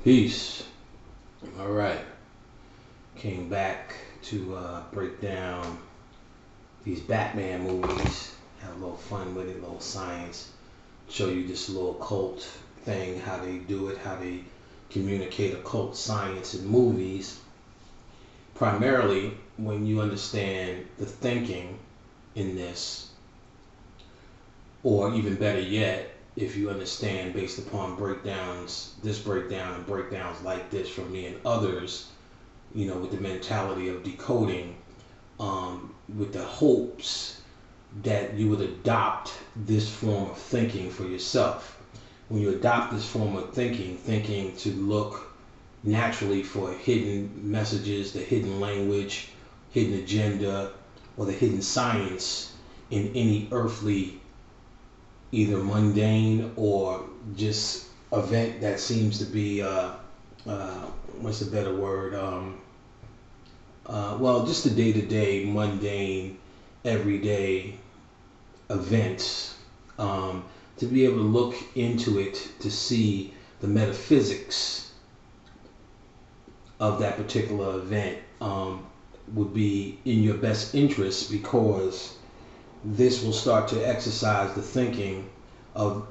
Peace. All right. Came back to break down these Batman movies. Have a little fun with it, a little science. Show you this little cult thing, how they do it, how they communicate occult science in movies. Primarily, when you understand the thinking in this, or even better yet, if you understand based upon breakdowns, this breakdown and breakdowns like this from me and others, with the mentality of decoding, with the hopes that you would adopt this form of thinking for yourself. When you adopt this form of thinking to look naturally for hidden messages, the hidden language, hidden agenda, or the hidden science in any earthly, either mundane or just event that seems to be, what's the better word? Just the day-to-day, mundane, everyday events. To be able to look into it to see the metaphysics of that particular event would be in your best interest, because this will start to exercise the thinking of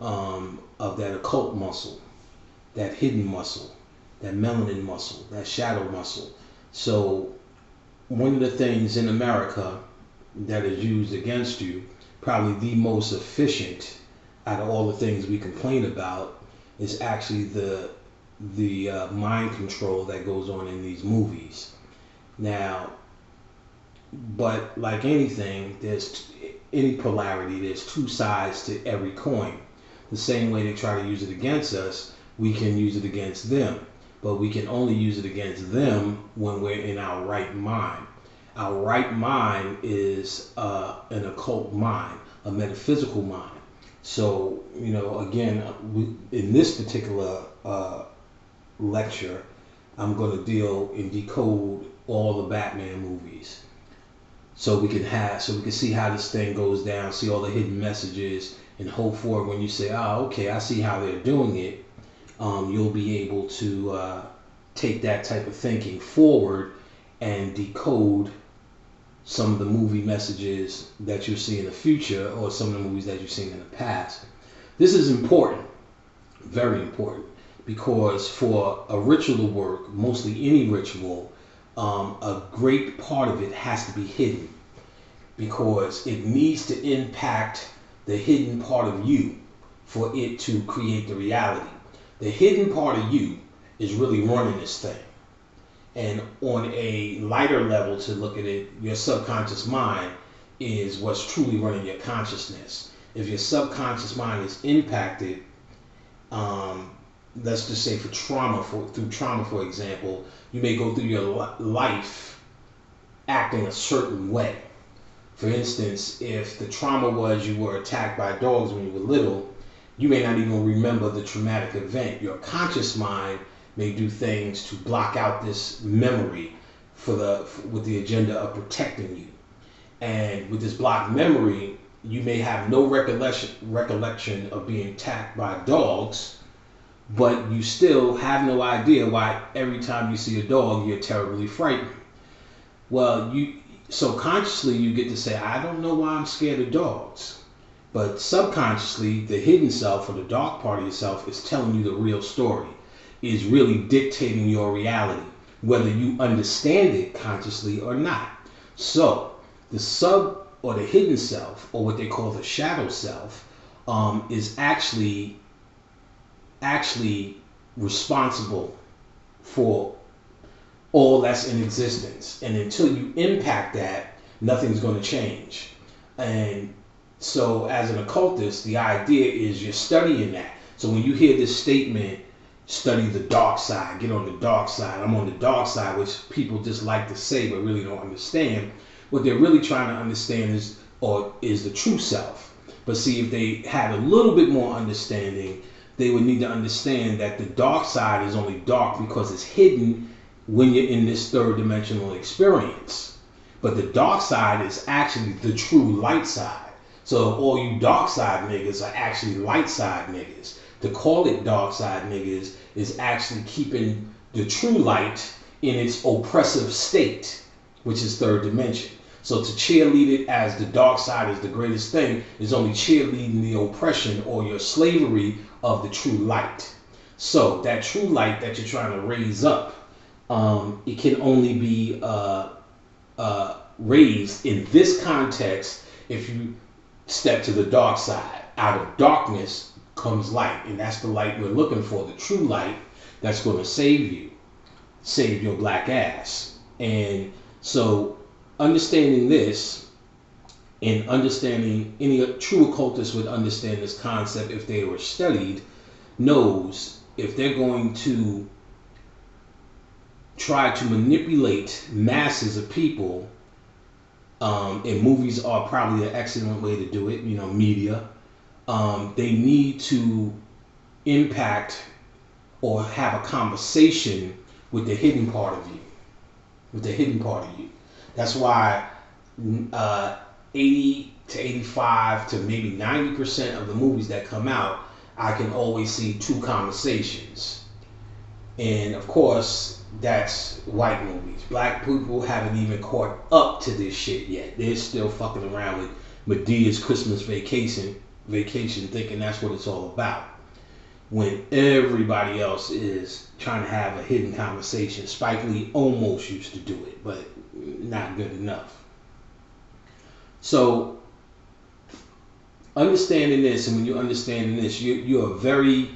that occult muscle, that hidden muscle, that melanin muscle, that shadow muscle. So one of the things in America that is used against you, probably the most efficient out of all the things we complain about, is actually the mind control that goes on in these movies. Now, but like anything, there's any polarity, there's two sides to every coin. The same way they try to use it against us, we can use it against them. But we can only use it against them when we're in our right mind. Our right mind is an occult mind, a metaphysical mind. So, again, in this particular lecture, I'm going to deal and decode all the Batman movies. So we can see how this thing goes down, see all the hidden messages, and hope for when you say, okay, I see how they're doing it, you'll be able to take that type of thinking forward and decode some of the movie messages that you see in the future, or some of the movies that you've seen in the past. This is important, very important, because for a ritual to work, mostly any ritual, a great part of it has to be hidden, because it needs to impact the hidden part of you for it to create the reality. The hidden part of you is really running this thing. And on a lighter level to look at it, your subconscious mind is what's truly running your consciousness. If your subconscious mind is impacted, let's just say through trauma, for example, you may go through your life acting a certain way. For instance, if the trauma was you were attacked by dogs when you were little, you may not even remember the traumatic event. Your conscious mind may do things to block out this memory with the agenda of protecting you. And with this blocked memory, you may have no recollection of being attacked by dogs, but you still have no idea why every time you see a dog, you're terribly frightened. Well, so consciously you get to say, I don't know why I'm scared of dogs. But subconsciously, the hidden self, or the dark part of yourself, is telling you the real story, is really dictating your reality, whether you understand it consciously or not. So the sub or the hidden self, or what they call the shadow self, is actually responsible for all that's in existence. And until you impact that, nothing's going to change. And so as an occultist, the idea is you're studying that. So when you hear this statement, study the dark side, get on the dark side, I'm on the dark side, which people just like to say but really don't understand, what they're really trying to understand is the true self. But see, if they had a little bit more understanding, they would need to understand that the dark side is only dark because it's hidden when you're in this third dimensional experience. But the dark side is actually the true light side. So all you dark side niggas are actually light side niggas. To call it dark side niggas is actually keeping the true light in its oppressive state, which is third dimension. So to cheerlead it as the dark side is the greatest thing is only cheerleading the oppression or your slavery of the true light. So that true light that you're trying to raise up, it can only be raised in this context if you step to the dark side. Out of darkness comes light, and that's the light we're looking for, the true light that's going to save you, save your black ass. And so understanding this, and understanding, any true occultist would understand this concept if they were studied, knows if they're going to try to manipulate masses of people, and movies are probably an excellent way to do it, media, they need to impact or have a conversation with the hidden part of you. That's why 80 to 85 to maybe 90% of the movies that come out, I can always see two conversations. And of course, that's white movies. Black people haven't even caught up to this shit yet. They're still fucking around with Medea's Christmas Vacation, thinking that's what it's all about. When everybody else is trying to have a hidden conversation. Spike Lee almost used to do it, but not good enough. So, understanding this, and when you're understanding this, you're very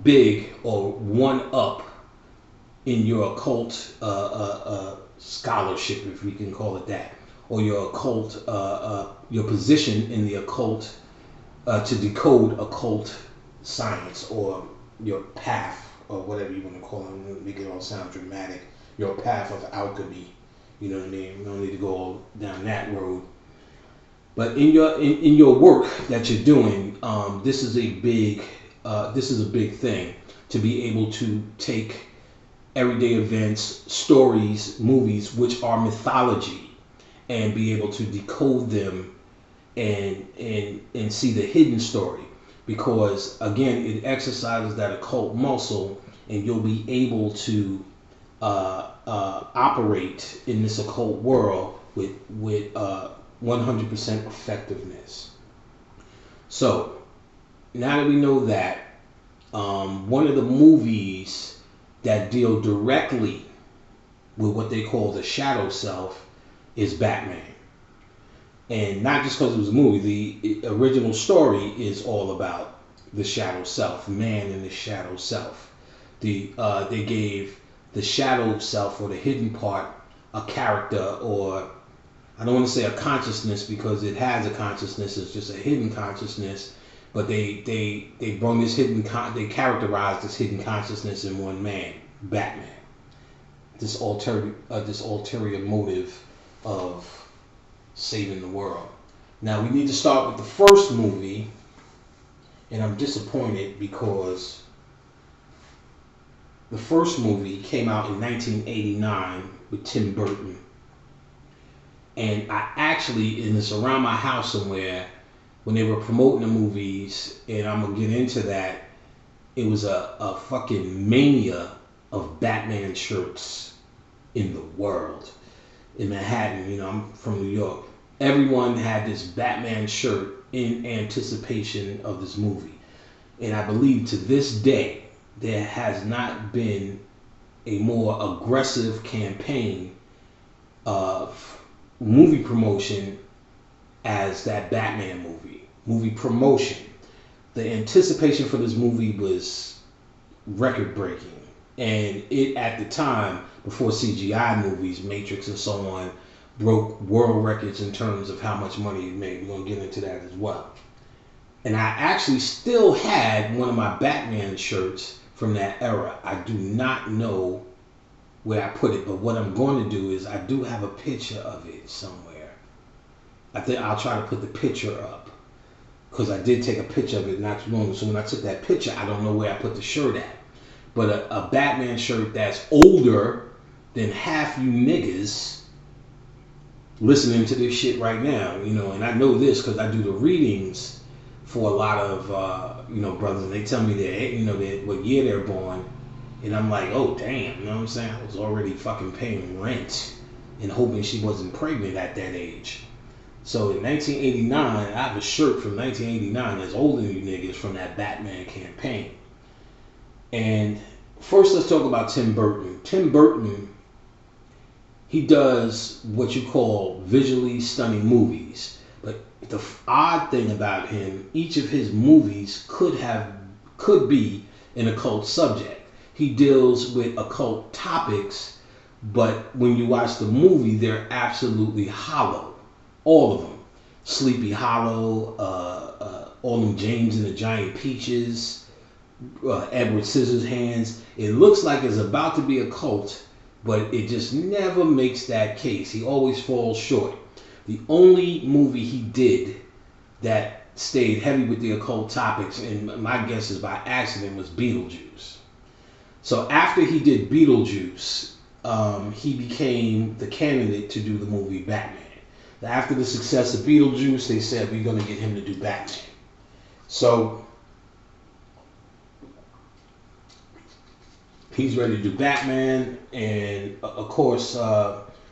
big or one up in your occult scholarship, if we can call it that, or your occult, your position in the occult, to decode occult science, or your path, or whatever you want to call it, make it all sound dramatic, your path of alchemy, you know what I mean? We don't need to go all down that road. But in your work that you're doing, this is a big thing, to be able to take everyday events, stories, movies, which are mythology, and be able to decode them and see the hidden story. Because again, it exercises that occult muscle, and you'll be able to operate in this occult world with 100% effectiveness. So now that we know that, one of the movies that deal directly with what they call the shadow self is Batman. And not just because it was a movie, the original story is all about the shadow self, man and the shadow self. They gave the shadow self, or the hidden part, a character, or I don't want to say a consciousness, because it has a consciousness, it's just a hidden consciousness, but they brought this they characterized this hidden consciousness in one man, Batman. This ulterior motive of saving the world. Now we need to start with the first movie, and I'm disappointed because the first movie came out in 1989 with Tim Burton. And I actually, and it's around my house somewhere, when they were promoting the movies, and I'm going to get into that, it was a fucking mania of Batman shirts in the world. In Manhattan, I'm from New York. Everyone had this Batman shirt in anticipation of this movie. And I believe to this day, there has not been a more aggressive campaign of movie promotion as that Batman movie promotion. The anticipation for this movie was record breaking, and it, at the time, before CGI movies, Matrix and so on, broke world records in terms of how much money it made. We're going to get into that as well. And I actually still had one of my Batman shirts from that era. I do not know where I put it, but what I'm going to do is I do have a picture of it somewhere. I think I'll try to put the picture up, because I did take a picture of it not too long ago. So when I took that picture, I don't know where I put the shirt at. But a Batman shirt that's older than half you niggas listening to this shit right now, and I know this because I do the readings for a lot of brothers. And they tell me that what year they're born, and I'm like, oh damn, you know what I'm saying? I was already fucking paying rent and hoping she wasn't pregnant at that age. So in 1989, I have a shirt from 1989 that's older than you niggas from that Batman campaign. And first, let's talk about Tim Burton. Tim Burton, he does what you call visually stunning movies. But the odd thing about him, each of his movies could be an occult subject. He deals with occult topics, but when you watch the movie, they're absolutely hollow. All of them. Sleepy Hollow, all them James and the Giant Peaches, Edward Scissorhands. It looks like it's about to be a cult, but it just never makes that case. He always falls short. The only movie he did that stayed heavy with the occult topics, and my guess is by accident, was Beetlejuice. So after he did Beetlejuice, he became the candidate to do the movie Batman. After the success of Beetlejuice, they said, we're going to get him to do Batman. So he's ready to do Batman, and of course,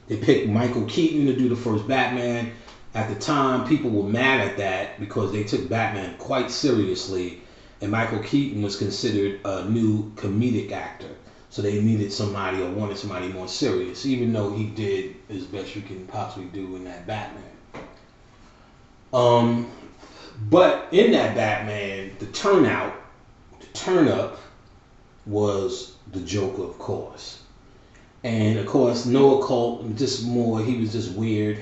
they picked Michael Keaton to do the first Batman. At the time, people were mad at that because they took Batman quite seriously, and Michael Keaton was considered a new comedic actor. So they needed somebody or wanted somebody more serious, even though he did as best you can possibly do in that Batman. But in that Batman, the turn up was the Joker, of course. And of course, no occult, he was just weird.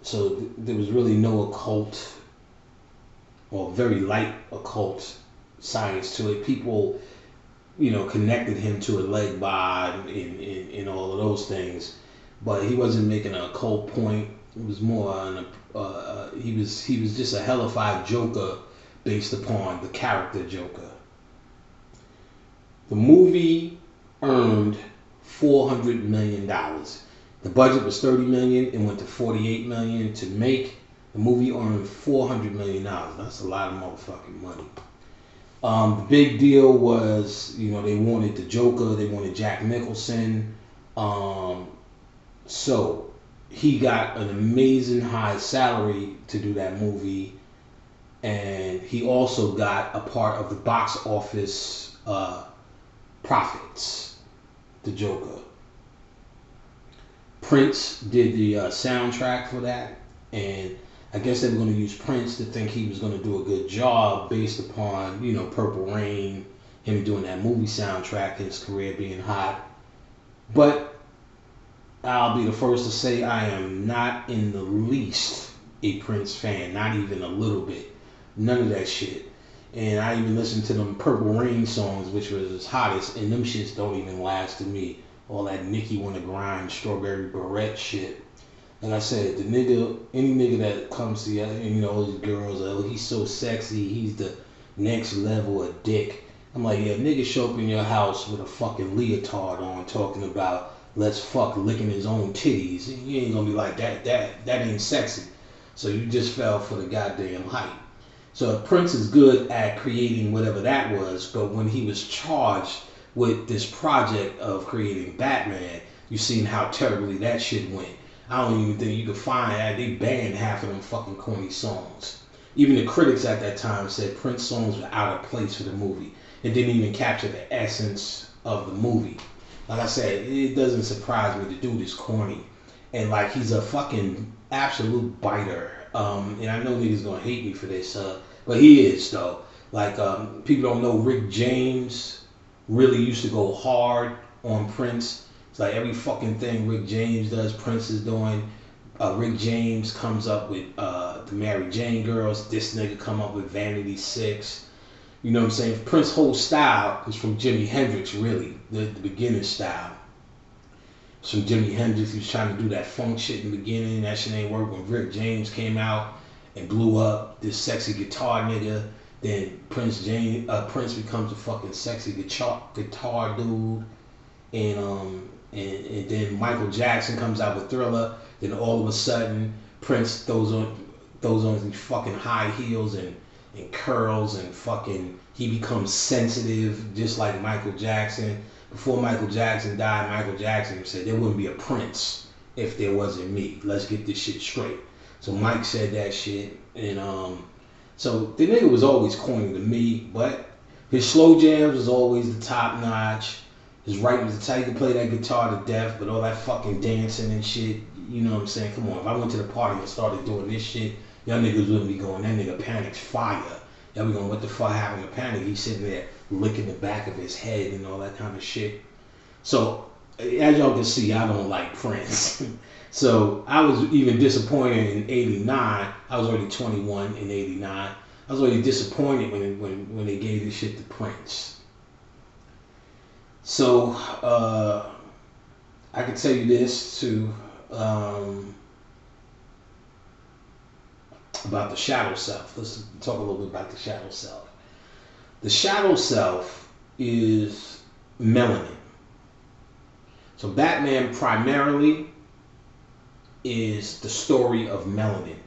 So there was really no occult or very light occult science to it. People, connected him to a leg bod and all of those things, but he wasn't making an occult point. It was more he was just a hellified Joker based upon the character Joker. The movie earned $400 million. The budget was $30 million and went to $48 million to make. The movie earned $400 million. That's a lot of motherfucking money. The big deal was, they wanted the Joker, they wanted Jack Nicholson. So he got an amazing high salary to do that movie. And he also got a part of the box office profits, the Joker. Prince did the soundtrack for that. And I guess they were going to use Prince to think he was going to do a good job based upon, Purple Rain, him doing that movie soundtrack, his career being hot. But I'll be the first to say I am not in the least a Prince fan, not even a little bit. None of that shit. And I even listened to them Purple Rain songs, which was his hottest, and them shits don't even last to me. All that Nicki Wanna Grind, Strawberry Beret shit. Like I said, any nigga that comes to you, and all these girls, oh, he's so sexy, he's the next level of dick. I'm like, yeah, nigga show up in your house with a fucking leotard on talking about let's fuck licking his own titties. You ain't gonna be like, that ain't sexy. So you just fell for the goddamn hype. So Prince is good at creating whatever that was, but when he was charged with this project of creating Batman, you seen how terribly that shit went. I don't even think you could find that. They banned half of them fucking corny songs. Even the critics at that time said Prince songs were out of place for the movie. It didn't even capture the essence of the movie. Like I said, it doesn't surprise me the dude is corny. And like he's a fucking absolute biter. And I know niggas gonna hate me for this, but he is though. Like people don't know Rick James really used to go hard on Prince. It's like every fucking thing Rick James does, Prince is doing. Rick James comes up with the Mary Jane Girls. This nigga come up with Vanity 6. You know what I'm saying? Prince's whole style is from Jimi Hendrix, really. The beginning style. It's from Jimi Hendrix. He was trying to do that funk shit in the beginning. That shit ain't work. When Rick James came out and blew up, this sexy guitar nigga. Then Prince becomes a fucking sexy guitar dude. And then Michael Jackson comes out with Thriller. Then all of a sudden, Prince throws on these fucking high heels and and curls and fucking, he becomes sensitive just like Michael Jackson. Before Michael Jackson died, Michael Jackson said there wouldn't be a Prince if there wasn't me. Let's get this shit straight. So Mike said that shit, and so the nigga was always corny to me, but his slow jams was always the top notch. His writing was the type to play that guitar to death, but all that fucking dancing and shit, you know what I'm saying? Come on, if I went to the party and started doing this shit, y'all niggas wouldn't be going, that nigga Panic's fire. Y'all be going, what the fuck happened to Panic? He's sitting there licking the back of his head and all that kind of shit. So, as y'all can see, I don't like Prince. So, I was even disappointed in 89. I was already 21 in 89. I was already disappointed when they gave this shit to Prince. So, I can tell you this too, about the shadow self. Let's talk a little bit about the shadow self. The shadow self is melanin. So Batman primarily is the story of melanin,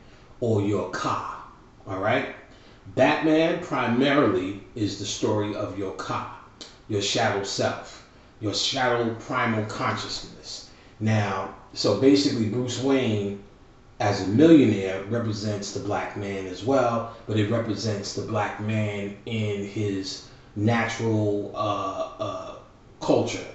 or your Ka. Alright? Batman primarily is the story of your Ka, your shadow self, your shadow primal consciousness. Now, so basically Bruce Wayne as a millionaire represents the black man as well, but it represents the black man in his natural culture,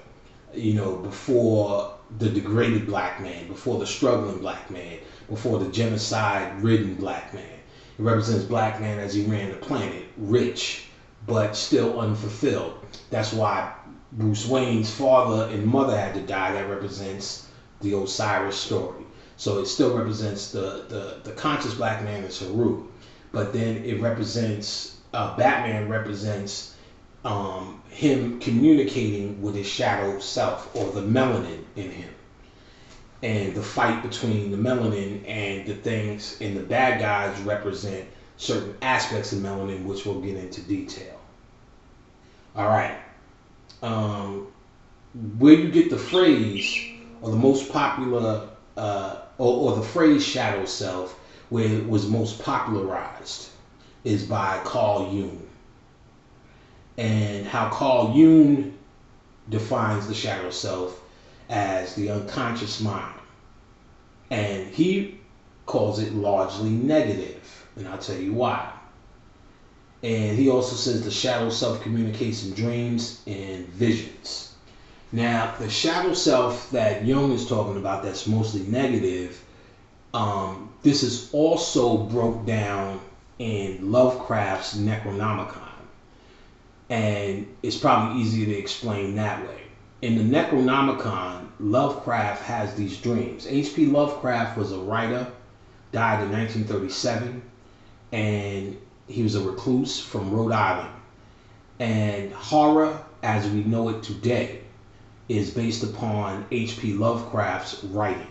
you know, before the degraded black man, before the struggling black man, before the genocide-ridden black man. It represents black man as he ran the planet, rich, but still unfulfilled. That's why Bruce Wayne's father and mother had to die. That represents the Osiris story. So it still represents the conscious black man as Haru. But then it represents, Batman represents him communicating with his shadow self, or the melanin in him. And the fight between the melanin and the things, and the bad guys represent certain aspects of melanin, which we'll get into detail. All right. Where you get the phrase, or the most popular, or the phrase shadow self, where it was most popularized, is by Carl Jung. And how Carl Jung defines the shadow self as the unconscious mind. And he calls it largely negative, and I'll tell you why. And he also says the shadow self communicates in dreams and visions. Now, the shadow self that Jung is talking about that's mostly negative, this is also broke down in Lovecraft's Necronomicon. And it's probably easier to explain that way. In the Necronomicon, Lovecraft has these dreams. H.P. Lovecraft was a writer, died in 1937, and he was a recluse from Rhode Island. And horror, as we know it today, is based upon H.P. Lovecraft's writing.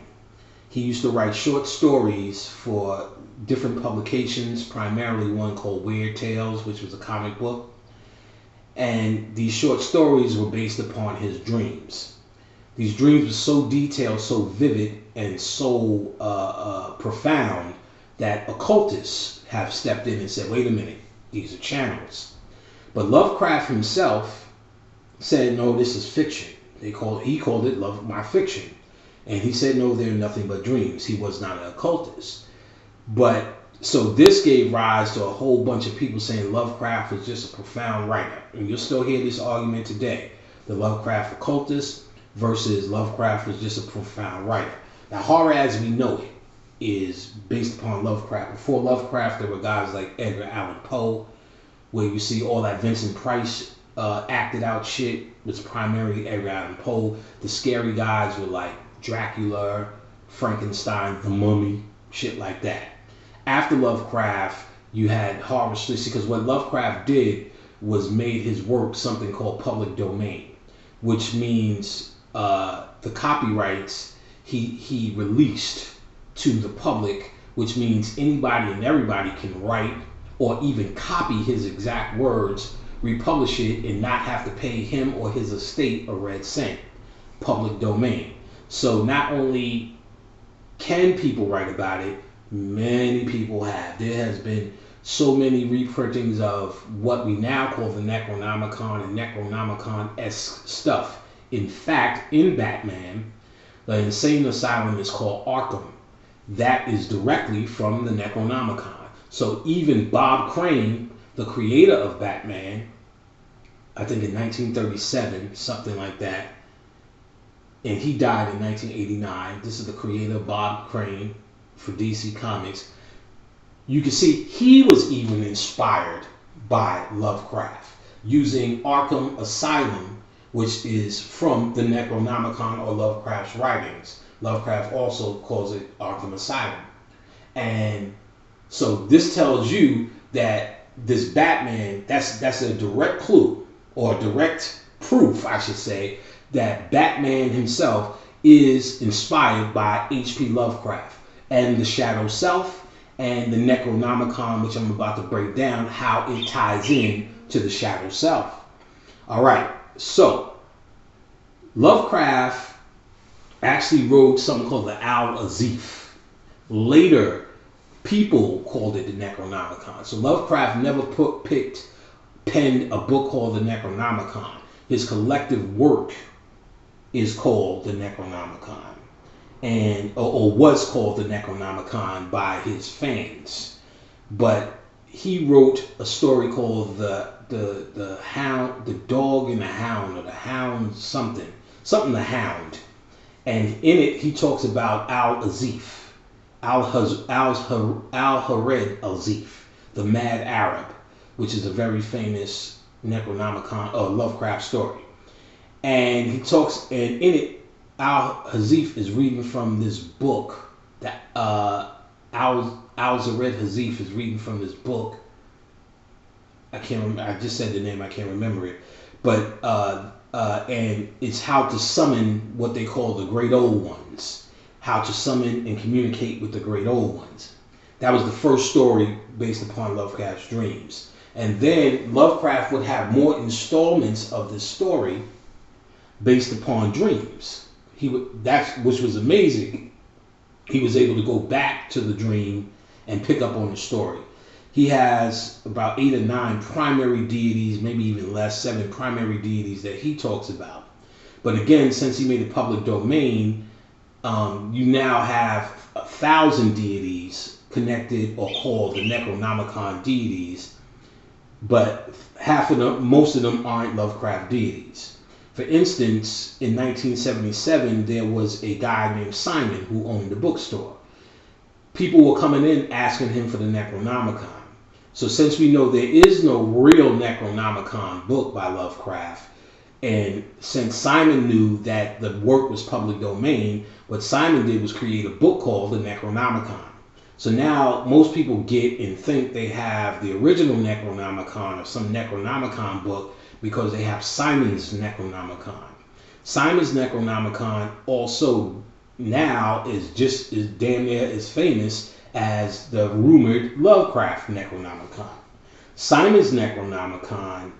He used to write short stories for different publications, primarily one called Weird Tales, which was a comic book. And these short stories were based upon his dreams. These dreams were so detailed, so vivid, and so profound that occultists have stepped in and said, wait a minute, these are channels. But Lovecraft himself said, no, this is fiction. He called it my fiction. And he said, no, they're nothing but dreams. He was not an occultist. But so this gave rise to a whole bunch of people saying Lovecraft was just a profound writer. And you'll still hear this argument today. The Lovecraft occultist versus Lovecraft was just a profound writer. Now, horror as we know it is based upon Lovecraft. Before Lovecraft, there were guys like Edgar Allan Poe, where you see all that Vincent Price acted out shit was primarily Edgar Allan Poe. The scary guys were like Dracula, Frankenstein, the Mummy, shit like that. After Lovecraft, you had horror strips, because what Lovecraft did was made his work something called public domain, which means the copyrights he released to the public, which means anybody and everybody can write or even copy his exact words, republish it, and not have to pay him or his estate a red cent. Public domain. So not only can people write about it, many people have. There has been so many reprintings of what we now call the Necronomicon and Necronomicon-esque stuff. In fact, in Batman, the insane asylum is called Arkham. That is directly from the Necronomicon. So even Bob Crane, the creator of Batman, I think in 1937, something like that, and he died in 1989. This is the creator, Bob Crane, for DC Comics. You can see he was even inspired by Lovecraft, using Arkham Asylum, which is from the Necronomicon or Lovecraft's writings. Lovecraft also calls it Arkham Asylum. And so this tells you that this Batman, that's a direct clue, or direct proof, I should say, that Batman himself is inspired by H.P. Lovecraft and the Shadow Self and the Necronomicon, which I'm about to break down how it ties in to the Shadow Self. All right, so Lovecraft actually wrote something called the Al-Azif. Later, people called it the Necronomicon. So Lovecraft never penned a book called the Necronomicon. His collective work is called the Necronomicon, and or was called the Necronomicon by his fans. But he wrote a story called the Hound, the Dog and the Hound, or the Hound something the Hound, and in it he talks about Al-Azif, Al-Hared Azif, the Mad Arab, which is a very famous Necronomicon or Lovecraft story. And he talks, and in it, Al-Hazif is reading from this book that Al-Zared Hazif is reading from this book. I can't remember. I just said the name. I can't remember it. But and it's how to summon what they call the Great Old Ones. How to summon and communicate with the Great Old Ones. That was the first story based upon Lovecraft's dreams. And then Lovecraft would have more installments of this story based upon dreams. Which was amazing. He was able to go back to the dream and pick up on the story. He has about 8 or 9 primary deities, maybe even less, 7 primary deities that he talks about. But again, since he made it public domain, you now have 1,000 deities connected or called the Necronomicon deities, but most of them aren't Lovecraft deities. For instance, in 1977, there was a guy named Simon who owned a bookstore. People were coming in asking him for the Necronomicon. So since we know there is no real Necronomicon book by Lovecraft, and since Simon knew that the work was public domain, what Simon did was create a book called the Necronomicon. So now most people get and think they have the original Necronomicon or some Necronomicon book because they have Simon's Necronomicon. Simon's Necronomicon also now is damn near as famous as the rumored Lovecraft Necronomicon. Simon's Necronomicon,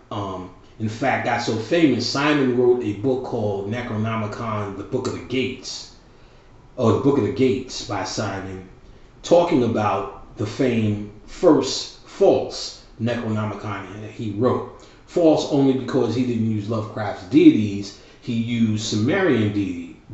in fact, got so famous, Simon wrote a book called Necronomicon, the Book of the Gates, or the Book of the Gates by Simon, talking about the famed first false Necronomicon that he wrote. False only because he didn't use Lovecraft's deities, he used Sumerian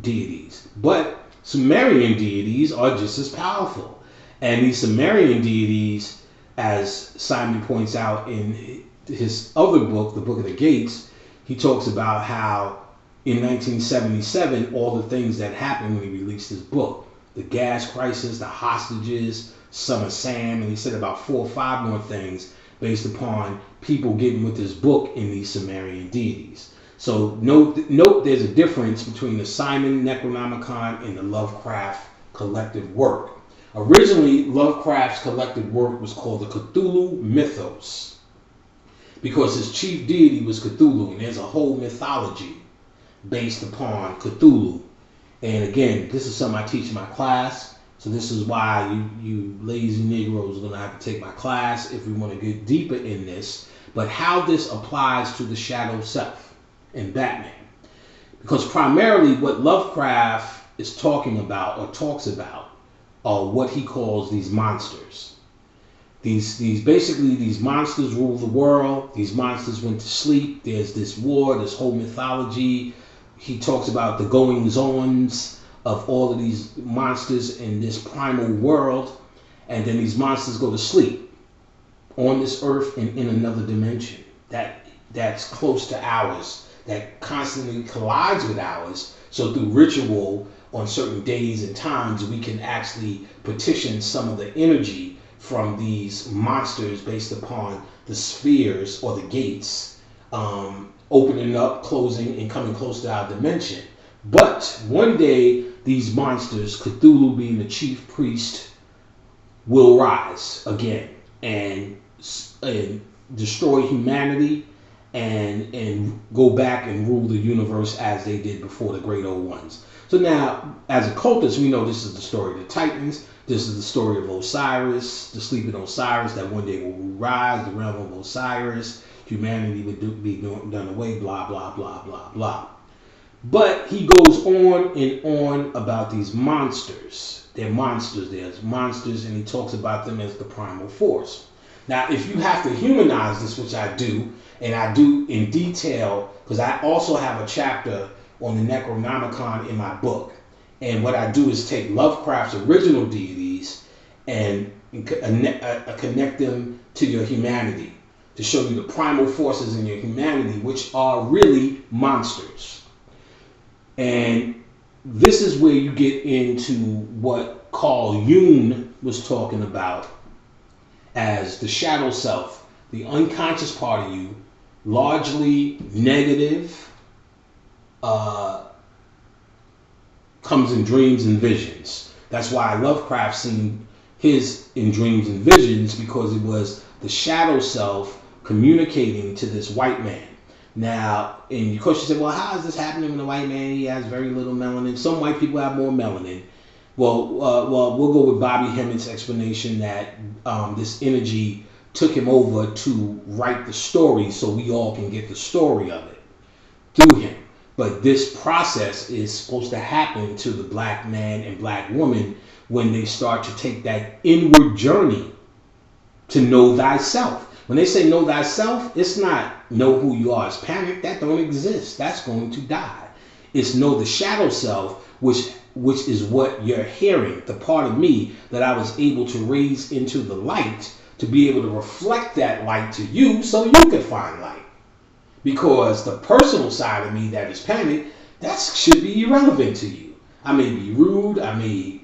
deities. But Sumerian deities are just as powerful. And these Sumerian deities, as Simon points out in his other book, the Book of the Gates, he talks about how in 1977, all the things that happened when he released his book. The gas crisis, the hostages, Son of Sam, and he said about 4 or 5 more things based upon people getting with this book in these Sumerian deities. So note there's a difference between the Simon Necronomicon and the Lovecraft collective work. Originally, Lovecraft's collective work was called the Cthulhu Mythos because his chief deity was Cthulhu, and there's a whole mythology based upon Cthulhu. And again, this is something I teach in my class, so this is why you lazy Negroes are going to have to take my class if we want to get deeper in this. But how this applies to the Shadow Self in Batman. Because primarily what Lovecraft is talking about or talks about are what he calls these monsters. These monsters rule the world. These monsters went to sleep. There's this war, this whole mythology. He talks about the goings-ons of all of these monsters in this primal world, and then these monsters go to sleep on this earth and in another dimension that's close to ours, that constantly collides with ours. So through ritual on certain days and times, we can actually petition some of the energy from these monsters based upon the spheres or the gates opening up, closing, and coming close to our dimension. But one day, these monsters, Cthulhu being the chief priest, will rise again and destroy humanity and go back and rule the universe as they did before the great old ones. So now, as occultists, we know this is the story of the Titans. This is the story of Osiris, the sleeping Osiris, that one day will rise, the realm of Osiris. Humanity would be done away, blah, blah, blah, blah, blah. But he goes on and on about these monsters. They're monsters. There's monsters, and he talks about them as the primal force. Now, if you have to humanize this, which I do, and I do in detail, because I also have a chapter on the Necronomicon in my book. And what I do is take Lovecraft's original deities and connect them to your humanity, to show you the primal forces in your humanity, which are really monsters. And this is where you get into what Carl Jung was talking about as the shadow self, the unconscious part of you, largely negative, comes in dreams and visions. That's why Lovecraft seen his in dreams and visions, because it was the shadow self communicating to this white man. Now, and of course you say, well, how is this happening when the white man, he has very little melanin? Some white people have more melanin. Well, we'll go with Bobby Hemmett's explanation that this energy took him over to write the story so we all can get the story of it through him. But this process is supposed to happen to the black man and black woman when they start to take that inward journey to know thyself. When they say know thyself, it's not know who you are as panic. That don't exist. That's going to die. It's know the shadow self, which is what you're hearing, the part of me that I was able to raise into the light to be able to reflect that light to you so you could find light. Because the personal side of me that is panic, that should be irrelevant to you. I may be rude, I may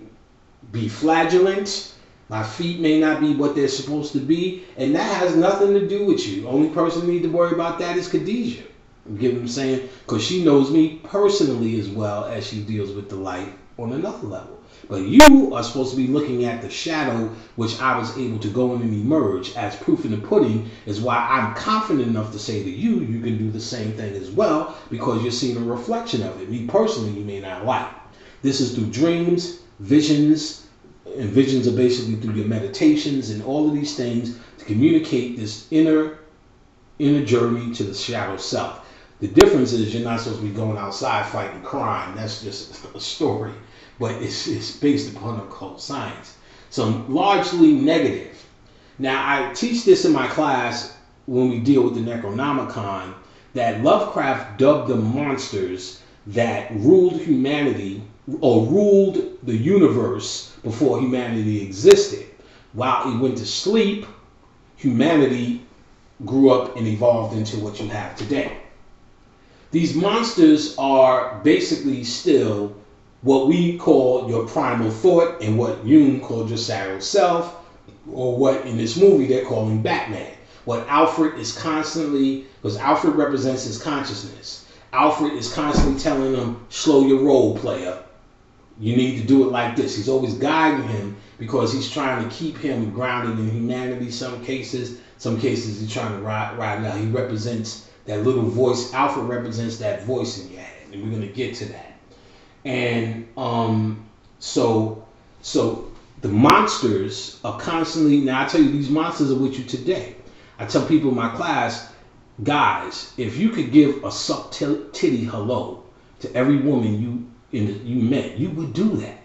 be flagellant, my feet may not be what they're supposed to be, and that has nothing to do with you. Only person who need to worry about that is Khadijah. You get what I'm saying? Because she knows me personally as well as she deals with the light on another level. But you are supposed to be looking at the shadow, which I was able to go in and emerge as proof in the pudding, is why I'm confident enough to say to you, you can do the same thing as well, because you're seeing a reflection of it. Me personally, you may not like. This is through dreams, visions, and visions are basically through your meditations and all of these things to communicate this inner journey to the shadow self. The difference is you're not supposed to be going outside fighting crime. That's just a story. But it's based upon occult science. So largely negative. Now, I teach this in my class when we deal with the Necronomicon, that Lovecraft dubbed the monsters that ruled humanity or ruled the universe before humanity existed. While it went to sleep, humanity grew up and evolved into what you have today. These monsters are basically still what we call your primal thought and what Jung called your shadow self, or what in this movie they're calling Batman. What Alfred is constantly, because Alfred represents his consciousness. Alfred is constantly telling him, slow your roll, player. You need to do it like this. He's always guiding him because he's trying to keep him grounded in humanity. Some cases he's trying to ride it out. He represents that little voice. Alfred represents that voice in your head, and we're going to get to that. And so the monsters are constantly, now I tell you, these monsters are with you today. I tell people in my class, guys, if you could give a suck titty hello to every woman you met, you would do that.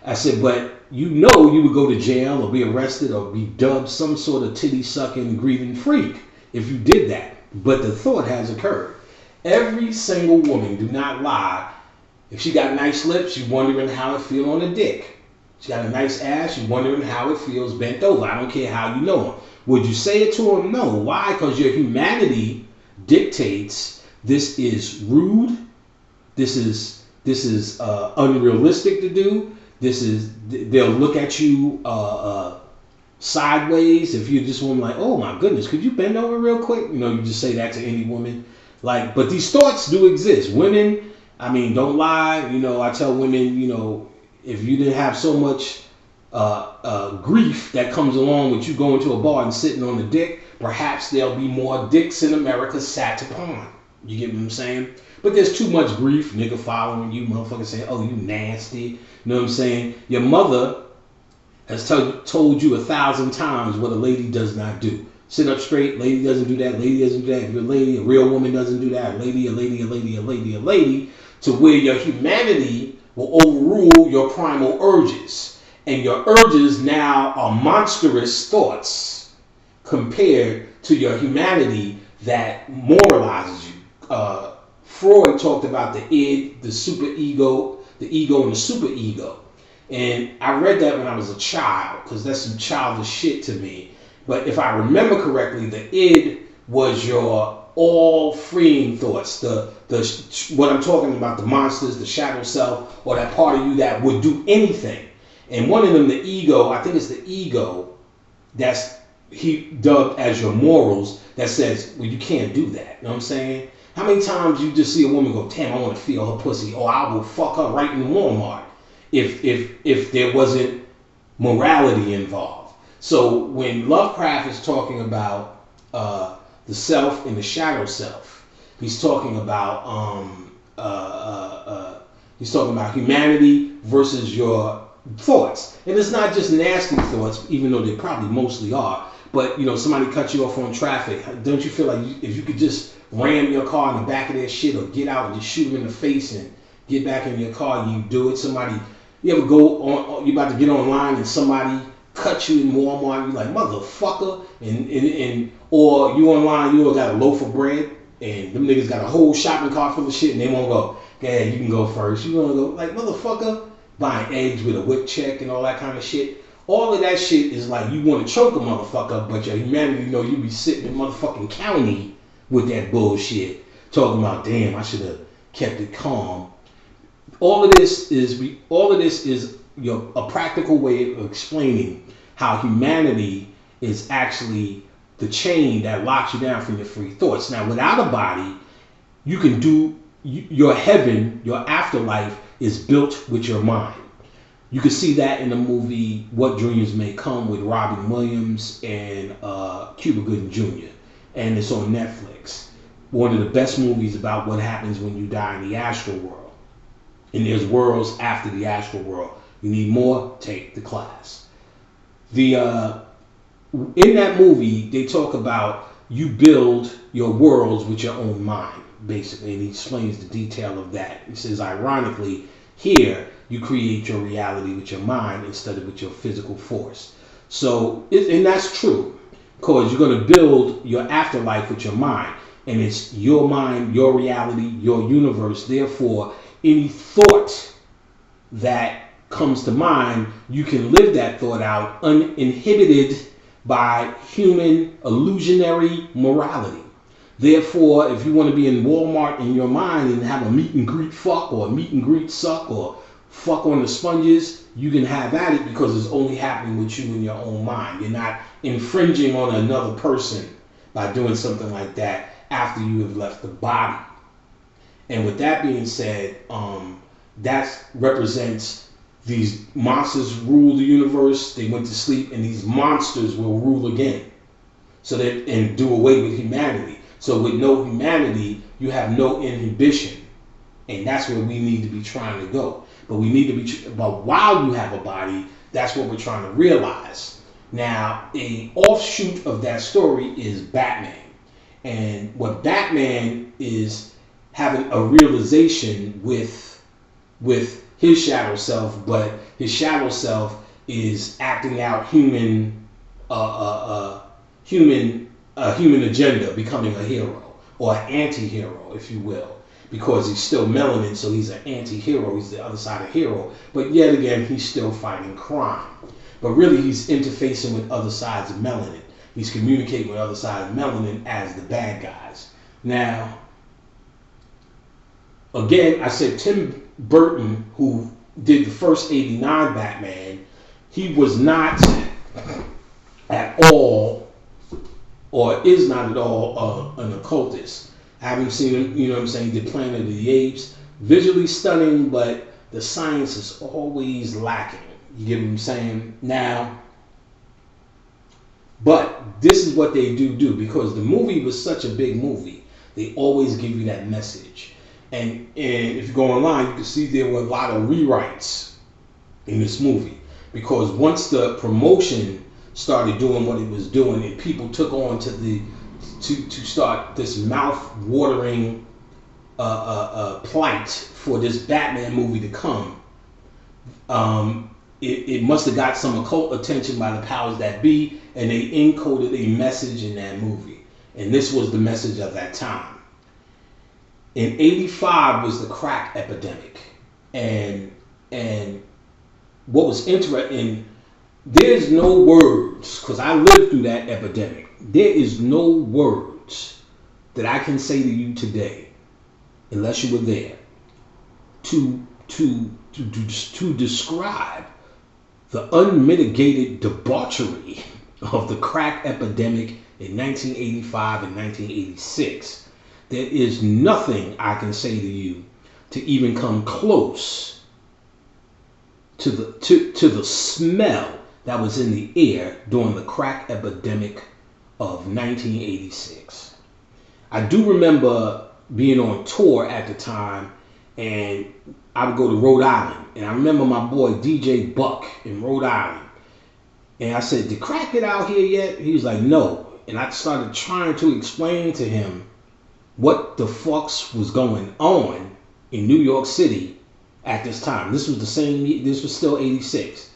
I said, but you know you would go to jail or be arrested or be dubbed some sort of titty-sucking, grieving freak if you did that. But the thought has occurred. Every single woman, do not lie, if she got nice lips, you're wondering how it feels on a dick. She got a nice ass, you're wondering how it feels bent over. I don't care how you know them. Would you say it to them? No. Why? Because your humanity dictates this is rude, this is unrealistic to do. They'll look at you sideways if you're just one like, oh my goodness, could you bend over real quick? You know, you just say that to any woman. Like, but these thoughts do exist. Women, I mean, don't lie. You know, I tell women, you know, if you didn't have so much grief that comes along with you going to a bar and sitting on the dick, perhaps there'll be more dicks in America sat upon. You get what I'm saying? But there's too much grief, nigga following you, motherfucker saying, oh, you nasty. You know what I'm saying? Your mother has told you 1,000 times what a lady does not do. Sit up straight, lady doesn't do that, lady doesn't do that. If you're a lady, a real woman doesn't do that. A lady, to where your humanity will overrule your primal urges. And your urges now are monstrous thoughts compared to your humanity that moralizes you. Freud talked about the id, the superego, the ego, and the superego. And I read that when I was a child, because that's some childish shit to me. But if I remember correctly, the id was your all-freeing thoughts. The what I'm talking about, the monsters, the shadow self, or that part of you that would do anything. And one of them, the ego, I think it's the ego, that's he dubbed as your morals, that says, well, you can't do that. You know what I'm saying? How many times you just see a woman go, damn, I want to feel her pussy, or I will fuck her right in Walmart if there wasn't morality involved. So when Lovecraft is talking about the self and the shadow self, he's talking about humanity versus your thoughts. And it's not just nasty thoughts, even though they probably mostly are. But, you know, somebody cut you off on traffic. Don't you feel like if you could just ram your car in the back of their shit, or get out and just shoot them in the face and get back in your car, you do it? Somebody, you ever go on, you about to get online and somebody cut you in Walmart, you like, motherfucker, and or you online, you got a loaf of bread, and them niggas got a whole shopping cart full of shit, and they won't go, yeah, you can go first. You wanna go, like, motherfucker, buying eggs with a whip check and all that kind of shit. All of that shit is like, you want to choke a motherfucker, but your humanity, you know, you be sitting in motherfucking county with that bullshit, talking about, damn, I should have kept it calm. All of this is a practical way of explaining how humanity is actually the chain that locks you down from your free thoughts. Now, without a body, you can do your heaven, your afterlife is built with your mind. You can see that in the movie What Dreams May Come with Robin Williams and Cuba Gooding Jr. And it's on Netflix. One of the best movies about what happens when you die in the astral world. And there's worlds after the astral world. You need more? Take the class. In that movie, they talk about you build your worlds with your own mind, basically. And he explains the detail of that. He says, ironically, here, you create your reality with your mind instead of with your physical force. So, and that's true, because you're going to build your afterlife with your mind. And it's your mind, your reality, your universe. Therefore, any thought that comes to mind, you can live that thought out uninhibited by human illusionary morality. Therefore, if you want to be in Walmart in your mind and have a meet and greet fuck, or a meet and greet suck, or fuck on the sponges, you can have at it, because it's only happening with you in your own mind. You're not infringing on another person by doing something like that after you have left the body. And with that being said, that represents these monsters rule the universe. They went to sleep, and these monsters will rule again. So that, and do away with humanity. So with no humanity, you have no inhibition. And that's where we need to be trying to go. But we need to be, but while you have a body, that's what we're trying to realize. Now, a offshoot of that story is Batman. And what Batman is having a realization with his shadow self, but his shadow self is acting out human agenda, becoming a hero or an anti-hero, if you will, because he's still melanin, so he's an anti-hero. He's the other side of hero, but yet again, he's still fighting crime. But really, he's interfacing with other sides of melanin. He's communicating with other sides of melanin as the bad guys. Now, again, I said Tim Burton, who did the first '89 Batman, he was not at all, or is not at all, an occultist. I haven't seen him, you know what I'm saying, did Planet of the Apes. Visually stunning, but the science is always lacking. You get what I'm saying? Now, but this is what they do, because the movie was such a big movie, they always give you that message. And if you go online, you can see there were a lot of rewrites in this movie, because once the promotion started doing what it was doing, and people took on to start this mouth-watering plight for this Batman movie to come, it must have got some occult attention by the powers that be, and they encoded a message in that movie. And this was the message of that time. In '85 was the crack epidemic. And what was interesting, there's no words, because I lived through that epidemic. There is no words that I can say to you today, unless you were there, to describe the unmitigated debauchery of the crack epidemic in 1985 and 1986. There is nothing I can say to you to even come close to the smell that was in the air during the crack epidemic of 1986. I do remember being on tour at the time, and I would go to Rhode Island, and I remember my boy DJ Buck in Rhode Island, and I said, "Did crack get out here yet?" He was like, "No." And I started trying to explain to him what the fucks was going on in New York City at this time. This was the same year, this was still 86.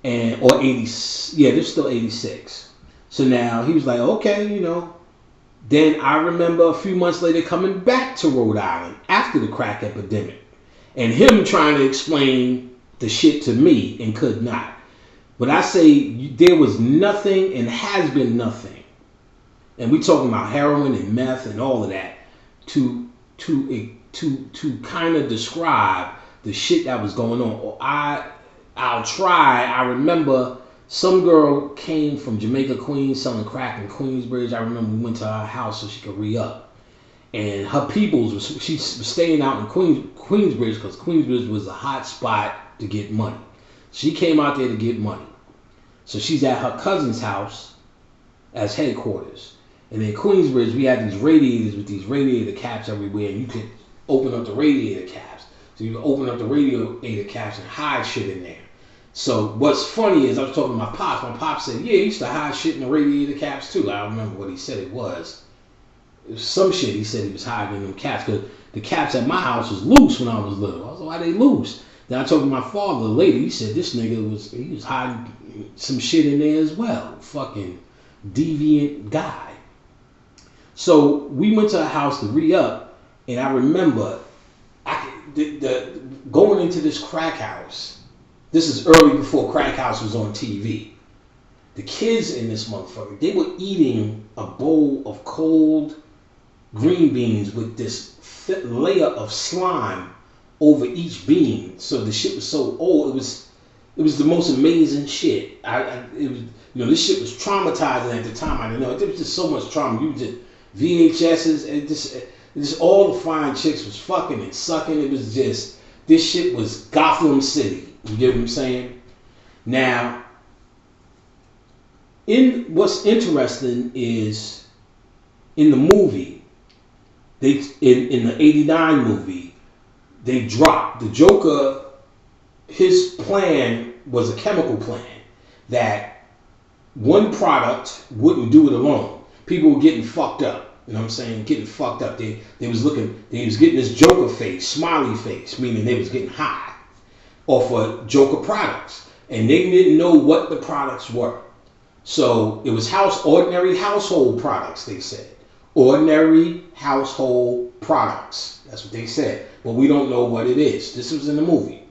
This was still 86. So now he was like, okay, you know. Then I remember a few months later coming back to Rhode Island after the crack epidemic, and him trying to explain the shit to me and could not. But I say there was nothing and has been nothing, and we talking about heroin and meth and all of that, to kind of describe the shit that was going on. I'll try. I remember some girl came from Jamaica, Queens, selling crack in Queensbridge. I remember we went to her house so she could re-up. And her peoples, she was staying out in Queensbridge, because Queensbridge was a hot spot to get money. She came out there to get money. So she's at her cousin's house as headquarters. And in Queensbridge, we had these radiators with these radiator caps everywhere, and you could open up the radiator caps. So you could open up the radiator caps and hide shit in there. So what's funny is I was talking to my pops. My pops said, yeah, he used to hide shit in the radiator caps too. I don't remember what he said it was. It was some shit he said he was hiding in them caps, because the caps at my house was loose when I was little. I was like, why they loose? Then I talked to my father later. He said this nigga was hiding some shit in there as well. Fucking deviant guy. So we went to a house to re-up, and I remember going into this crack house. This is early before crack house was on TV. The kids in this motherfucker, they were eating a bowl of cold green beans with this thick layer of slime over each bean. So the shit was so old. It was the most amazing shit. This shit was traumatizing at the time. I didn't know. There was just so much trauma. You just VHSs, and just all the fine chicks was fucking and sucking. It was just, this shit was Gotham City. You get what I'm saying? Now, what's interesting is in the movie, in the '89 movie, they dropped the Joker. His plan was a chemical plan that one product wouldn't do it alone. People were getting fucked up. You know what I'm saying? Getting fucked up. They was getting this Joker face, smiley face, meaning they was getting high off of Joker products. and they didn't know what the products were. So it was ordinary household products, they said. Ordinary household products. That's what they said. But we don't know what it is. This was in the movie.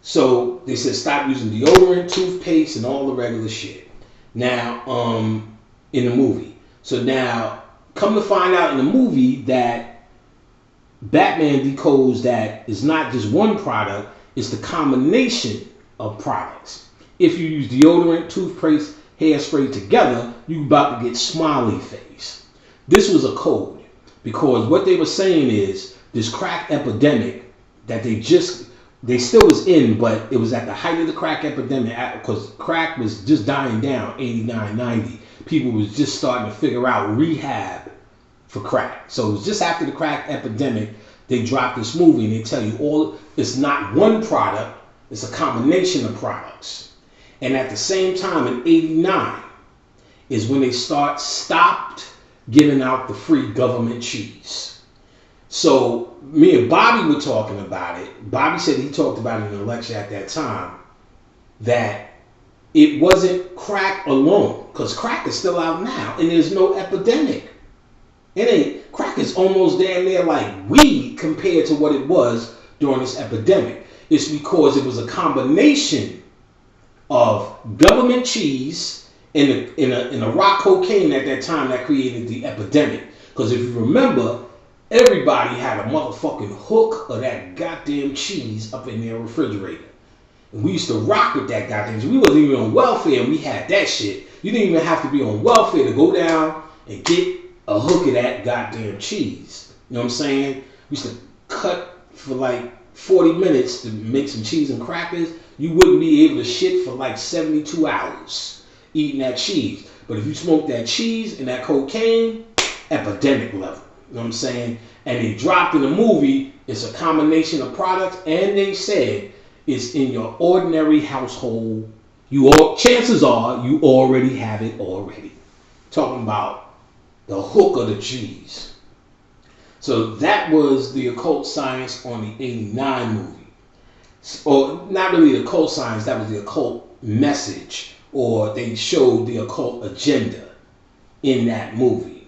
So they said stop using deodorant, toothpaste, and all the regular shit. Now, in the movie. So now, come to find out in the movie that Batman decodes that it's not just one product, it's the combination of products. If you use deodorant, toothpaste, hairspray together, you about to get smiley face. This was a code because what they were saying is this crack epidemic that they still was in, but it was at the height of the crack epidemic because crack was just dying down, 89, 90. People was just starting to figure out rehab for crack. So it was just after the crack epidemic, they dropped this movie and they tell you it's not one product, it's a combination of products. And at the same time in 89 is when they stopped giving out the free government cheese. So me and Bobby were talking about it. Bobby said he talked about it in the lecture at that time that it wasn't crack alone, because crack is still out now and there's no epidemic. Crack is almost damn near like weed compared to what it was during this epidemic. It's because it was a combination of government cheese and a rock cocaine at that time that created the epidemic. Because if you remember, everybody had a motherfucking hook of that goddamn cheese up in their refrigerator. And we used to rock with that goddamn cheese. We wasn't even on welfare and we had that shit. You didn't even have to be on welfare to go down and get a hook of that goddamn cheese. You know what I'm saying? We used to cut for like 40 minutes to make some cheese and crackers. You wouldn't be able to shit for like 72 hours eating that cheese. But if you smoke that cheese and that cocaine, epidemic level. You know what I'm saying? And they dropped in the movie, it's a combination of products, and they said it's in your ordinary household. Chances are you already have it already. Talking about the hook of the cheese. So that was the Occult Science on the 89 movie. Or not really the Occult Science, that was the occult message, or they showed the occult agenda in that movie.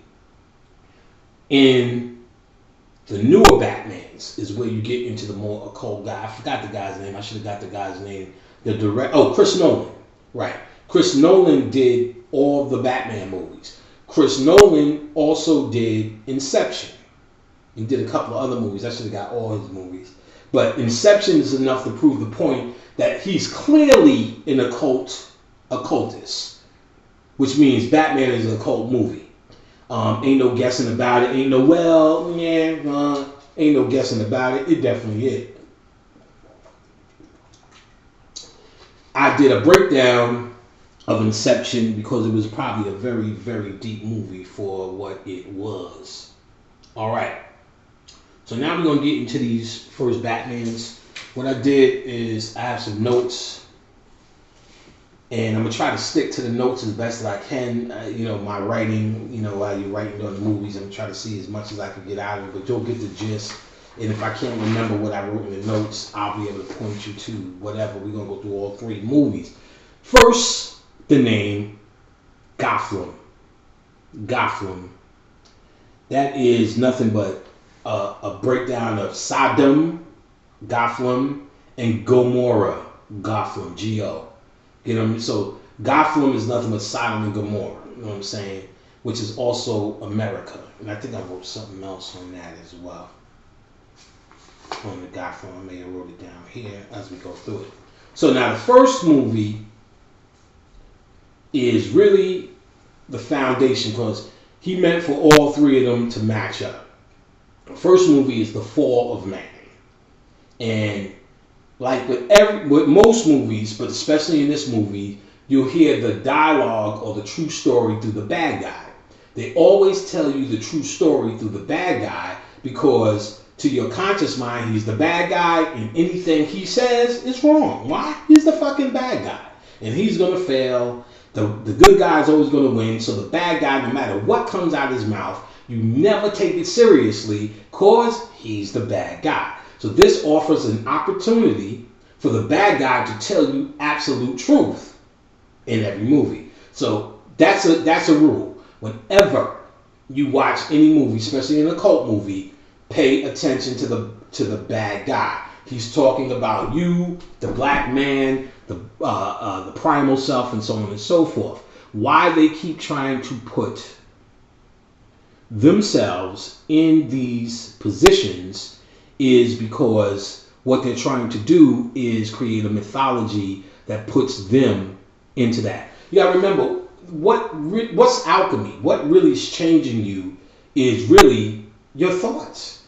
In the newer Batmans is where you get into the more occult guy. I forgot the guy's name. I should have got the guy's name. Chris Nolan. Right. Chris Nolan did all the Batman movies. Chris Nolan also did Inception. He did a couple of other movies. I should have got all his movies. But Inception is enough to prove the point that he's clearly an occultist, which means Batman is an occult movie. Ain't no guessing about it. Ain't no guessing about it. It definitely is. I did a breakdown of Inception because it was probably a very, very deep movie for what it was. All right. So now we're going to get into these first Batmans. What I did is I have some notes. And I'm going to try to stick to the notes as best as I can. My writing, while you're writing on the movies, I'm going to try to see as much as I can get out of it. But you'll get the gist. And if I can't remember what I wrote in the notes, I'll be able to point you to whatever. We're going to go through all three movies. First, the name Gotham. Gotham. That is nothing but a breakdown of Sodom, Gotham, and Gomorrah, Gotham, G-O. You know what I mean? So Gotham is nothing but Sodom and Gomorrah, you know what I'm saying? Which is also America. And I think I wrote something else on that as well. On the Gotham, I may have wrote it down here as we go through it. So now the first movie is really the foundation because he meant for all three of them to match up. The first movie is The Fall of Man. And like with most movies, but especially in this movie, you'll hear the dialogue or the true story through the bad guy. They always tell you the true story through the bad guy because to your conscious mind, he's the bad guy and anything he says is wrong. Why? He's the fucking bad guy. And he's going to fail. The good guy is always going to win. So the bad guy, no matter what comes out of his mouth, you never take it seriously because he's the bad guy. So this offers an opportunity for the bad guy to tell you absolute truth in every movie. So that's a rule. Whenever you watch any movie, especially an occult movie, pay attention to the bad guy. He's talking about you, the black man, the primal self, and so on and so forth. Why they keep trying to put themselves in these positions is because what they're trying to do is create a mythology that puts them into that. You gotta remember, what's alchemy? What really is changing you is really your thoughts.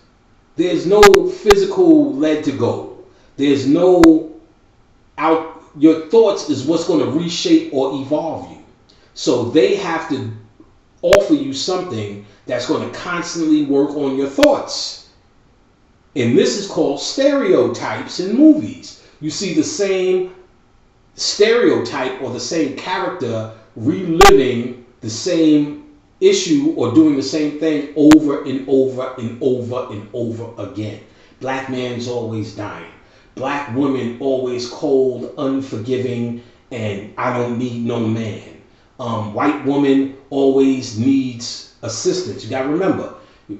There's no physical lead to gold. There's no your thoughts is what's going to reshape or evolve you. So they have to offer you something that's going to constantly work on your thoughts. And this is called stereotypes in movies. You see the same stereotype or the same character reliving the same issue or doing the same thing over and over and over and over again. Black man's always dying. Black woman always cold, unforgiving, and I don't need no man. White woman always needs assistance. You gotta remember,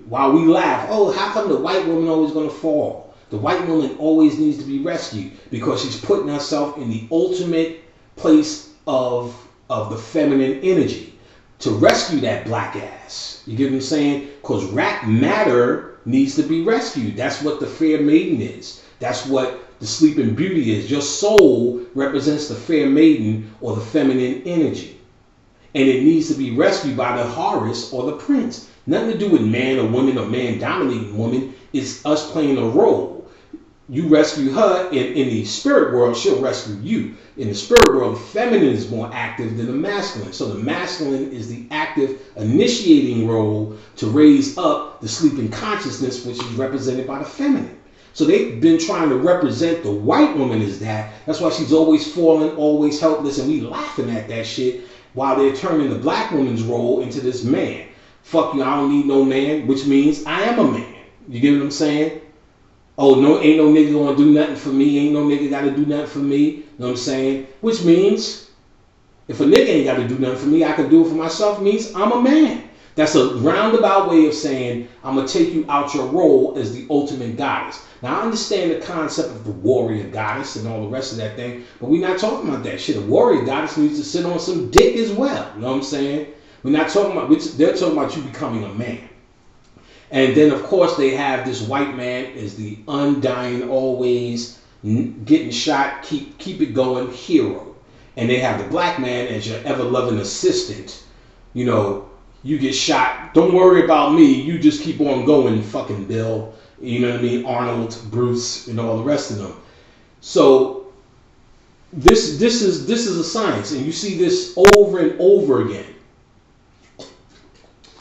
while we laugh, oh, how come the white woman always gonna fall? The white woman always needs to be rescued because she's putting herself in the ultimate place of the feminine energy to rescue that black ass. You get what I'm saying? Because rat matter needs to be rescued. That's what the fair maiden is. That's what the sleeping beauty is. Your soul represents the fair maiden or the feminine energy. And it needs to be rescued by the Horus or the prince. Nothing to do with man or woman or man dominating woman. It's us playing a role. You rescue her in the spirit world, she'll rescue you. In the spirit world, the feminine is more active than the masculine. So the masculine is the active initiating role to raise up the sleeping consciousness, which is represented by the feminine. So they've been trying to represent the white woman as that. That's why she's always falling, always helpless, and we laughing at that shit while they're turning the black woman's role into this man. Fuck you, I don't need no man, which means I am a man. You get what I'm saying? Oh, no, ain't no nigga gonna do nothing for me. Ain't no nigga gotta do nothing for me. You know what I'm saying? Which means, if a nigga ain't gotta do nothing for me, I can do it for myself. It means I'm a man. That's a roundabout way of saying, I'm gonna take you out your role as the ultimate goddess. Now, I understand the concept of the warrior goddess and all the rest of that thing, but we're not talking about that shit. A warrior goddess needs to sit on some dick as well. You know what I'm saying? We're not talking about, they're talking about you becoming a man. And then, of course, they have this white man as the undying, always getting shot, keep it going hero. And they have the black man as your ever-loving assistant. You know, you get shot, don't worry about me, you just keep on going, fucking Bill. You know what I mean? Arnold, Bruce, and all the rest of them. So this is a science, and you see this over and over again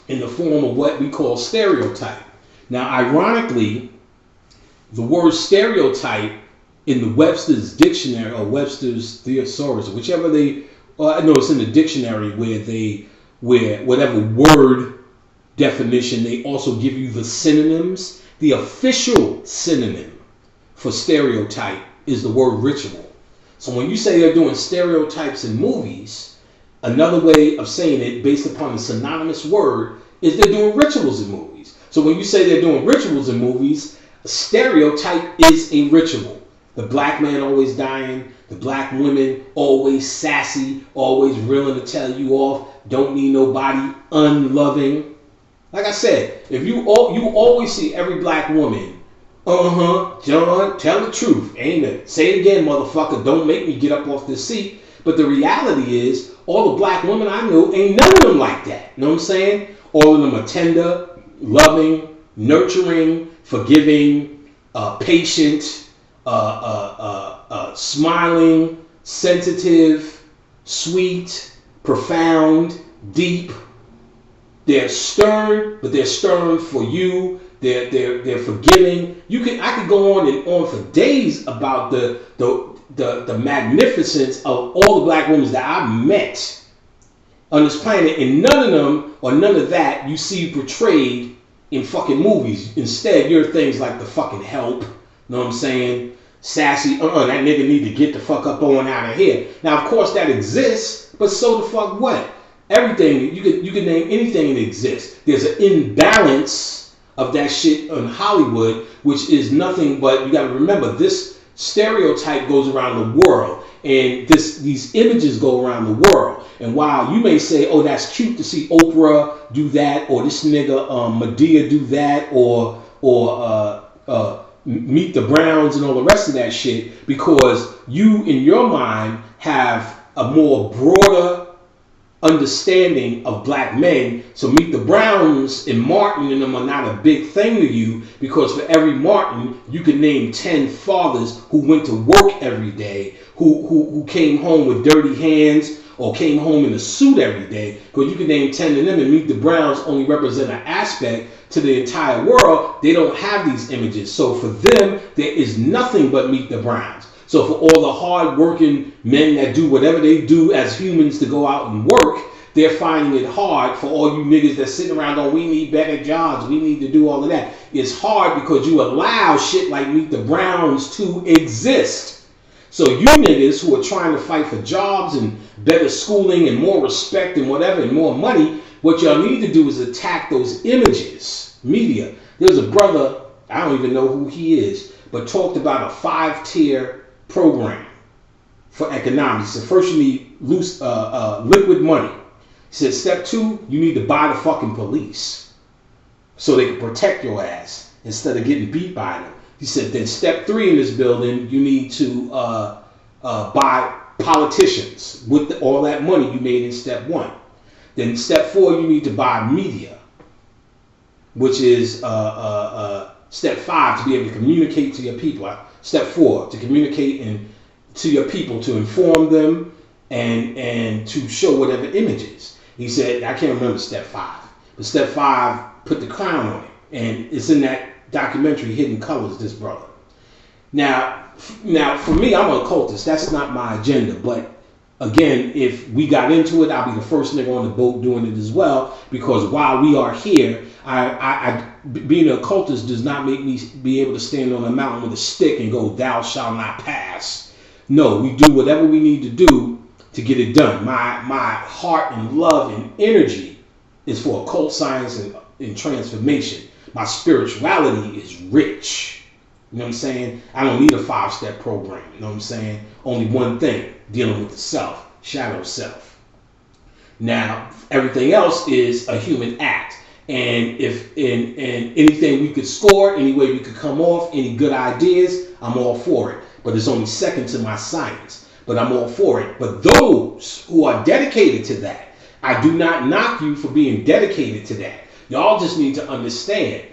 in the form of what we call stereotype. Now, ironically, the word stereotype in the Webster's dictionary or Webster's thesaurus, whichever I know it's in the dictionary where whatever word definition, they also give you the synonyms. The official synonym for stereotype is the word ritual. So when you say they're doing stereotypes in movies, another way of saying it based upon a synonymous word is they're doing rituals in movies. So when you say they're doing rituals in movies, a stereotype is a ritual. The black man always dying, the black women always sassy, always willing to tell you off, don't need nobody, unloving. Like I said, if you always see every black woman, John, tell the truth, ain't it? Say it again, motherfucker, don't make me get up off this seat. But the reality is, all the black women I know, ain't none of them like that. You know what I'm saying? All of them are tender, loving, nurturing, forgiving, patient, smiling, sensitive, sweet, profound, deep. They're stern, but they're stern for you. They're forgiving. I could go on and on for days about the magnificence of all the black women that I met on this planet, and none of them or none of that you see portrayed in fucking movies. Instead, you're things like The Fucking Help, you know what I'm saying? sassy, that nigga need to get the fuck up on out of here. Now, of course, that exists, but so the fuck what? Everything, you could name anything that exists. There's an imbalance of that shit in Hollywood, which is nothing but, you got to remember, this stereotype goes around the world, and these images go around the world. And while you may say, oh, that's cute to see Oprah do that, or this nigga Medea do that, or Meet the Browns and all the rest of that shit, because you in your mind have a more broader understanding of black men. So Meet the Browns and Martin and them are not a big thing to you, because for every Martin you can name 10 fathers who went to work every day, who came home with dirty hands or came home in a suit every day, because you can name 10 of them, and Meet the Browns only represent an aspect to the entire world. They don't have these images. So for them, there is nothing but Meet the Browns. So for all the hard-working men that do whatever they do as humans to go out and work, they're finding it hard. For all you niggas that sitting around going, we need better jobs, we need to do all of that. It's hard because you allow shit like Meet the Browns to exist. So you niggas who are trying to fight for jobs and better schooling and more respect and whatever and more money, what y'all need to do is attack those images. Media. There's a brother, I don't even know who he is, but talked about a 5-tier program for economics. So first you need liquid money. He said step 2, you need to buy the fucking police so they can protect your ass instead of getting beat by them. He said then step 3 in this building, you need to buy politicians with all that money you made in step 1. Then step 4, you need to buy media, which is step 5, to be able to communicate to your people. Step 4, to communicate to your people, to inform them and to show whatever images. He said, I can't remember step 5, but step 5 put the crown on it, and it's in that documentary Hidden Colors, this brother. Now for me, I'm an occultist. That's not my agenda, but again, if we got into it, I'll be the first nigga on the boat doing it as well, because while we are here, I being an occultist does not make me be able to stand on a mountain with a stick and go, thou shalt not pass. No, we do whatever we need to do to get it done. My heart and love and energy is for occult science and transformation. My spirituality is rich. You know what I'm saying? I don't need a 5-step program. You know what I'm saying? Only one thing, dealing with the self, shadow self. Now, everything else is a human act. And if in anything we could score, any way we could come off, any good ideas, I'm all for it. But it's only second to my science. But I'm all for it. But those who are dedicated to that, I do not knock you for being dedicated to that. Y'all just need to understand,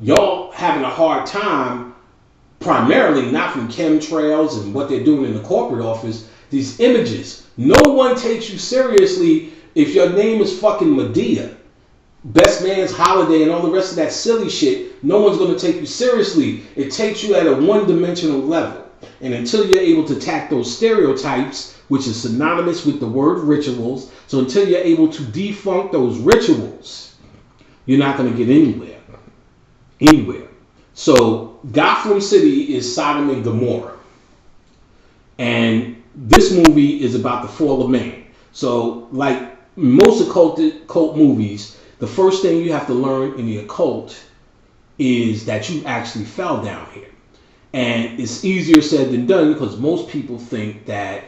y'all having a hard time, primarily not from chemtrails and what they're doing in the corporate office, these images. No one takes you seriously if your name is fucking Medea, Best Man's Holiday, and all the rest of that silly shit. No one's going to take you seriously. It takes you at a one-dimensional level. And until you're able to attack those stereotypes, which is synonymous with the word rituals, so until you're able to defunk those rituals, you're not going to get anywhere. So Gotham City is Sodom and Gomorrah. And this movie is about the fall of man. So like most occult movies, the first thing you have to learn in the occult is that you actually fell down here. And it's easier said than done, because most people think that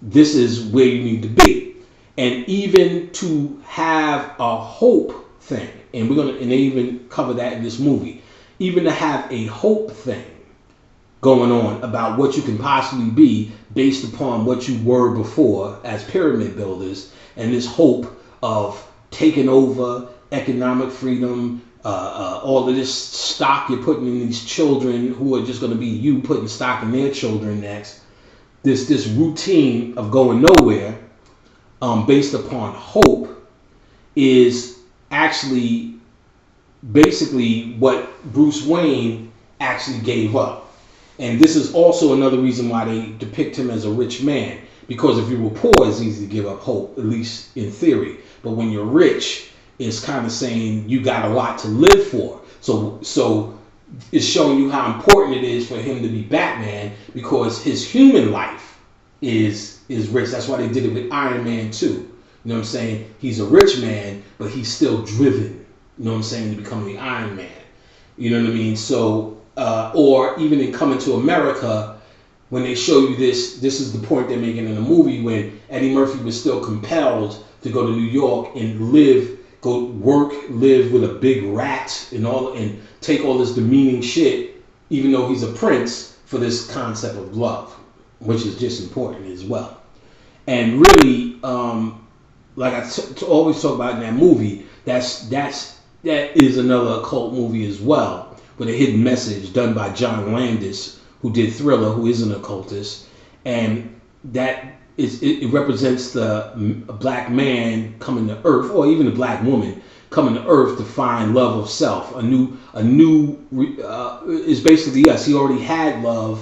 this is where you need to be. And even to have a hope thing, and they even cover that in this movie, even to have a hope thing going on about what you can possibly be based upon what you were before as pyramid builders, and this hope of taking over, economic freedom, all of this stock you're putting in these children who are just going to be you putting stock in their children next. This routine of going nowhere based upon hope is actually basically what Bruce Wayne actually gave up. And this is also another reason why they depict him as a rich man. Because if you were poor, it's easy to give up hope, at least in theory. But when you're rich, it's kind of saying you got a lot to live for. So is showing you how important it is for him to be Batman, because his human life is rich. That's why they did it with Iron Man too. You know what I'm saying? He's a rich man, but he's still driven. You know what I'm saying? To become the Iron Man. You know what I mean? So, or even in Coming to America, when they show you this is the point they're making in the movie, when Eddie Murphy was still compelled to go to New York and go work, live with a big rat and take all this demeaning shit, even though he's a prince, for this concept of love, which is just important as well. And really, like I always talk about in that movie, that is another occult movie as well, with a hidden message done by John Landis, who did Thriller, who is an occultist, and that it represents the black man coming to Earth, or even the black woman coming to Earth to find love of self. Is basically, yes, he already had love,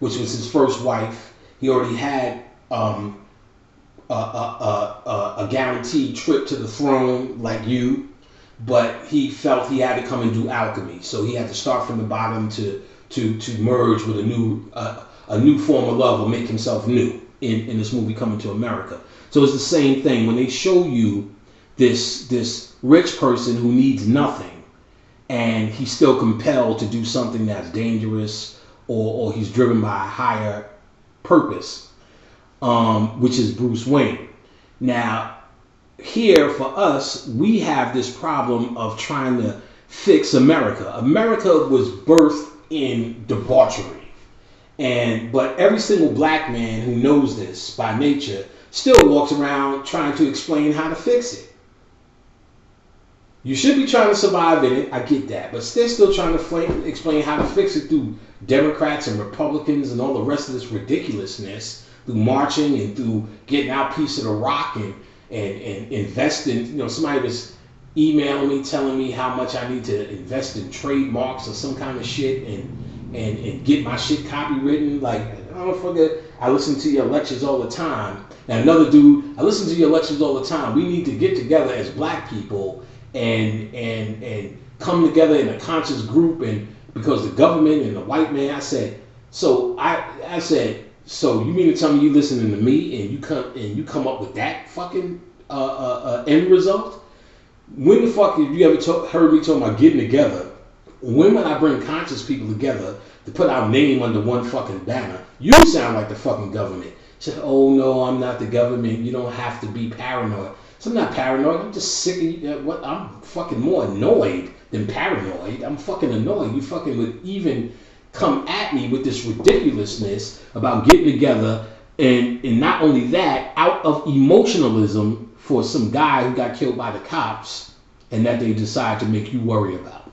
which was his first wife. He already had a guaranteed trip to the throne, like you, but he felt he had to come and do alchemy. So he had to start from the bottom to merge with a new form of love, or make himself new in this movie Coming to America. So it's the same thing when they show you this rich person who needs nothing, and he's still compelled to do something that's dangerous, or he's driven by a higher purpose, which is Bruce Wayne. Now, here for us, we have this problem of trying to fix America. America was birthed in debauchery, but every single black man who knows this by nature still walks around trying to explain how to fix it. You should be trying to survive in it, I get that, but they're still trying to explain how to fix it through Democrats and Republicans and all the rest of this ridiculousness, through marching and through getting our piece of the rock and investing. Somebody was emailing me telling me how much I need to invest in trademarks or some kind of shit and get my shit copywritten. Like, I don't forget, I listen to your lectures all the time. Now another dude, I listen to your lectures all the time. We need to get together as black people and come together in a conscious group, and because the government and the white man, I said, so you mean to tell me you listening to me and you come up with that fucking end result? When the fuck have you ever heard me talk about getting together? When would I bring conscious people together to put our name under one fucking banner? You sound like the fucking government. Said, oh no, I'm not the government. You don't have to be paranoid. So I'm not paranoid. I'm just sick of you. I'm fucking more annoyed than paranoid. I'm fucking annoyed. You fucking would even come at me with this ridiculousness about getting together, and not only that, out of emotionalism for some guy who got killed by the cops, and that they decide to make you worry about.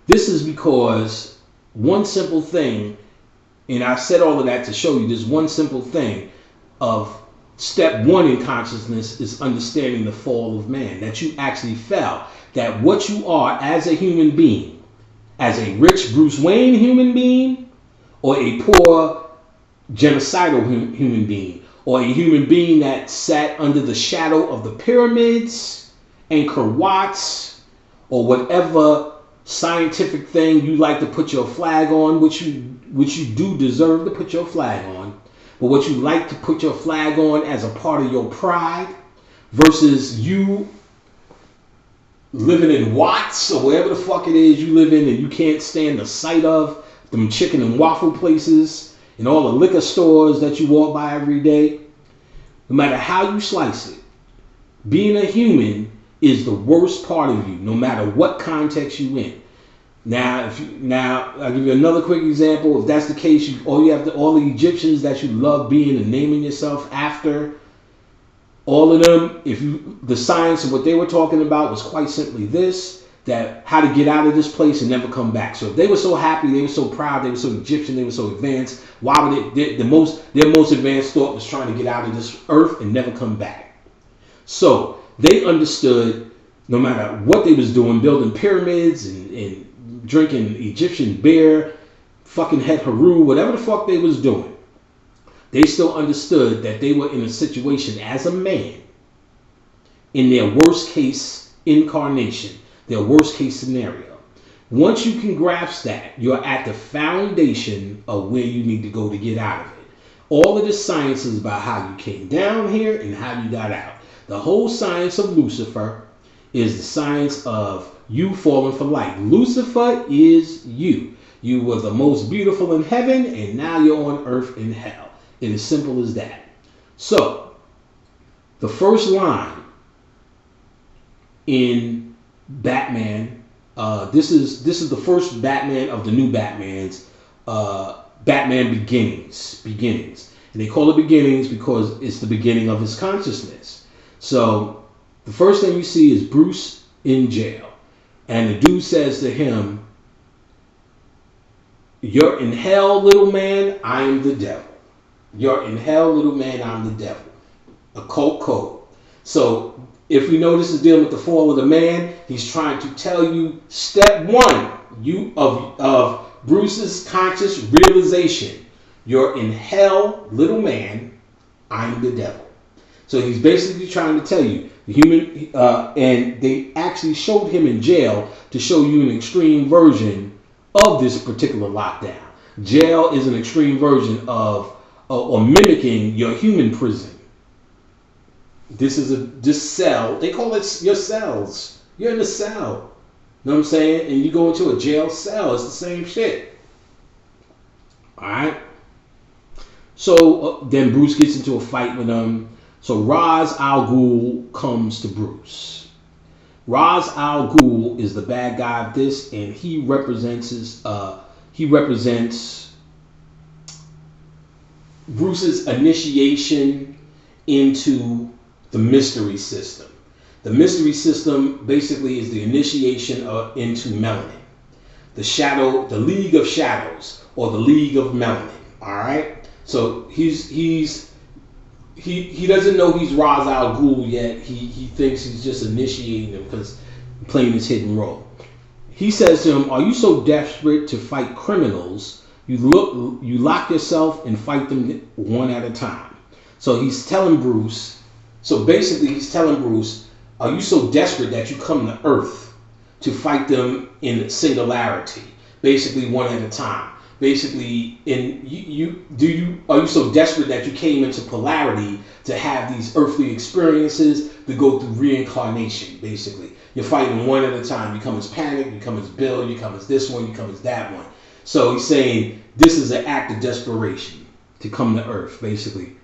This is because one simple thing, and I said all of that to show you this one simple thing of step one in consciousness is understanding the fall of man, that you actually fell, that what you are as a human being, as a rich Bruce Wayne human being, or a poor genocidal human being, or a human being that sat under the shadow of the pyramids, Angkor Wats, or whatever scientific thing you like to put your flag on, which you do deserve to put your flag on, but what you like to put your flag on as a part of your pride, versus you living in Watts or wherever the fuck it is you live in, and you can't stand the sight of them chicken and waffle places and all the liquor stores that you walk by every day. No matter how you slice it, being a human is the worst part of you, no matter what context you in. Now, I'll give you another quick example. If that's the case, all the Egyptians that you love being and naming yourself after, all of them, the science of what they were talking about was quite simply this, that how to get out of this place and never come back. So if they were so happy, they were so proud, they were so Egyptian, they were so advanced, why would their most advanced thought was trying to get out of this earth and never come back. So they understood, no matter what they was doing, building pyramids and drinking Egyptian beer, fucking Het Haru, whatever the fuck they was doing, they still understood that they were in a situation as a man, in their worst case incarnation, their worst case scenario. Once you can grasp that, you're at the foundation of where you need to go to get out of it. All of the science is about how you came down here and how you got out. The whole science of Lucifer is the science of you falling for light. Lucifer is you. You were the most beautiful in heaven, and now you're on earth in hell. It is simple as that. So, the first line in Batman, this is the first Batman of the new Batmans, Batman Beginnings. And they call it Beginnings because it's the beginning of his consciousness. So, the first thing you see is Bruce in jail. And the dude says to him, "You're in hell, little man, I am the devil. You're in hell, little man, I'm the devil." Occult code. So if we know this is dealing with the fall of the man, he's trying to tell you step one of Bruce's conscious realization. You're in hell, little man, I'm the devil. So he's basically trying to tell you the human, and they actually showed him in jail to show you an extreme version of this particular lockdown. Jail is an extreme version of or mimicking your human prison. This is this cell. They call it your cells. You're in a cell. You know what I'm saying? And you go into a jail cell. It's the same shit. All right. So then Bruce gets into a fight with them. So Ra's al Ghul comes to Bruce. Ra's al Ghul is the bad guy of this, and he represents Bruce's initiation into the mystery system. The mystery system basically is the initiation into melanin. The League of Shadows, or the League of Melanin. All right. So he doesn't know he's Ra's al Ghul yet. He thinks he's just initiating him because playing his hidden role. He says to him, "Are you so desperate to fight criminals? You lock yourself and fight them one at a time." So he's telling Bruce. So basically, he's telling Bruce, "Are you so desperate that you come to Earth to fight them in singularity, basically one at a time? Basically, are you so desperate that you came into polarity to have these earthly experiences to go through reincarnation? Basically, you're fighting one at a time. You come as Panic, you come as Bill, you come as this one, you come as that one." So he's saying this is an act of desperation to come to Earth, basically.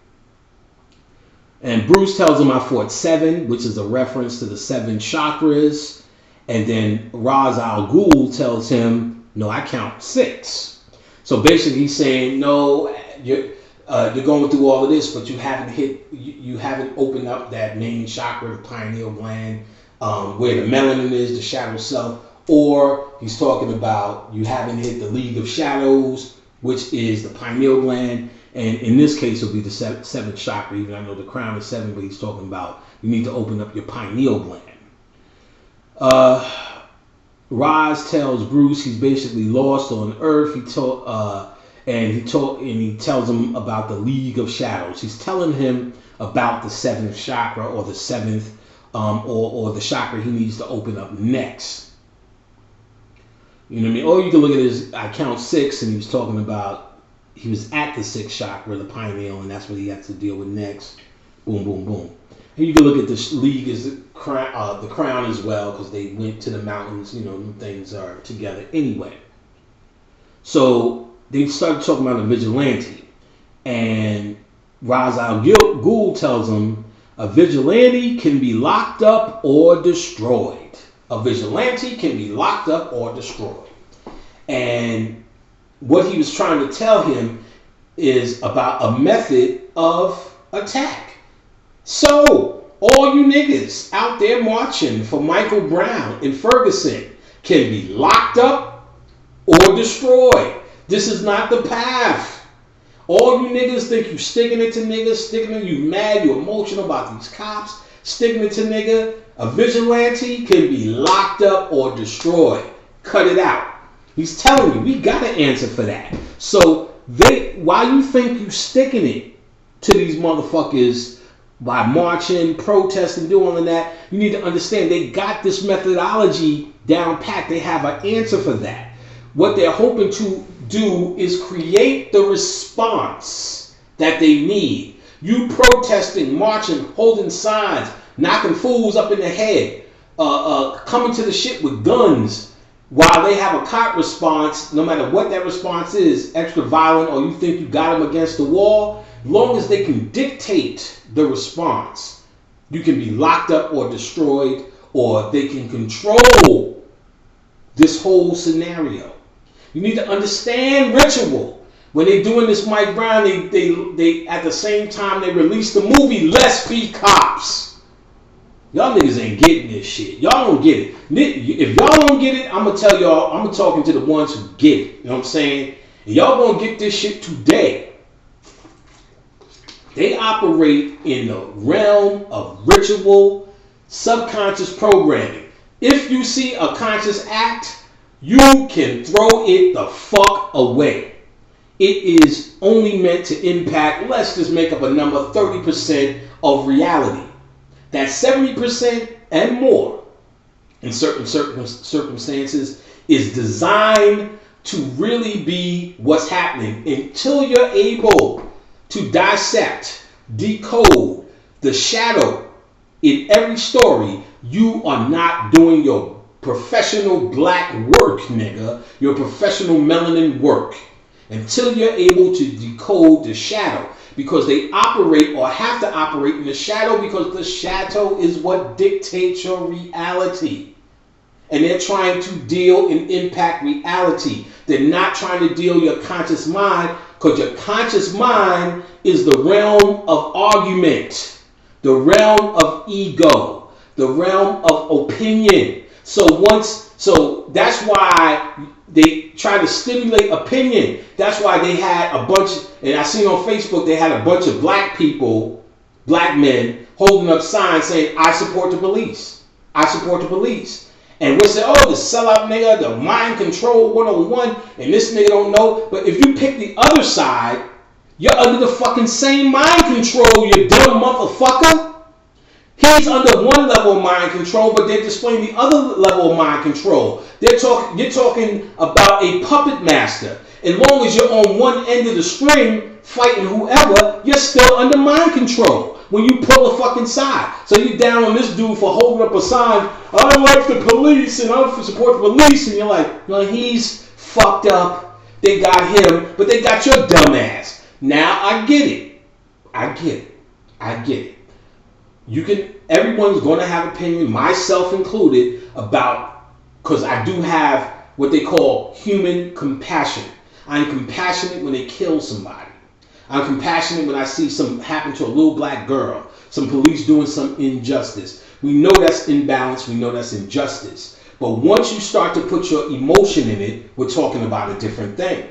And Bruce tells him, "I fought 7, which is a reference to the 7 chakras." And then Ra's al Ghul tells him, "No, I count 6. So basically he's saying, "No, you're going through all of this, but you haven't opened up that main chakra, the pineal gland, where the melanin is, the shadow self." Or he's talking about you haven't hit the League of Shadows, which is the pineal gland. And in this case, it'll be the 7th chakra. Even I know the crown is 7, but he's talking about you need to open up your pineal gland. Raz tells Bruce he's basically lost on Earth. He tells him about the League of Shadows. He's telling him about the 7th chakra, or the 7th, or the chakra he needs to open up next. You know what I mean? Or you can look at his, I count 6, and he was talking about he was at the 6th chakra, the pineal, and that's what he has to deal with next. Boom, boom, boom. And you can look at the League as the crown as well, because they went to the mountains. You know, things are together anyway. So they started talking about a vigilante, and Ra's al Ghul tells him a vigilante can be locked up or destroyed. A vigilante can be locked up or destroyed. And what he was trying to tell him is about a method of attack. So, all you niggas out there marching for Michael Brown in Ferguson can be locked up or destroyed. This is not the path. All you niggas think you sticking it to niggas, you mad, you emotional about these cops, sticking it to nigga. A vigilante can be locked up or destroyed. Cut it out. He's telling you, we got an answer for that. So why you think you sticking it to these motherfuckers by marching, protesting, doing all of that. You need to understand they got this methodology down pat. They have an answer for that. What they're hoping to do is create the response that they need. You protesting, marching, holding signs, knocking fools up in the head, coming to the shit with guns, while they have a cop response, no matter what that response is, extra violent, or you think you got them against the wall, long as they can dictate the response, you can be locked up or destroyed, or they can control this whole scenario. You need to understand ritual. When they're doing this Mike Brown, they at the same time they release the movie Let's Be Cops. Y'all niggas ain't getting this shit. Y'all don't get it. If y'all don't get it, I'm gonna tell y'all, I'm talking to the ones who get it. You know what I'm saying? And y'all gonna get this shit today. They operate in the realm of ritual, subconscious programming. If you see a conscious act, you can throw it the fuck away. It is only meant to impact, let's just make up a number, 30% of reality. That 70% and more, in certain circumstances, is designed to really be what's happening until you're able to dissect, decode the shadow in every story. You are not doing your professional black work, nigga. Your professional melanin work. Until you're able to decode the shadow. Because they operate or have to operate in the shadow, because the shadow is what dictates your reality. And they're trying to deal and impact reality. They're not trying to deal your conscious mind, because your conscious mind is the realm of argument, the realm of ego, the realm of opinion. So that's why they try to stimulate opinion. That's why they had a bunch, and I seen on Facebook, they had a bunch of black people, black men, holding up signs saying, I support the police. I support the police. And we say, oh, the sellout nigga, the mind control 101, and this nigga don't know. But if you pick the other side, you're under the fucking same mind control, you dumb motherfucker. He's under one level of mind control, but they're displaying the other level of mind control. You're talking about a puppet master. As long as you're on one end of the string fighting whoever, you're still under mind control when you pull a fucking side. So you're down on this dude for holding up a sign, I like the police and I support the police, and you're like, well, he's fucked up. They got him, but they got your dumb ass. Now I get it. I get it. Everyone's going to have opinion, myself included, about, because I do have what they call human compassion. I'm compassionate when they kill somebody. I'm compassionate when I see something happen to a little black girl, some police doing some injustice. We know that's imbalance, we know that's injustice. But once you start to put your emotion in it, we're talking about a different thing.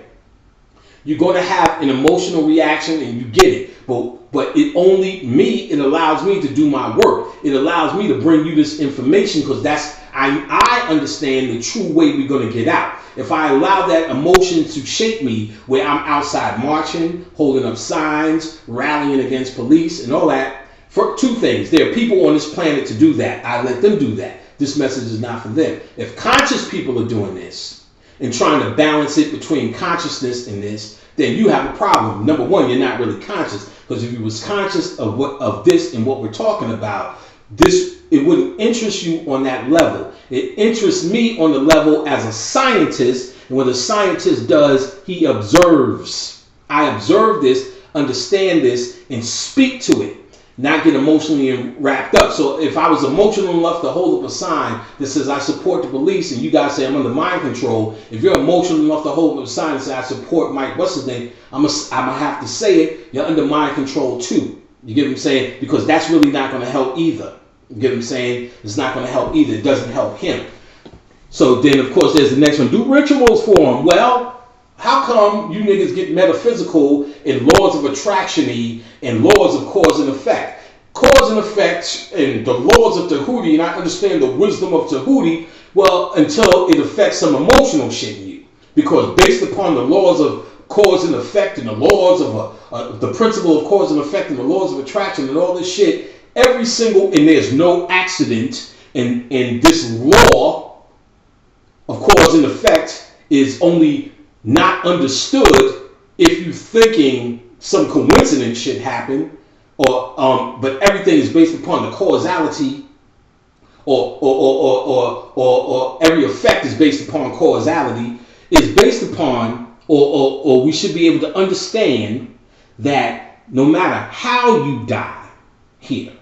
You're going to have an emotional reaction and you get it. But it allows me to do my work. It allows me to bring you this information, because I understand the true way we're going to get out. If I allow that emotion to shape me, where I'm outside marching, holding up signs, rallying against police and all that, for two things. There are people on this planet to do that. I let them do that. This message is not for them. If conscious people are doing this and trying to balance it between consciousness and this, then you have a problem. Number one, you're not really conscious, because if you was conscious of this and what we're talking about, it wouldn't interest you on that level. It interests me on the level as a scientist, and what a scientist does, he observes. I observe this, understand this, and speak to it, not get emotionally wrapped up. So if I was emotional enough to hold up a sign that says I support the police, and you guys say I'm under mind control, if you're emotional enough to hold up a sign and say I support Mike, what's his name, I'm gonna have to say it, you're under mind control too. You get what I'm saying? Because that's really not going to help either. You get what I'm saying? It's not going to help either. It doesn't help him. So then, of course, there's the next one. Do rituals for him. Well, how come you niggas get metaphysical in laws of attraction-y and laws of cause and effect? Cause and effect and the laws of Tahuti, and I understand the wisdom of Tahuti, well, until it affects some emotional shit in you. Because based upon the laws of cause and effect and the laws of the principle of cause and effect and the laws of attraction and all this shit, and there's no accident, and this law of cause and effect is only not understood if you're thinking some coincidence should happen, but everything is based upon the causality, or every effect is based upon causality, is based upon, or we should be able to understand that no matter how you die here,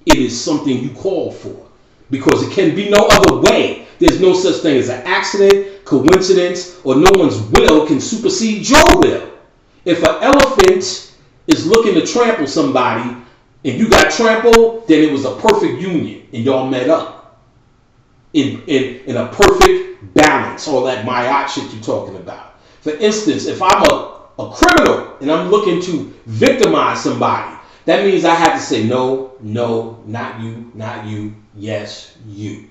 it is something you call for, because it can be no other way. There's no such thing as an accident, coincidence, or no one's will can supersede your will. If an elephant is looking to trample somebody and you got trampled, then it was a perfect union and y'all met up in a perfect balance, all that Myot shit you're talking about. For instance, if I'm a criminal and I'm looking to victimize somebody, that means I have to say no, not you, yes, you.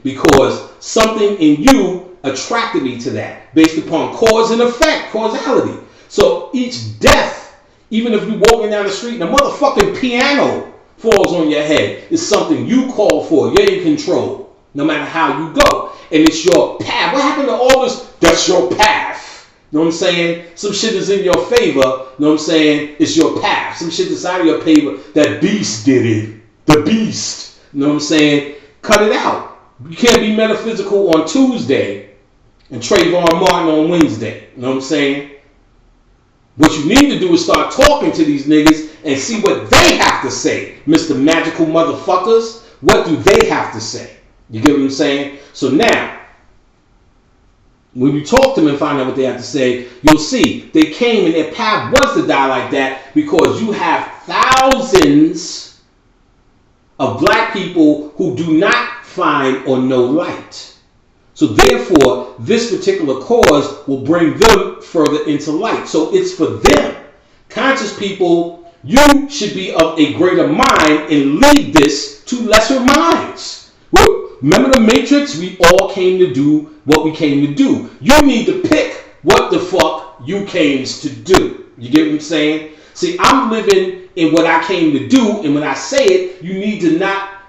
Because something in you attracted me to that based upon cause and effect, causality. So each death, even if you're walking down the street and a motherfucking piano falls on your head, is something you call for. You're in control, no matter how you go. And it's your path. What happened to all this? That's your path. You know what I'm saying? Some shit is in your favor. You know what I'm saying? It's your path. Some shit is out of your favor. That beast did it. The beast. You know what I'm saying? Cut it out. You can't be metaphysical on Tuesday and Trayvon Martin on Wednesday. You know what I'm saying? What you need to do is start talking to these niggas and see what they have to say. Mr. Magical motherfuckers, what do they have to say? You get what I'm saying? So now, when you talk to them and find out what they have to say, you'll see they came and their path was to die like that because you have thousands of black people who do not find or know light. So therefore, this particular cause will bring them further into light. So it's for them. Conscious people, you should be of a greater mind and lead this to lesser minds. Remember the Matrix? We all came to do what we came to do. You need to pick what the fuck you came to do. You get what I'm saying? See, I'm living in what I came to do, and when I say it, you need to not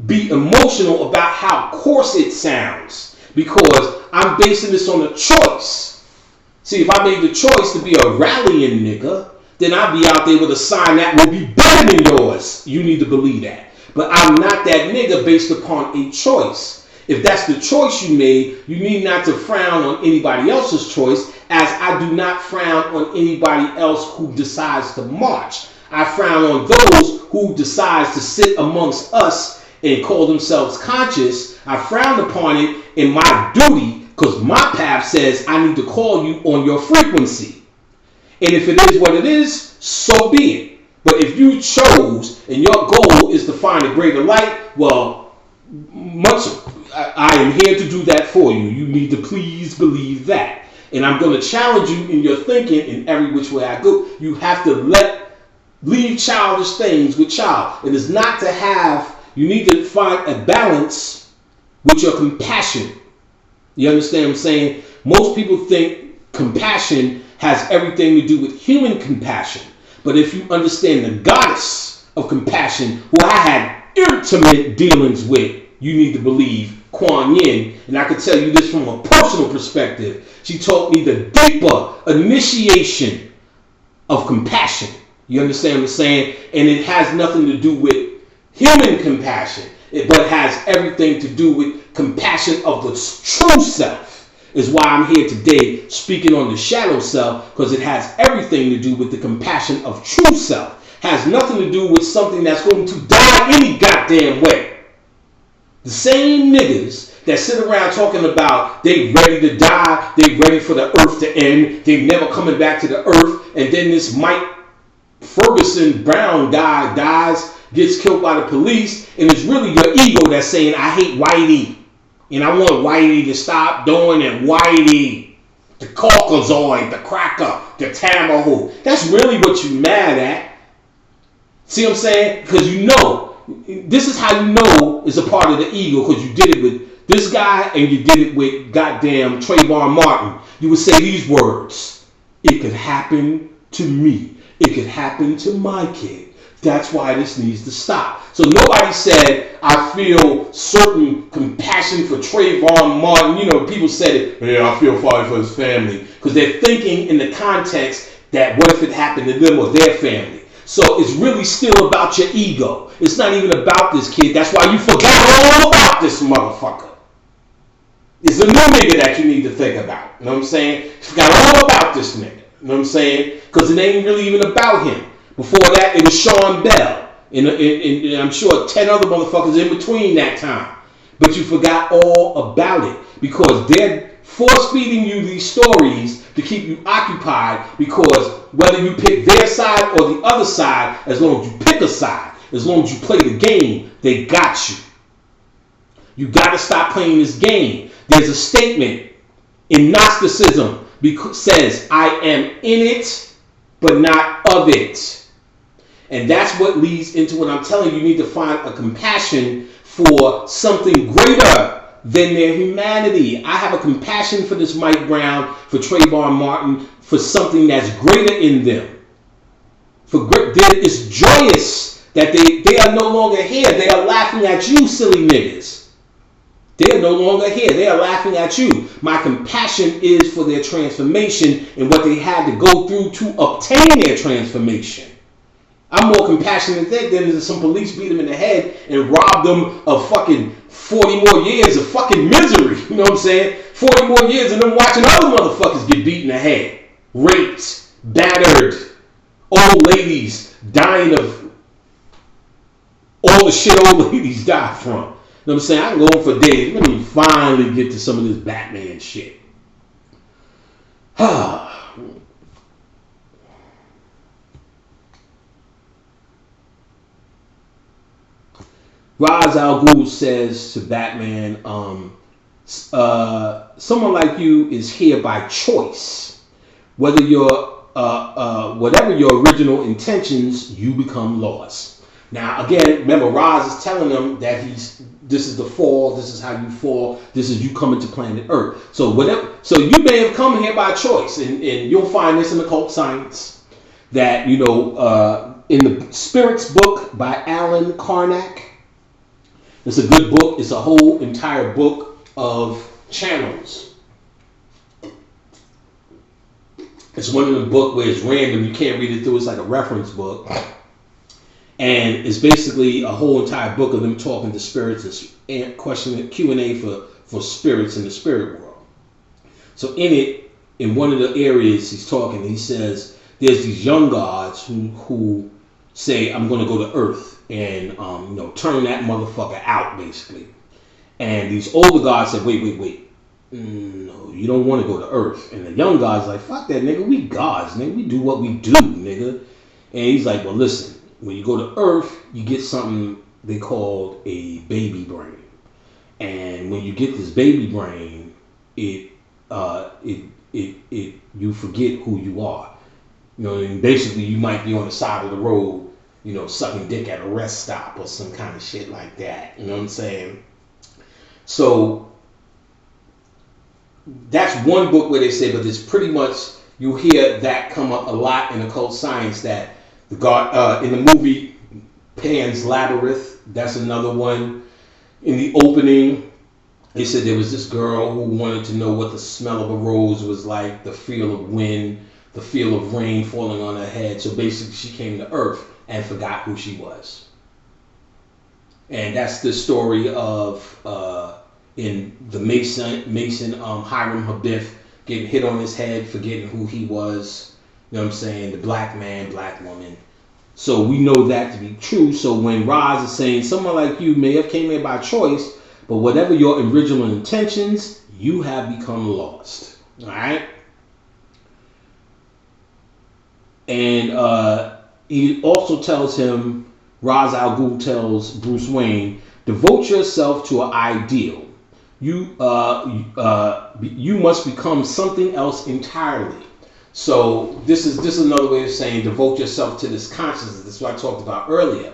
be emotional about how coarse it sounds, because I'm basing this on a choice. See, if I made the choice to be a rallying nigga, then I'd be out there with a sign that will be better than yours. You need to believe that. But I'm not that nigga based upon a choice. If that's the choice you made, you need not to frown on anybody else's choice, as I do not frown on anybody else who decides to march. I frown on those who decides to sit amongst us and call themselves conscious. I frown upon it in my duty, because my path says I need to call you on your frequency. And if it is what it is, so be it. But if you chose and your goal is to find a greater light, well, I am here to do that for you. You need to please believe that. And I'm going to challenge you in your thinking in every which way I go. You have to leave childish things with child. It is not to have, you need to find a balance with your compassion. You understand what I'm saying? Most people think compassion has everything to do with human compassion. But if you understand the goddess of compassion, who I had intimate dealings with, you need to believe Kuan Yin. And I can tell you this from a personal perspective. She taught me the deeper initiation of compassion. You understand what I'm saying? And it has nothing to do with human compassion, but has everything to do with compassion of the true self. Is why I'm here today speaking on the shadow self, because it has everything to do with the compassion of true self. Has nothing to do with something that's going to die any goddamn way. The same niggas that sit around talking about they ready to die, they ready for the earth to end, they never coming back to the earth, and then this Mike Ferguson Brown guy dies, gets killed by the police, and it's really your ego that's saying, I hate Whitey. And I want Whitey to stop doing it. Whitey, the Caucasoid, the cracker, the Tamahu. That's really what you mad at. See what I'm saying? Because you know, this is how you know it's a part of the ego, because you did it with this guy and you did it with goddamn Trayvon Martin, you would say these words. It could happen to me. It could happen to my kid. That's why this needs to stop. So nobody said, I feel certain compassion for Trayvon Martin. You know, people said it, yeah, I feel sorry for his family. Because they're thinking in the context that what if it happened to them or their family. So it's really still about your ego. It's not even about this kid. That's why you forgot all about this motherfucker. It's a new nigga that you need to think about. You know what I'm saying? You forgot all about this nigga. You know what I'm saying? Because it ain't really even about him. Before that, it was Sean Bell. And I'm sure 10 other motherfuckers in between that time. But you forgot all about it. Because they're force feeding you these stories to keep you occupied, because whether you pick their side or the other side, as long as you pick a side, as long as you play the game, they got you. You got to stop playing this game. There's a statement in Gnosticism because says, I am in it, but not of it. And that's what leads into what I'm telling you. You need to find a compassion for something greater than their humanity. I have a compassion for this Mike Brown, for Trayvon Martin, for something that's greater in them. It's joyous that they are no longer here. They are laughing at you, silly niggas. They are no longer here. They are laughing at you. My compassion is for their transformation and what they had to go through to obtain their transformation. I'm more compassionate than some police beat them in the head and rob them of fucking 40 more years of fucking misery. You know what I'm saying? 40 more years and them watching other motherfuckers get beat in the head. Raped, battered, old ladies dying of all the shit old ladies die from. You know what I'm saying? I can go on for days. Let me finally get to some of this Batman shit. Ra's al Ghul says to Batman, someone like you is here by choice. Whether whatever your original intentions, you become lost. Now, again, remember, Ra's is telling them that this is the fall, this is how you fall, this is you coming to planet Earth. So you may have come here by choice, and you'll find this in Occult Science, that, you know, in the Spirits book by Alan Karnak. It's a good book. It's a whole entire book of channels. It's one of the book where it's random. You can't read it through. It's like a reference book. And it's basically a whole entire book of them talking to spirits and questioning Q&A for spirits in the spirit world. So in one of the areas he's talking, he says there's these young gods who say, I'm going to go to Earth and turn that motherfucker out, basically. And these older gods said, wait. No, you don't want to go to Earth. And the young gods like, fuck that, nigga. We gods, nigga. We do what we do, nigga. And he's like, well, listen. When you go to Earth, you get something they call a baby brain. And when you get this baby brain, you forget who you are. You know, and basically you might be on the side of the road, you know, sucking dick at a rest stop or some kind of shit like that. You know what I'm saying? So that's one book where they say, but it's pretty much, you hear that come up a lot in Occult Science, that the God in the movie Pan's Labyrinth, that's another one. In the opening, they said there was this girl who wanted to know what the smell of a rose was like, the feel of wind, the feel of rain falling on her head. So basically she came to Earth and forgot who she was. And that's the story of in the Mason Hiram Habib getting hit on his head, forgetting who he was. You know what I'm saying? The black man, black woman. So we know that to be true. So when Roz is saying someone like you may have came here by choice, but whatever your original intentions, you have become lost. All right? And he also tells him, Ra's al Ghul tells Bruce Wayne, devote yourself to an ideal. You must become something else entirely. So this is another way of saying devote yourself to this consciousness. This is what I talked about earlier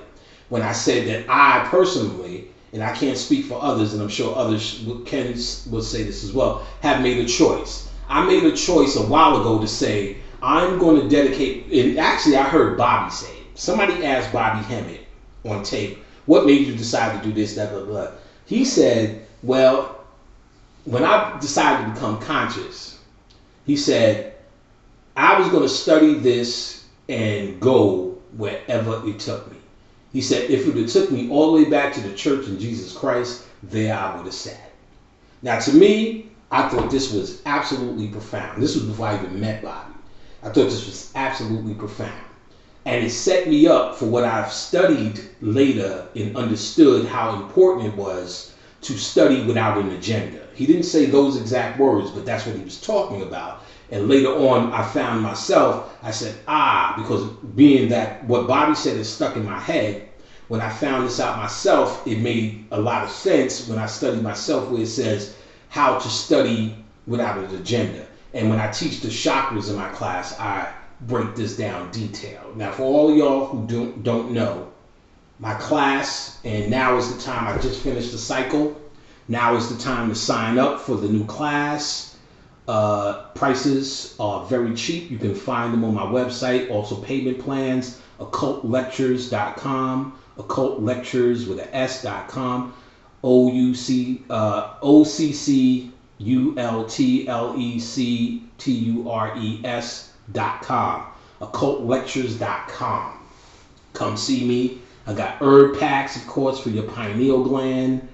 when I said that I personally and I can't speak for others, and I'm sure others will say this as well, have made a choice. I made a choice a while ago to say, I'm going to dedicate, and actually I heard Bobby say it. Somebody asked Bobby Hemmett on tape, what made you decide to do this, that, blah, blah. He said, well, when I decided to become conscious, he said, I was going to study this and go wherever it took me. He said, if it had took me all the way back to the church in Jesus Christ, there I would have sat. Now, to me, I thought this was absolutely profound. This was before I even met Bobby. I thought this was absolutely profound. And it set me up for what I've studied later and understood how important it was to study without an agenda. He didn't say those exact words, but that's what he was talking about. And later on, I found myself, I said, because being that what Bobby said is stuck in my head, when I found this out myself, it made a lot of sense when I studied myself, where it says how to study without an agenda. And when I teach the chakras in my class, I break this down detailed. Now, for all of y'all who don't know, my class, and now is the time, I just finished the cycle. Now is the time to sign up for the new class. Prices are very cheap. You can find them on my website. Also payment plans, occultlectures.com, occultlectures with an S.com, OCCULTLECTURES.com, occultlectures.com. Come see me. I got herb packs, of course, for your pineal gland,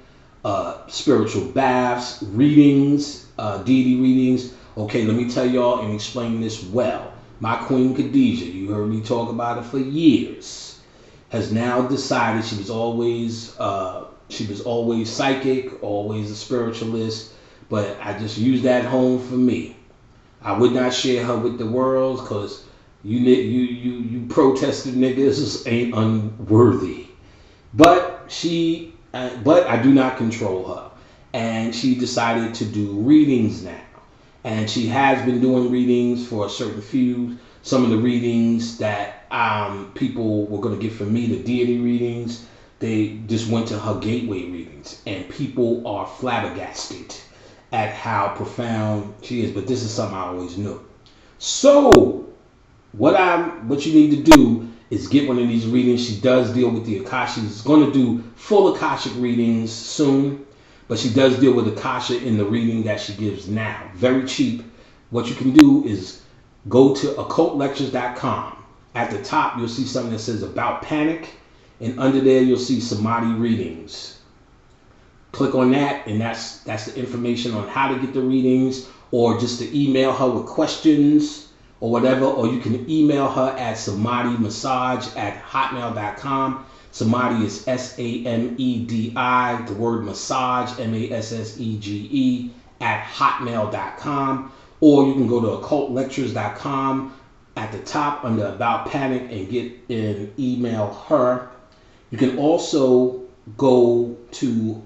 spiritual baths, readings, deity readings. Okay, let me tell y'all and explain this well. My Queen Khadijah, you heard me talk about it for years, has now decided she was always psychic, always a spiritualist, but I just used that home for me. I would not share her with the world because you protested niggas ain't unworthy. But I do not control her. And she decided to do readings now. And she has been doing readings for a certain few. Some of the readings that people were going to get from me, the deity readings, they just went to her gateway readings. And people are flabbergasted at how profound she is. But this is something I always knew. So, what you need to do is get one of these readings. She does deal with the Akasha. She's going to do full Akashic readings soon. But she does deal with Akasha in the reading that she gives now. Very cheap. What you can do is go to occultlectures.com. At the top, you'll see something that says About Panic. And under there, you'll see Samadhi readings. Click on that, and that's the information on how to get the readings, or just to email her with questions or whatever. Or you can email her at samadhimassage@hotmail.com. Samadhi is SAMEDI, the word massage, MASSEGE, at hotmail.com. Or you can go to occultlectures.com at the top under About Panic and email her. You can also go to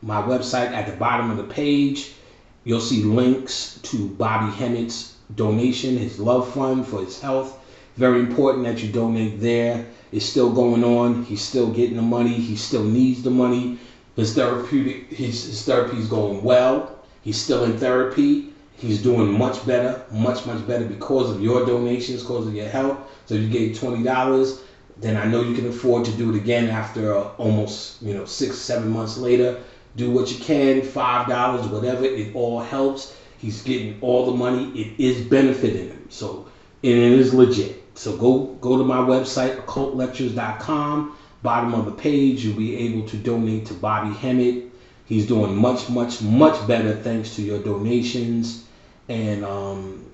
my website. At the bottom of the page, you'll see links to Bobby Hemmett's donation, his love fund for his health. Very important that you donate there. It's still going on. He's still getting the money. He still needs the money. His therapy is going well. He's still in therapy. He's doing much better, much better because of your donations, because of your help. So if you gave $20, then I know you can afford to do it again after almost 6-7 months later. Do what you can, $5, whatever. It all helps. He's getting all the money. It is benefiting him. So, and it is legit. So go to my website, occultlectures.com. Bottom of the page, you'll be able to donate to Bobby Hemmett. He's doing much better thanks to your donations. And,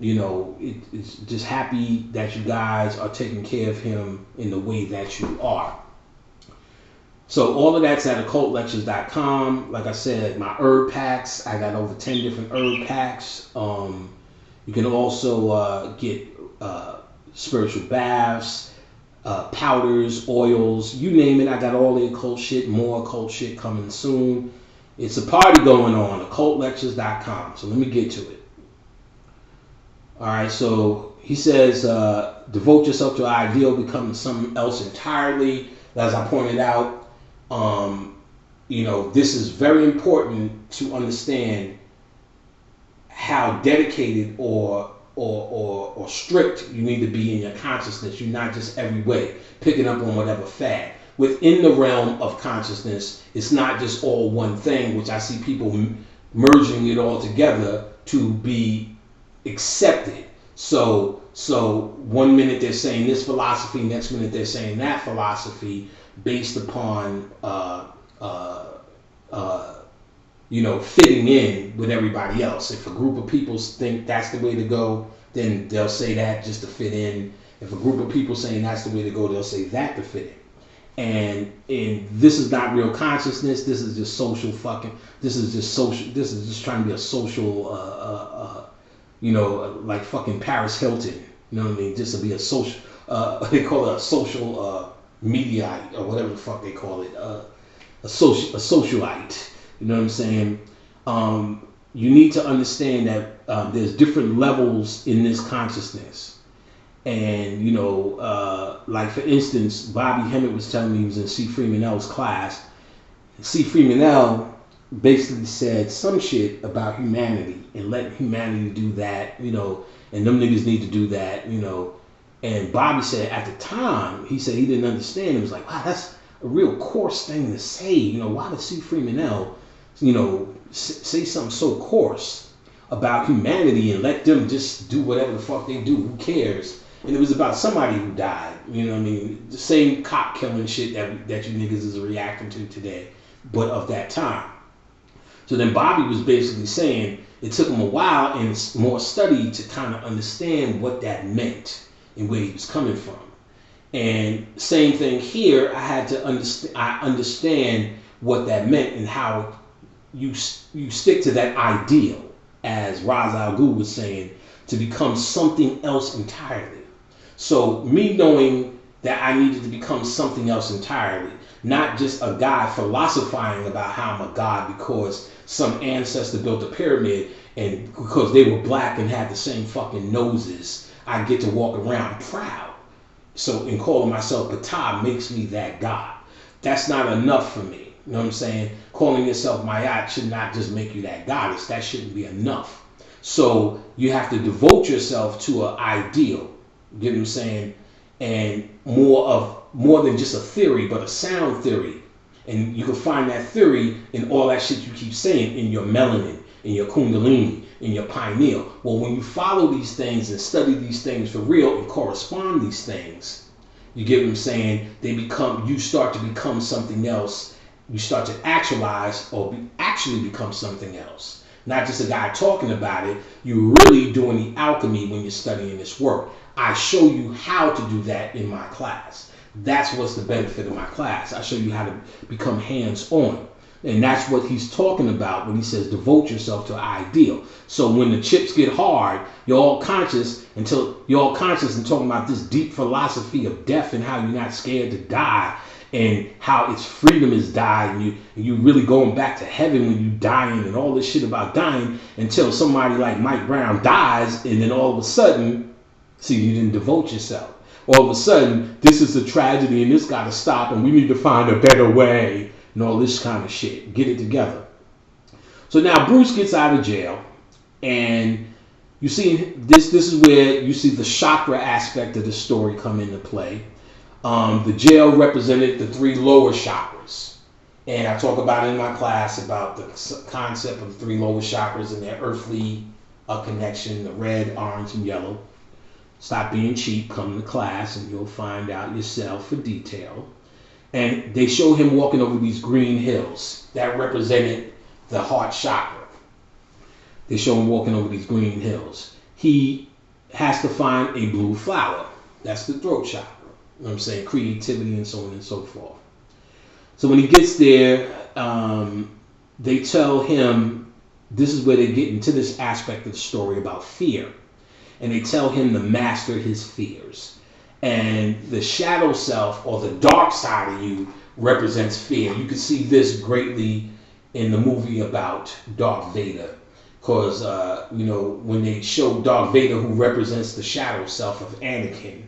it's just happy that you guys are taking care of him in the way that you are. So all of that's at occultlectures.com. Like I said, my herb packs, I got over 10 different herb packs. You can also get spiritual baths, powders, oils, you name it. I got all the occult shit, more occult shit coming soon. It's a party going on, occultlectures.com. So let me get to it. All right, so he says, devote yourself to an ideal, become something else entirely. As I pointed out, this is very important to understand how dedicated or strict you need to be in your consciousness. You're not just every way picking up on whatever fad. Within the realm of consciousness, it's not just all one thing, which I see people merging it all together to be accepted. So 1 minute they're saying this philosophy, next minute they're saying that philosophy, based upon fitting in with everybody else. If a group of people think that's the way to go, then they'll say that just to fit in. If a group of people saying that's the way to go, they'll say that to fit in. And this is not real consciousness. This is just social fucking. This is just social. This is just trying to be a social, like fucking Paris Hilton. You know what I mean? Just to be a social. They call it a social mediaite or whatever the fuck they call it. A socialite. You know what I'm saying? You need to understand that there's different levels in this consciousness. And, like for instance, Bobby Hemmett was telling me he was in C. Freeman L's class. C. Freeman L basically said some shit about humanity and let humanity do that, and them niggas need to do that, And Bobby said at the time, he said he didn't understand. It was like, wow, that's a real coarse thing to say. Why does C. Freeman L, say something so coarse about humanity and let them just do whatever the fuck they do? Who cares? And it was about somebody who died. You know what I mean? The same cop killing shit that you niggas is reacting to today, but of that time. So then Bobby was basically saying it took him a while and more study to kind of understand what that meant and where he was coming from. And same thing here, I had to understand what that meant and how you stick to that ideal, as Ra's al Ghul was saying, to become something else entirely. So me knowing that I needed to become something else entirely, not just a guy philosophizing about how I'm a god because some ancestor built a pyramid and because they were black and had the same fucking noses, I get to walk around proud. So in calling myself Ptah makes me that god. That's not enough for me. You know what I'm saying? Calling yourself Mayat should not just make you that goddess. That shouldn't be enough. So you have to devote yourself to an ideal. You get what I'm saying? And more than just a theory, but a sound theory. And you can find that theory in all that shit you keep saying, in your melanin, in your kundalini, in your pineal. Well, when you follow these things and study these things for real and correspond these things, you get what I'm saying? You start to become something else. You start to actualize or actually become something else. Not just a guy talking about it. You're really doing the alchemy when you're studying this work. I show you how to do that in my class. That's what's the benefit of my class. I show you how to become hands-on. And that's what he's talking about when he says devote yourself to an ideal. So when the chips get hard, you're all conscious and talking about this deep philosophy of death and how you're not scared to die and how its freedom is dying. You really going back to heaven when you dying and all this shit about dying until somebody like Mike Brown dies, and then all of a sudden, see, you didn't devote yourself. All of a sudden, this is a tragedy and this got to stop and we need to find a better way and all this kind of shit. Get it together. So now Bruce gets out of jail, and you see this is where you see the chakra aspect of the story come into play. The jail represented the 3 lower chakras. And I talk about it in my class about the concept of the 3 lower chakras and their earthly connection, the red, orange, and yellow. Stop being cheap, come to class, and you'll find out yourself for detail. And they show him walking over these green hills. That represented the heart chakra. They show him walking over these green hills. He has to find a blue flower. That's the throat chakra. You know what I'm saying? Creativity and so on and so forth. So when he gets there, they tell him, this is where they get into this aspect of the story about fear. And they tell him to master his fears. And the shadow self, or the dark side of you, represents fear. You can see this greatly in the movie about Darth Vader. Because, when they show Darth Vader, who represents the shadow self of Anakin,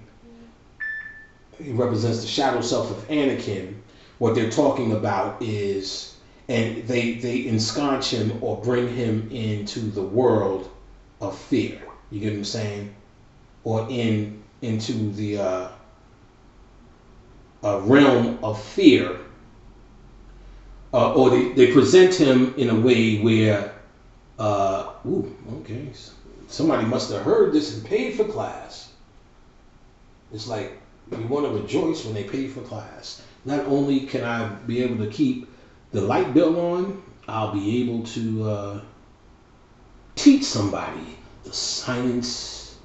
he represents the shadow self of Anakin. What they're talking about is and they ensconce him or bring him into the world of fear. You get what I'm saying? Or into the realm of fear, or they present him in a way where, okay, somebody must have heard this and paid for class. It's like you want to rejoice when they pay for class. Not only can I be able to keep the light bill on, I'll be able to teach somebody the science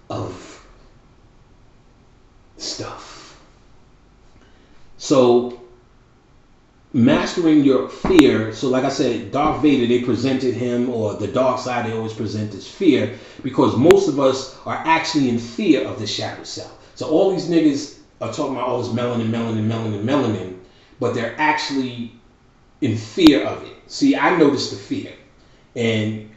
of stuff. So mastering your fear. So like I said, Darth Vader, they presented him, or the dark side, they always present as fear, because most of us are actually in fear of the shadow self. So all these niggas are talking about all this melanin, but they're actually in fear of it. See, I noticed the fear. And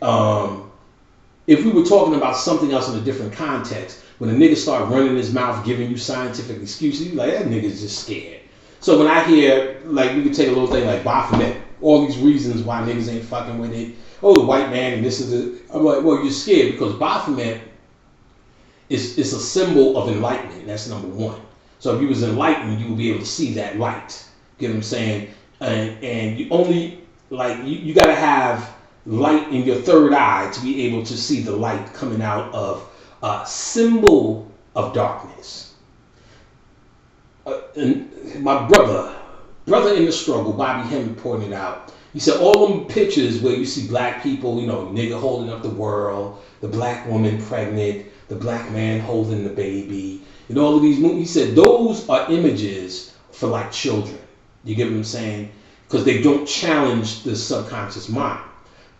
if we were talking about something else in a different context, when a nigga start running his mouth giving you scientific excuses, you like, that nigga's just scared. So when I hear, like, we could take a little thing like Baphomet, all these reasons why niggas ain't fucking with it. Oh, the white man and this is it. I'm like, well, you're scared because Baphomet is a symbol of enlightenment. That's number one. So if you was enlightened, you would be able to see that light. Get what I'm saying? And you only, like, you got to have light in your third eye to be able to see the light coming out of a symbol of darkness. And my brother in the struggle, Bobby Hemmett, pointed out, he said all them pictures where you see black people, you know, nigga holding up the world, the black woman pregnant, the black man holding the baby, and all of these movies, he said those are images for like children. You get what I'm saying? Because they don't challenge the subconscious mind.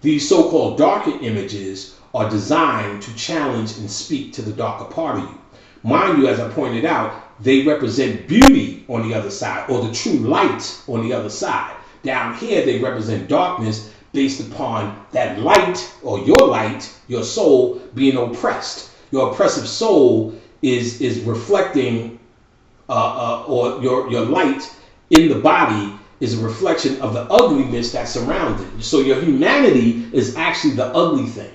These so-called darker images are designed to challenge and speak to the darker part of you. Mind you, as I pointed out, they represent beauty on the other side, or the true light on the other side. Down here, they represent darkness based upon that light, or your soul, being oppressed. Your oppressive soul is reflecting, or your light in the body is a reflection of the ugliness that surrounds it. So your humanity is actually the ugly thing.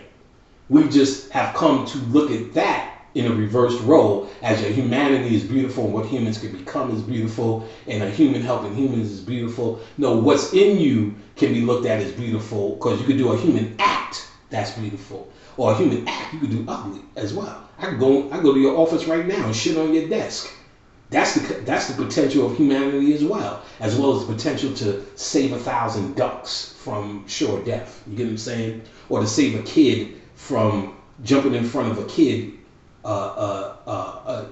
We just have come to look at that in a reversed role, as your humanity is beautiful and what humans can become is beautiful, and a human helping humans is beautiful. No, what's in you can be looked at as beautiful, because you could do a human act that's beautiful, or a human act you could do ugly as well. I could go to your office right now and shit on your desk. That's the potential of humanity as well as the potential to save 1,000 ducks from sure death. You get what I'm saying? Or to save a kid from jumping in front of a kid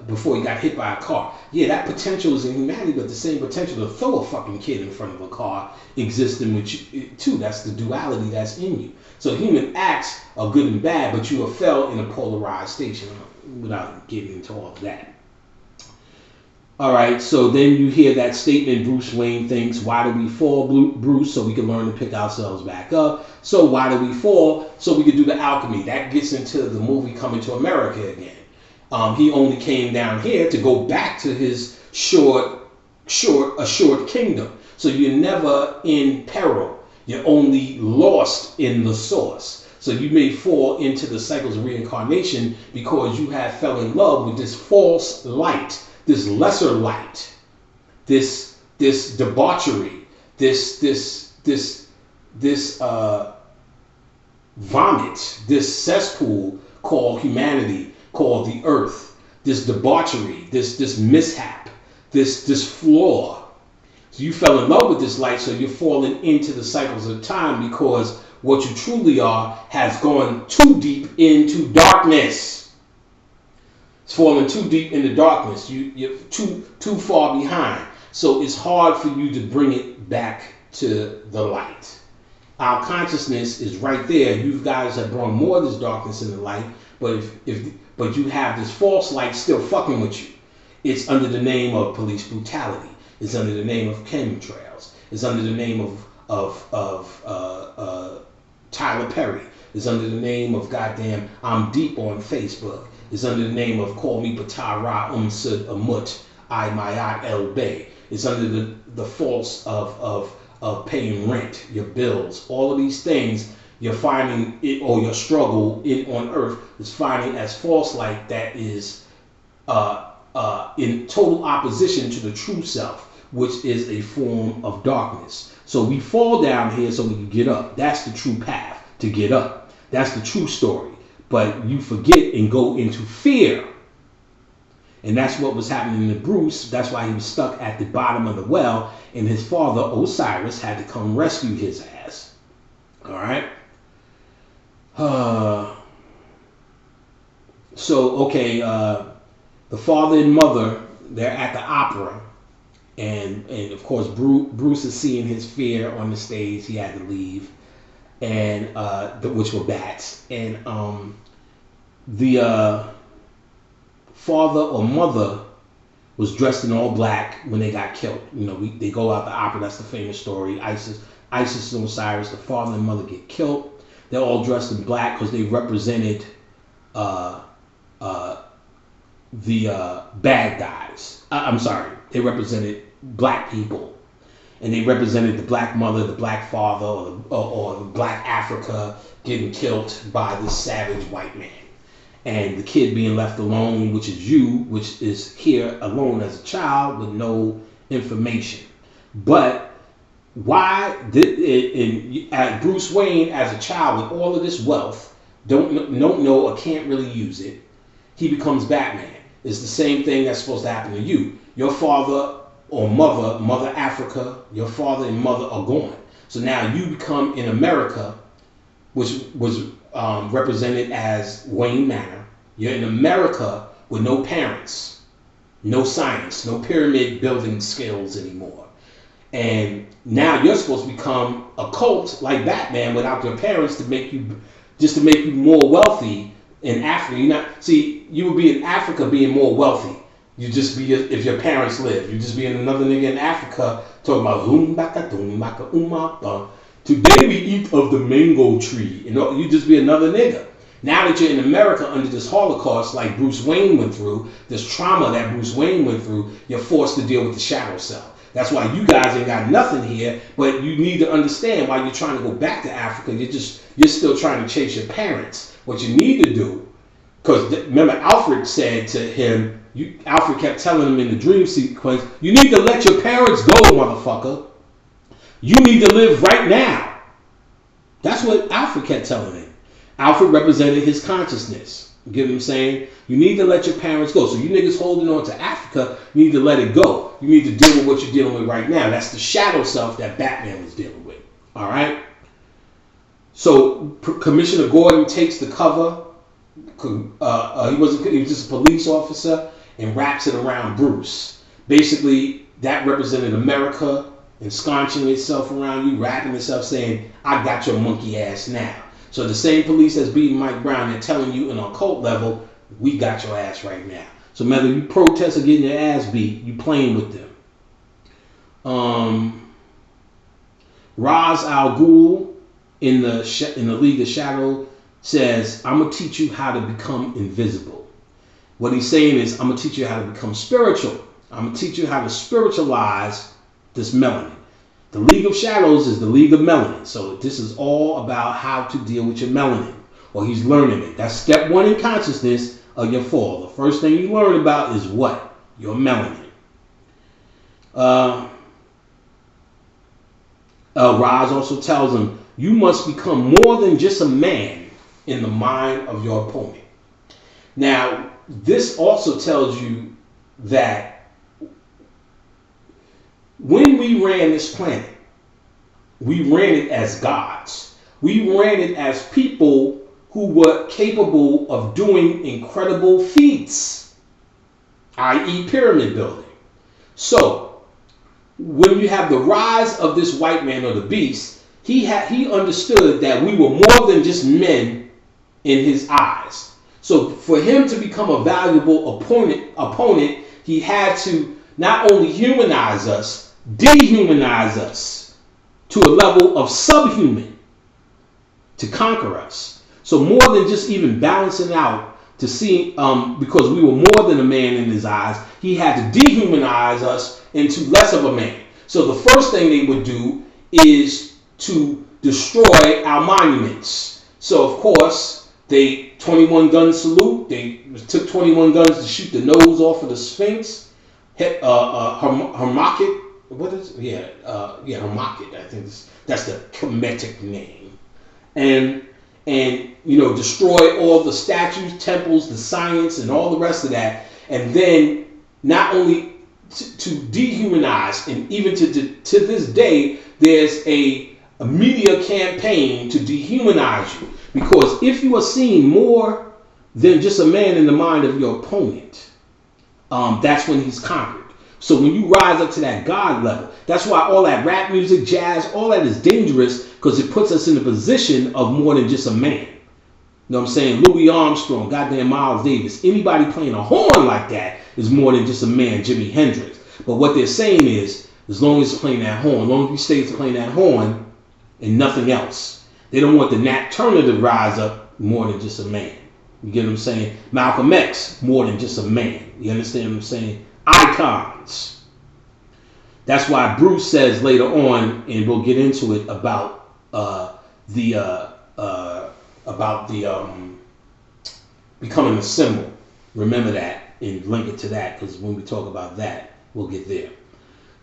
before he got hit by a car. Yeah, that potential is in humanity, but the same potential to throw a fucking kid in front of a car exists in you too. That's the duality that's in you. So human acts are good and bad, but you have fell in a polarized station, without getting into all of that. All right, so then you hear that statement, Bruce Wayne thinks, why do we fall, Bruce? So we can learn to pick ourselves back up. So why do we fall? So we can do the alchemy. That gets into the movie Coming to America again. He only came down here to go back to his short kingdom. So you're never in peril. You're only lost in the source. So you may fall into the cycles of reincarnation because you have fell in love with this false light, this lesser light, this debauchery, this vomit, this cesspool called humanity, called the earth, this debauchery, this mishap, this flaw. So you fell in love with this light, so you're falling into the cycles of time because what you truly are has gone too deep into darkness. It's falling too deep into darkness. You're too far behind. So it's hard for you to bring it back to the light. Our consciousness is right there. You guys have brought more of this darkness in the light, but but you have this false light still fucking with you. It's under the name of police brutality. It's under the name of chemtrails. It's under the name of Tyler Perry. It's under the name of goddamn I'm deep on Facebook. It's under the name of Call Me Patara Sud Amut I Mayat El Bay. It's under the false of of paying rent, your bills, all of these things, you're finding it, or your struggle on earth is finding as false light that is in total opposition to the true self, which is a form of darkness. So we fall down here so we can get up. That's the true path to get up. That's the true story. But you forget and go into fear. And that's what was happening to Bruce. That's why he was stuck at the bottom of the well, and his father, Osiris, had to come rescue his ass. All right? The father and mother, they're at the opera. And of course, Bruce is seeing his fear on the stage. He had to leave. And which were bats. And the father or mother was dressed in all black when they got killed. You know, they go out the opera. That's the famous story. Isis and Osiris, the father and mother get killed. They're all dressed in black because they represented the bad guys. I'm sorry, they represented black people, and they represented the black mother, the black father, or the black Africa getting killed by this savage white man, and the kid being left alone, which is you, which is here alone as a child with no information. But why did Bruce Wayne as a child with all of this wealth don't know or can't really use it? He becomes Batman. It's the same thing that's supposed to happen to you. Your father or mother Africa, your father and mother are gone. So now you become in America, which was represented as Wayne Manor. You're in America with no parents, no science, no pyramid building skills anymore. And now you're supposed to become a cult like Batman without your parents to make you more wealthy in Africa. You would be in Africa being more wealthy. You just be, if your parents live, you just be another nigga in Africa talking about today we eat of the mango tree. You know, you just be another nigga. Now that you're in America under this Holocaust like Bruce Wayne went through, this trauma that Bruce Wayne went through, you're forced to deal with the shadow self. That's why you guys ain't got nothing here, but you need to understand why you're trying to go back to Africa. You're still trying to chase your parents. What you need to do, because remember Alfred said to him, Alfred kept telling him in the dream sequence, you need to let your parents go, motherfucker. You need to live right now. That's what Alfred kept telling him. Alfred represented his consciousness. You get what I'm saying? You need to let your parents go. So you niggas holding on to Africa, you need to let it go. You need to deal with what you're dealing with right now. That's the shadow self that Batman was dealing with. All right? So Commissioner Gordon takes the cover. He was just a police officer and wraps it around Bruce. Basically, that represented America ensconcing itself around you, wrapping itself, saying, I got your monkey ass now. So the same police that's beating Mike Brown, they're telling you on an occult level, we got your ass right now. So whether you protest or getting your ass beat, you playing with them. Ra's al Ghul in the League of Shadow says, I'm going to teach you how to become invisible. What he's saying is, I'm going to teach you how to become spiritual. I'm going to teach you how to spiritualize this melanin. The League of Shadows is the League of Melanin. So this is all about how to deal with your melanin. Or he's learning it. That's step one in consciousness of your fall. The first thing you learn about is what? Your melanin. Roz also tells him, you must become more than just a man in the mind of your opponent. Now, this also tells you that when we ran this planet, we ran it as gods. We ran it as people who were capable of doing incredible feats, i.e. pyramid building. So, when you have the rise of this white man or the beast, he understood that we were more than just men in his eyes. So for him to become a valuable opponent, he had to not only humanize us, dehumanize us to a level of subhuman to conquer us. So more than just even balancing out to see, because we were more than a man in his eyes, he had to dehumanize us into less of a man. So the first thing they would do is to destroy our monuments. So of course, they 21 gun salute. They took 21 guns to shoot the nose off of the Sphinx. Hermakic, what is it? Hermakic. I think that's the Kemetic name. And destroy all the statues, temples, the science, and all the rest of that. And then not only to dehumanize, and even to this day, there's a media campaign to dehumanize you. Because if you are seen more than just a man in the mind of your opponent, that's when he's conquered. So when you rise up to that God level, that's why all that rap music, jazz, all that is dangerous, because it puts us in a position of more than just a man. You know what I'm saying? Louis Armstrong, goddamn Miles Davis, anybody playing a horn like that is more than just a man, Jimi Hendrix. But what they're saying is, as long as it's playing that horn, as long as we stay to playing that horn and nothing else. They don't want the Nat Turner to rise up more than just a man. You get what I'm saying? Malcolm X, more than just a man. You understand what I'm saying? Icons. That's why Bruce says later on, and we'll get into it, about becoming a symbol. Remember that and link it to that, because when we talk about that, we'll get there.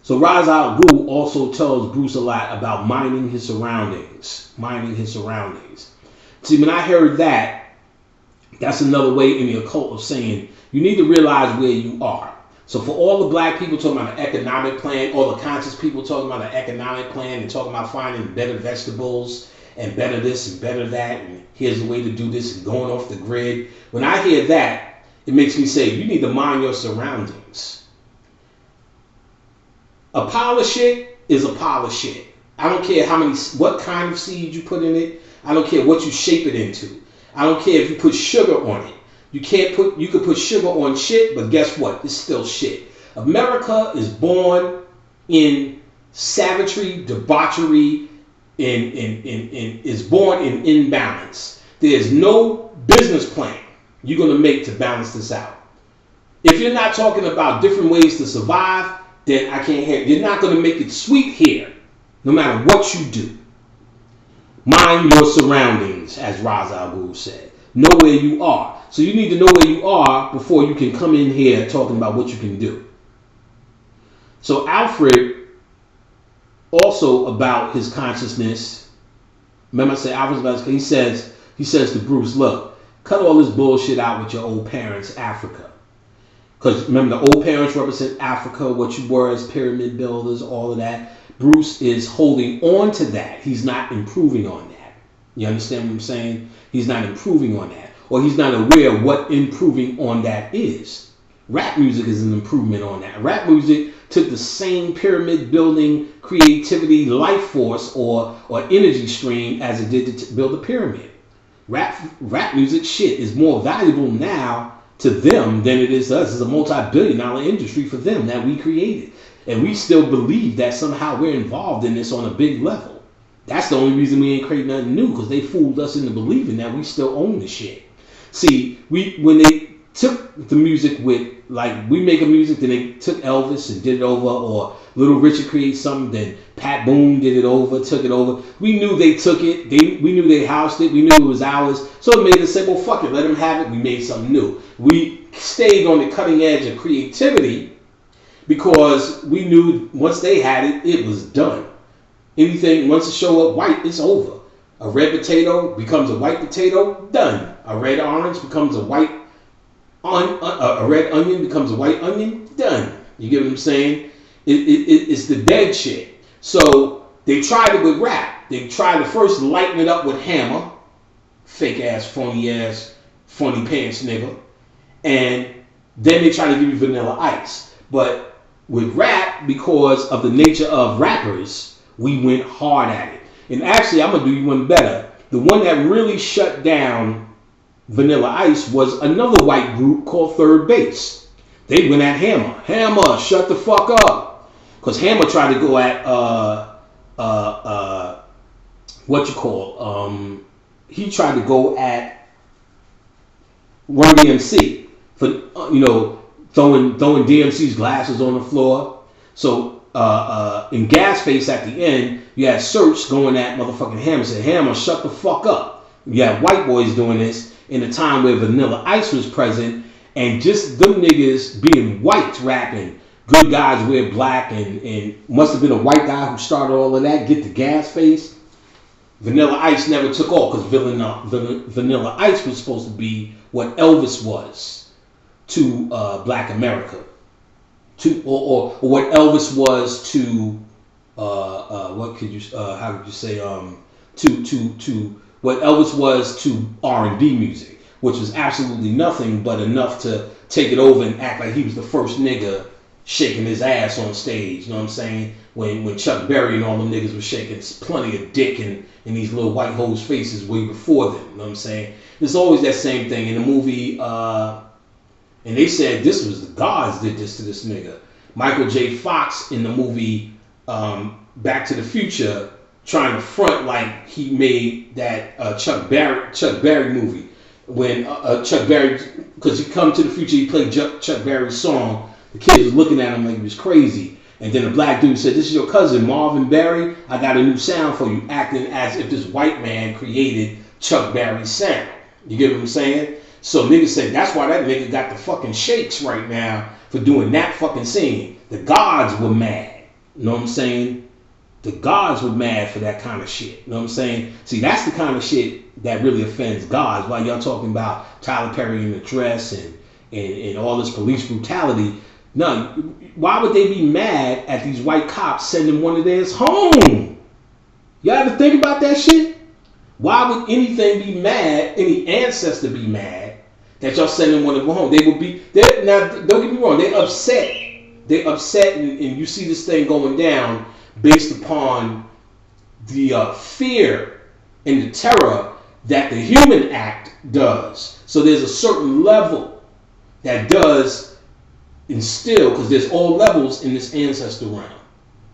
So Ra's al Ghul also tells Bruce a lot about minding his surroundings. Minding his surroundings. See, when I heard that, that's another way in the occult of saying you need to realize where you are. So for all the black people talking about an economic plan, all the conscious people talking about an economic plan and talking about finding better vegetables and better this and better that, and here's the way to do this and going off the grid. When I hear that, it makes me say, you need to mind your surroundings. A pile of shit is a pile of shit. I don't care what kind of seed you put in it. I don't care what you shape it into. I don't care if you put sugar on it. You could put sugar on shit, but guess what? It's still shit. America is born in savagery, debauchery, is born in imbalance. There's no business plan you're going to make to balance this out. If you're not talking about different ways to survive, then I can't hear. You're not going to make it sweet here, no matter what you do. Mind your surroundings, as Ra's al Ghul said. Know where you are. So you need to know where you are before you can come in here talking about what you can do. So Alfred, also about his consciousness, remember I said Alfred's about his, he says to Bruce, look, cut all this bullshit out with your old parents, Africa. Because remember, the old parents represent Africa, what you were as pyramid builders, all of that. Bruce is holding on to that. He's not improving on that. You understand what I'm saying? He's not improving on that. Or he's not aware of what improving on that is. Rap music is an improvement on that. Rap music took the same pyramid building creativity life force or energy stream as it did to build a pyramid. Rap music shit is more valuable now to them than it is to us. It's a multi-billion-dollar industry for them that we created. And we still believe that somehow we're involved in this on a big level. That's the only reason we ain't create nothing new, because they fooled us into believing that we still own the shit. See, when they took the music with, like, we make a music, then they took Elvis and did it over, or Little Richard created something, then Pat Boone did it over, took it over. We knew they took it, we knew they housed it, we knew it was ours, so it made us say, well, fuck it, let them have it, we made something new. We stayed on the cutting edge of creativity because we knew once they had it, it was done. Anything, once it show up white, it's over. A red potato becomes a white potato, done. A red orange becomes a white a red onion becomes a white onion, done. You get what I'm saying? It's the dead shit. So they tried it with rap. They tried to first lighten it up with Hammer, fake ass, funny pants nigga, and then they tried to give you Vanilla Ice. But with rap, because of the nature of rappers, we went hard at it. And actually, I'm gonna do you one better. The one that really shut down Vanilla Ice was another white group called Third Base. They went at Hammer. Hammer, shut the fuck up. Because Hammer tried to go at he tried to go at Run DMC for throwing DMC's glasses on the floor. So in Gasface at the end, you had Search going at motherfucking Hammer, said, Hammer, shut the fuck up. You had white boys doing this in a time where Vanilla Ice was present, and just them niggas being white rapping, good guys wear black, and must have been a white guy who started all of that, get the Gasface. Vanilla Ice never took off because Vanilla Ice was supposed to be what Elvis was to Black America. Or what Elvis was to what could you how could you say to what Elvis was to R&B music, which was absolutely nothing but enough to take it over and act like he was the first nigga shaking his ass on stage. You know what I'm saying? When Chuck Berry and all them niggas were shaking plenty of dick in these little white hoes' faces way before them. You know what I'm saying? There's always that same thing in the movie. And they said this was the gods did this to this nigga. Michael J. Fox in the movie Back to the Future trying to front like he made that Chuck Berry movie. When Chuck Berry, because he come to the future, he played Chuck Berry's song. The kids was looking at him like he was crazy. And then the black dude said, this is your cousin, Marvin Berry. I got a new sound for you, acting as if this white man created Chuck Berry's sound. You get what I'm saying? So niggas said that's why that nigga got the fucking shakes right now for doing that fucking scene. The gods were mad. You know what I'm saying? The gods were mad for that kind of shit. You know what I'm saying? See, that's the kind of shit that really offends gods. While y'all talking about Tyler Perry in the dress and all this police brutality. No, why would they be mad at these white cops sending one of theirs home? Y'all ever think about that shit? Why would anything be mad, any ancestor be mad that y'all sending one of them home? They would be, now don't get me wrong, they're upset. They're upset and you see this thing going down based upon the fear and the terror that the human act does. So there's a certain level that does instill, because there's all levels in this ancestor realm,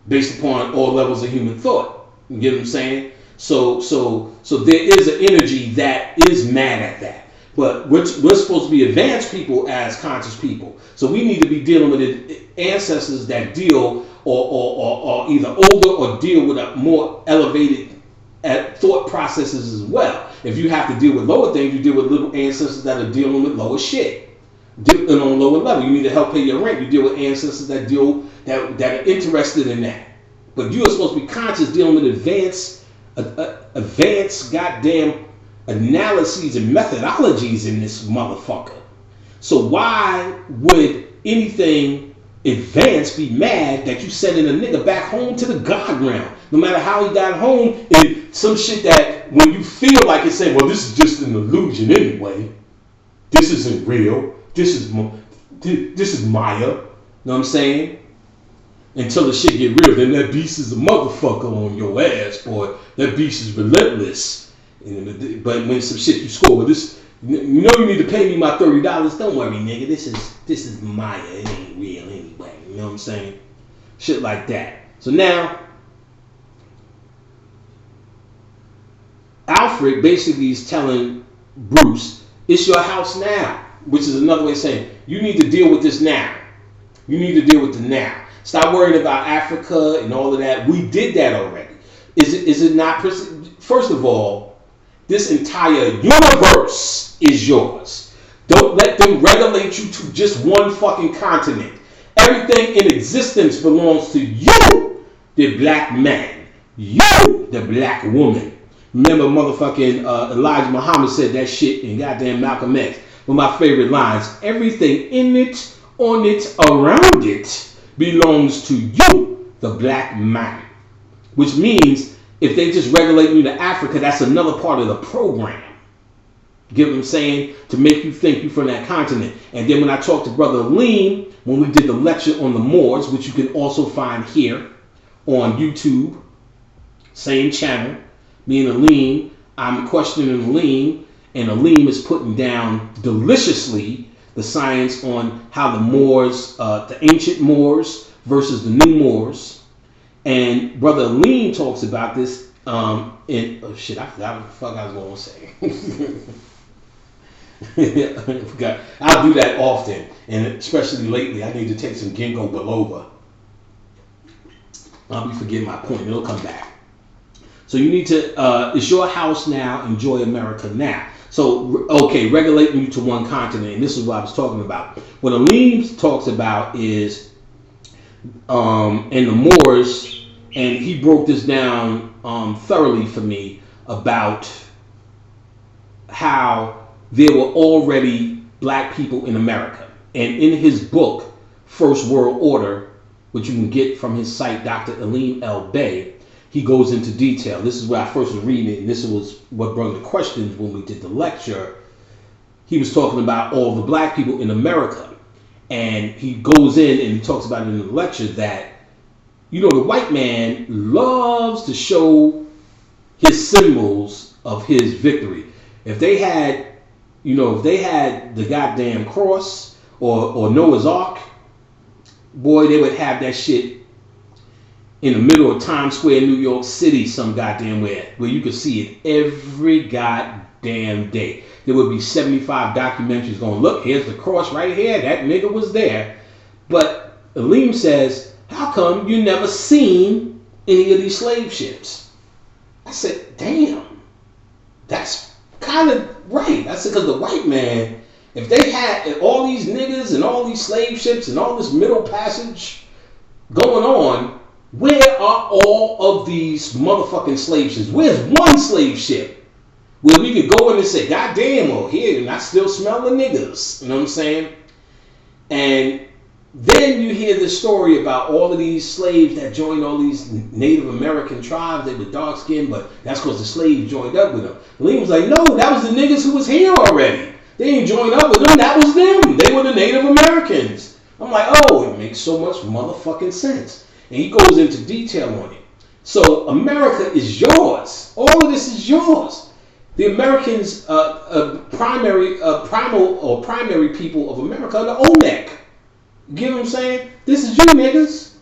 based upon all levels of human thought. You get what I'm saying? So there is an energy that is mad at that. But we're supposed to be advanced people as conscious people. So we need to be dealing with ancestors that deal or either older or deal with a more elevated thought processes as well. If you have to deal with lower things, you deal with little ancestors that are dealing with lower shit. On a lower level, you need to help pay your rent. You deal with ancestors that are interested in that. But you are supposed to be conscious, dealing with advanced goddamn analyses and methodologies in this motherfucker. So why would anything advanced be mad that you sending a nigga back home to the God realm? No matter how he got home, and some shit that when you feel like it's saying, well, this is just an illusion anyway. This isn't real. This is Maya. You know what I'm saying? Until the shit get real, then that beast is a motherfucker on your ass, boy. That beast is relentless. But when some shit you score with this, you know you need to pay me my $30. Don't worry, nigga. This is Maya. It ain't real anyway. You know what I'm saying? Shit like that. So now, Alfred basically is telling Bruce, it's your house now. Which is another way of saying, you need to deal with this now. You need to deal with the now. Stop worrying about Africa and all of that. We did that already. Is it not? First of all, this entire universe is yours. Don't let them regulate you to just one fucking continent. Everything in existence belongs to you, the black man. You, the black woman. Remember motherfucking Elijah Muhammad said that shit in goddamn Malcolm X. One of my favorite lines, everything in it, on it, around it belongs to you, the black man. Which means if they just regulate you to Africa, that's another part of the program. Get what I'm saying? To make you think you're from that continent. And then when I talked to Brother Lean, when we did the lecture on the Moors, which you can also find here on YouTube, same channel, me and Aleem, I'm questioning Aleem, and Aleem is putting down deliciously the science on how the Moors, the ancient Moors versus the new Moors. And Brother Aleem talks about this in, oh shit, I forgot what the fuck I was going to say. I forgot. I'll do that often, and especially lately, I need to take some ginkgo biloba. I'll be forgetting my point. It'll come back. So you need to, it's your house now, enjoy America now. So, okay, regulating you to one continent, and this is what I was talking about. What Aleem talks about is, in the Moors, and he broke this down thoroughly for me about how there were already black people in America. And in his book, First World Order, which you can get from his site, Dr. Aleem L. Bey, he goes into detail. This is where I first was reading it, and this was what brought the questions when we did the lecture. He was talking about all the black people in America. And he goes in and he talks about it in the lecture that, you know, the white man loves to show his symbols of his victory. If they had, you know, if they had the goddamn cross or Noah's Ark, boy, they would have that shit in the middle of Times Square, New York City, some goddamn where you could see it every goddamn day. There would be 75 documentaries going, look, here's the cross right here. That nigga was there. But Aleem says, how come you never seen any of these slave ships? I said, damn, that's kind of right. I said, because the white man, if they had all these niggas and all these slave ships and all this Middle Passage going on, where are all of these motherfucking slave ships? Where's one slave ship where we could go in and say, God damn, well, here, and I still smell the niggas. You know what I'm saying? And then you hear this story about all of these slaves that joined all these Native American tribes. They were dark skinned, but that's because the slaves joined up with them. Lee was like, no, that was the niggas who was here already. They didn't join up with them. That was them. They were the Native Americans. I'm like, oh, it makes so much motherfucking sense. And he goes into detail on it. So America is yours. All of this is yours. The Americans, primary people of America are the ONEC. You get what I'm saying? This is you niggas.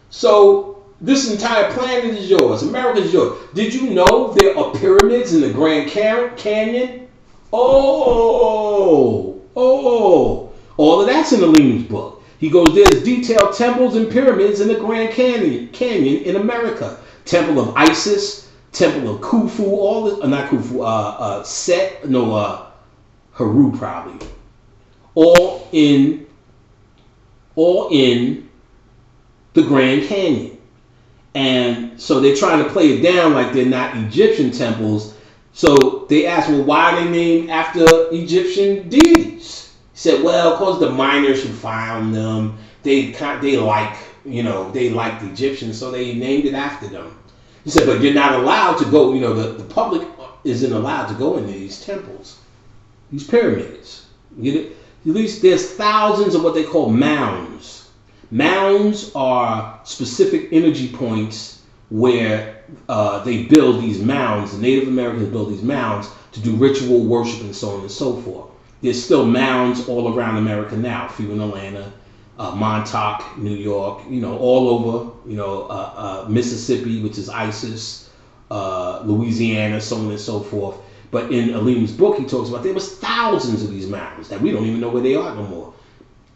So this entire planet is yours. America is yours. Did you know there are pyramids in the Grand Canyon? Oh. All of that's in Aleem's book. He goes, there's detailed temples and pyramids in the Grand Canyon in America. Temple of Isis, Temple of Khufu, all this, not Khufu, Set, no, Haru probably. All in the Grand Canyon. And so they're trying to play it down like they're not Egyptian temples. So they asked, well, why are they named after Egyptian deities? He said, well, because the miners who found them, they like the Egyptians, so they named it after them. He said, but you're not allowed to go, the public isn't allowed to go into these temples, these pyramids. You get it? At least there's thousands of what they call mounds. Mounds are specific energy points where they build these mounds. The Native Americans build these mounds to do ritual worship and so on and so forth. There's still mounds all around America now. A few in Atlanta, Montauk, New York, all over, Mississippi, which is Isis, Louisiana, so on and so forth. But in Aleem's book, he talks about there was thousands of these mountains that we don't even know where they are no more.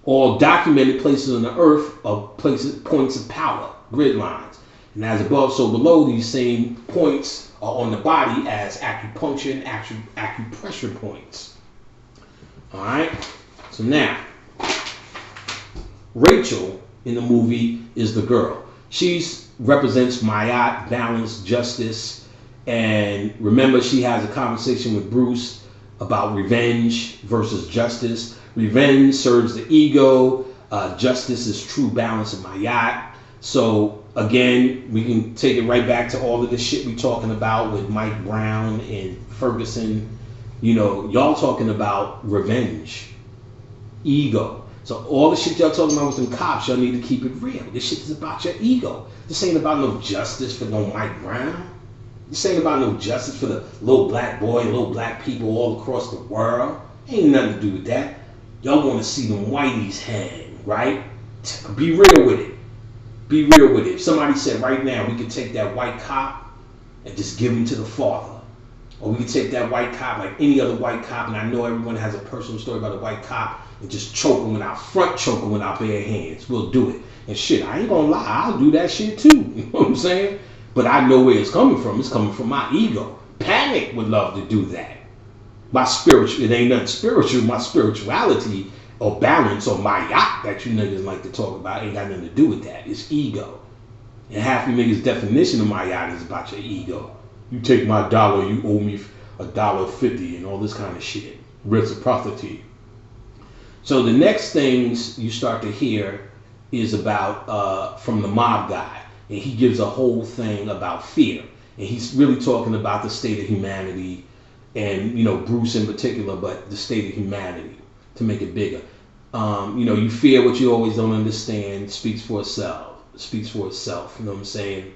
All documented places on the earth of points of power, grid lines. And as above, so below, these same points are on the body as acupuncture and acupressure points. All right. So now, Rachel in the movie is the girl. She represents Mayat, balance, justice. And remember, she has a conversation with Bruce about revenge versus justice. Revenge serves the ego. Justice is true balance of Mayat. So again, we can take it right back to all of the shit we talking about with Mike Brown and Ferguson. Y'all talking about revenge, ego. So all the shit y'all talking about with them cops, y'all need to keep it real. This shit is about your ego. This ain't about no justice for no Mike Brown. This ain't about no justice for the little black boy, little black people all across the world. Ain't nothing to do with that. Y'all want to see them whiteys hang, right? Be real with it. Be real with it. If somebody said right now we could take that white cop and just give him to the father, Or we could take that white cop like any other white cop, and I know everyone has a personal story about a white cop, and just choke him with our front choke him with our bare hands. We'll do it. And shit, I ain't gonna lie, I'll do that shit too. You know what I'm saying? But I know where it's coming from. It's coming from my ego. Panic would love to do that. My spiritual, it ain't nothing spiritual. My spirituality or balance or my yacht that you niggas like to talk about ain't got nothing to do with that. It's ego. And half you niggas' definition of my yacht is about your ego. You take my dollar, you owe me $1.50 and all this kind of shit. Reciprocity. So the next things you start to hear is about from the mob guy. And he gives a whole thing about fear. And he's really talking about the state of humanity and, you know, Bruce in particular, but the state of humanity to make it bigger. You know, you fear what you always don't understand, speaks for itself. Speaks for itself, you know what I'm saying?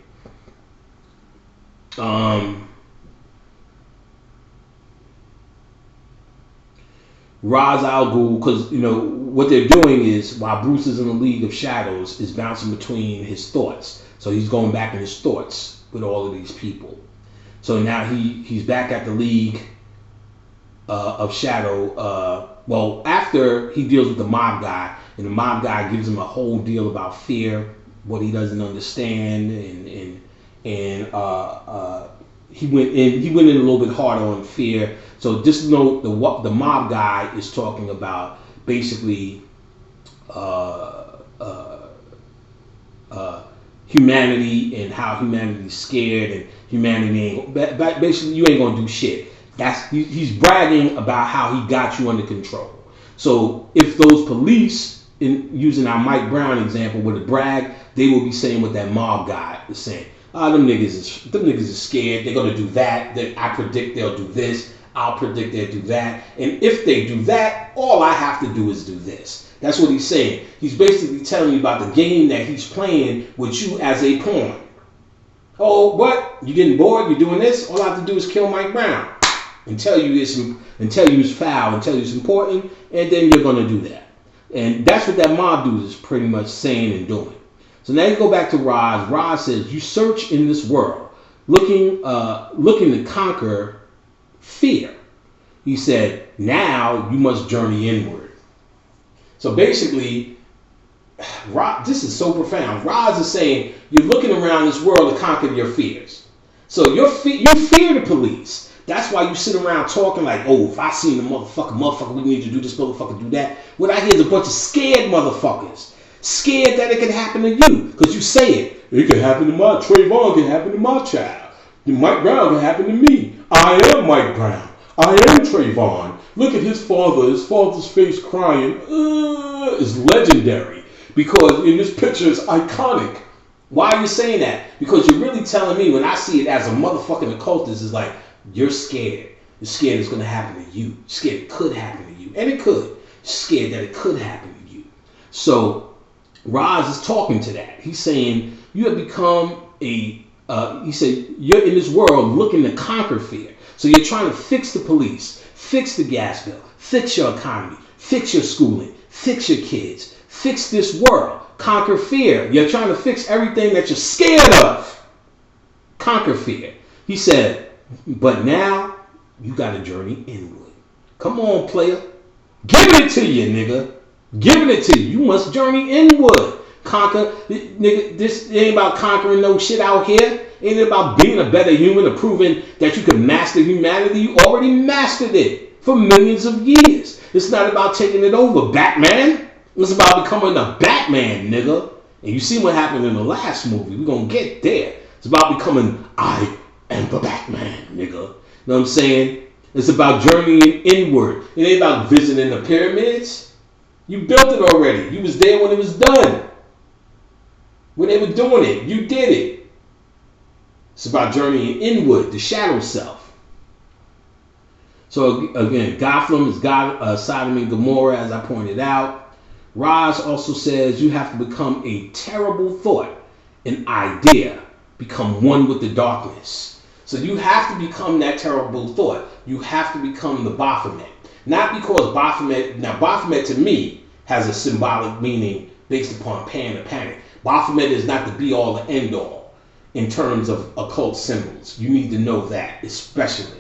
Ra's al Ghul, because, you know, what they're doing is, while Bruce is in the League of Shadows, is bouncing between his thoughts. So he's going back in his thoughts with all of these people. So now he's back at the League of Shadow. Well, after he deals with the mob guy, and the mob guy gives him a whole deal about fear, what he doesn't understand, and he went in a little bit harder on fear. So just know the mob guy is talking about basically humanity and how humanity's scared, and humanity ain't basically you ain't gonna do shit. He's bragging about how he got you under control. So if those police, using our Mike Brown example, were to brag, they will be saying what that mob guy is saying. Them niggas is scared. They're gonna do that. I predict they'll do this. I'll predict they'll do that. And if they do that, all I have to do is do this. That's what he's saying. He's basically telling you about the game that he's playing with you as a pawn. Oh, what? You getting bored? You doing this? All I have to do is kill Mike Brown and tell you it's foul and tell you it's important, and then you're gonna do that. And that's what that mob dude is pretty much saying and doing. So now you go back to Roz. Roz says, you search in this world, looking to conquer fear. He said, now you must journey inward. So basically, this is so profound. Roz is saying, you're looking around this world to conquer your fears. So you fear the police. That's why you sit around talking like, oh, if I seen the motherfucker, we need to do this, motherfucker, do that. What I hear is a bunch of scared motherfuckers. Scared that it could happen to you. Because you say it. It could happen to Trayvon can happen to my child. Mike Brown can happen to me. I am Mike Brown. I am Trayvon. Look at his father's face crying. Is legendary. Because in this picture it's iconic. Why are you saying that? Because you're really telling me, when I see it as a motherfucking occultist, it's like, you're scared. You're scared it's going to happen to you. You're scared it could happen to you. And it could. You're scared that it could happen to you. So Roz is talking to that. He's saying you have become he said you're in this world looking to conquer fear. So you're trying to fix the police, fix the gas bill, fix your economy, fix your schooling, fix your kids, fix this world, conquer fear. You're trying to fix everything that you're scared of. Conquer fear. He said, but now you got to journey inward. Come on, player. Giving it to you, nigga. Giving it to you. You must journey inward. Conquer. Nigga, this ain't about conquering no shit out here. Ain't about being a better human or proving that you can master humanity. You already mastered it for millions of years. It's not about taking it over, Batman. It's about becoming a Batman, nigga. And you see what happened in the last movie. We're going to get there. It's about becoming I am the Batman, nigga. You know what I'm saying? It's about journeying inward. It ain't about visiting the pyramids. You built it already. You was there when it was done. When they were doing it, you did it. It's about journeying inward, the shadow self. So again, Gotham is Sodom and Gomorrah, as I pointed out. Roz also says you have to become a terrible thought, an idea, become one with the darkness. So you have to become that terrible thought. You have to become the Baphomet. Not because Baphomet to me has a symbolic meaning based upon Pan or panic. Baphomet is not the be all and end all in terms of occult symbols. You need to know that, especially.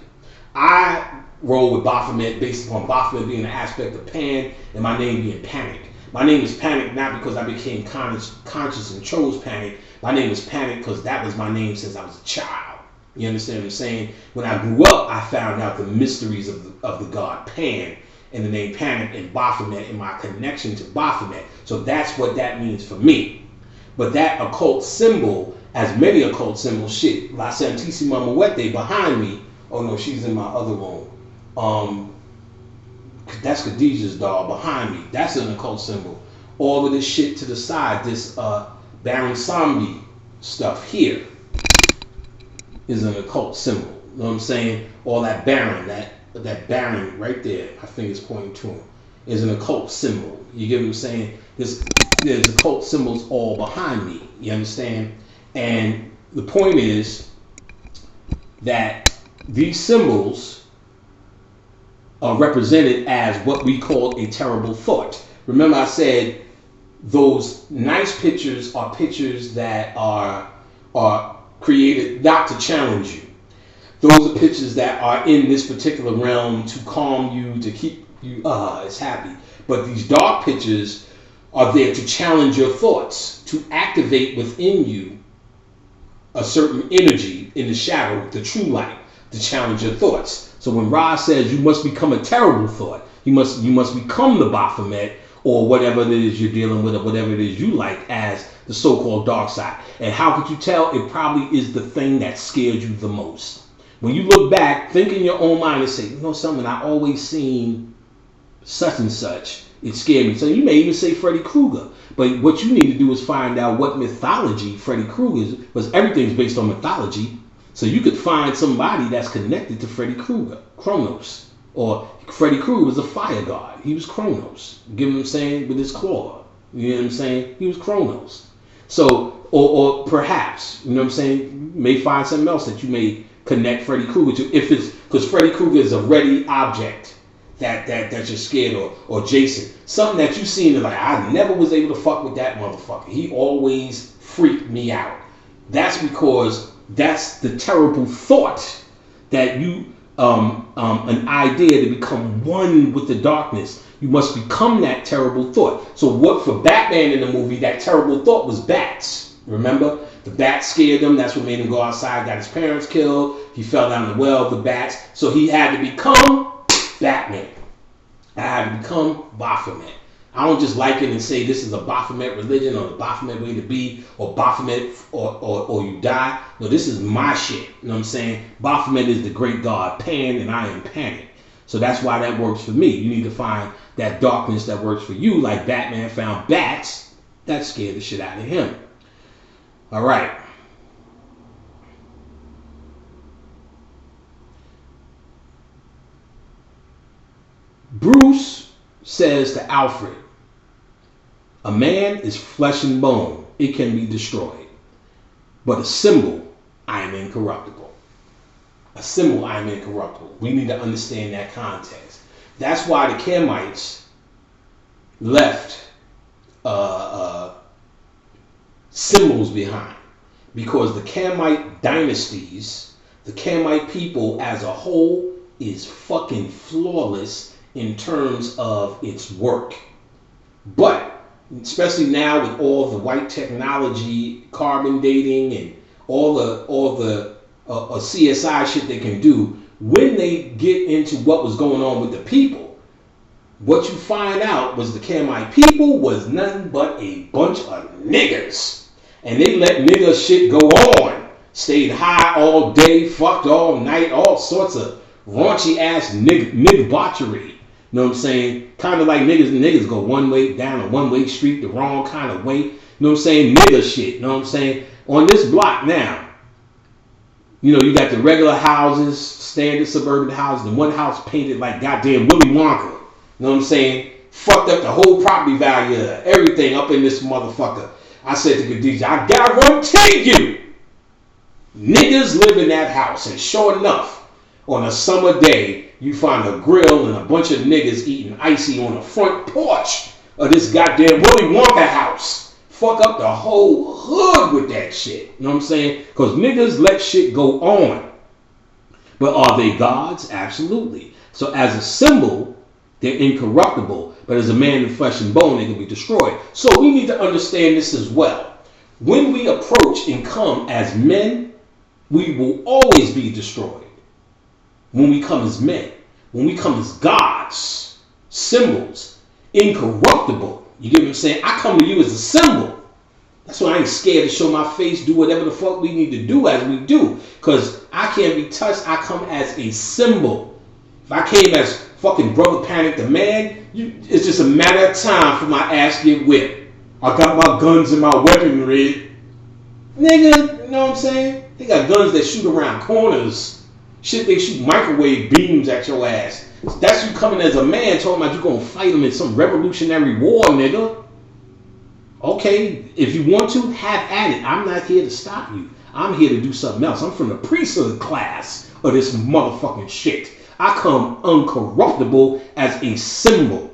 I roll with Baphomet based upon Baphomet being an aspect of Pan and my name being Panic. My name is Panic not because I became conscious and chose Panic. My name is Panic because that was my name since I was a child. You understand what I'm saying? When I grew up, I found out the mysteries of the god Pan and the name Panic and Baphomet and my connection to Baphomet. So that's what that means for me. But that occult symbol, as many occult symbols, shit, La Santissima Muerte behind me. Oh no, she's in my other room. That's Khadijah's doll behind me. That's an occult symbol. All of this shit to the side, this Baron Sambi stuff here is an occult symbol. You know what I'm saying? All that Baron, that Baron right there, my finger's pointing to him, is an occult symbol. You get what I'm saying? There's occult symbols all behind me. You understand? And the point is that these symbols are represented as what we call a terrible thought. Remember I said those nice pictures are pictures that are created not to challenge you. Those are pictures that are in this particular realm to calm you, to keep you as happy. But these dark pictures are there to challenge your thoughts, to activate within you a certain energy in the shadow, the true light, to challenge your thoughts. So when Ra says you must become a terrible thought, you must become the Baphomet or whatever it is you're dealing with or whatever it is you like as the so-called dark side. And how could you tell? It probably is the thing that scared you the most. When you look back, think in your own mind and say, you know something, I always seen such and such. It scared me. So you may even say Freddy Krueger. But what you need to do is find out what mythology Freddy Krueger is, because everything's based on mythology. So you could find somebody that's connected to Freddy Krueger, Kronos. Or Freddy Krueger was a fire god. He was Kronos. You get what I'm saying? With his claw. You know what I'm saying? He was Kronos. So, or perhaps, you know what I'm saying? You may find something else that you may connect Freddy Krueger to. If it's, because Freddy Krueger is a ready object that you're scared, or Jason. Something that you've seen and like, I never was able to fuck with that motherfucker. He always freaked me out. That's because that's the terrible thought that you, an idea to become one with the darkness. You must become that terrible thought. So what for Batman in the movie, that terrible thought was bats. Remember? The bats scared him. That's what made him go outside, got his parents killed. He fell down the well of the bats. So he had to become Batman. I had to become Baphomet. I don't just like it and say this is a Baphomet religion or the Baphomet way to be or Baphomet or you die. No, this is my shit. You know what I'm saying? Baphomet is the great god Pan and I am Panic. So that's why that works for me. You need to find that darkness that works for you, like Batman found bats. That scared the shit out of him. All right. Bruce says to Alfred, a man is flesh and bone. It can be destroyed. But a symbol, I am incorruptible. A symbol, I am incorruptible. We need to understand that context. That's why the Kamites left symbols behind. Because the Kamite dynasties, the Kamite people as a whole is fucking flawless in terms of its work. But especially now with all the white technology, carbon dating, and all the CSI shit they can do, when they get into what was going on with the people, what you find out was the Kamite people was nothing but a bunch of niggers. And they let nigger shit go on. Stayed high all day, fucked all night, all sorts of raunchy ass nigga botchery. You know what I'm saying? Kind of like niggas go one way down a one-way street the wrong kind of way. You know what I'm saying? Nigga shit. You know what I'm saying? On this block now, you know, you got the regular houses, standard suburban houses, and one house painted like goddamn Willy Wonka. You know what I'm saying? Fucked up the whole property value of everything up in this motherfucker. I said to Khadijah, I guarantee you, niggas live in that house. And sure enough, on a summer day, you find a grill and a bunch of niggas eating icy on the front porch of this goddamn Willy Wonka house. Fuck up the whole hood with that shit. You know what I'm saying? Because niggas let shit go on. But are they gods? Absolutely. So as a symbol, they're incorruptible. But as a man in flesh and bone, they can be destroyed. So we need to understand this as well. When we approach and come as men, we will always be destroyed. When we come as men. When we come as gods, symbols, incorruptible. You get what I'm saying? I come to you as a symbol. That's why I ain't scared to show my face, do whatever the fuck we need to do as we do. Because I can't be touched. I come as a symbol. If I came as fucking Brother Panic the Man, it's just a matter of time for my ass get whipped. I got my guns and my weaponry. Nigga, you know what I'm saying? They got guns that shoot around corners. Shit, they shoot microwave beams at your ass. That's you coming as a man talking about you gonna fight them in some revolutionary war, nigga. Okay, if you want to, have at it. I'm not here to stop you. I'm here to do something else. I'm from the priesthood class of this motherfucking shit. I come uncorruptible as a symbol.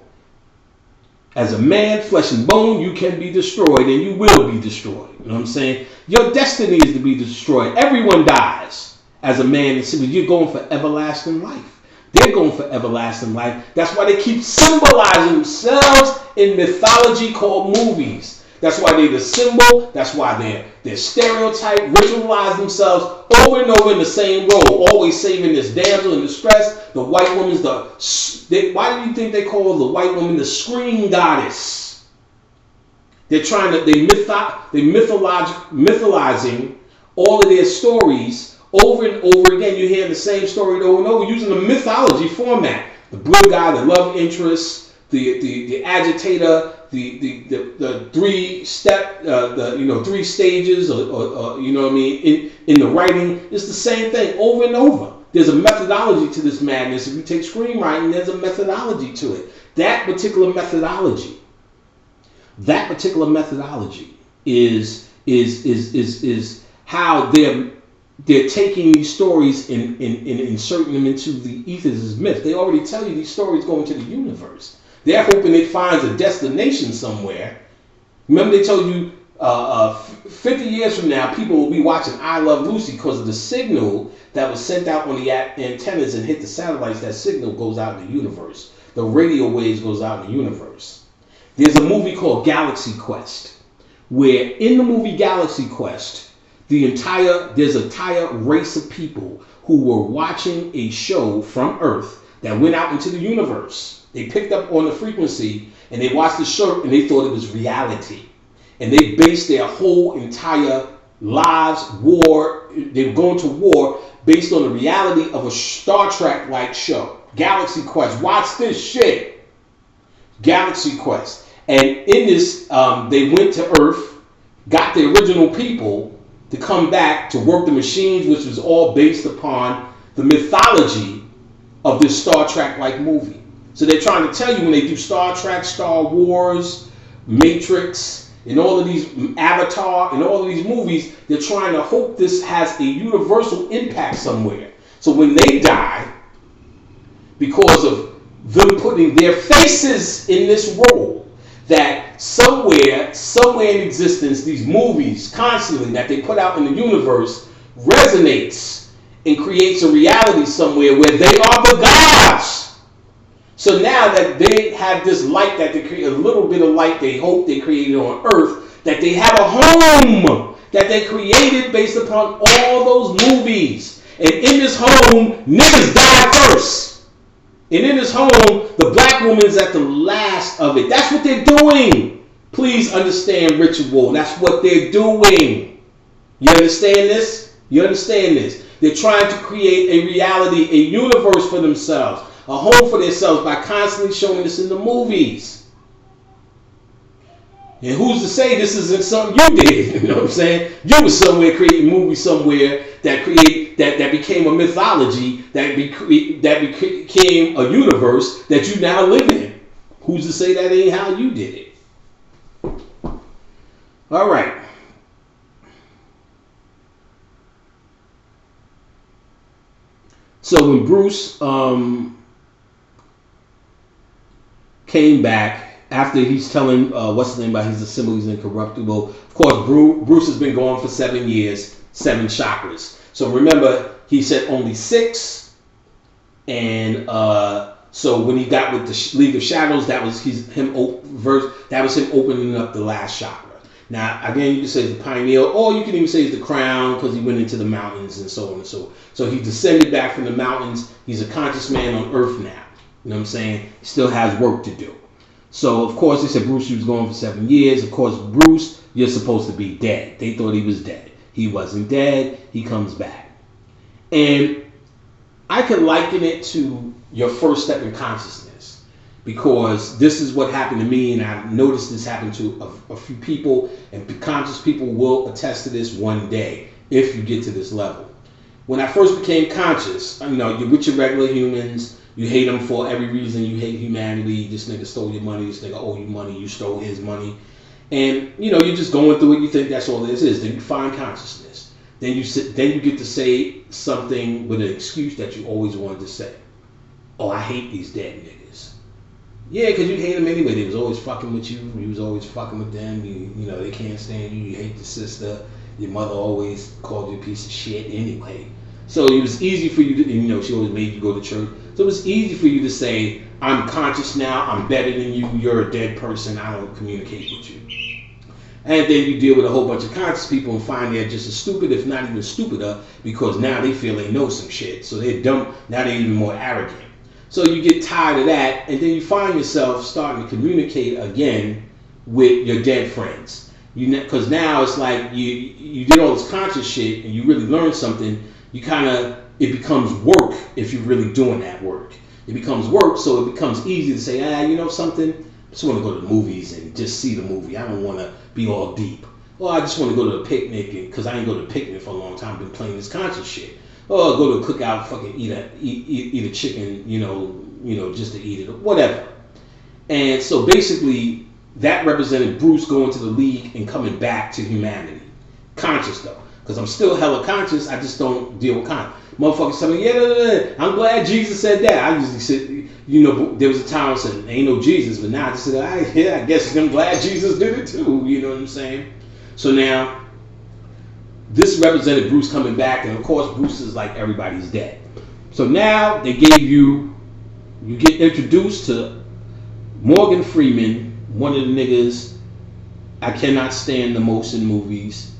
As a man, flesh and bone, you can be destroyed and you will be destroyed. You know what I'm saying? Your destiny is to be destroyed. Everyone dies. As a man, you're going for everlasting life. They're going for everlasting life. That's why they keep symbolizing themselves in mythology called movies. That's why they're the symbol. That's why they're stereotype, ritualize themselves over and over in the same role, always saving this damsel in distress. The white woman's why do you think they call the white woman the screen goddess? They're mythologizing all of their stories. Over and over again, you hear the same story over and over using the mythology format. The blue guy, the love interest, the agitator, the 3-step, three stages, or you know what I mean, in the writing. It's the same thing over and over. There's a methodology to this madness. If you take screenwriting, there's a methodology to it. That particular methodology is how they're taking these stories and inserting them into the ethers as myth. They already tell you these stories go into the universe. They're hoping it finds a destination somewhere. Remember they told you 50 years from now, people will be watching I Love Lucy because of the signal that was sent out on the antennas and hit the satellites. That signal goes out in the universe. The radio waves goes out in the universe. There's a movie called Galaxy Quest, where in the movie Galaxy Quest, there's an entire race of people who were watching a show from Earth that went out into the universe. They picked up on the frequency and they watched the show and they thought it was reality. And they based their whole entire lives, they were going to war based on the reality of a Star Trek-like show. Galaxy Quest. Watch this shit. Galaxy Quest. And in this, they went to Earth, got the original people to come back to work the machines, which was all based upon the mythology of this Star Trek-like movie. So they're trying to tell you when they do Star Trek, Star Wars, Matrix, and all of these, Avatar, and all of these movies, they're trying to hope this has a universal impact somewhere. So when they die, because of them putting their faces in this role, that somewhere in existence, these movies constantly that they put out in the universe resonates and creates a reality somewhere where they are the gods. So now that they have this light that they create, a little bit of light they hope they created on Earth, that they have a home that they created based upon all those movies. And in this home, niggas die first. And in his home, the black woman is at the last of it. That's what they're doing. Please understand ritual. That's what they're doing. You understand this? You understand this? They're trying to create a reality, a universe for themselves, a home for themselves by constantly showing this in the movies. And who's to say this isn't something you did? You know what I'm saying? You was somewhere creating movies somewhere that became a mythology, that became a universe that you now live in. Who's to say that ain't how you did it? All right. So when Bruce came back, after he's telling what's his name about he's a symbol, he's incorruptible. Of course, Bruce has been gone for 7 years, 7 chakras. So remember, he said only 6. And so when he got with the League of Shadows, that was him opening up the last chakra. Now, again, you can say he's the pioneer, or you can even say he's the crown because he went into the mountains and so on and so on. So he descended back from the mountains. He's a conscious man on Earth now. You know what I'm saying? He still has work to do. So, of course, they said Bruce, he was gone for 7 years. Of course, Bruce, you're supposed to be dead. They thought he was dead. He wasn't dead. He comes back. And I can liken it to your first step in consciousness, because this is what happened to me, and I've noticed this happen to a few people, and conscious people will attest to this one day if you get to this level. When I first became conscious, you know, you're with your regular humans, you hate them for every reason. You hate humanity. This nigga stole your money. This nigga owe you money. You stole his money. And, you know, you're just going through it. You think that's all this is. Then you find consciousness. Then you get to say something with an excuse that you always wanted to say. Oh, I hate these dead niggas. Yeah, because you hate them anyway. They was always fucking with you. You was always fucking with them. You know, they can't stand you. You hate the sister. Your mother always called you a piece of shit anyway. So it was easy for you to, you know, she always made you go to church. So it was easy for you to say, I'm conscious now, I'm better than you, you're a dead person, I don't communicate with you. And then you deal with a whole bunch of conscious people and find they're just as stupid, if not even stupider, because now they feel they know some shit. So they're dumb, now they're even more arrogant. So you get tired of that, and then you find yourself starting to communicate again with your dead friends. Because now it's like you did all this conscious shit and you really learned something, it becomes work if you're really doing that work. It becomes work, so it becomes easy to say, you know something? I just want to go to the movies and just see the movie. I don't want to be all deep. Or I just want to go to a picnic because I ain't go to a picnic for a long time. I've been playing this conscious shit. Or go to a cookout, fucking eat a chicken, you know, just to eat it, or whatever. And so basically, that represented Bruce going to the League and coming back to humanity. Conscious though. Because I'm still hella conscious, I just don't deal with conscious. Motherfuckers tell me, yeah, I'm glad Jesus said that. I usually said, you know, there was a time I said, ain't no Jesus, but now I just said, I guess I'm glad Jesus did it too, you know what I'm saying? So now, this represented Bruce coming back, and of course, Bruce is like everybody's dead. So now, they gave you get introduced to Morgan Freeman, one of the niggas I cannot stand the most in movies,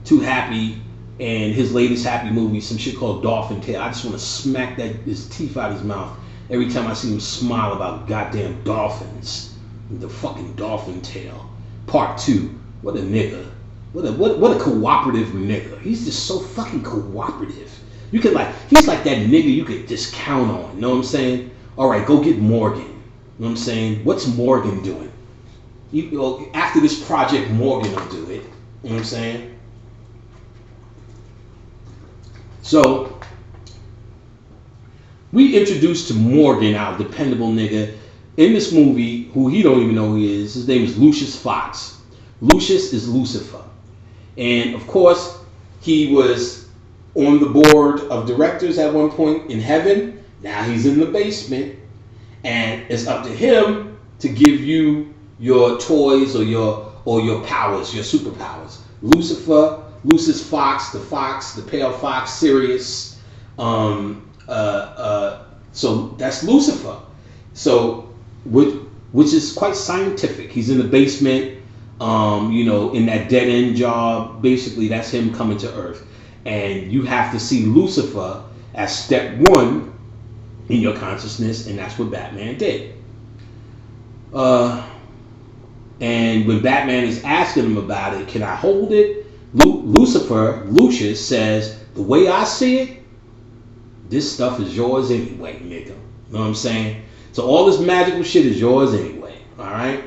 Too Happy, and his latest happy movie, some shit called Dolphin Tale. I just want to smack his teeth out of his mouth every time I see him smile about goddamn dolphins. The fucking Dolphin Tale. Part 2. What a nigga. What a cooperative nigga. He's just so fucking cooperative. You could he's like that nigga you could just count on. You know what I'm saying? Alright, go get Morgan. You know what I'm saying? What's Morgan doing? After this project, Morgan will do it. You know what I'm saying? So, we introduced to Morgan, our dependable nigga, in this movie, who he don't even know who he is. His name is Lucius Fox. Lucius is Lucifer. And, of course, he was on the board of directors at one point in heaven. Now he's in the basement. And it's up to him to give you your toys or your powers, your superpowers. Lucifer, Lucius Fox, the pale fox, Sirius. So that's Lucifer. So, which is quite scientific. He's in the basement, in that dead end job. Basically, that's him coming to Earth. And you have to see Lucifer as step 1 in your consciousness, and that's what Batman did. And when Batman is asking him about it, can I hold it? Lucius says, the way I see it, this stuff is yours anyway, nigga. You know what I'm saying? So all this magical shit is yours anyway, alright?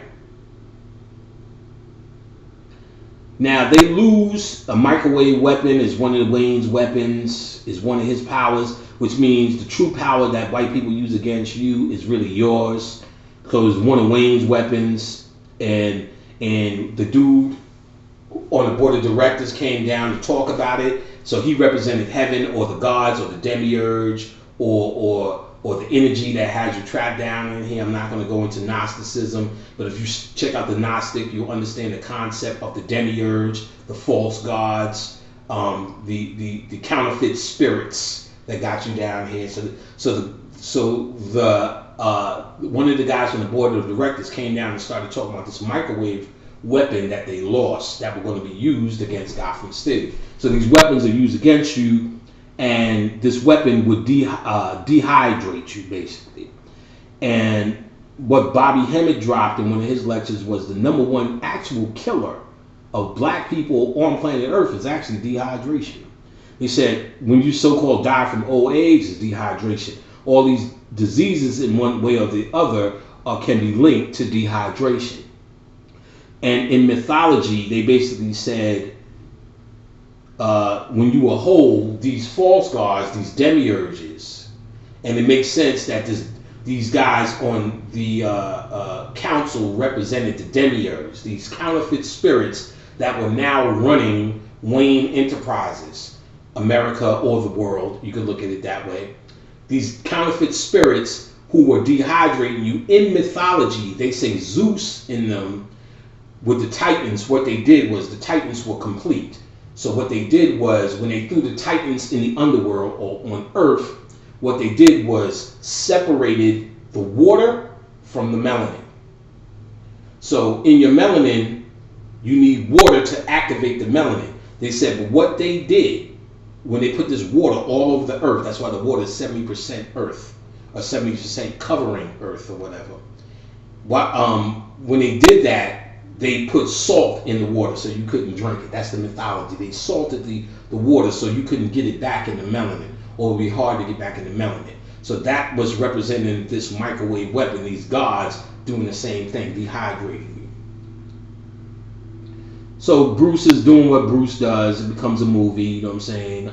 Now, they lose a microwave weapon is one of Wayne's weapons, is one of his powers, which means the true power that white people use against you is really yours. Because one of Wayne's weapons, and the dude on the board of directors came down to talk about it. So he represented heaven or the gods or the demiurge or the energy that has you trapped down in here. I'm not going to go into Gnosticism, but if you check out the Gnostic, you'll understand the concept of the demiurge, the false gods, the counterfeit spirits that got you down here. So the one of the guys from the board of directors came down and started talking about this microwave weapon that they lost that were going to be used against Gotham City. So these weapons are used against you, and this weapon would dehydrate you basically. And what Bobby Hemmett dropped in one of his lectures was the #1 actual killer of black people on planet Earth is actually dehydration. He said when you so-called die from old age is dehydration. All these diseases in one way or the other can be linked to dehydration. And in mythology, they basically said when you were whole, these false gods, these demiurges, and it makes sense that these guys on the council represented the demiurges, these counterfeit spirits that were now running Wayne Enterprises, America or the world. You could look at it that way. These counterfeit spirits who were dehydrating you. In mythology, they say Zeus in them with the Titans. What they did was the Titans were complete. So what they did was when they threw the Titans in the underworld or on Earth, what they did was separated the water from the melanin. So in your melanin, you need water to activate the melanin. They said, but what they did when they put this water all over the Earth, that's why the water is 70% Earth, or 70% covering Earth or whatever. When they did that, they put salt in the water so you couldn't drink it. That's the mythology. They salted the water so you couldn't get it back in the melanin, or it would be hard to get back in the melanin. So that was representing this microwave weapon, these gods doing the same thing, dehydrating you. So Bruce is doing what Bruce does. It becomes a movie, you know what I'm saying?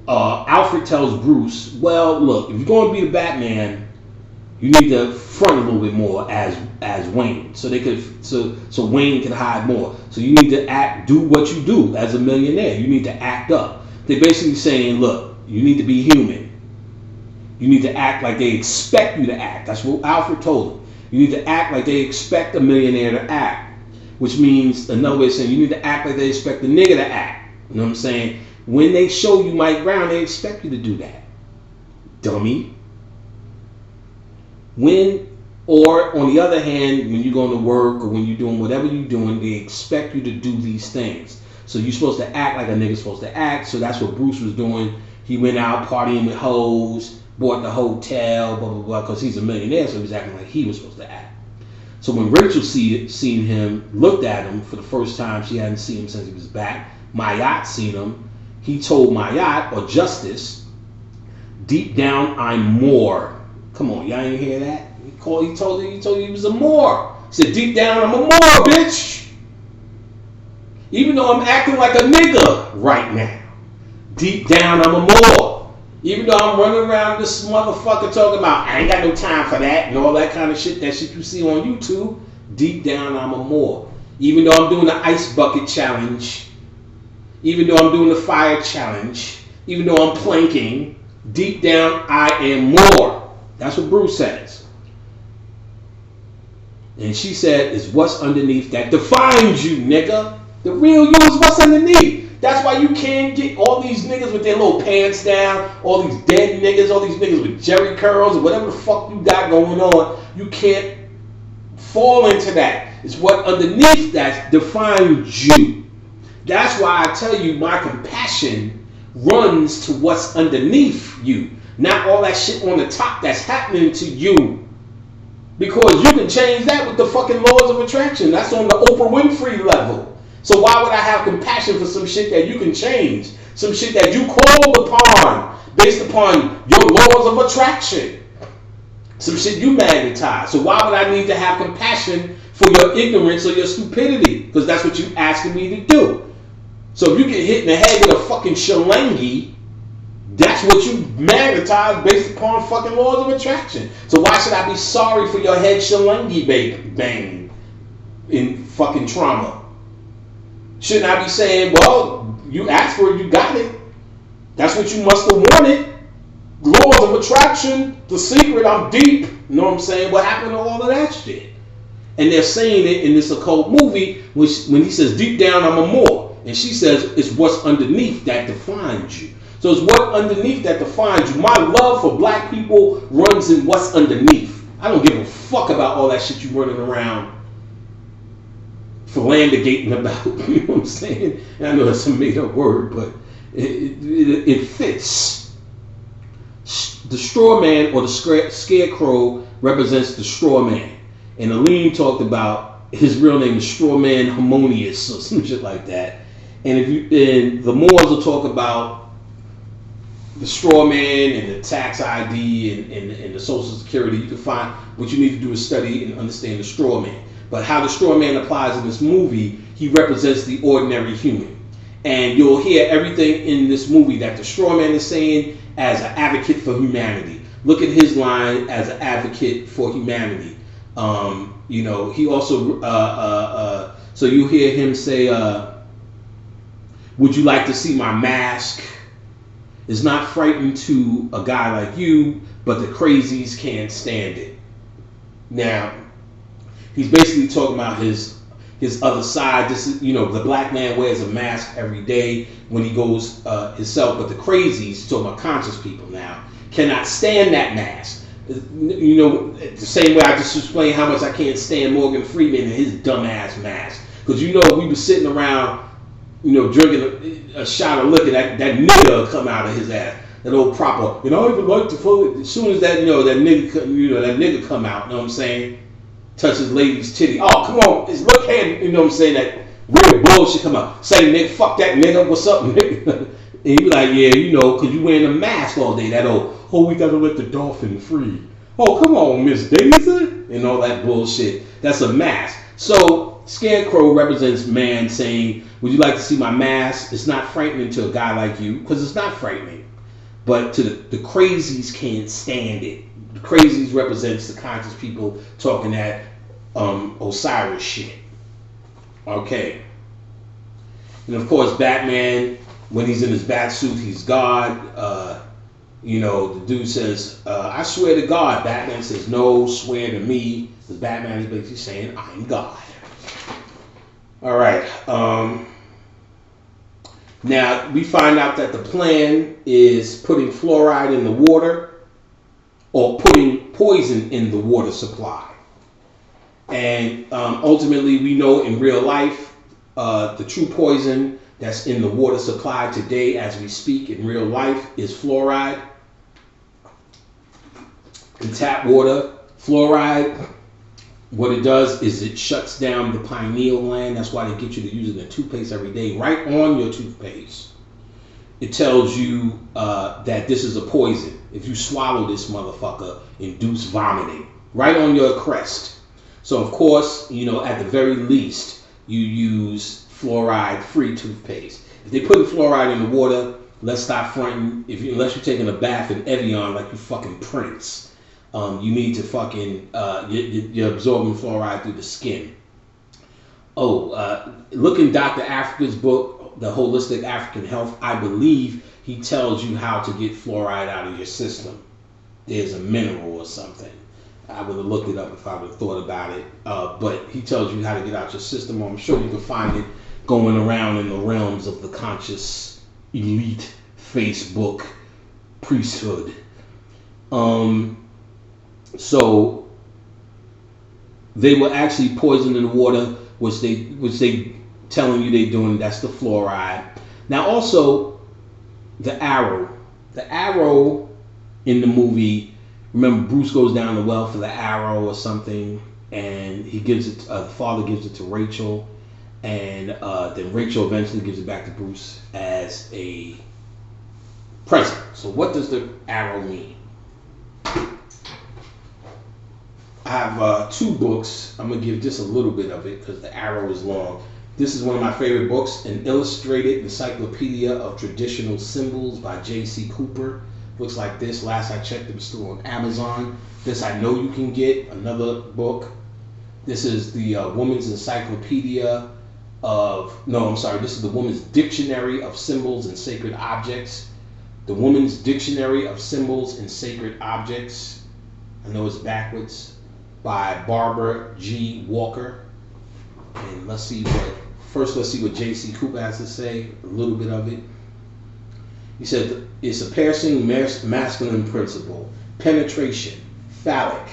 Alfred tells Bruce, well, look, if you're going to be the Batman, you need to front a little bit more as Wayne, so Wayne can hide more. So you need to do what you do as a millionaire. You need to act up. They're basically saying, look, you need to be human. You need to act like they expect you to act. That's what Alfred told him. You need to act like they expect a millionaire to act, which means another way of saying you need to act like they expect the nigga to act. You know what I'm saying? When they show you Mike Brown, they expect you to do that, dummy. Or on the other hand, when you're going to work or when you're doing whatever you're doing, they expect you to do these things. So you're supposed to act like a nigga's supposed to act. So that's what Bruce was doing. He went out partying with hoes, bought the hotel, blah, blah, blah, because he's a millionaire, so he was acting like he was supposed to act. So when Rachel seen him, looked at him for the first time, she hadn't seen him since he was back. Mayat seen him. He told Mayat, or Justice, deep down, I'm more. Come on, y'all ain't hear that? He told you he was a Moor. He said, deep down, I'm a Moor, bitch. Even though I'm acting like a nigga right now. Deep down, I'm a Moor. Even though I'm running around this motherfucker talking about, I ain't got no time for that, and all that kind of shit, that shit you see on YouTube, deep down, I'm a Moor. Even though I'm doing the ice bucket challenge, even though I'm doing the fire challenge, even though I'm planking, deep down, I am more. That's what Bruce says. And she said, it's what's underneath that defines you, nigga. The real you is what's underneath. That's why you can't get all these niggas with their little pants down, all these dead niggas, all these niggas with jerry curls, or whatever the fuck you got going on. You can't fall into that. It's what underneath that defines you. That's why I tell you my compassion runs to what's underneath you. Not all that shit on the top that's happening to you. Because you can change that with the fucking laws of attraction. That's on the Oprah Winfrey level. So why would I have compassion for some shit that you can change? Some shit that you called upon based upon your laws of attraction. Some shit you magnetize. So why would I need to have compassion for your ignorance or your stupidity? Because that's what you asking me to do. So if you get hit in the head with a fucking shalangi, that's what you magnetize based upon fucking laws of attraction. So why should I be sorry for your head shalangi bang in fucking trauma? Shouldn't I be saying, well, you asked for it, you got it. That's what you must have wanted. Laws of attraction, the secret, I'm deep. You know what I'm saying? What happened to all of that shit? And they're saying it in this occult movie, which when he says, deep down, I'm a Moor. And she says, it's what's underneath that defines you. So it's what underneath that defines you. My love for black people runs in what's underneath. I don't give a fuck about all that shit you running around philandegating about. You know what I'm saying? And I know that's a made up word, but it fits. The straw man or the scarecrow represents the straw man. And Aline talked about his real name is Strawman Harmonious or some shit like that. And the Moors will talk about the straw man and the tax ID and the Social Security. You can find what you need to do is study and understand the straw man. But how the straw man applies in this movie, he represents the ordinary human. And you'll hear everything in this movie that the straw man is saying as an advocate for humanity. Look at his line as an advocate for humanity. You know, he also, so you hear him say, would you like to see my mask? It's not frightening to a guy like you, but the crazies can't stand it. Now, he's basically talking about his other side. This is, you know, the black man wears a mask every day when he goes himself, but the crazies, talking about conscious people now, cannot stand that mask. You know, the same way I just explained how much I can't stand Morgan Freeman and his dumbass mask. Because you know, we were sitting around, you know, drinking a shot of liquor, that nigga come out of his ass. That old proper, you know, I even like to fuck. As soon as that, you know, that nigga come out, you know what I'm saying? Touch his lady's titty. Oh, come on, it's look hand, you know what I'm saying? That real bullshit come out. Say, nigga, fuck that nigga, what's up, nigga? And he be like, yeah, you know, because you wearing a mask all day. That old, oh, we got to let the dolphin free. Oh, come on, Miss Daisy. And all that bullshit. That's a mask. So, Scarecrow represents man saying, would you like to see my mask? It's not frightening to a guy like you, because it's not frightening. But to the crazies can't stand it. The crazies represents the conscious people talking that Osiris shit. Okay. And of course, Batman, when he's in his bat suit, he's God. You know, the dude says, I swear to God. Batman says, no, swear to me. Because Batman is basically saying, I'm God. All right. Now, we find out that the plan is putting fluoride in the water or putting poison in the water supply. And ultimately, we know in real life, the true poison that's in the water supply today as we speak in real life is fluoride. In tap water, fluoride, what it does is it shuts down the pineal gland. That's why they get you to use it in toothpaste every day, right on your toothpaste. It tells you that this is a poison. If you swallow this motherfucker, induce vomiting right on your crest. So of course, you know, at the very least, you use fluoride-free toothpaste. If they put fluoride in the water, let's stop fronting. Unless you're taking a bath in Evian like you fucking Prince, you need to fucking you're absorbing fluoride through the skin. Look in Dr. Africa's book, The Holistic African Health. I believe he tells you how to get fluoride out of your system. There's a mineral or something. I would have looked it up if I would have thought about it. But he tells you how to get out your system. I'm sure you can find it going around in the realms of the conscious elite Facebook priesthood. So they were actually poisoning the water, which they telling you they're doing. That's the fluoride. Now also the arrow in the movie. Remember, Bruce goes down the well for the arrow or something, and he gives it. The father gives it to Rachel, and then Rachel eventually gives it back to Bruce as a present. So, what does the arrow mean? I have two books. I'm gonna give just a little bit of it because the arrow is long. This is one of my favorite books, An Illustrated Encyclopedia of Traditional Symbols by J.C. Cooper. Looks like this. Last I checked, it was still on Amazon. This I know you can get. Another book. This is the Woman's Encyclopedia of... No, I'm sorry. This is the Woman's Dictionary of Symbols and Sacred Objects. The Woman's Dictionary of Symbols and Sacred Objects. I know it's backwards. by Barbara G. Walker. And let's see what J.C. Cooper has to say, a little bit of it. He said it's a piercing masculine principle, penetration, phallic,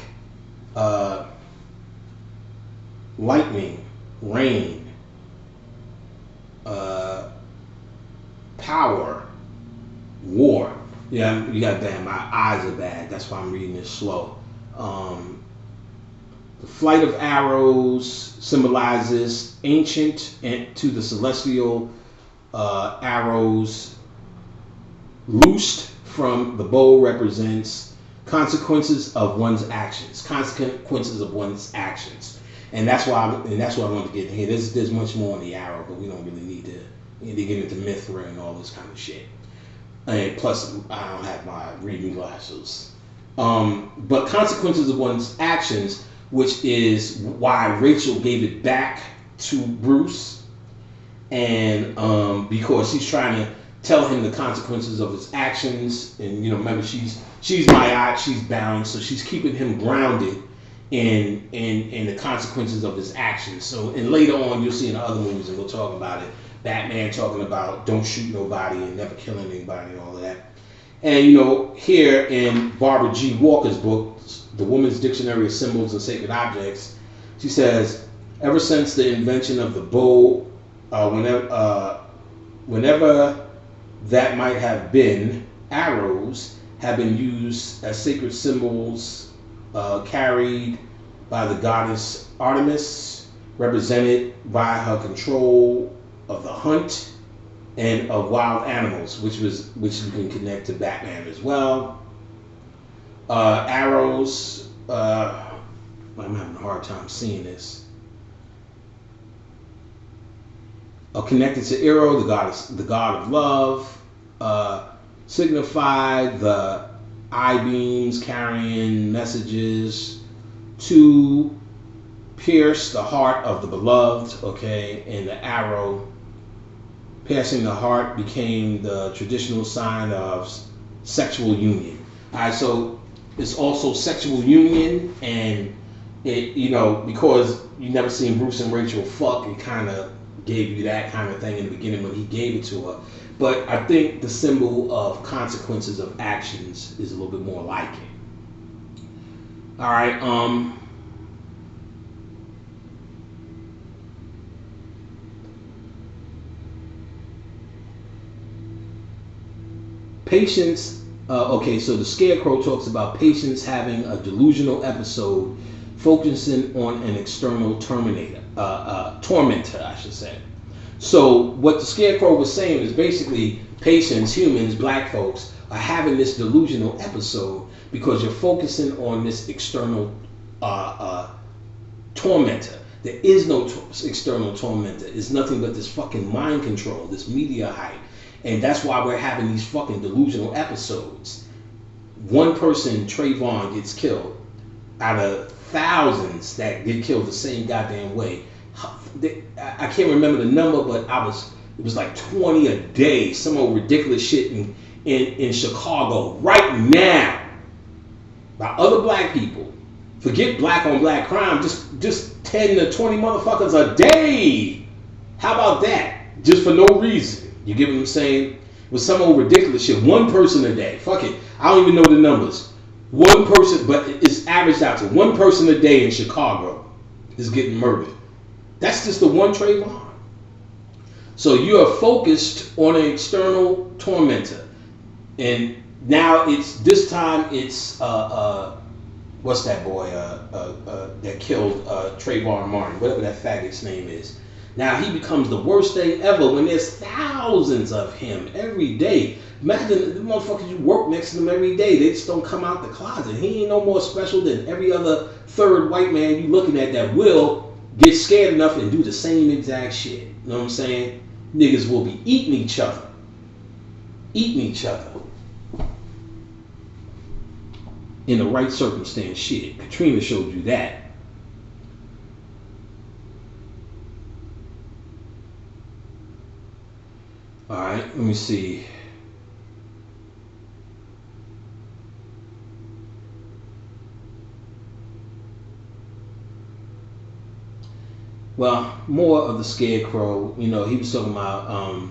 lightning, rain, power, war. Yeah, you got bad. My eyes are bad. That's why I'm reading this slow. The flight of arrows symbolizes ancient and to the celestial arrows loosed from the bow represents consequences of one's actions. Consequences of one's actions, and that's why I wanted to get here. There's much more on the arrow, but we don't really need to get into Mithra and all this kind of shit. And plus, I don't have my reading glasses. But consequences of one's actions, which is why Rachel gave it back to Bruce, and because she's trying to tell him the consequences of his actions, and remember she's she's bound, so she's keeping him grounded in the consequences of his actions. So, and later on you'll see in other movies, and we'll talk about it, Batman talking about don't shoot nobody and never killing anybody and all of that. And here in Barbara G. Walker's book, The Woman's Dictionary of Symbols and Sacred Objects, she says, ever since the invention of the bow, whenever that might have been, arrows have been used as sacred symbols carried by the goddess Artemis, represented by her control of the hunt and of wild animals, which you can connect to Batman as well. Arrows, I'm having a hard time seeing this. Connected to Eero, the god of love, signify the I-beams carrying messages to pierce the heart of the beloved, okay, and the arrow piercing the heart became the traditional sign of sexual union. All right, so it's also sexual union, and it, because you never seen Bruce and Rachel fuck, it kind of gave you that kind of thing in the beginning when he gave it to her. But I think the symbol of consequences of actions is a little bit more like it. All right, patience. Okay, so the Scarecrow talks about patience having a delusional episode, focusing on an external tormentor, I should say. So what the Scarecrow was saying is basically patients, humans, black folks, are having this delusional episode because you're focusing on this external tormentor. There is no external tormentor. It's nothing but this fucking mind control, this media hype. And that's why we're having these fucking delusional episodes. One person, Trayvon, gets killed out of thousands that get killed the same goddamn way. I can't remember the number, but it was like 20 a day, some old ridiculous shit in Chicago right now by other black people. Forget black on black crime, just 10 to 20 motherfuckers a day. How about that? Just for no reason. You get what I'm saying? With some old ridiculous shit. One person a day. Fuck it. I don't even know the numbers. One person, but it's averaged out to one person a day in Chicago is getting murdered. That's just the one Trayvon. So you are focused on an external tormentor. And now this time it's what's that boy that killed Trayvon Martin, whatever that faggot's name is. Now he becomes the worst thing ever when there's thousands of him every day. Imagine the motherfuckers you work next to them every day. They just don't come out the closet. He ain't no more special than every other third white man you looking at that will get scared enough and do the same exact shit. You know what I'm saying? Niggas will be eating each other. Eating each other. In the right circumstance, shit. Katrina showed you that. All right, let me see. Well, more of the scarecrow. You know, he was talking about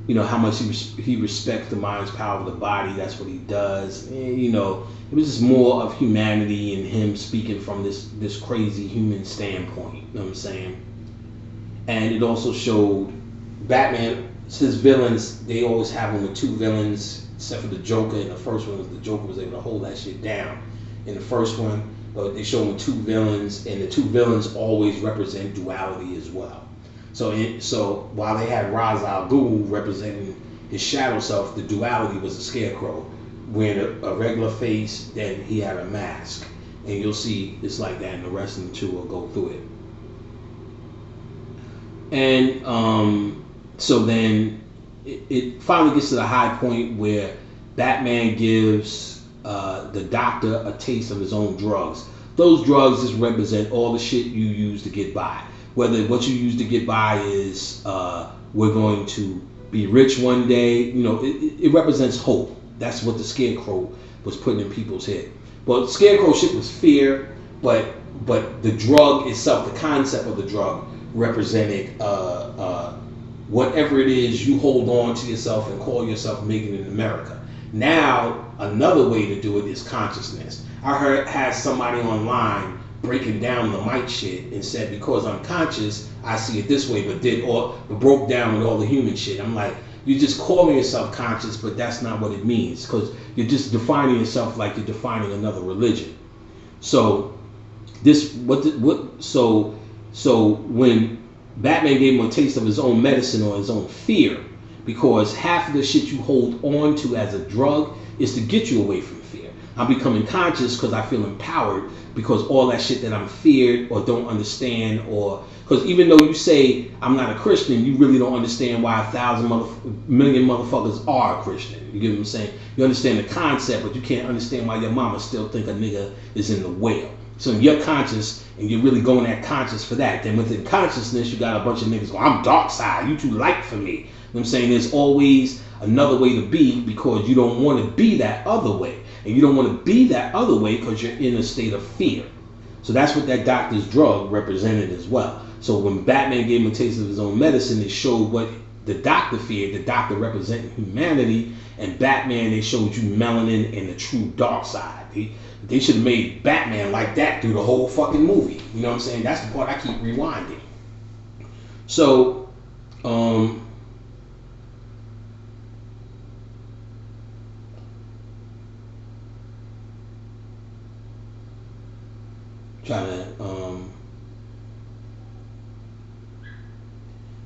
you know, how much he respects the mind's power of the body. That's what he does. And, you know, it was just more of humanity and him speaking from this crazy human standpoint. You know what I'm saying? And it also showed Batman. His villains, they always have him with two villains, except for the Joker. In the first one, the Joker was able to hold that shit down. In the first one, but they show him with two villains, and the two villains always represent duality as well. So while they had Ra's al Ghul representing his shadow self, the duality was a scarecrow wearing a regular face. Then he had a mask, and you'll see it's like that, and the rest of the two will go through it. And so then it finally gets to the high point where Batman gives the Doctor a taste of his own drugs. Those drugs just represent all the shit you use to get by. Whether what you use to get by is we're going to be rich one day, you know, it represents hope. That's what the scarecrow was putting in people's head. But scarecrow shit was fear, but the drug itself, the concept of the drug, represented whatever it is you hold on to yourself and call yourself making it in America. Now, another way to do it is consciousness. I had somebody online breaking down the mic shit and said, because I'm conscious, I see it this way, but broke down with all the human shit. I'm like, you're just calling yourself conscious, but that's not what it means, because you're just defining yourself like you're defining another religion. So so when Batman gave him a taste of his own medicine or his own fear, because half of the shit you hold on to as a drug is to get you away from fear. I'm becoming conscious because I feel empowered, because all that shit that I'm feared or don't understand, or because even though you say I'm not a Christian, you really don't understand why 1,000 million motherfuckers are a Christian. You get what I'm saying? You understand the concept, but you can't understand why your mama still think a nigga is in the whale. So you're conscious, and you're really going at conscious for that. Then within consciousness, you got a bunch of niggas going, I'm dark side, you too light for me. You know what I'm saying? There's always another way to be, because you don't want to be that other way. And you don't want to be that other way because you're in a state of fear. So that's what that doctor's drug represented as well. So when Batman gave him a taste of his own medicine, it showed what the doctor feared. The doctor represented humanity, and Batman, they showed you melanin and the true dark side. They should have made Batman like that through the whole fucking movie. You know what I'm saying? That's the part I keep rewinding. So,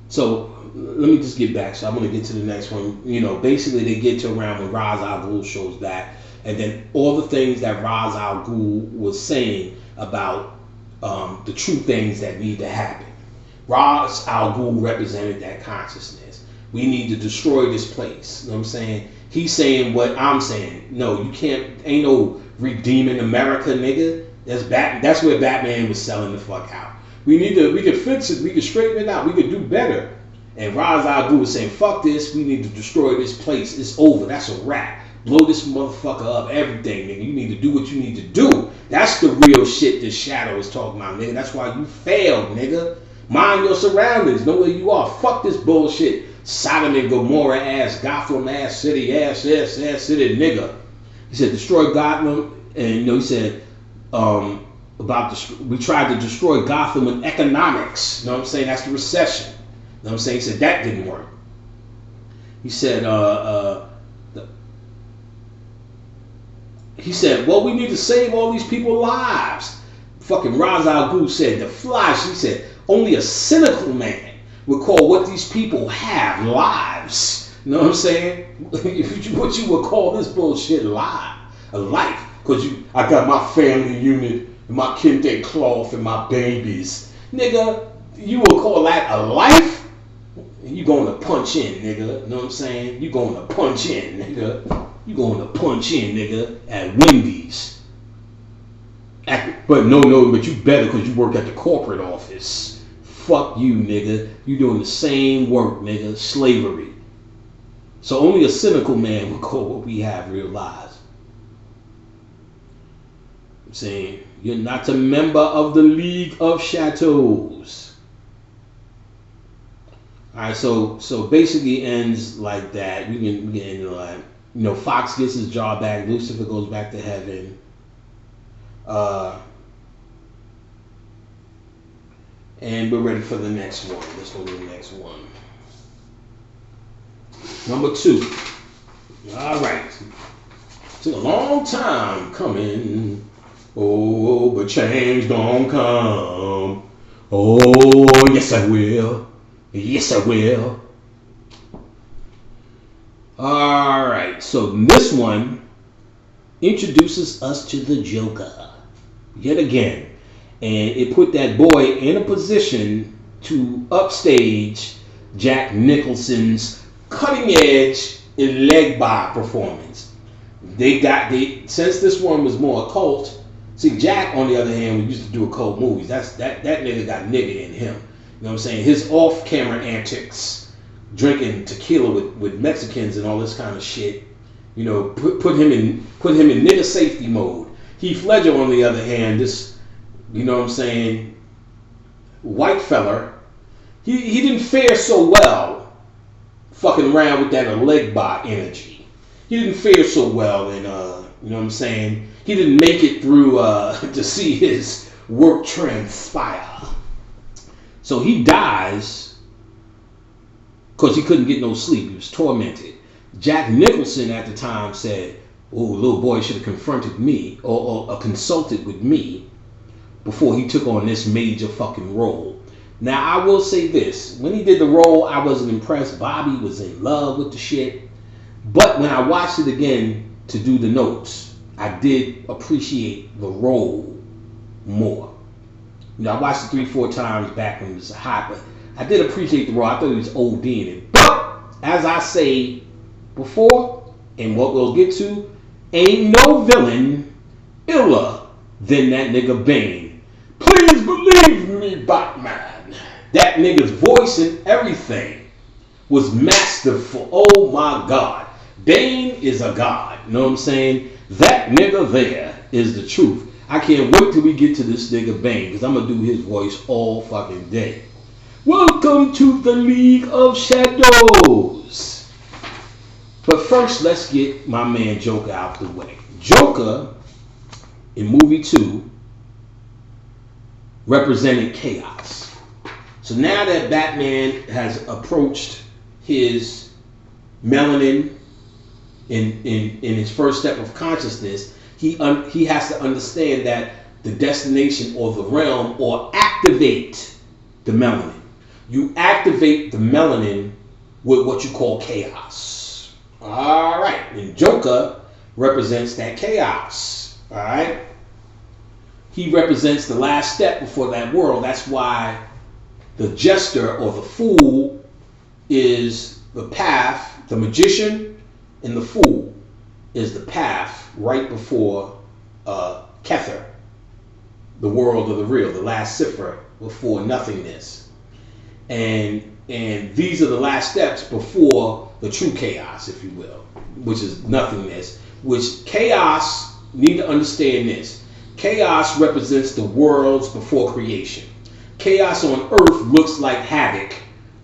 so let me just get back. So I'm going to get to the next one. You know, basically they get to around when Ra's al Ghul shows back, and then all the things that Ra's al Ghul was saying about the true things that need to happen. Ra's al Ghul represented that consciousness. We need to destroy this place. You know what I'm saying? He's saying what I'm saying. No, you can't. Ain't no redeeming America, nigga. That's where Batman was selling the fuck out. We could fix it. We could straighten it out. We could do better. And Ra's al Ghul was saying, fuck this. We need to destroy this place. It's over. That's a wrap. Blow this motherfucker up. Everything, nigga. You need to do what you need to do. That's the real shit this Shadow is talking about, nigga. That's why you failed, nigga. Mind your surroundings. Know where you are. Fuck this bullshit. Sodom and Gomorrah ass, Gotham ass city, ass city, nigga. He said, destroy Gotham. And, you know, he said, we tried to destroy Gotham with economics. You know what I'm saying? That's the recession. You know what I'm saying? He said that didn't work. He said, well, we need to save all these people's lives. Fucking Ra's al Ghul said, the Flash, he said, only a cynical man would call what these people have lives. You know what I'm saying? What you would call this bullshit a life. Because I got my family unit and my kente cloth and my babies. Nigga, you would call that a life? You going to punch in, nigga. You know what I'm saying? You going to punch in, nigga. You going to punch in, nigga, at Wendy's. But you better, because you work at the corporate office. Fuck you, nigga. You doing the same work, nigga. Slavery. So only a cynical man would call what we have real lives. I'm saying you're not a member of the League of Shadows. All right, so basically ends like that. We can get into like, Fox gets his jaw back. Lucifer goes back to heaven. And we're ready for the next one. Let's go to the next one. Number 2. All right. Took a long time coming. Oh, but change don't come. Oh, yes I will. Yes I will. All right. So this one introduces us to the Joker yet again. And it put that boy in a position to upstage Jack Nicholson's cutting edge in leg bar performance. Since this one was more occult. See, Jack, on the other hand, we used to do occult movies. That nigga got nigga in him. You know what I'm saying? His off-camera antics, drinking tequila with Mexicans and all this kind of shit, put him in nigga safety mode. Heath Ledger, on the other hand, this, white feller, he didn't fare so well fucking around with that leg bar energy. He didn't fare so well, and he didn't make it through to see his work transpire. So he dies because he couldn't get no sleep. He was tormented. Jack Nicholson at the time said, "Oh, little boy should have confronted me or consulted with me before he took on this major fucking role." Now, I will say this. When he did the role, I wasn't impressed. Bobby was in love with the shit. But when I watched it again to do the notes, I did appreciate the role more. I watched it 3-4 times back when it was hot, but I did appreciate the role. I thought he was ODing it. But, as I say before, and what we'll get to, ain't no villain iller than that nigga Bane. Please believe me, Batman. That nigga's voice and everything was masterful. Oh my God. Bane is a god. You know what I'm saying? That nigga there is the truth. I can't wait till we get to this nigga Bane, because I'm going to do his voice all fucking day. Welcome to the League of Shadows. But first, let's get my man Joker out the way. Joker, in movie 2, represented chaos. So now that Batman has approached his melanin in his first step of consciousness, he has to understand that the destination or the realm, or activate the melanin. You activate the melanin with what you call chaos. All right. And Joker represents that chaos. All right. He represents the last step before that world. That's why the jester or the fool is the path. The magician and the fool is the path right before Kether, the world of the real, the last cipher before nothingness. And these are the last steps before the true chaos, if you will, which is nothingness. Which chaos, need to understand this. Chaos represents the worlds before creation. Chaos on Earth looks like havoc,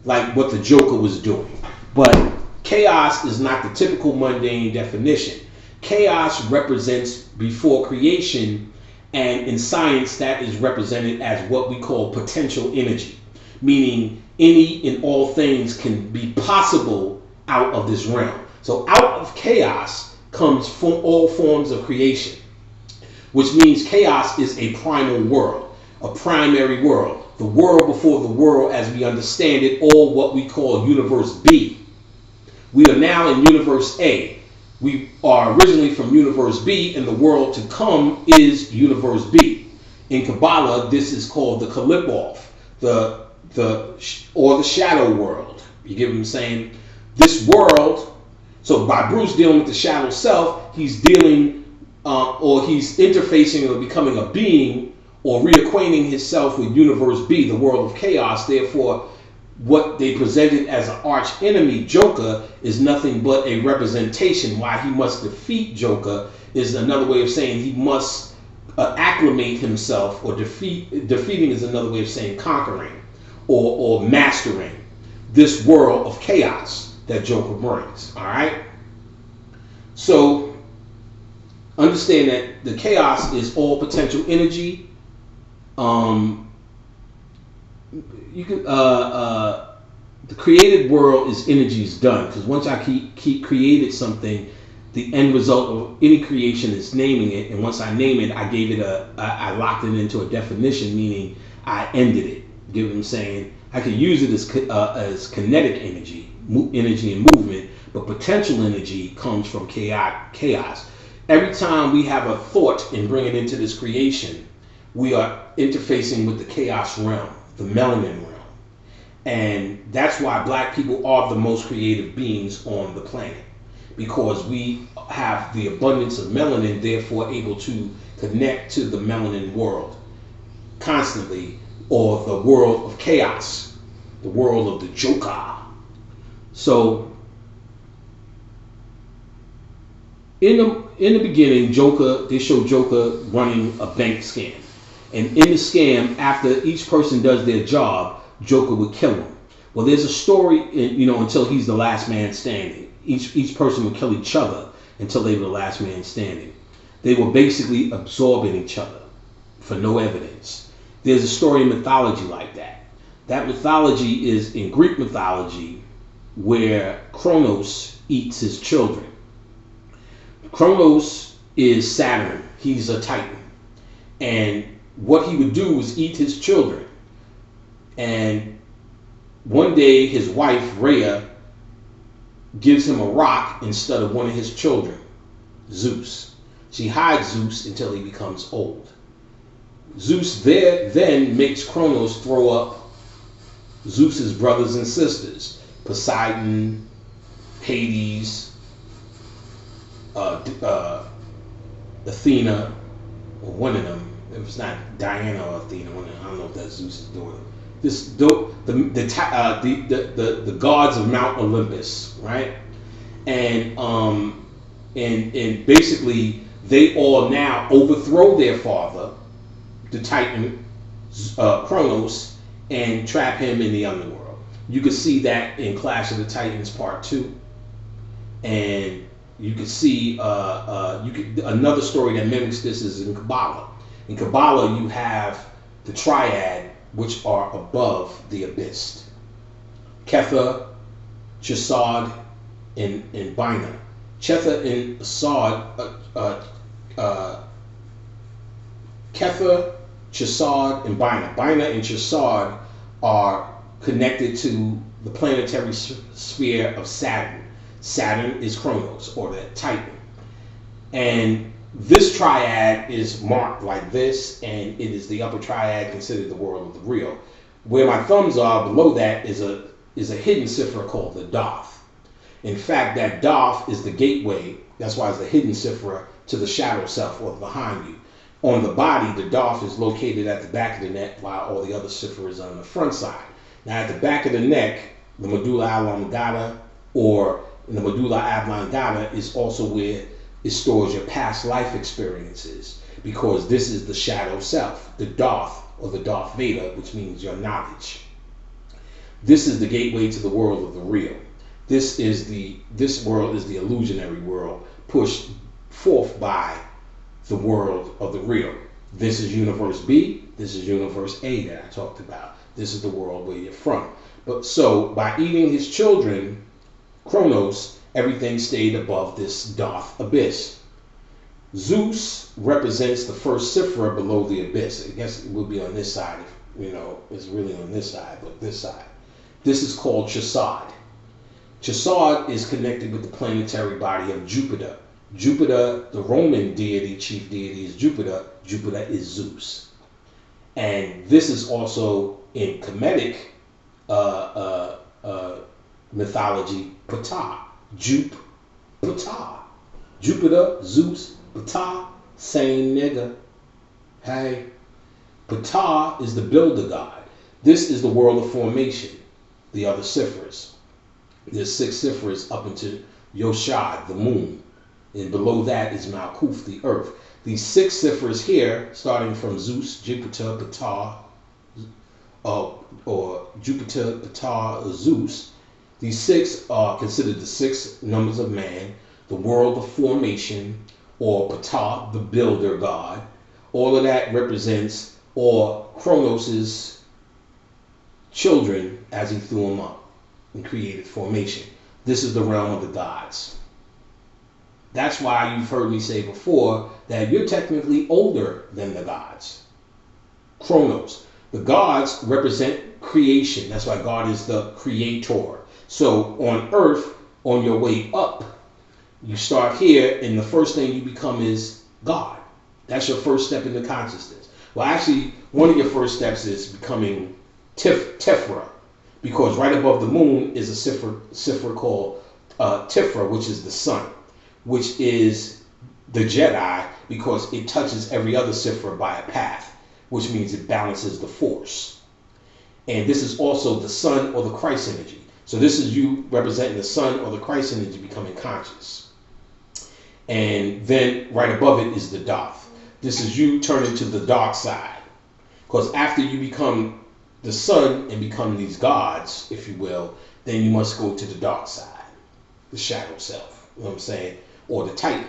like what the Joker was doing. But chaos is not the typical mundane definition. Chaos represents before creation, and in science that is represented as what we call potential energy, meaning any and all things can be possible out of this realm. So out of chaos comes from all forms of creation, which means chaos is a primal world, a primary world, the world before the world as we understand it, or what we call universe B. We are now in universe A. We are originally from universe B, and the world to come is universe B. In Kabbalah, this is called the Kalipoth, or the shadow world. You get what I'm saying? This world, so by Bruce dealing with the shadow self, he's dealing, or he's interfacing or becoming a being, or reacquainting himself with universe B, the world of chaos. Therefore, what they presented as an arch enemy, Joker, is nothing but a representation. Why he must defeat Joker is another way of saying he must acclimate himself, or defeating is another way of saying conquering, or mastering this world of chaos that Joker brings. All right. So understand that the chaos is all potential energy. You can the created world is energy is done, because once I keep created something, the end result of any creation is naming it, and once I name it, I gave it I locked it into a definition, meaning I ended it. You get what I'm saying? I could use it as kinetic energy, energy and movement, but potential energy comes from chaos. Every time we have a thought and bring it into this creation, we are interfacing with the chaos realm, the melanin realm. And that's why black people are the most creative beings on the planet, because we have the abundance of melanin, therefore able to connect to the melanin world constantly, or the world of chaos, the world of the Joker. So in the beginning, they show Joker running a bank scam. And in the scam, after each person does their job, Joker would kill him. Well, there's a story, until he's the last man standing. Each person would kill each other until they were the last man standing. They were basically absorbing each other for no evidence. There's a story in mythology like that. That mythology is in Greek mythology, where Kronos eats his children. Kronos is Saturn. He's a Titan. And what he would do was eat his children. And one day his wife, Rhea, gives him a rock instead of one of his children, Zeus. She hides Zeus until he becomes old. Zeus then makes Kronos throw up Zeus's brothers and sisters, Poseidon, Hades, Athena, or one of them. If it's not Diana or Athena, I don't know if that's Zeus's daughter. The gods of Mount Olympus, right? And basically they all now overthrow their father, the Titan Kronos, and trap him in the underworld. You can see that in Clash of the Titans Part 2, and you can see another story that mimics this is in Kabbalah. In Kabbalah, you have the triad, which are above the abyss: Kether, Chesed, and Binah. Kether and Kether, Chesed, and Binah. Binah and Chesed are connected to the planetary sphere of Saturn. Saturn is Kronos, or the Titan. And this triad is marked like this, and it is the upper triad, considered the world of the real. Where my thumbs are, below that is a hidden cipher called the Doth. In fact, that Doth is the gateway. That's why it's the hidden cipher to the shadow self, or behind you. On the body, the Doth is located at the back of the neck, while all the other cipher is on the front side. Now, at the back of the neck, the medulla oblongata, or the medulla oblongata, is also where it stores your past life experiences, because this is the shadow self, the Doth, or the Darth Vader, which means your knowledge. This is the gateway to the world of the real. This world is the illusionary world, pushed forth by the world of the real. This is universe B, this is universe A that I talked about. This is the world where you're from. But so by eating his children, Kronos, everything stayed above this Doth abyss. Zeus represents the first cipher below the abyss. I guess it would be on this side, it's really on this side, but this side. This is called Chesed. Chesed is connected with the planetary body of Jupiter. Jupiter, the Roman deity, chief deity is Jupiter. Jupiter is Zeus. And this is also in Kemetic mythology, Ptah. Ptah. Jupiter, Zeus, Ptah, same nigga. Hey. Ptah is the builder god. This is the world of formation, the other ciphers. There's 6 ciphers up into Yoshad, the moon. And below that is Malkuth, the earth. These 6 ciphers here, starting from Zeus, Jupiter, Ptah, or Jupiter, Ptah, Zeus. These 6 are considered the 6 numbers of man, the world of formation, or Ptah, the builder god. All of that represents, or Kronos' children as he threw them up and created formation. This is the realm of the gods. That's why you've heard me say before that you're technically older than the gods. Kronos. The gods represent creation. That's why God is the creator. So on earth, on your way up, you start here, and the first thing you become is God. That's your first step into consciousness. Well, actually, one of your first steps is becoming Tifra, because right above the moon is a cipher called Tifra, which is the sun, which is the Jedi, because it touches every other cipher by a path, which means it balances the force. And this is also the sun or the Christ energy. So this is you representing the sun or the Christ energy becoming conscious. And then right above it is the Darth. This is you turning to the dark side. Because after you become the sun and become these gods, if you will, then you must go to the dark side, the shadow self, you know what I'm saying, or the Titan.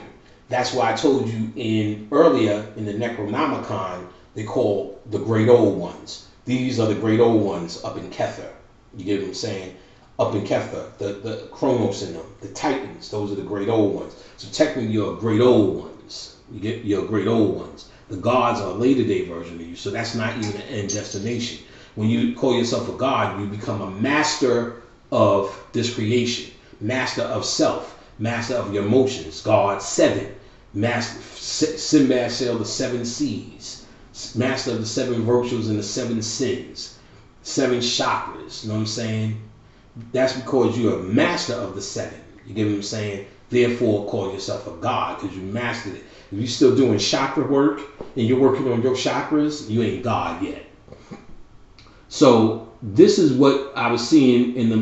That's why I told you earlier in the Necronomicon, they call the Great Old Ones. These are the Great Old Ones up in Kether. You get what I'm saying? Up in Kether, the Kronos in them, the Titans, those are the Great Old Ones. So technically you're Great Old Ones. You get your Great Old Ones. The gods are a later day version of you, so that's not even an end destination. When you call yourself a god, you become a master of this creation, master of self, master of your emotions. God 7, master. Sinbad sailed the 7 seas, master of the 7 virtues and the 7 sins, 7 chakras. You know what I'm saying? That's because you're a master of the 7. You get what I'm saying? Therefore, call yourself a god because you mastered it. If you're still doing chakra work and you're working on your chakras, you ain't God yet. So this is what I was seeing in the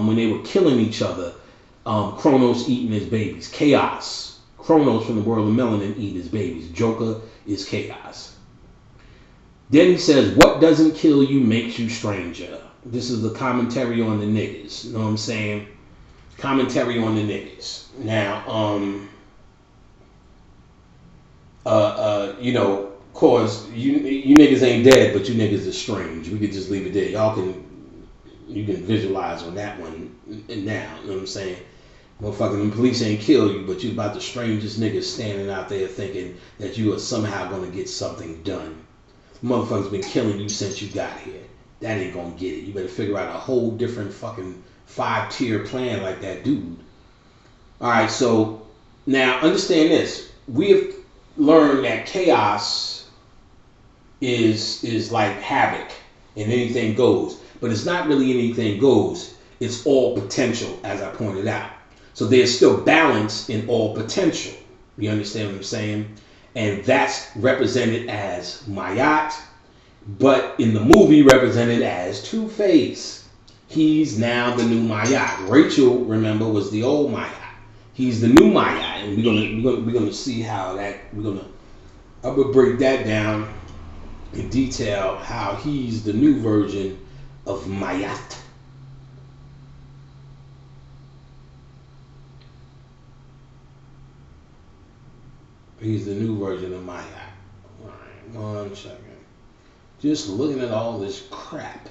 when they were killing each other. Kronos eating his babies. Chaos. Kronos from the world of melanin eating his babies. Joker is chaos. Then he says, what doesn't kill you makes you stranger. This is the commentary on the niggas. You know what I'm saying? Commentary on the niggas. Now, you know, cause you niggas ain't dead, but you niggas are strange. We could just leave it there. You can visualize on that one now. You know what I'm saying? Motherfucking the police ain't kill you, but you about the strangest niggas standing out there thinking that you are somehow gonna get something done. Motherfuckers been killing you since you got here. That ain't gonna get it. You better figure out a whole different fucking 5-tier plan like that dude. Alright, so now understand this. We have learned that chaos is like havoc and anything goes. But it's not really anything goes. It's all potential, as I pointed out. So there's still balance in all potential. You understand what I'm saying? And that's represented as Mayat, but in the movie represented as Two-Face. He's now the new Mayat. Rachel, remember, was the old Mayat. He's the new Mayat, and we're gonna see how that I'm gonna break that down in detail. How he's the new version of Mayat. He's the new version of Magick. Alright, 1 second. Just looking at all this crap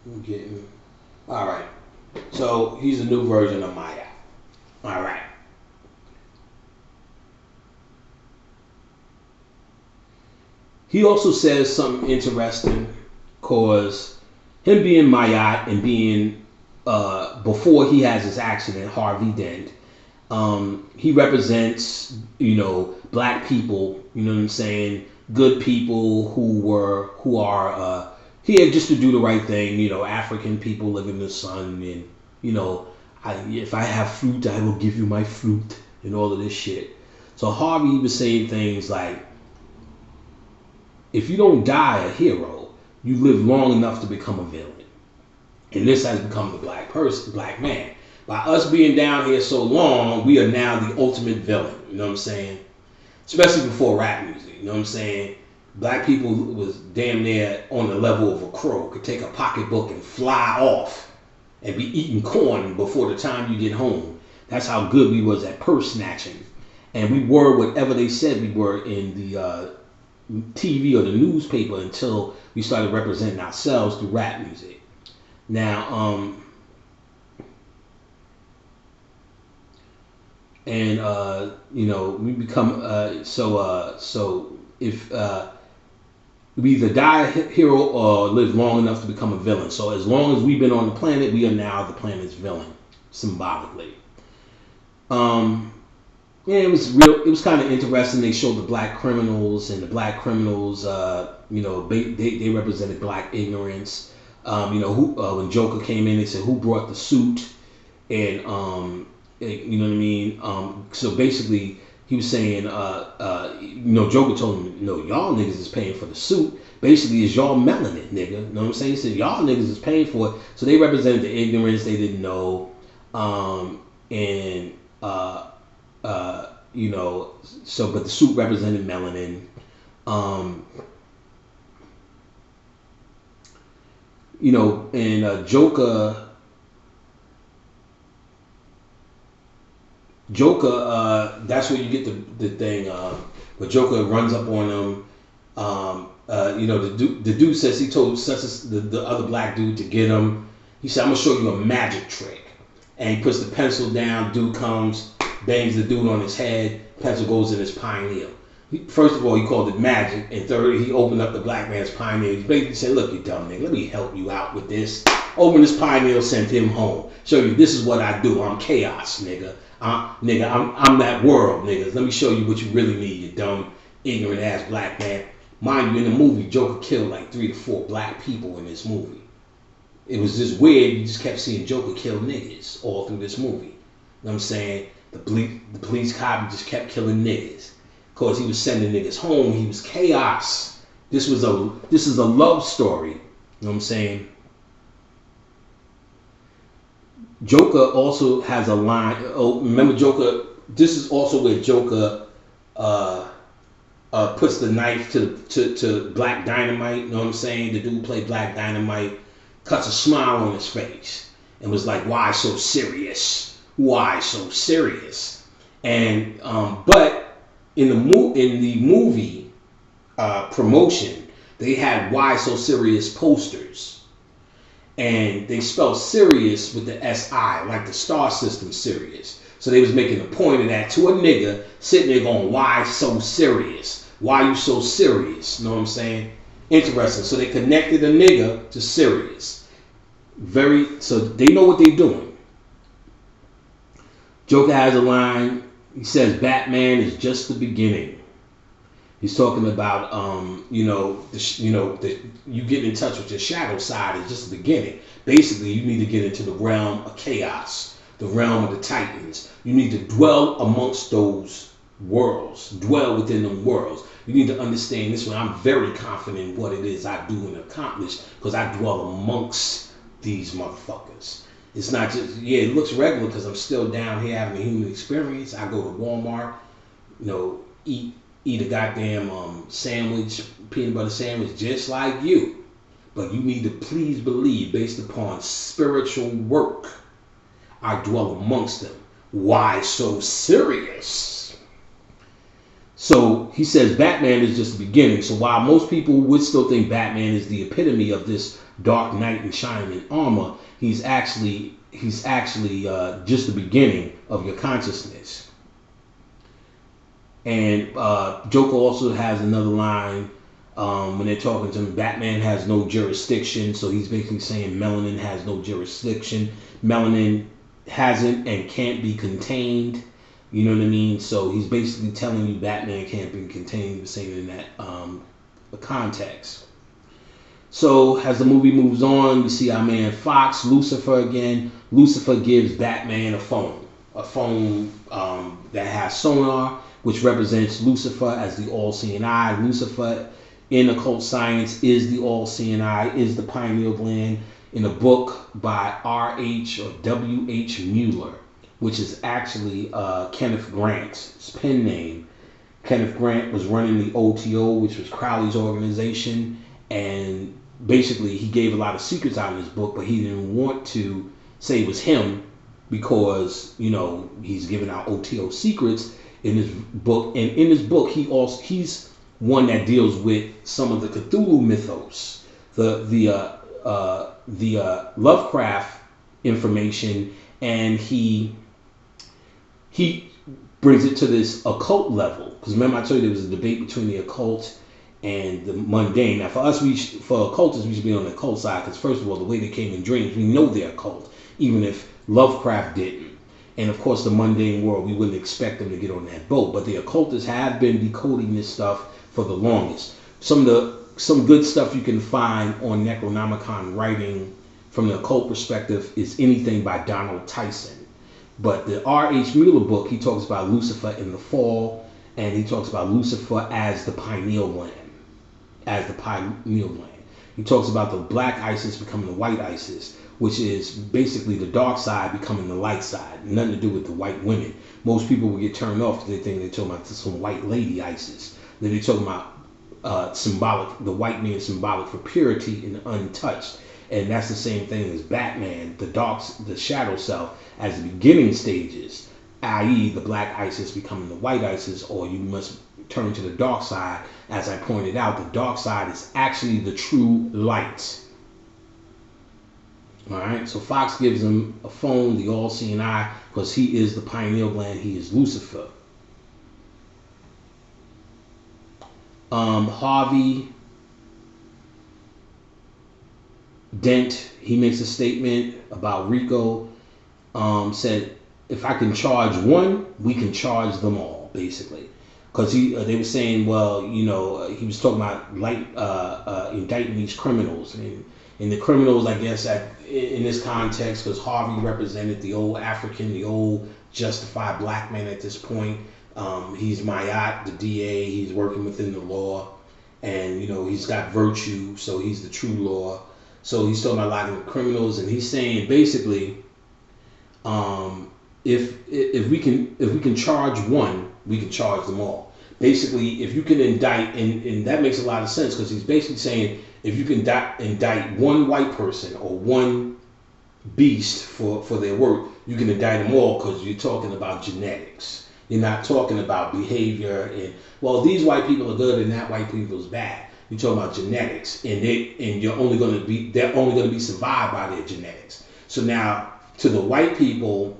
I'm getting. Alright, so he's a new version of Magick. Alright. He also says something interesting, cause him being Mayat and being, before he has his accident, Harvey Dent, he represents, you know, black people, you know what I'm saying, good people who are here just to do the right thing, you know, African people live in the sun, and, you know, if I have fruit, I will give you my fruit, and all of this shit. So Harvey was saying things like, if you don't die a hero, you live long enough to become a villain. And this has become the black man. By us being down here so long, we are now the ultimate villain. You know what I'm saying? especially before rap music. You know what I'm saying? Black people was damn near on the level of a crow. Could take a pocketbook and fly off and be eating corn before the time you get home. That's how good we was at purse snatching. And we were whatever they said we were in the TV or the newspaper until we started representing ourselves through rap music. Now, you know, we become so if we either die a hero or live long enough to become a villain. So as long as we've been on the planet, we are now the planet's villain, symbolically. Yeah, it was real. It was kind of interesting. They showed the black criminals, and the black criminals, you know, they represented black ignorance. You know, when Joker came in, they said, "Who brought the suit?" And you know what I mean. So basically, he was saying, you know, Joker told him, "No, y'all niggas is paying for the suit. Basically, it's y'all melanin, nigga." You know what I'm saying? He said, "Y'all niggas is paying for it." So they represented the ignorance they didn't know, and you know, so but the suit represented melanin. You know, and Joker, that's where you get the thing. Where Joker runs up on him. You know, the dude says he told the other black dude to get him. He said, "I'm gonna show you a magic trick," and he puts the pencil down. Dude comes, bangs the dude on his head. Pencil goes in his pineal. First of all, he called it magic, and third, he opened up the black man's pineal. He basically said, "Look, you dumb nigga, let me help you out with this." Opened his pineal, sent him home. Show you this is what I do. I'm chaos, nigga. I'm that world, niggas. Let me show you what you really need, you dumb, ignorant ass black man. Mind you, in the movie, Joker killed like 3 to 4 black people in this movie. It was just weird. You just kept seeing Joker kill niggas all through this movie. You know what I'm saying? The police cop just kept killing niggas. Of course, he was sending niggas home. He was chaos. This is a love story. You know what I'm saying? Joker also has a line. Oh, remember Joker? This is also where Joker puts the knife to Black Dynamite. You know what I'm saying? The dude played Black Dynamite, cuts a smile on his face, and was like, "Why so serious? Why so serious?" And but in the movie promotion, they had "Why so serious" posters. And they spelled Sirius with the S-I, like the star system Sirius. So they was making a point of that to a nigga sitting there going, "Why so serious? Why you so serious?" You know what I'm saying? Interesting. So they connected a nigga to Sirius. So they know what they're doing. Joker has a line. He says, "Batman is just the beginning." He's talking about, you getting in touch with your shadow side is just the beginning. Basically, you need to get into the realm of chaos, the realm of the Titans. You need to dwell amongst those worlds, dwell within them worlds. You need to understand this one. I'm very confident in what it is I do and accomplish because I dwell amongst these motherfuckers. It's not just, it looks regular because I'm still down here having a human experience. I go to Walmart, eat a goddamn sandwich, peanut butter sandwich, just like you. But you need to please believe, based upon spiritual work, I dwell amongst them. Why so serious? So he says Batman is just the beginning. So while most people would still think Batman is the epitome of this dark knight in shining armor, he's actually just the beginning of your consciousness. And Joker also has another line when they're talking to him. Batman has no jurisdiction, so he's basically saying melanin has no jurisdiction. Melanin hasn't and can't be contained. You know what I mean? So he's basically telling you Batman can't be contained. He was saying in that context. So as the movie moves on, we see our man Fox, Lucifer again. Lucifer gives Batman a phone that has sonar, which represents Lucifer as the all-seeing eye. Lucifer in occult science is the all-seeing eye, is the pineal gland. In a book by R.H. or W.H. Mueller, which is actually Kenneth Grant's pen name, Kenneth Grant was running the OTO, which was Crowley's organization, and basically he gave a lot of secrets out in his book, but he didn't want to say it was him because, you know, he's giving out OTO secrets in his book. And in his book, he's one that deals with some of the Cthulhu mythos, the Lovecraft information, and he brings it to this occult level. Because remember, I told you there was a debate between the occult and the mundane. Now, for us, for occultists, we should be on the occult side. Because first of all, the way they came in dreams, we know they're occult, even if Lovecraft didn't. And of course, the mundane world, we wouldn't expect them to get on that boat. But the occultists have been decoding this stuff for the longest. Some good stuff you can find on Necronomicon writing from the occult perspective is anything by Donald Tyson. But the R.H. Mueller book, he talks about Lucifer in the fall, and he talks about Lucifer as the pineal gland. He talks about the black Isis becoming the white Isis, which is basically the dark side becoming the light side. Nothing to do with the white women. Most people will get turned off because they think they're talking about some white lady Isis. Then they're talking about the white man symbolic for purity and untouched. And that's the same thing as Batman, the shadow self, as the beginning stages, i.e. the black Isis becoming the white Isis, or you must turn to the dark side. As I pointed out, the dark side is actually the true light. All right, so Fox gives him a phone, the all-seeing eye, because he is the pineal gland, he is Lucifer. Harvey Dent, he makes a statement about Rico, said, if I can charge one, we can charge them all, basically. Because they were saying, well, you know, he was talking about indicting these criminals. And the criminals, I guess, in this context, because Harvey represented the old African, the old justified black man at this point. He's Mayat, the DA. He's working within the law. And, you know, he's got virtue, so he's the true law. So he's talking about a lot of the criminals, and he's saying basically, if we can charge one, we can charge them all. Basically, if you can indict, and that makes a lot of sense, because he's basically saying if you can indict one white person or one beast for their work, you can indict them all, because you're talking about genetics. You're not talking about behavior and, well, these white people are good and that white people is bad. You're talking about genetics, and they're only going to be survived by their genetics. So now, to the white people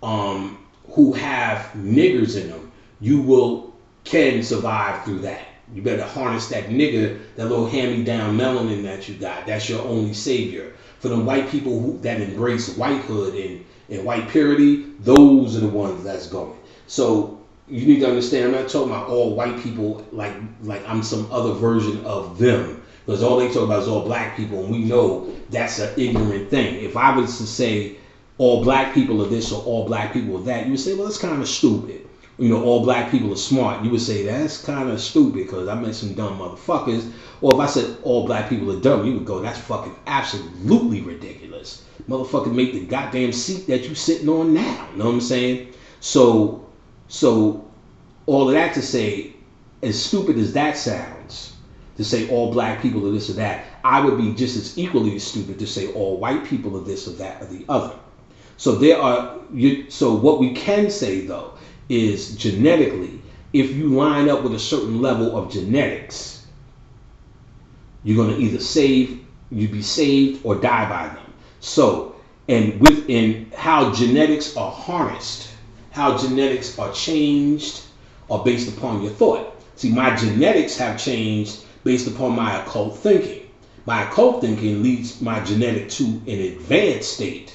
who have niggers in them, you can survive through that. You better harness that nigger, that little hand-me-down melanin that you got. That's your only savior. For the white people that embrace whitehood and white purity, those are the ones that's going. So you need to understand, I'm not talking about all white people like I'm some other version of them. Because all they talk about is all black people, and we know that's an ignorant thing. If I was to say all black people are this or all black people are that, you would say, well, that's kind of stupid. You know, all black people are smart. You would say that's kind of stupid because I met some dumb motherfuckers. Or if I said all black people are dumb, you would go, that's fucking absolutely ridiculous. Motherfucker, make the goddamn seat that you sitting on now. You know what I'm saying? So all of that to say, as stupid as that sounds, to say all black people are this or that, I would be just as equally stupid to say all white people are this or that or the other. So so what we can say though is genetically, if you line up with a certain level of genetics, you're going to either be saved or die by them. So, and within how genetics are harnessed, how genetics are changed, are based upon your thought. See, my genetics have changed based upon my occult thinking. My occult thinking leads my genetic to an advanced state,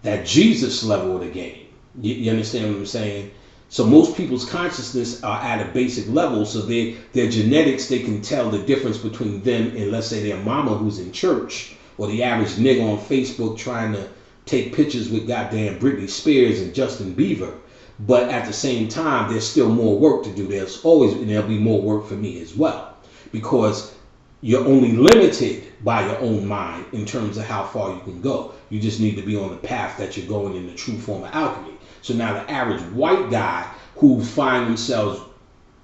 that Jesus level of the game. You understand what I'm saying? So most people's consciousness are at a basic level, so their genetics, they can tell the difference between them and, let's say, their mama who's in church, or the average nigga on Facebook trying to take pictures with goddamn Britney Spears and Justin Bieber. But at the same time, there's still more work to do. There'll be more work for me as well, because you're only limited by your own mind in terms of how far you can go. You just need to be on the path that you're going in the true form of alchemy. So now the average white guy who find themselves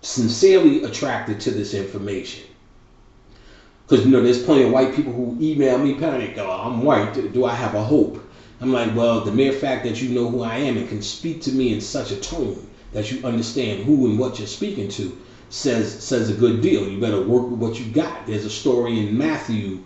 sincerely attracted to this information. Because, there's plenty of white people who email me, panic, oh, I'm white, do I have a hope? I'm like, well, the mere fact that you know who I am and can speak to me in such a tone that you understand who and what you're speaking to says a good deal. You better work with what you got. There's a story in Matthew,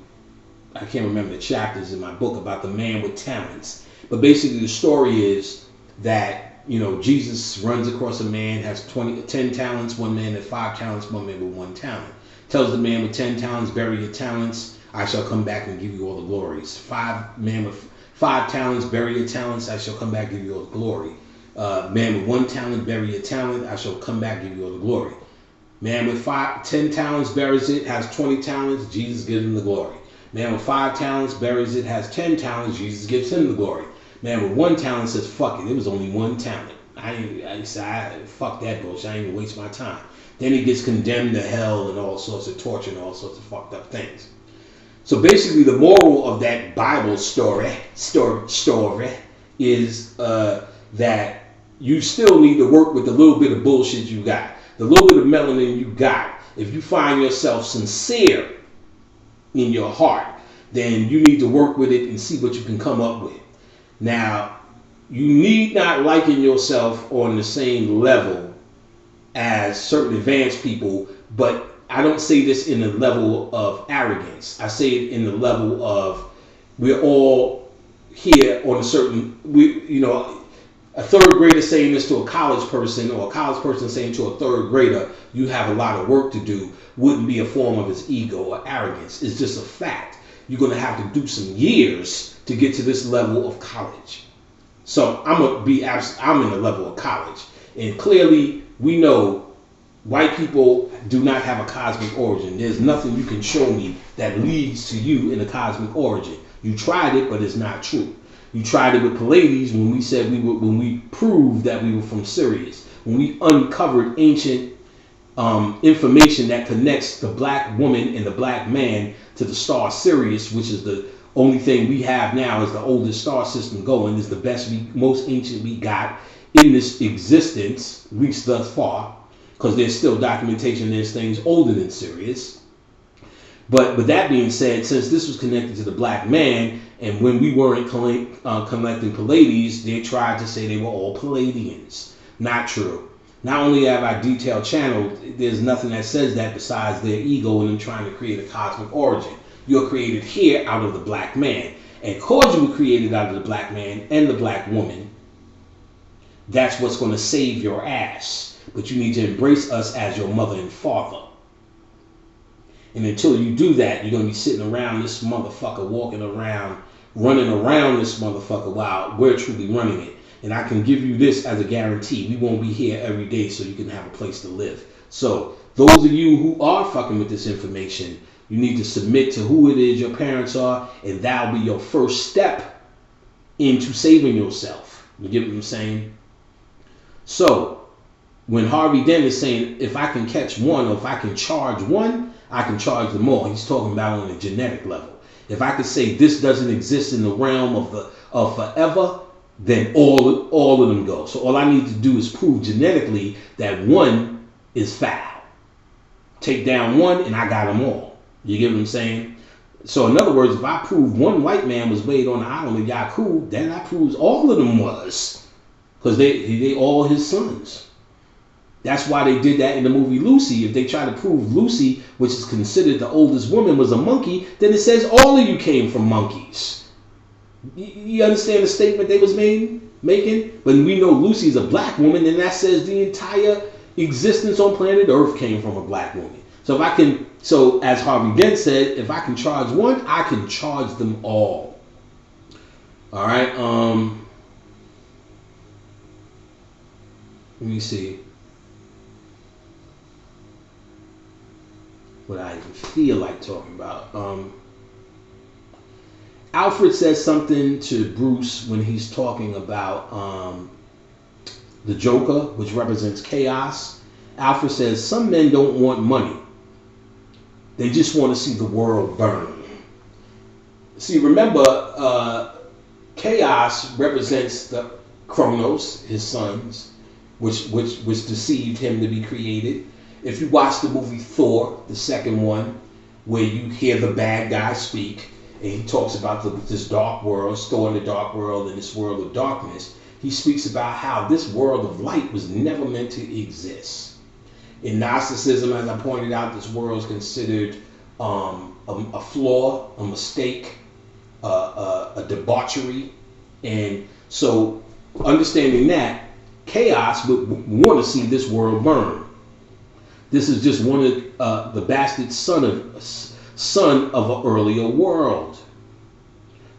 I can't remember the chapters in my book, about the man with talents. But basically the story is that, Jesus runs across a man, has 10 talents, one man had 5 talents, one man with 1 talent. Tells the man with 10 talents, bury your talents, I shall come back and give you all the glories. Man with 5 talents, bury your talents, I shall come back and give you all the glory. Man with 1 talent, bury your talent, I shall come back and give you all the glory. Man with 10 talents, buries it, has 20 talents, Jesus gives him the glory. Man with 5 talents, buries it, has 10 talents, Jesus gives him the glory. Man with 1 talent says, fuck it, was only 1 talent. I said, fuck that bullshit, I ain't even waste my time. Then he gets condemned to hell and all sorts of torture and all sorts of fucked up things. So basically the moral of that Bible story is that you still need to work with the little bit of bullshit you got. The little bit of melanin you got. If you find yourself sincere in your heart, then you need to work with it and see what you can come up with. Now, you need not liken yourself on the same level as certain advanced people, but I don't say this in the level of arrogance. I say it in the level of we're all here on a certain, a third grader saying this to a college person, or a college person saying to a third grader, you have a lot of work to do, wouldn't be a form of his ego or arrogance. It's just a fact. You're going to have to do some years to get to this level of college. So I'm in the level of college. And clearly, we know white people do not have a cosmic origin. There's nothing you can show me that leads to you in a cosmic origin. You tried it, but it's not true. You tried it with Pleiades when we proved that we were from Sirius. When we uncovered ancient information that connects the black woman and the black man to the star Sirius, which is the only thing we have now, is the oldest star system going, is the best, most ancient we got in this existence, at least thus far, because there's still documentation, there's things older than Sirius. But with that being said, since this was connected to the black man, and when we weren't collecting Pleiades, they tried to say they were all Pleiadians. Not true. Not only have I detailed channeled, there's nothing that says that besides their ego and them trying to create a cosmic origin. You're created here out of the black man. And because you were created out of the black man and the black woman, that's what's going to save your ass. But you need to embrace us as your mother and father. And until you do that, you're going to be sitting around this motherfucker, walking around, running around this motherfucker while we're truly running it. And I can give you this as a guarantee. We won't be here every day so you can have a place to live. So those of you who are fucking with this information, you need to submit to who it is your parents are, and that'll be your first step into saving yourself. You get what I'm saying? So when Harvey Dent is saying, if I can catch one, or if I can charge one, I can charge them all. He's talking about on a genetic level. If I could say this doesn't exist in the realm of forever, then all of them go. So all I need to do is prove genetically that one is foul. Take down one and I got them all. You get what I'm saying? So in other words, if I prove one white man was laid on the island of Yaku, then that proves all of them was. Because they all his sons. That's why they did that in the movie Lucy. If they try to prove Lucy, which is considered the oldest woman, was a monkey, then it says all of you came from monkeys. You understand the statement they was making? When we know Lucy's a black woman, then that says the entire existence on planet Earth came from a black woman. So as Harvey Dent said, if I can charge one, I can charge them all. All right. Let me see what I even feel like talking about. Alfred says something to Bruce when he's talking about the Joker, which represents chaos. Alfred says, some men don't want money. They just want to see the world burn. See, remember, chaos represents the Kronos, his sons, which deceived him to be created. If you watch the movie Thor, the second one, where you hear the bad guy speak, and he talks about this dark world, Thor in the dark world, and this world of darkness, he speaks about how this world of light was never meant to exist. In Gnosticism, as I pointed out, this world is considered a flaw, a mistake, a debauchery. And so, understanding that, chaos would want to see this world burn. This is just one of the bastard son of an earlier world.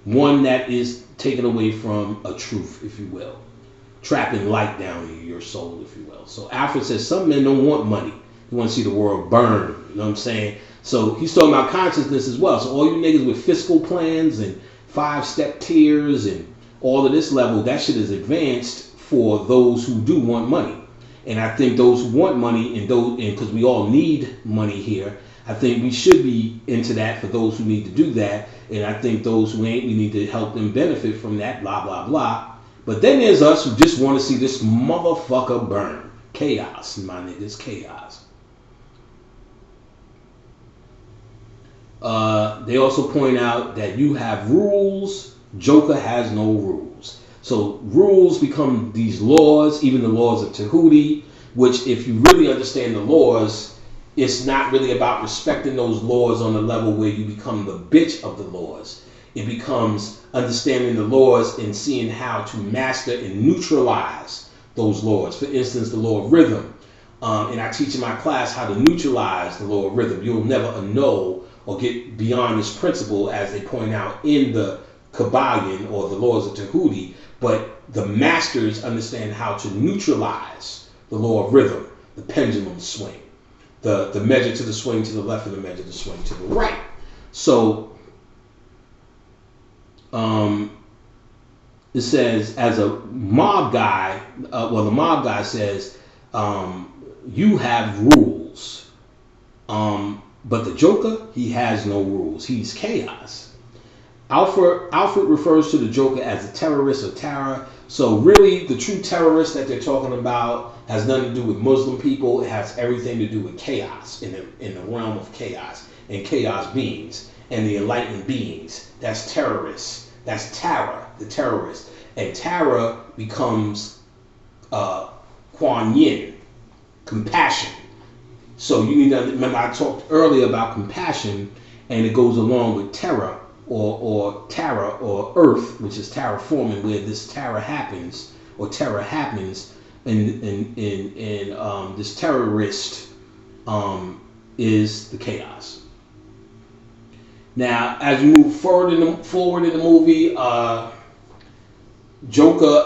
One that is taken away from a truth, if you will. Trapping light down in your soul, if you will. So Alfred says some men don't want money. They want to see the world burn. You know what I'm saying? So he's talking about consciousness as well. So all you niggas with fiscal plans and 5-step tiers and all of this level, that shit is advanced for those who do want money. And I think those who want money, and because we all need money here, I think we should be into that for those who need to do that. And I think those who ain't, we need to help them benefit from that, blah, blah, blah. But then there's us who just want to see this motherfucker burn. Chaos, my niggas, chaos. They also point out that you have rules, Joker has no rules. So rules become these laws, even the laws of Tahuti, which if you really understand the laws, it's not really about respecting those laws on the level where you become the bitch of the laws. It becomes understanding the laws and seeing how to master and neutralize those laws. For instance, the law of rhythm. And I teach in my class how to neutralize the law of rhythm. You'll never annul or get beyond this principle, as they point out in the Kabbalion or the laws of Tahuti. But the masters understand how to neutralize the law of rhythm, the pendulum swing, the measure to the swing to the left and the measure to the swing to the right. So it says, as a mob guy, the mob guy says, you have rules. But the Joker, he has no rules. He's chaos. Alfred refers to the Joker as a terrorist or terror. So really, the true terrorist that they're talking about has nothing to do with Muslim people. It has everything to do with chaos, in the realm of chaos, and chaos beings, and the enlightened beings. That's terrorists. That's Tara, the terrorist. And Tara becomes Kuan Yin, compassion. So you need to remember, I talked earlier about compassion, and it goes along with terror, or Tara, or Earth, which is terraforming, where this terror happens, and this terrorist is the chaos. Now, as you move forward in the movie, Joker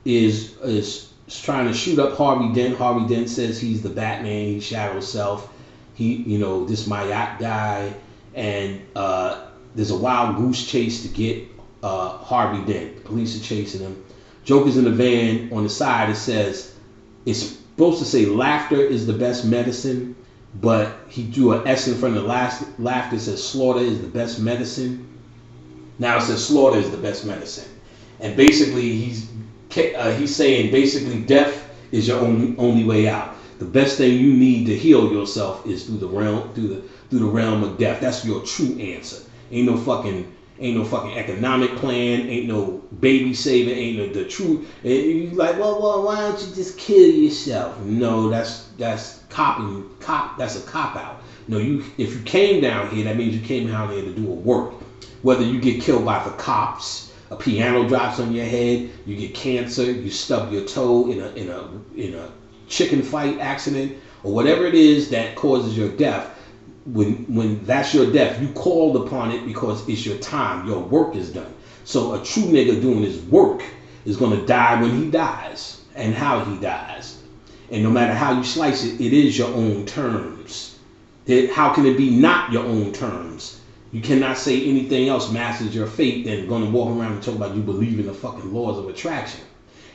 is trying to shoot up Harvey Dent. Harvey Dent says he's the Batman, he's Shadow Self. This Mayak guy, and there's a wild goose chase to get Harvey Dent. The police are chasing him. Joker's in the van. On the side, it says, it's supposed to say laughter is the best medicine, but he drew an S in front of the laughter. It says slaughter is the best medicine. Now it says slaughter is the best medicine. And basically, he's saying basically death is your only way out. The best thing you need to heal yourself is through the realm of death. That's your true answer. Ain't no fucking economic plan. Ain't no baby saving. Ain't no the truth. You're like, well, why don't you just kill yourself? No, that's a cop out. No, if you came down here, that means you came down here to do a work. Whether you get killed by the cops, a piano drops on your head, you get cancer, you stub your toe in a chicken fight accident, or whatever it is that causes your death. When that's your death, you called upon it because it's your time. Your work is done. So a true nigga doing his work is going to die when he dies, and how he dies. And no matter how you slice it, it is your own terms. How can it be not your own terms? You cannot say anything else masters your fate than going to walk around and talk about you believe in the fucking laws of attraction.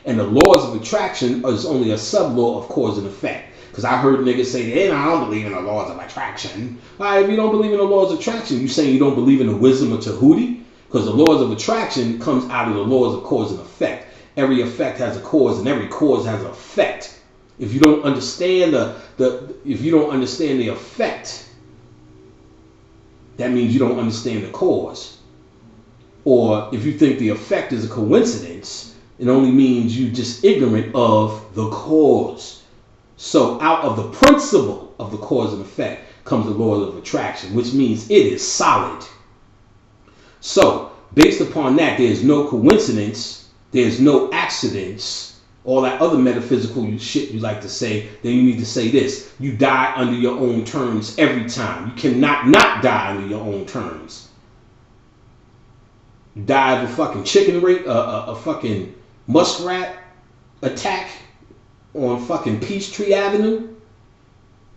And the laws of attraction is only a sub-law of cause and effect. Because I heard niggas say, hey, I don't believe in the laws of attraction. All right, if you don't believe in the laws of attraction, you saying you don't believe in the wisdom of Tahuti? Because the laws of attraction comes out of the laws of cause and effect. every effect has a cause, and every cause has an effect. If you don't understand the effect, that means you don't understand the cause. Or if you think the effect is a coincidence, it only means you just ignorant of the cause. So out of the principle of the cause and effect comes the law of attraction, which means it is solid. So based upon that, there's no coincidence, there's no accidents, all that other metaphysical shit you like to say. Then you need to say this: you die under your own terms every time. You cannot not die under your own terms. You die of a fucking chicken rape, a fucking muskrat attack on fucking Peachtree Avenue,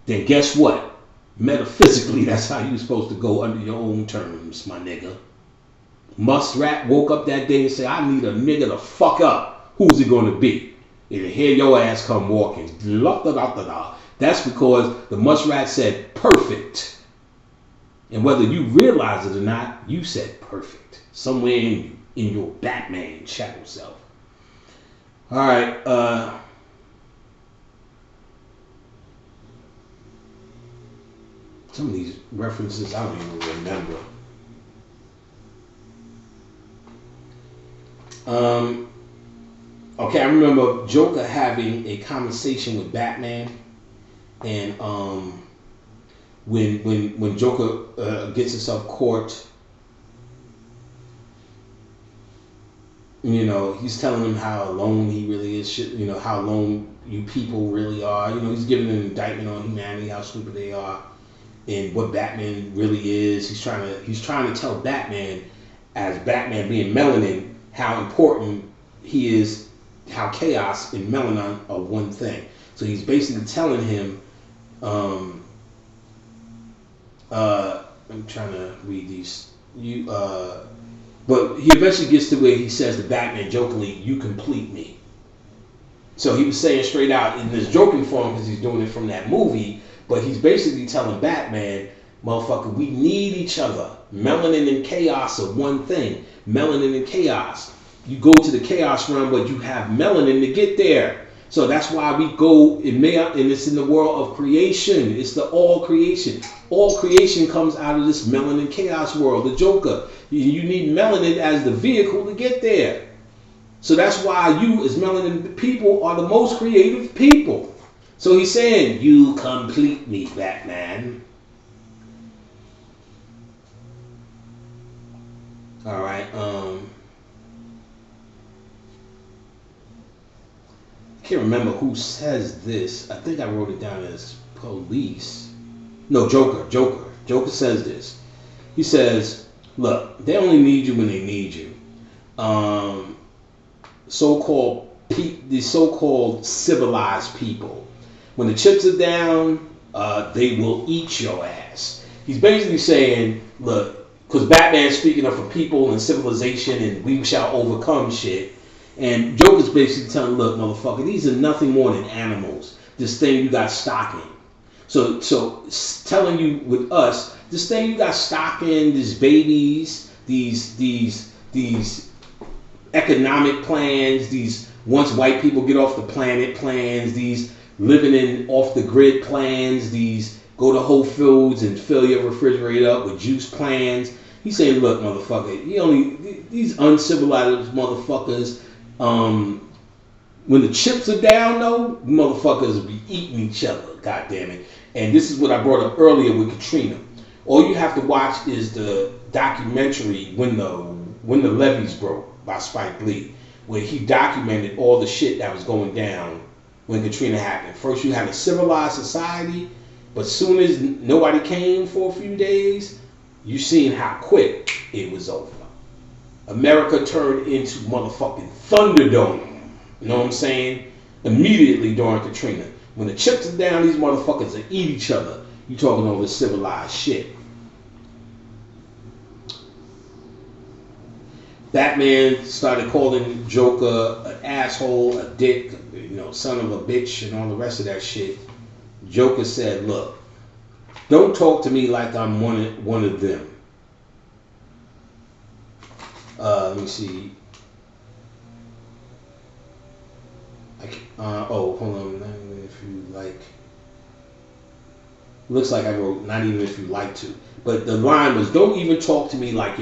then guess what? Metaphysically, that's how you're supposed to go under your own terms, my nigga. Muskrat woke up that day and said, I need a nigga to fuck up. Who's it going to be? And hear your ass come walking. That's because the muskrat said perfect. And whether you realize it or not, you said perfect. Somewhere in your Batman shadow self. All right. Some of these references I don't even remember. Okay, I remember Joker having a conversation with Batman, and when Joker gets himself caught, you know, he's telling him how alone he really is. You know, how alone you people really are. You know, he's giving an indictment on humanity, how stupid they are, and what Batman really is. He's trying to tell Batman, as Batman being melanin, how important he is, how chaos and melanin are one thing. So he's basically telling him, I'm trying to read these. But he eventually gets to where he says to Batman jokingly, "You complete me." So he was saying straight out in this joking form because he's doing it from that movie, but he's basically telling Batman, motherfucker, we need each other. Melanin and chaos are one thing. Melanin and chaos. You go to the chaos realm, but you have melanin to get there. So that's why we go, and it's in the world of creation. It's the all creation. All creation comes out of this melanin chaos world, the Joker. You need melanin as the vehicle to get there. So that's why you, as melanin people, are the most creative people. So he's saying, you complete me, Batman. All right. I can't remember who says this. I think I wrote it down as police. No, Joker. Joker says this. He says, look, they only need you when they need you. The so-called civilized people. When the chips are down, they will eat your ass. He's basically saying, look, because Batman's speaking of for people and civilization and we shall overcome shit. And Joker's basically telling, look, motherfucker, these are nothing more than animals. This thing you got stock in. So telling you with us, this thing you got stock in, these babies, these economic plans, these once white people get off the planet plans, these living in off the grid plans, these go to Whole Foods and fill your refrigerator up with juice plans. He's saying, look, motherfucker, these uncivilized motherfuckers, when the chips are down, though, motherfuckers will be eating each other, goddammit. And this is what I brought up earlier with Katrina. All you have to watch is the documentary When the Levees Broke by Spike Lee, where he documented all the shit that was going down when Katrina happened. First you had a civilized society, but soon as nobody came for a few days, you seen how quick it was over. America turned into motherfucking Thunderdome. You know what I'm saying? Immediately during Katrina. When the chips are down, these motherfuckers will eat each other. You talking all this civilized shit. Batman started calling Joker an asshole, a dick, son of a bitch, and all the rest of that shit. Joker said, look, don't talk to me like I'm one of them. Let me see. Hold on. Not even if you like. Looks like I wrote, not even if you like to. But the line was, don't even talk to me like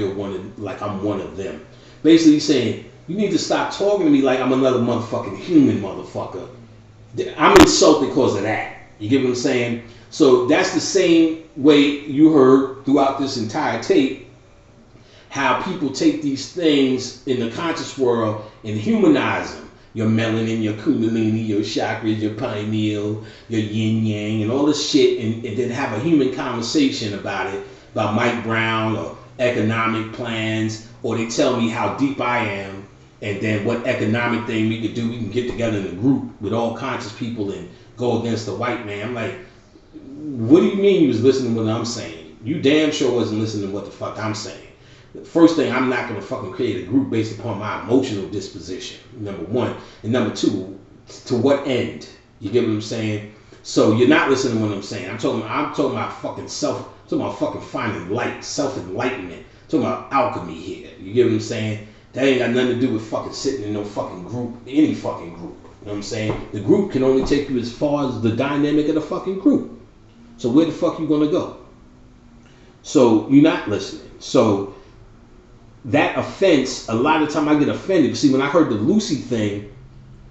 like I'm one of them. Basically saying, you need to stop talking to me like I'm another motherfucking human motherfucker. I'm insulted because of that. You get what I'm saying? So that's the same way you heard throughout this entire tape how people take these things in the conscious world and humanize them. Your melanin, your kundalini, your chakras, your pineal, your yin yang, and all this shit, and then have a human conversation about it, about Mike Brown or economic plans, or they tell me how deep I am, and then what economic thing we could do. We can get together in a group with all conscious people and go against the white man. I'm like, what do you mean you was listening to what I'm saying? You damn sure wasn't listening to what the fuck I'm saying. First thing, I'm not going to fucking create a group based upon my emotional disposition, number one. And number two, to what end? You get what I'm saying? So you're not listening to what I'm saying. I'm talking about fucking fucking finding light, self-enlightenment. I'm talking about alchemy here. You get what I'm saying? That ain't got nothing to do with fucking sitting in no fucking group, any fucking group. You know what I'm saying? The group can only take you as far as the dynamic of the fucking group. So where the fuck you going to go? So you're not listening. So that offense, a lot of time I get offended. See, when I heard the Lucy thing,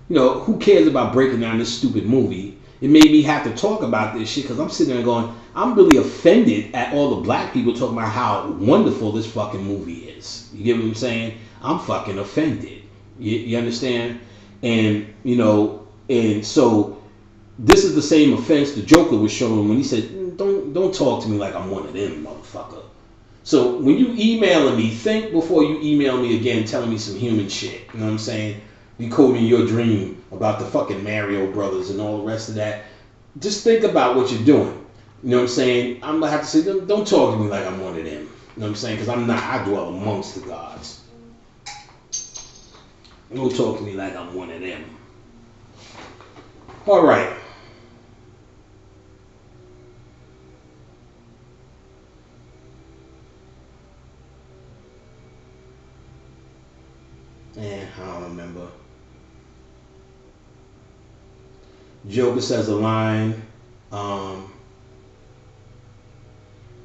you know, who cares about breaking down this stupid movie? It made me have to talk about this shit because I'm sitting there going, I'm really offended at all the black people talking about how wonderful this fucking movie is. You get what I'm saying? I'm fucking offended. You understand? And, you know, and so this is the same offense the Joker was showing when he said, don't talk to me like I'm one of them, motherfucker. So when you emailing me, think before you email me again telling me some human shit. You know what I'm saying? Decoding your dream about the fucking Mario brothers and all the rest of that. Just think about what you're doing. You know what I'm saying? I'm going to have to say, don't talk to me like I'm one of them. You know what I'm saying? Because I'm not. I dwell amongst the gods. Don't talk to me like I'm one of them. All right. I don't remember. Joker says a line.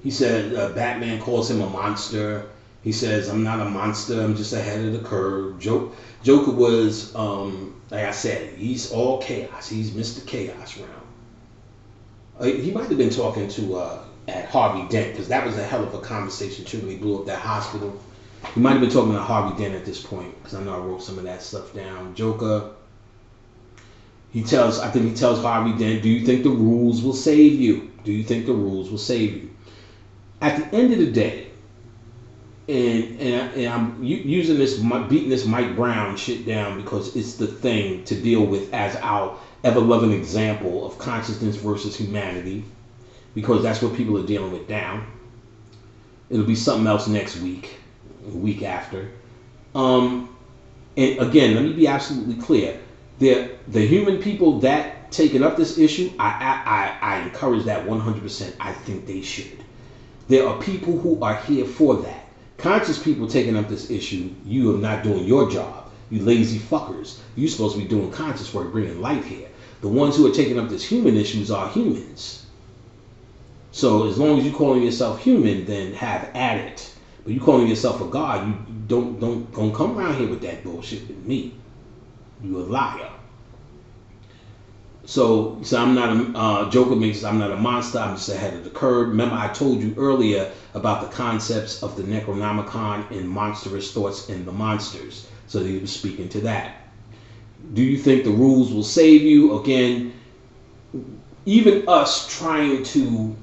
He said Batman calls him a monster. He says, I'm not a monster. I'm just ahead of the curve. Joker was, like I said, he's all chaos. He's Mr. Chaos Realm. He might have been talking to at Harvey Dent, because that was a hell of a conversation too when he blew up that hospital. He might have been talking to Harvey Dent at this point, because I know I wrote some of that stuff down. Joker, I think he tells Harvey Dent, do you think the rules will save you? Do you think the rules will save you? At the end of the day, and I'm using this, beating this Mike Brown shit down because it's the thing to deal with as our ever-loving example of consciousness versus humanity, because that's what people are dealing with now. It'll be something else next week. Week after. And again, let me be absolutely clear. The human people that taken up this issue, I encourage that 100%. I think they should. There are people who are here for that. Conscious people taking up this issue, you are not doing your job. You lazy fuckers. You're supposed to be doing conscious work, bringing light here. The ones who are taking up this human issues are humans. So as long as you're calling yourself human, then have at it. But you calling yourself a god, you don't come around here with that bullshit with me. You a liar. So I'm not Joker makes I'm not a monster. I'm just ahead of the curve. Remember, I told you earlier about the concepts of the Necronomicon and monstrous thoughts in the monsters. So he was speaking to that. Do you think the rules will save you? Again, even us trying to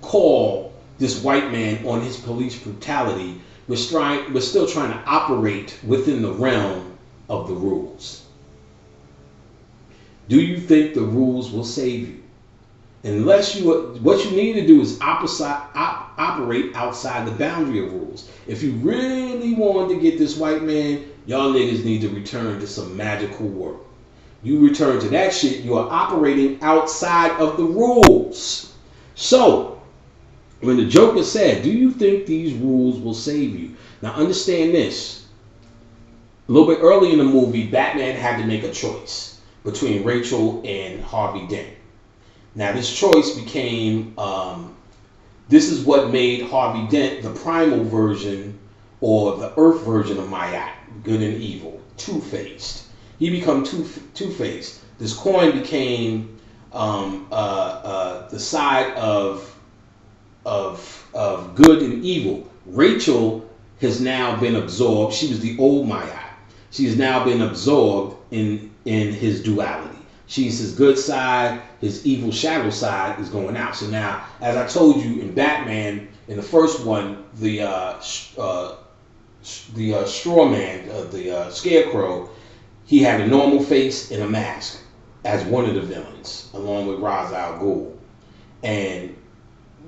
call this white man on his police brutality, we're still trying to operate within the realm of the rules. Do you think the rules will save you? Unless what you need to do is operate outside the boundary of rules. If you really want to get this white man, y'all niggas need to return to some magical work. You return to that shit, you are operating outside of the rules. So, when the Joker said, do you think these rules will save you? Now understand this. A little bit early in the movie, Batman had to make a choice. between Rachel and Harvey Dent. Now this choice became, this is what made Harvey Dent the primal version or the Earth version of Myat, good and evil, two-faced. He became two-faced. This coin became the side of good and evil. Rachel has now been absorbed. She was the old Myat. She has now been absorbed in his duality. She's his good side. His evil shadow side is going out. So now, as I told you in Batman, in the first one, the straw man, the scarecrow, he had a normal face and a mask as one of the villains, along with Ra's al Ghul. And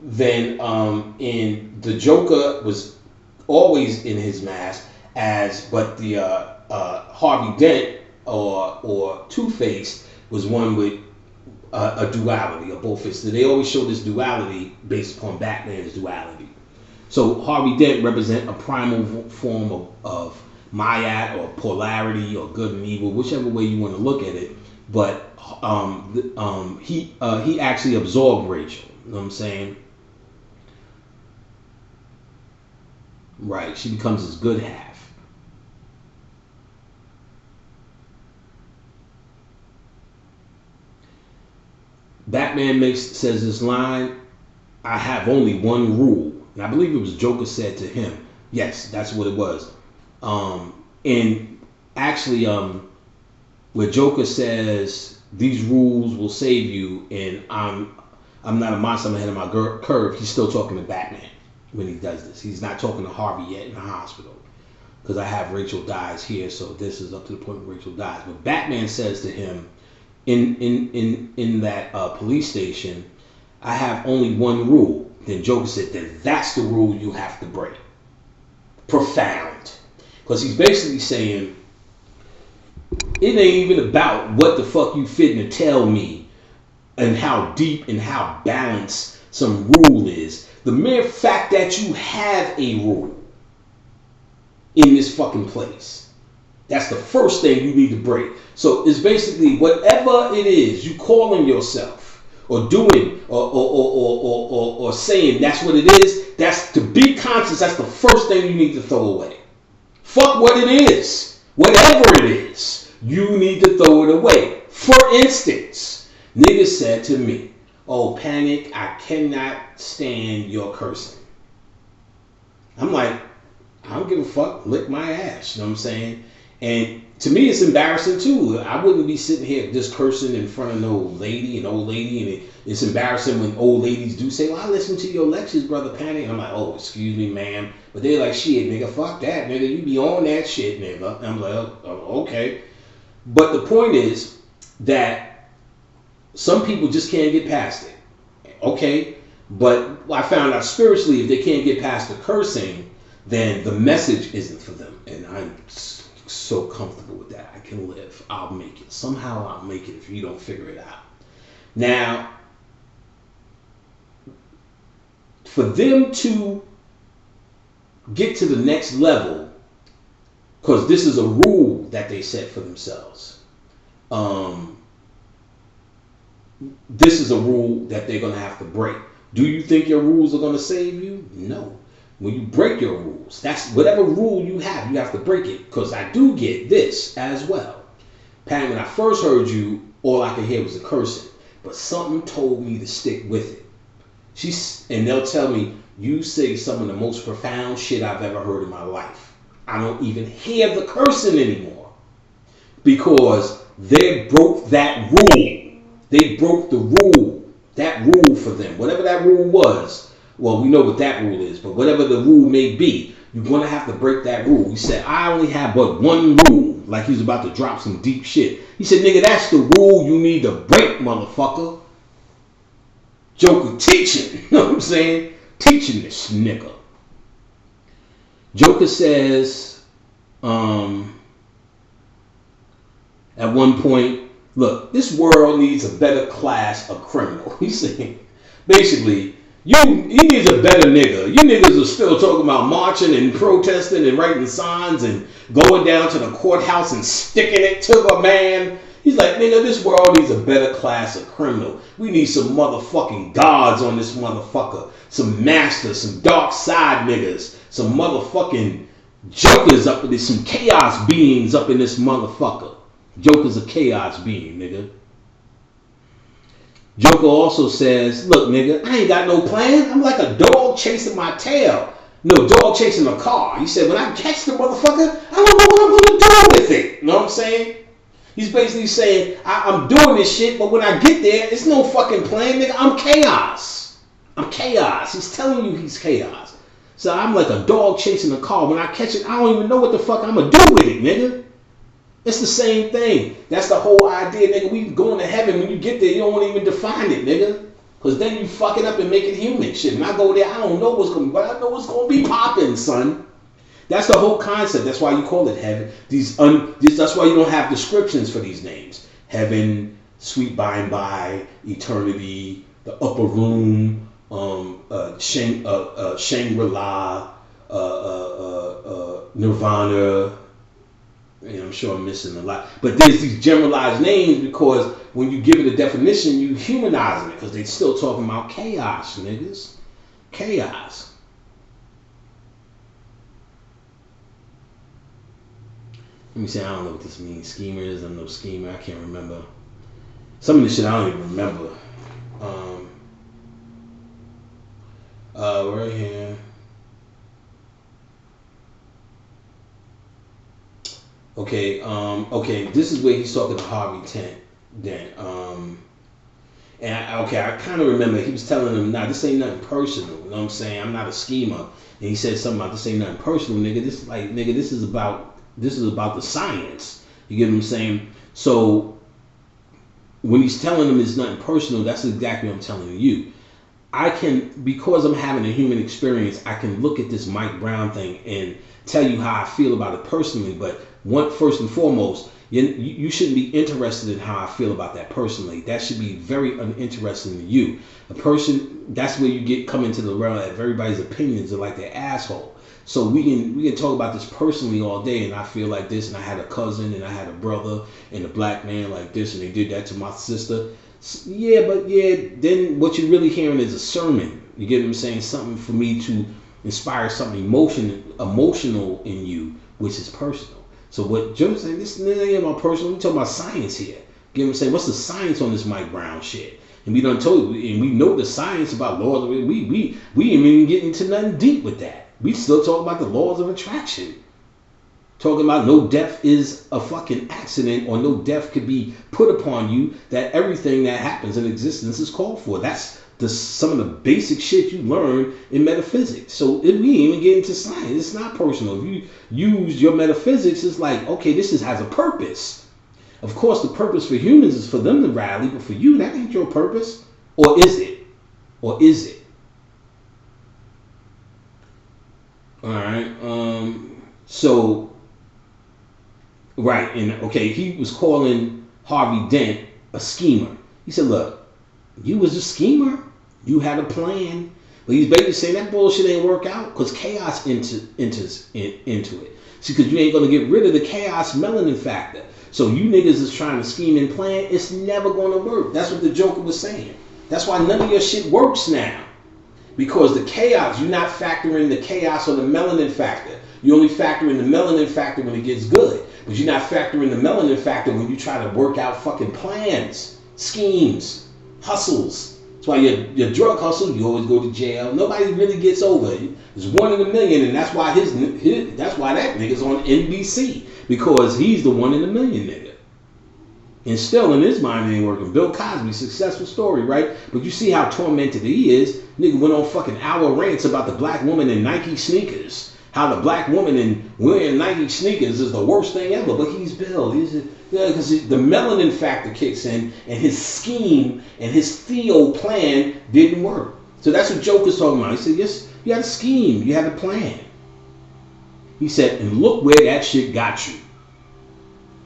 then in the Joker was always in his mask, but the Harvey Dent or Two-Face was one with a duality, a both faces. So they always show this duality based upon Batman's duality. So Harvey Dent represent a primal form of Myat or polarity or good and evil, whichever way you want to look at it. But he actually absorbed Rachel. You know what I'm saying? Right, she becomes his good half. Batman says this line, I have only one rule. And I believe it was Joker said to him. Yes, that's what it was. And actually, where Joker says, these rules will save you, and I'm not a monster, I'm ahead of my curve, he's still talking to Batman when he does this. He's not talking to Harvey yet in the hospital. Because I have Rachel dies here, so this is up to the point where Rachel dies. But Batman says to him, in that police station, I have only one rule. Then Joker said that that's the rule you have to break. Profound. Because he's basically saying, it ain't even about what the fuck you fitting to tell me and how deep and how balanced some rule is. The mere fact that you have a rule in this fucking place, that's the first thing you need to break. So it's basically whatever it is you calling yourself or doing or saying that's what it is, that's to be conscious, that's the first thing you need to throw away. Fuck what it is. Whatever it is, you need to throw it away. For instance, niggas said to me, oh, Panic, I cannot stand your cursing. I'm like, I don't give a fuck, lick my ass, you know what I'm saying? And to me, it's embarrassing too. I wouldn't be sitting here just cursing in front of an old lady, and it's embarrassing when old ladies do say, well, I listen to your lectures, Brother Panic. And I'm like, oh, excuse me, ma'am. But they're like, shit, nigga, fuck that, nigga. You be on that shit, nigga. And I'm like, oh, okay. But the point is that some people just can't get past it. Okay? But I found out spiritually, if they can't get past the cursing, then the message isn't for them. And I'm so comfortable with that. I can live. I'll make it. Somehow I'll make it if you don't figure it out. Now, for them to get to the next level, because this is a rule that they set for themselves. This is a rule that they're going to have to break. Do you think your rules are going to save you? No. When you break your rules, that's whatever rule you have to break it. Because I do get this as well. Pat, when I first heard you, all I could hear was the cursing. But something told me to stick with it. And they'll tell me, you say some of the most profound shit I've ever heard in my life. I don't even hear the cursing anymore. Because they broke that rule. They broke the rule. That rule for them. Whatever that rule was. Well, we know what that rule is, but whatever the rule may be, you're going to have to break that rule. He said, I only have but one rule. Like he was about to drop some deep shit. He said, nigga, that's the rule you need to break, motherfucker. Joker teaching. You know what I'm saying? Teaching this nigga. Joker says, at one point, look, this world needs a better class of criminal. He's saying, basically, he needs a better nigga. You niggas are still talking about marching and protesting and writing signs and going down to the courthouse and sticking it to the man. He's like, nigga, this world needs a better class of criminal. We need some motherfucking gods on this motherfucker. Some masters, some dark side niggas, some motherfucking jokers up in this, some chaos beings up in this motherfucker. Joker's a chaos being, nigga. Joker also says, look, nigga, I ain't got no plan. I'm like a dog chasing my tail. No, dog chasing a car. He said, when I catch the motherfucker, I don't know what I'm going to do with it. You know what I'm saying? He's basically saying, I'm doing this shit, but when I get there, it's no fucking plan, nigga. I'm chaos. I'm chaos. He's telling you he's chaos. So I'm like a dog chasing a car. When I catch it, I don't even know what the fuck I'm going to do with it, nigga. It's the same thing. That's the whole idea, nigga. We going to heaven. When you get there, you don't want to even define it, nigga. Because then you fuck it up and make it human shit. When I go there, I don't know what's going to be, but I know what's going to be popping, son. That's the whole concept. That's why you call it heaven. That's why you don't have descriptions for these names. Heaven, sweet by and by, eternity, the upper room, Shangri-La, Nirvana. I'm sure I'm missing a lot. But there's these generalized names because when you give it a definition, you humanize it because they're still talking about chaos, niggas. Chaos. Let me say, I don't know what this means. Schemers, I'm no schemer. I can't remember. Some of this shit I don't even remember. Right here. Okay, okay, this is where he's talking to Harvey Dent. And I kind of remember he was telling him, nah, this ain't nothing personal. You know what I'm saying? I'm not a schemer. And he said something about this ain't nothing personal, nigga. This is about the science. You get what I'm saying? So when he's telling him it's nothing personal, that's exactly what I'm telling you. Because I'm having a human experience, I can look at this Mike Brown thing and tell you how I feel about it personally. But first and foremost, you shouldn't be interested in how I feel about that personally. That should be very uninteresting to you. A person, that's where you come into the realm of everybody's opinions are like their asshole. So we can talk about this personally all day, and I feel like this, and I had a cousin, and I had a brother, and a black man like this, and they did that to my sister. Then what you're really hearing is a sermon. You get what I'm saying? Something for me to inspire something emotional in you, which is personal. So what Joe's saying, this ain't about personal. We're talking about science here. You know what I'm saying? What's the science on this Mike Brown shit? And we done told you, and we know the science about laws of it. We ain't even getting into nothing deep with that. We still talk about the laws of attraction. Talking about no death is a fucking accident, or no death could be put upon you, that everything that happens in existence is called for. That's some of the basic shit you learn in metaphysics. So if we even get into science, it's not personal. If you use your metaphysics, it's like, okay, has a purpose. Of course, the purpose for humans is for them to rally, but for you, that ain't your purpose. Or is it? Or is it? All right. Right. And okay, he was calling Harvey Dent a schemer. He said, look, you was a schemer. You had a plan. But he's basically saying that bullshit ain't work out because chaos enters into it. See, because you ain't going to get rid of the chaos melanin factor. So you niggas is trying to scheme and plan. It's never going to work. That's what the Joker was saying. That's why none of your shit works now. Because the chaos, you're not factoring the chaos or the melanin factor. You only factor in the melanin factor when it gets good. But you're not factoring the melanin factor when you try to work out fucking plans, schemes, hustles. That's why your drug hustle, you always go to jail. Nobody really gets over it. It's 1 in a million, and that's why that's why that nigga's on NBC. Because he's the 1 in a million nigga. And still in his mind it ain't working. Bill Cosby, successful story, right? But you see how tormented he is. Nigga went on fucking hour rants about the black woman in Nike sneakers. How the black woman in wearing Nike sneakers is the worst thing ever. But he's Bill. Because the melanin factor kicks in, and his scheme and his Theo plan didn't work. So that's what Joker's talking about. He said, yes, you had a scheme. You had a plan. He said, and look where that shit got you.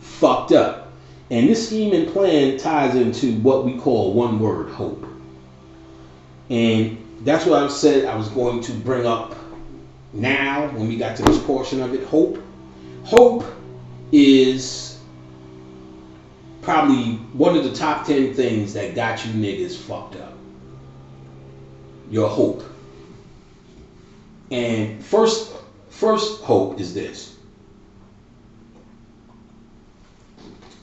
Fucked up. And this scheme and plan ties into what we call one word, hope. And that's what I said I was going to bring up now when we got to this portion of it. Hope. Hope is probably one of the top 10 things that got you niggas fucked up. Your hope. And first hope is this.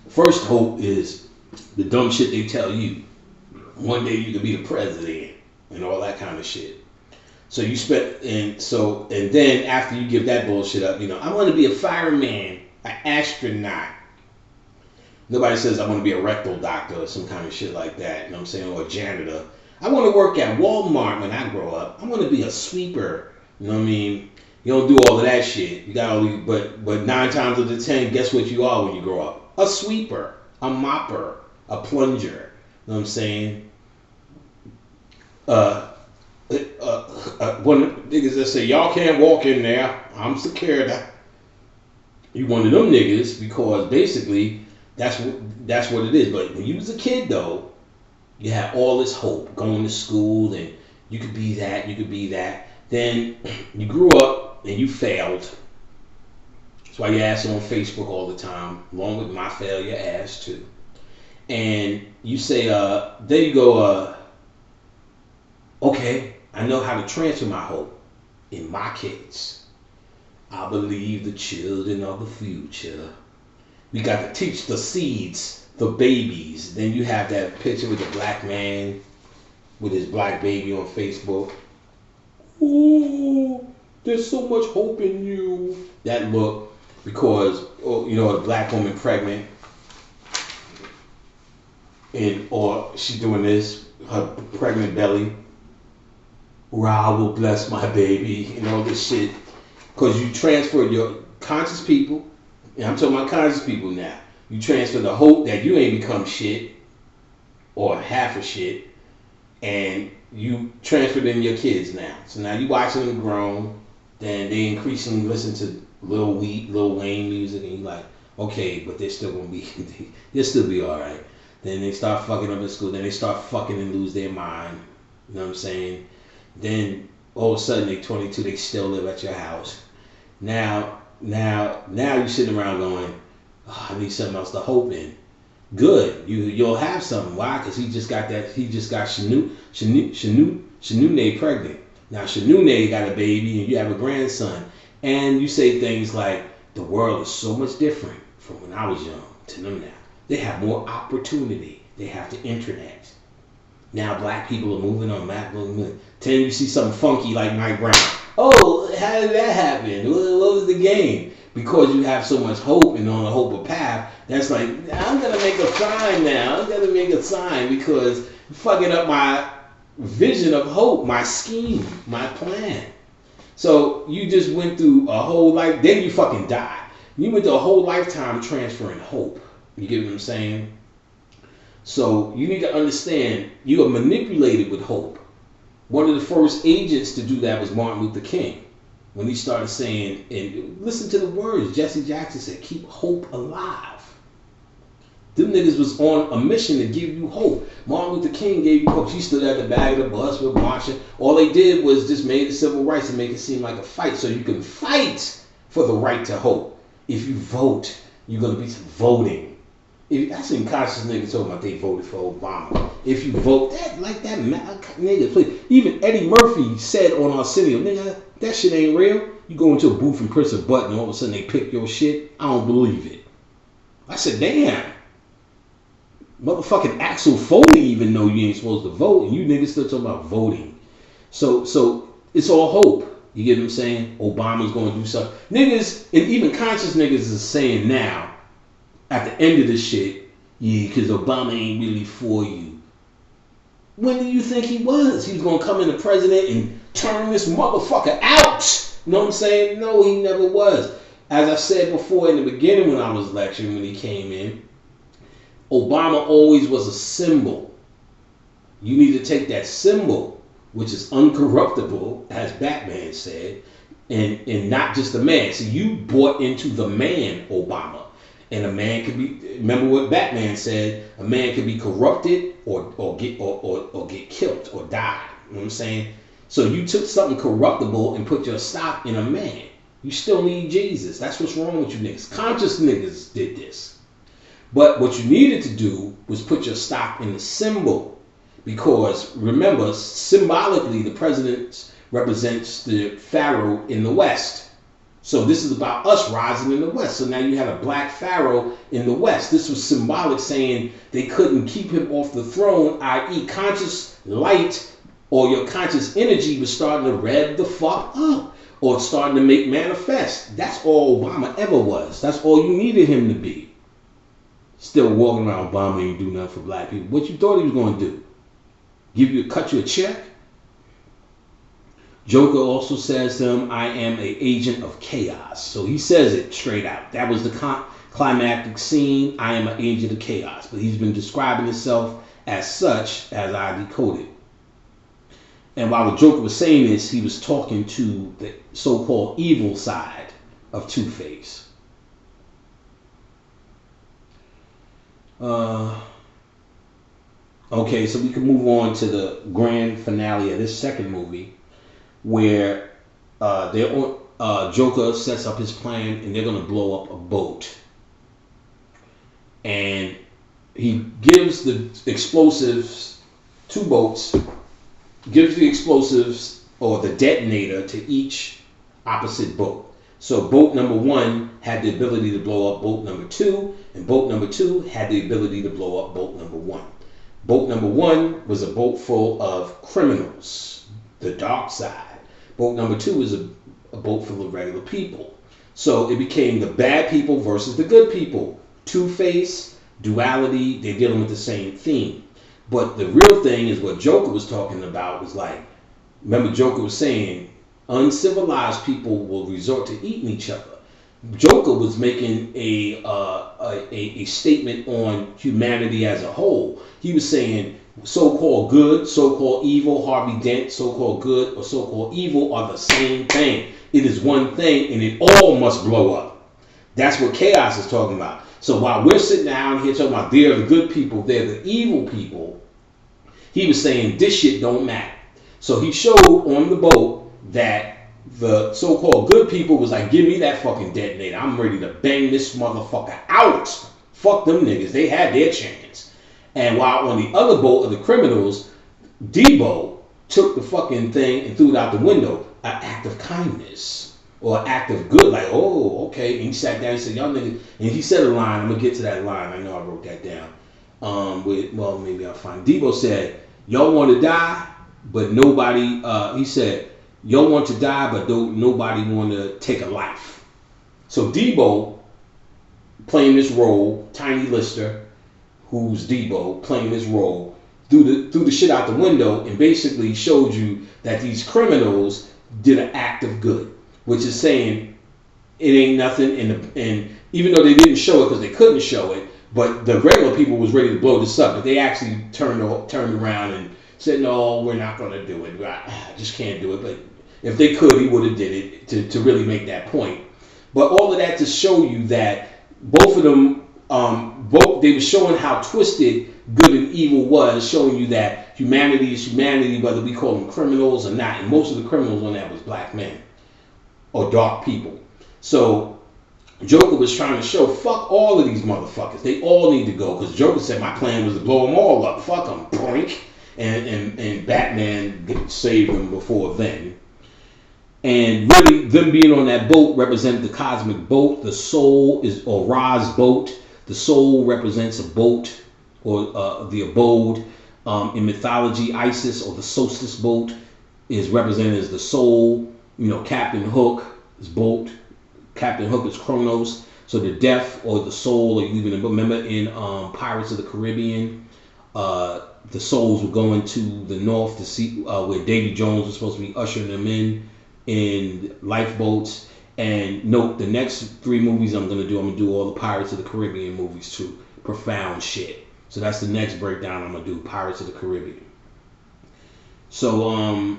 First hope is the dumb shit they tell you. One day you could be the president and all that kind of shit. So you and then after you give that bullshit up, I want to be a fireman, an astronaut. Nobody says I want to be a rectal doctor or some kind of shit like that, you know what I'm saying, or a janitor. I want to work at Walmart when I grow up. I want to be a sweeper, you know what I mean? You don't do all of that shit. You got all these, but 9 times out of 10, guess what you are when you grow up? A sweeper, a mopper, a plunger, you know what I'm saying? One of the niggas that say, y'all can't walk in there, I'm security. You one of them niggas because basically that's what it is. But when you was a kid though, you had all this hope going to school and you could be that, you could be that. Then you grew up and you failed. That's why your ass on Facebook all the time, along with my failure ass too. And you say, there you go, okay, I know how to transfer my hope in my kids. I believe the children of the future. We got to teach the seeds, the babies. Then you have that picture with the black man with his black baby on Facebook. Ooh, there's so much hope in you. That look, because a black woman pregnant, or she's doing this, her pregnant belly. Ra will bless my baby, and all this shit. Because you transfer your conscious people, and I'm talking about conscious people now. You transfer the hope that you ain't become shit, or half a shit, and you transfer it in your kids now. So now you watching them grown, then they increasingly listen to Lil Wayne music, and you're like, okay, but they'll still be alright. Then they start fucking up in school, then they start fucking and lose their mind. You know what I'm saying? Then all of a sudden they 22, they still live at your house. Now you're sitting around going, oh, I need something else to hope in. Good, you'll have something. Why? Because he just got Shanu pregnant. Now Shanu got a baby and you have a grandson. And you say things like, the world is so much different from when I was young to them now. They have more opportunity. They have the internet. Now black people are moving on map. Then you see something funky like Mike Brown. Oh, how did that happen? What was the game? Because you have so much hope and on a hope of path, that's like, I'm going to make a sign now. I'm going to make a sign because you're fucking up my vision of hope, my scheme, my plan. So you just went through a whole life, then you fucking died. You went through a whole lifetime transferring hope. You get what I'm saying? So you need to understand you are manipulated with hope. One of the first agents to do that was Martin Luther King. When he started saying, and listen to the words, Jesse Jackson said, keep hope alive. Them niggas was on a mission to give you hope. Martin Luther King gave you hope. She stood at the back of the bus with marching. All they did was just made the civil rights and make it seem like a fight. So you can fight for the right to hope. If you vote, you're going to be voting. I seen conscious niggas talking about they voted for Obama. If you vote, that nigga, please. Even Eddie Murphy said on Arsenio, nigga, that shit ain't real. You go into a booth and press a button and all of a sudden they pick your shit. I don't believe it. I said, damn. Motherfucking Axel Foley even know you ain't supposed to vote, and you niggas still talking about voting. So it's all hope. You get what I'm saying? Obama's going to do something. Niggas, and even conscious niggas is saying now, at the end of this shit, yeah, because Obama ain't really for you. When do you think he was? He was going to come in the president and turn this motherfucker out. You know what I'm saying? No, he never was. As I said before in the beginning when I was lecturing, when he came in, Obama always was a symbol. You need to take that symbol, which is uncorruptible, as Batman said, and not just the man. See, you bought into the man, Obama. And a man could be, remember what Batman said, a man could be corrupted or get killed or die. You know what I'm saying? So you took something corruptible and put your stock in a man. You still need Jesus. That's what's wrong with you niggas. Conscious niggas did this. But what you needed to do was put your stock in the symbol, because remember, symbolically, the president represents the pharaoh in the West. So this is about us rising in the West. So now you had a black pharaoh in the West. This was symbolic, saying they couldn't keep him off the throne, i.e. conscious light or your conscious energy was starting to rev the fuck up or starting to make manifest. That's all Obama ever was. That's all you needed him to be. Still walking around Obama ain't do nothing for black people. What you thought he was going to do? Cut you a check? Joker also says to him, I am an agent of chaos. So he says it straight out. That was the climactic scene. I am an agent of chaos. But he's been describing himself as such as I decoded. And while the Joker was saying this, he was talking to the so-called evil side of Two-Face. Okay, so we can move on to the grand finale of this second movie, where Joker sets up his plan and they're going to blow up a boat. And he gives the explosives, 2 boats, gives the explosives or the detonator to each opposite boat. So boat number 1 had the ability to blow up boat number 2, and boat number 2 had the ability to blow up boat number 1. Boat number 1 was a boat full of criminals, the dark side. Boat number 2 is a boat full of regular people. So it became the bad people versus the good people. Two-Face, duality, they're dealing with the same theme. But the real thing is what Joker was talking about was like, remember Joker was saying, uncivilized people will resort to eating each other. Joker was making a statement on humanity as a whole. He was saying, so-called good, so-called evil, Harvey Dent, so-called good or so-called evil are the same thing. It is one thing and it all must blow up. That's what Chaos is talking about. So while we're sitting down here talking about they're the good people, they're the evil people, he was saying this shit don't matter. So he showed on the boat that the so-called good people was like, give me that fucking detonator. I'm ready to bang this motherfucker out. Fuck them niggas. They had their chance. And while on the other boat of the criminals, Debo took the fucking thing and threw it out the window. An act of kindness or an act of good. Like, oh, okay. And he sat down and said, y'all niggas. And he said a line. I'm going to get to that line. I know I wrote that down. Well, maybe I'll find. Debo said, y'all want to die, but nobody, he said, y'all want to die, but nobody want to take a life. So Debo playing this role, Tiny Lister, who's Debo, playing this role, threw the shit out the window and basically showed you that these criminals did an act of good, which is saying it ain't nothing. And even though they didn't show it because they couldn't show it, but the regular people was ready to blow this up, but they actually turned around and said, no, we're not going to do it. I just can't do it. But if they could, he would have did it to really make that point. But all of that to show you that both of them, they were showing how twisted good and evil was, showing you that humanity is humanity, whether we call them criminals or not. And most of the criminals on that was black men or dark people. So Joker was trying to show, fuck all of these motherfuckers. They all need to go. Because Joker said my plan was to blow them all up. Fuck them, brink. And Batman saved them before then. And really, them being on that boat represented the cosmic boat. The soul or Ra's boat. The soul represents a boat or the abode. In mythology, Isis or the solstice boat is represented as the soul. You know, Captain Hook's boat. Captain Hook is Kronos. So the death or the soul, or you even remember in Pirates of the Caribbean, the souls were going to the north to see where Davy Jones was supposed to be ushering them in lifeboats. And note, the next 3 movies I'm going to do all the Pirates of the Caribbean movies too. Profound shit. So that's the next breakdown I'm going to do, Pirates of the Caribbean. So, hold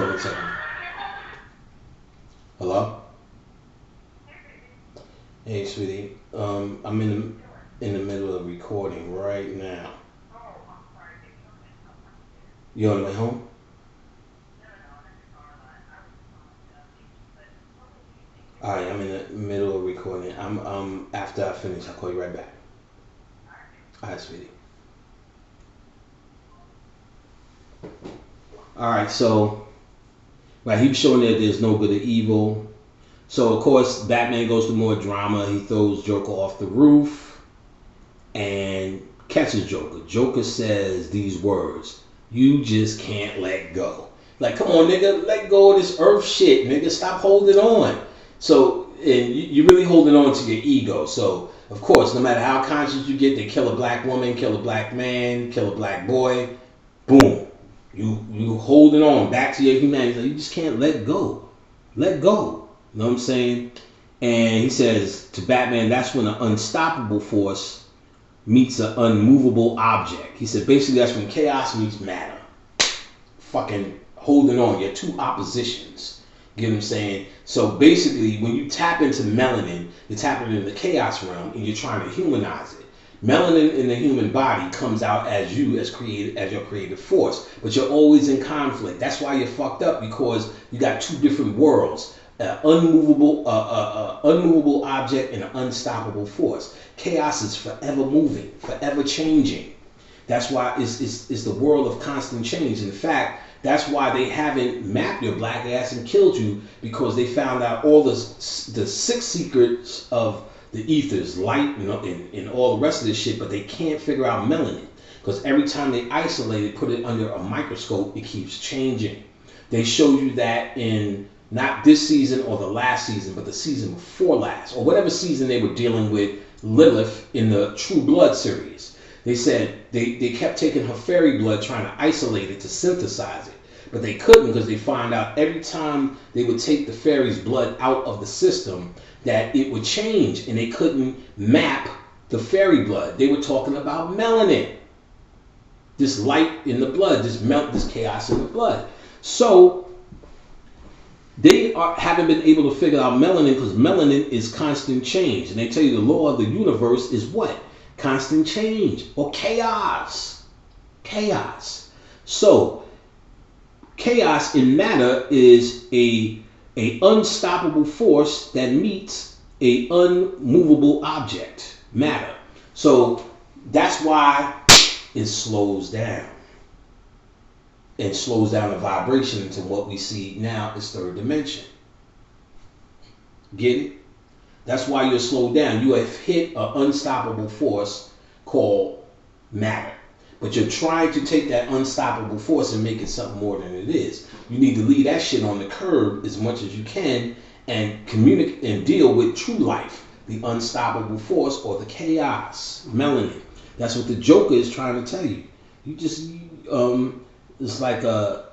on a second. Hello? Hey, sweetie. I'm in the middle of recording right now. You on the way home? All right, I'm in the middle of recording. I'm after I finish, I'll call you right back. All right, sweetie. All right, so right, he was showing that there's no good or evil. So of course, Batman goes through more drama. He throws Joker off the roof and catches Joker. Joker says these words: "You just can't let go." Like, come on, nigga, let go of this Earth shit, nigga. Stop holding on. So, and you're really holding on to your ego. So, of course, no matter how conscious you get, they kill a black woman, kill a black man, kill a black boy. Boom. You holding on back to your humanity. You just can't let go. Let go. You know what I'm saying? And he says to Batman, that's when an unstoppable force meets an unmovable object. He said basically that's when chaos meets matter. Fucking holding on. You're two oppositions. You know what I'm saying? So basically when you tap into melanin, you're tapping into the chaos realm and you're trying to humanize it. Melanin in the human body comes out as you, as your creative force, but you're always in conflict. That's why you're fucked up, because you got two different worlds: unmovable object and an unstoppable force. Chaos is forever moving, forever changing. That's why it's the world of constant change. In fact, that's why they haven't mapped your black ass and killed you, because they found out all the six secrets of the ethers, light, and all the rest of this shit, but they can't figure out melanin, because every time they isolate it, put it under a microscope, it keeps changing. They showed you that in not this season or the last season, but the season before last, or whatever season they were dealing with Lilith in the True Blood series. They said they kept taking her fairy blood, trying to isolate it to synthesize it, but they couldn't, because they found out every time they would take the fairy's blood out of the system that it would change, and they couldn't map the fairy blood. They were talking about melanin, this light in the blood, this chaos in the blood. So they haven't been able to figure out melanin, because melanin is constant change, and they tell you the law of the universe is what? Constant change, or chaos. Chaos. So chaos in matter is a unstoppable force that meets a unmovable object, matter. So that's why it slows down. It slows down the vibration into what we see now is third dimension. Get it? That's why you're slowed down. You have hit an unstoppable force called matter. But you're trying to take that unstoppable force and make it something more than it is. You need to leave that shit on the curb as much as you can and communicate and deal with true life, the unstoppable force, or the chaos, melanin. That's what the Joker is trying to tell you. You just, it's like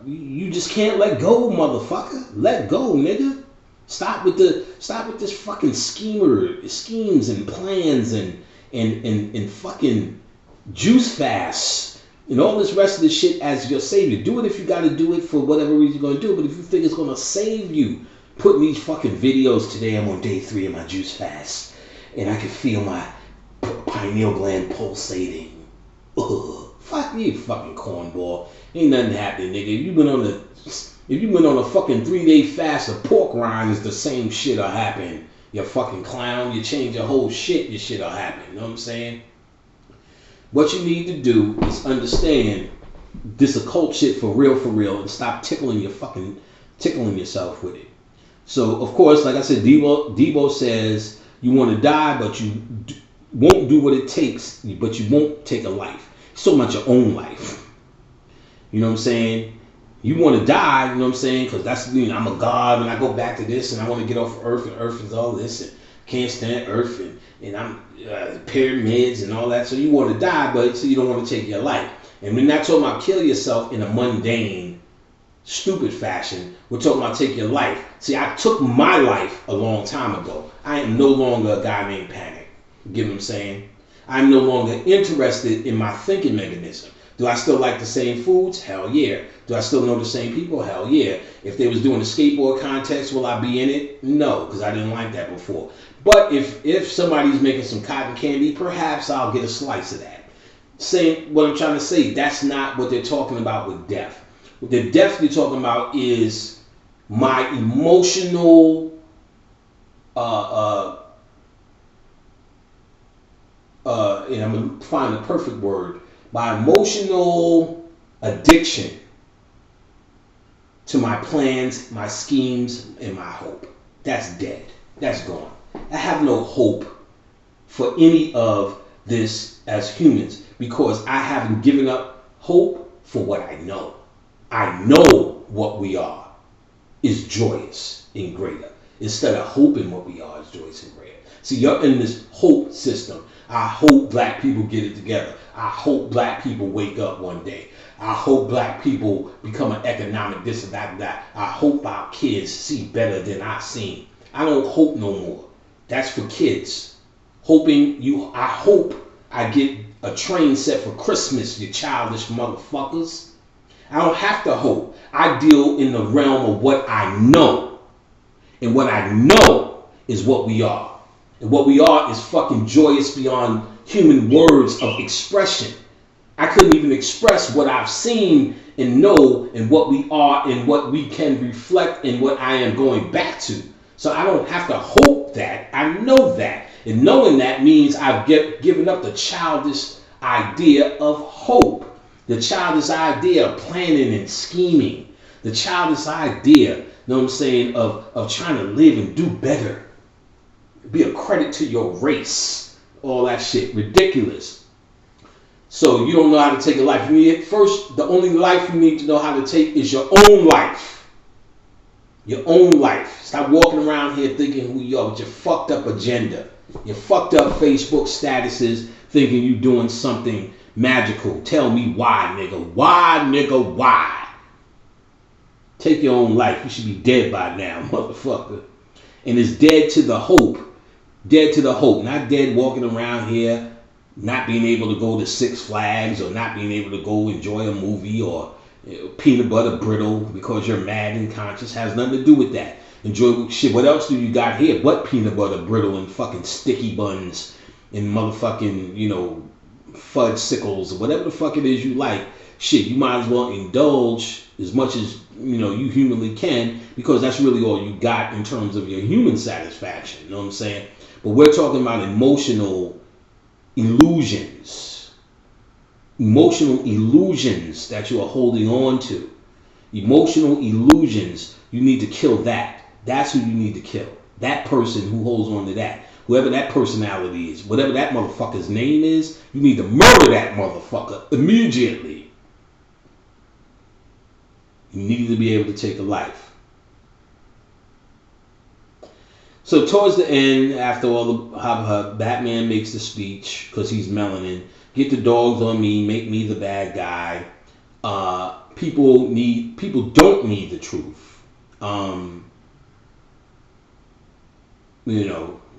you just can't let go, motherfucker. Let go, nigga. Stop with this fucking schemes and plans and fucking juice fasts and all this rest of the shit as your savior. Do it if you got to do it for whatever reason you're going to do it, but if you think it's going to save you, putting these fucking videos, today I'm on day 3 of my juice fast and I can feel my pineal gland pulsating. Ugh. Fuck you, fucking cornball. Ain't nothing happening, nigga. If you went on a fucking 3-day fast of pork rinds, the same shit'll happen. You fucking clown. You change your whole shit, your shit'll happen. You know what I'm saying? What you need to do is understand this occult shit for real, and stop tickling yourself with it. So, of course, like I said, Debo says you want to die, but you won't do what it takes, but you won't take a life. It's talking about your own life. You know what I'm saying? You want to die, you know what I'm saying? Because that's, I'm a god, and I go back to this, and I want to get off Earth, and Earth is all this, and can't stand Earth, and I'm pyramids and all that. So you want to die, but so you don't want to take your life. And we're not talking about kill yourself in a mundane, stupid fashion. We're talking about take your life. See, I took my life a long time ago. I am no longer a guy named Panic. You get what I'm saying? I'm no longer interested in my thinking mechanism. Do I still like the same foods? Hell yeah. Do I still know the same people? Hell yeah. If they was doing a skateboard contest, will I be in it? No, because I didn't like that before. But if somebody's making some cotton candy, perhaps I'll get a slice of that. Saying what I'm trying to say, that's not what they're talking about with death. The death they're talking about is my emotional and I'm gonna find the perfect word, my emotional addiction to my plans, my schemes, and my hope. That's dead. That's gone. I have no hope for any of this as humans because I haven't given up hope for what I know. I know what we are is joyous and greater. Instead of hoping what we are is joyous and greater. See, you're in this hope system. I hope black people get it together. I hope black people wake up one day. I hope black people become an economic this and that and that. I hope our kids see better than I've seen. I don't hope no more. That's for kids. I hope I get a train set for Christmas, you childish motherfuckers. I don't have to hope. I deal in the realm of what I know. And what I know is what we are. And what we are is fucking joyous beyond human words of expression. I couldn't even express what I've seen and know and what we are and what we can reflect and what I am going back to. So I don't have to hope that. I know that. And knowing that means I've given up the childish idea of hope. The childish idea of planning and scheming. The childish idea, you know what I'm saying, of trying to live and do better. Be a credit to your race. All that shit. Ridiculous. So you don't know how to take a life. The only life you need to know how to take is your own life. Your own life. Stop walking around here thinking who you are with your fucked up agenda. Your fucked up Facebook statuses thinking you doing something magical. Tell me why, nigga. Why, nigga, why? Take your own life. You should be dead by now, motherfucker. And it's dead to the hope. Dead to the hope. Not dead walking around here, not being able to go to Six Flags or not being able to go enjoy a movie or peanut butter brittle because you're mad and conscious. Has nothing to do with that. Enjoy shit. What else do you got here but peanut butter brittle and fucking sticky buns and motherfucking, fudge sickles or whatever the fuck it is you like. Shit, you might as well indulge as much as you humanly can because that's really all you got in terms of your human satisfaction. You know what I'm saying? But we're talking about emotional illusions. Emotional illusions that you are holding on to. Emotional illusions. You need to kill that. That's who you need to kill. That person who holds on to that. Whoever that personality is. Whatever that motherfucker's name is. You need to murder that motherfucker immediately. You need to be able to take a life. So towards the end, after all the how Batman makes the speech because he's melanin. Get the dogs on me. Make me the bad guy. People don't need the truth.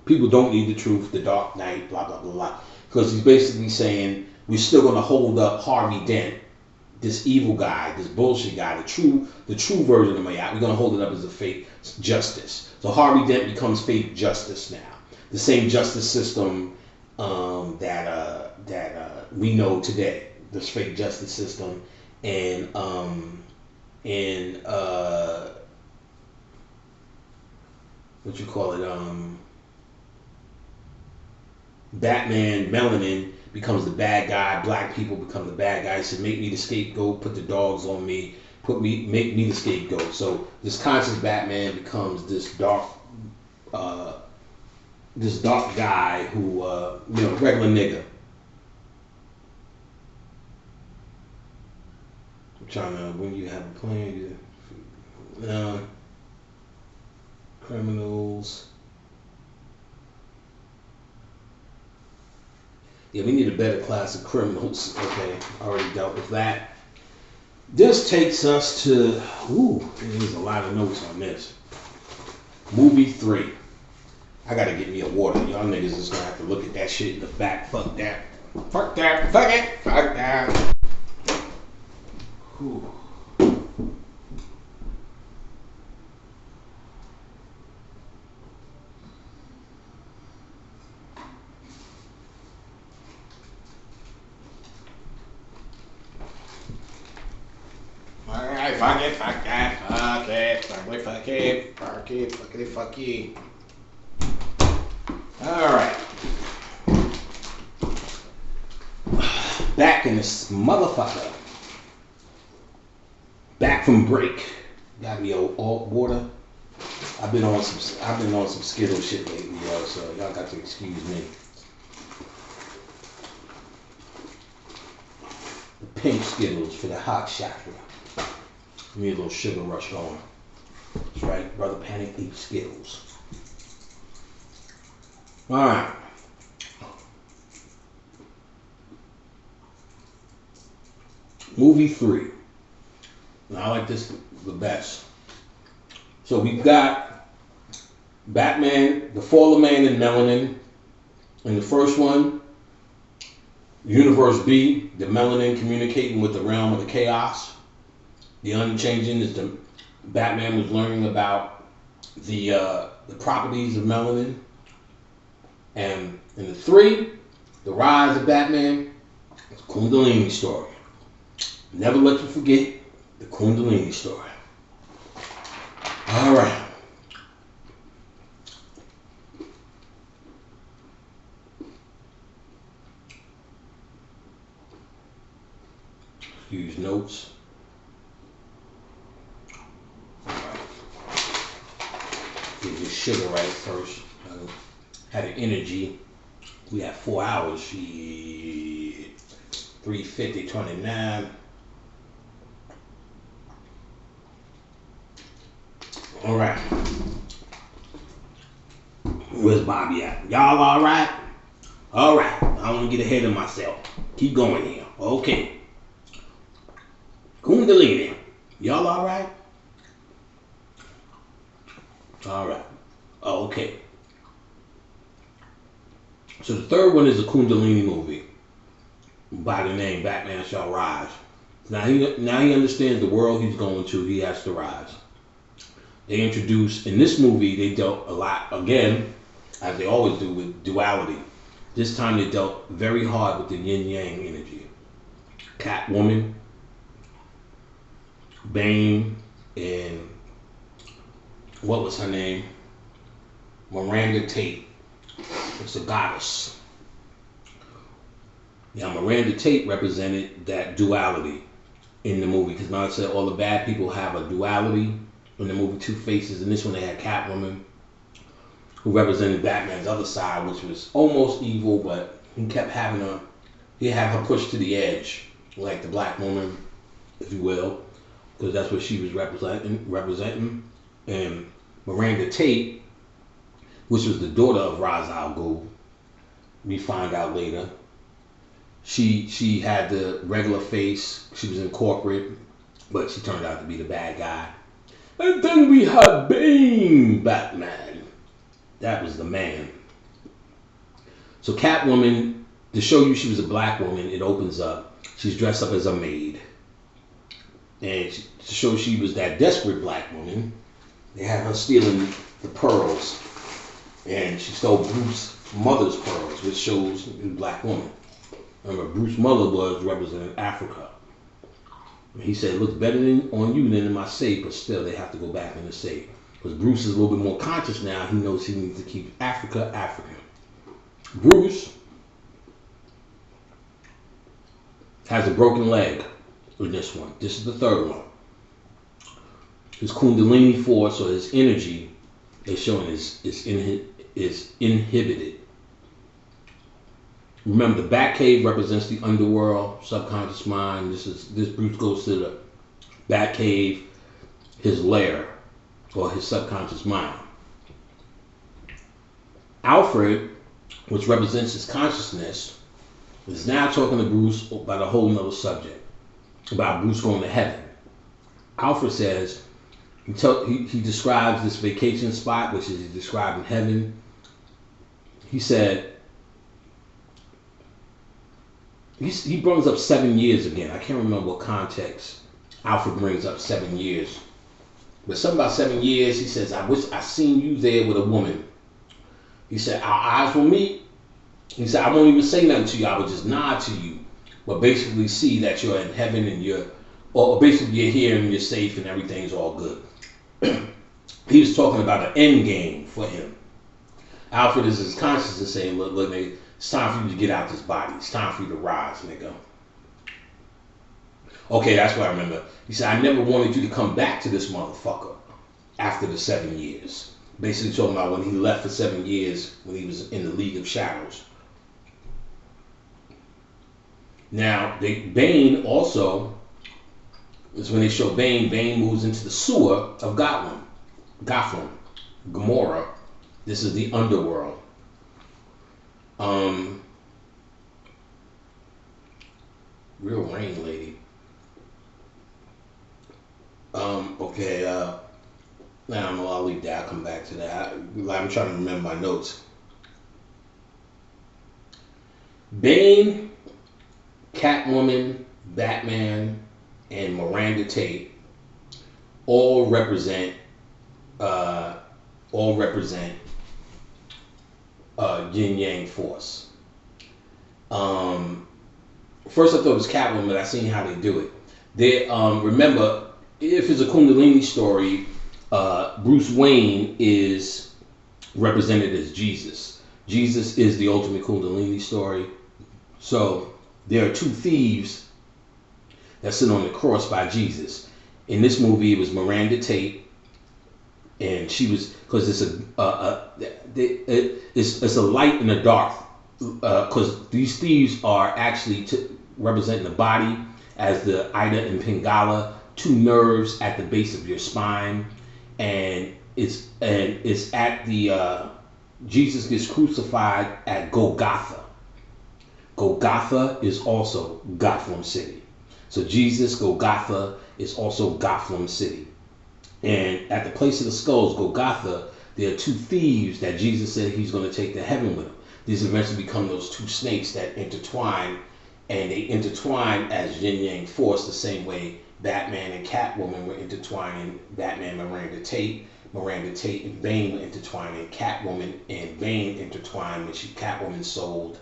People don't need the truth, the Dark Knight, blah, blah, blah, blah. Because he's basically saying we're still going to hold up Harvey Dent, this evil guy, this bullshit guy, the true version of Magick. We're going to hold it up as a fake justice. So Harvey Dent becomes fake justice now. The same justice system that we know today. This fake justice system. And what you call it, Batman, melanin, becomes the bad guy. Black people become the bad guy. He said, make me the scapegoat, put the dogs on me, make me the scapegoat. So this conscious Batman becomes this dark guy who, regular nigga. I'm trying to, when you have a plan, criminals. Yeah, we need a better class of criminals. Okay, already dealt with that. This takes us to, there's a lot of notes on this. Movie 3. I gotta get me a water. Y'all niggas is gonna have to look at that shit in the back. Fuck that. Fuck that. Fuck it. Fuck that. Whew. Alright, fuck it. Alright. Back in this motherfucker. Back from break. Got me old water. I've been on some Skittle shit lately, y'all, so y'all got to excuse me. The pink Skittles for the hot chakra. Give me a little sugar rush going. That's right, Brother Panic eats Skittles. Alright. Movie 3. Now I like this the best. So we've got Batman, the Fall of Man in Melanin. In the first one, Universe B, the Melanin communicating with the realm of the chaos. The Unchanging is the Batman was learning about the properties of melanin. And in the 3, the Rise of Batman, it's a Kundalini story. Never let you forget the Kundalini story. All right. Use notes. All right. Get your sugar right first. Had an energy. We have 4 hours. Shit. 3:50:29. All right. Where's Bobby at? Y'all all right? All right. I don't want to get ahead of myself. Keep going here. Okay. Kundalini. Y'all all right? All right. Okay. So the third one is a Kundalini movie by the name Batman Shall Rise. Now he understands the world he's going to. He has to rise. They introduced, in this movie, they dealt a lot, again, as they always do, with duality. This time they dealt very hard with the yin-yang energy. Catwoman, Bane, and what was her name? Miranda Tate. It's a goddess. Now, Miranda Tate represented that duality in the movie, because now I said all the bad people have a duality. In the movie Two Faces, in this one they had Catwoman, who represented Batman's other side, which was almost evil, but he kept having her, he had her pushed to the edge, like the black woman, if you will, because that's what she was representing. And Miranda Tate, which was the daughter of Ra's al Ghul, we find out later, she had the regular face, she was in corporate, but she turned out to be the bad guy. And then we had Bane Batman. That was the man. So Catwoman, to show you she was a black woman, it opens up. She's dressed up as a maid. And to show she was that desperate black woman, they had her stealing the pearls. And she stole Bruce's mother's pearls, which shows the black woman. Remember, Bruce's mother was representing Africa. He said, it looks better on you than in my safe, but still they have to go back in the safe. Because Bruce is a little bit more conscious now. He knows he needs to keep Africa African. Bruce has a broken leg in this one. This is the third one. His Kundalini force, or his energy, they're showing is inhibited. Remember, the Batcave represents the underworld, subconscious mind. This Bruce goes to the Batcave, his lair, or his subconscious mind. Alfred, which represents his consciousness, is now talking to Bruce about a whole nother subject, about Bruce going to heaven. Alfred says, he describes this vacation spot, which is described in heaven. He said, he brings up 7 years again. I can't remember what context Alfred brings up 7 years. But something about 7 years, he says, I wish I seen you there with a woman. He said, our eyes will meet. He said, I won't even say nothing to you. I would just nod to you. But basically see that you're in heaven and or basically you're here and you're safe and everything's all good. He was talking about an end game for him. Alfred is his consciousness saying, look, nigga, it's time for you to get out this body. It's time for you to rise, nigga. Okay, that's what I remember. He said, I never wanted you to come back to this motherfucker after the 7 years. Basically talking about when he left for 7 years when he was in the League of Shadows. Now, Bane also, is when they show Bane moves into the sewer of Gotham, Gomorrah. This is the underworld. Real rain lady. Okay, now I'll leave that. I'll come back to that. I'm trying to remember my notes. Bane, Catwoman, Batman, and Miranda Tate all represent yin yang force. First I thought it was Catwoman, but I seen how they do it. They remember, if it's a Kundalini story, Bruce Wayne is represented as Jesus. Jesus is the ultimate Kundalini story. So there are two thieves that sit on the cross by Jesus. In this movie, it was Miranda Tate, and she was, because it's a light and a dark, because these thieves are actually representing the body as the Ida and Pingala, two nerves at the base of your spine, and it's at the Jesus gets crucified at Golgotha. Golgotha is also Gotham City. So Jesus, Golgotha, is also Gotham City. And at the place of the skulls, Golgotha, there are two thieves that Jesus said he's going to take to heaven with him. These eventually become those two snakes that intertwine, and they intertwine as yin-yang force, the same way Batman and Catwoman were intertwining. Batman, Miranda Tate and Bane were intertwining. Catwoman and Bane intertwined when Catwoman sold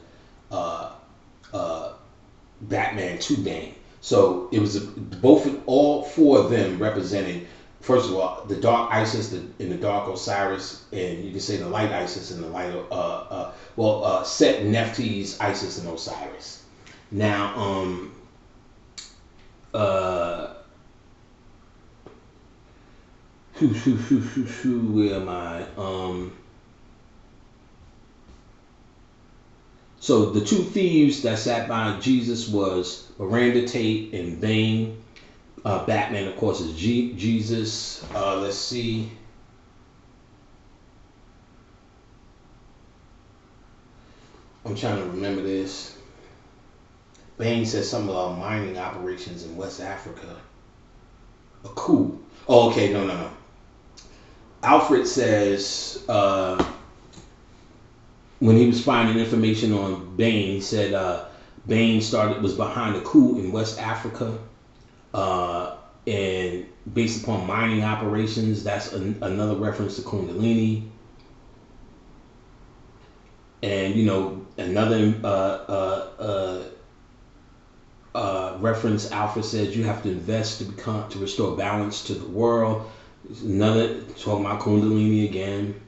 Batman to Bane. So it was all four of them represented, first of all, the dark Isis and the dark Osiris, and you can say the light Isis and the light Set Nephti's Isis and Osiris. Now where am I? So the two thieves that sat by Jesus was Miranda Tate and Bane. Batman, of course, is Jesus. Let's see. I'm trying to remember this. Bane said something about mining operations in West Africa. A coup. Oh, okay, no. Alfred says when he was finding information on Bane, he said Bane was behind a coup in West Africa, and based upon mining operations. That's another reference to Kundalini. And another reference, Alfred says you have to invest to restore balance to the world. Another talking about Kundalini again.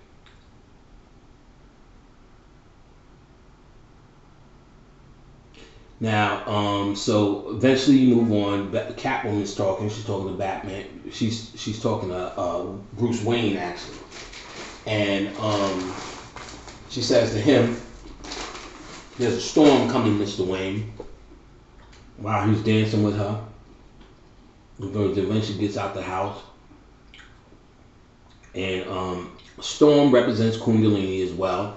Now, so eventually you move on. Catwoman's talking. She's talking to Batman. She's talking to Bruce Wayne actually, and she says to him, "There's a storm coming, Mr. Wayne." While he's dancing with her, eventually gets out the house, and storm represents Kundalini as well.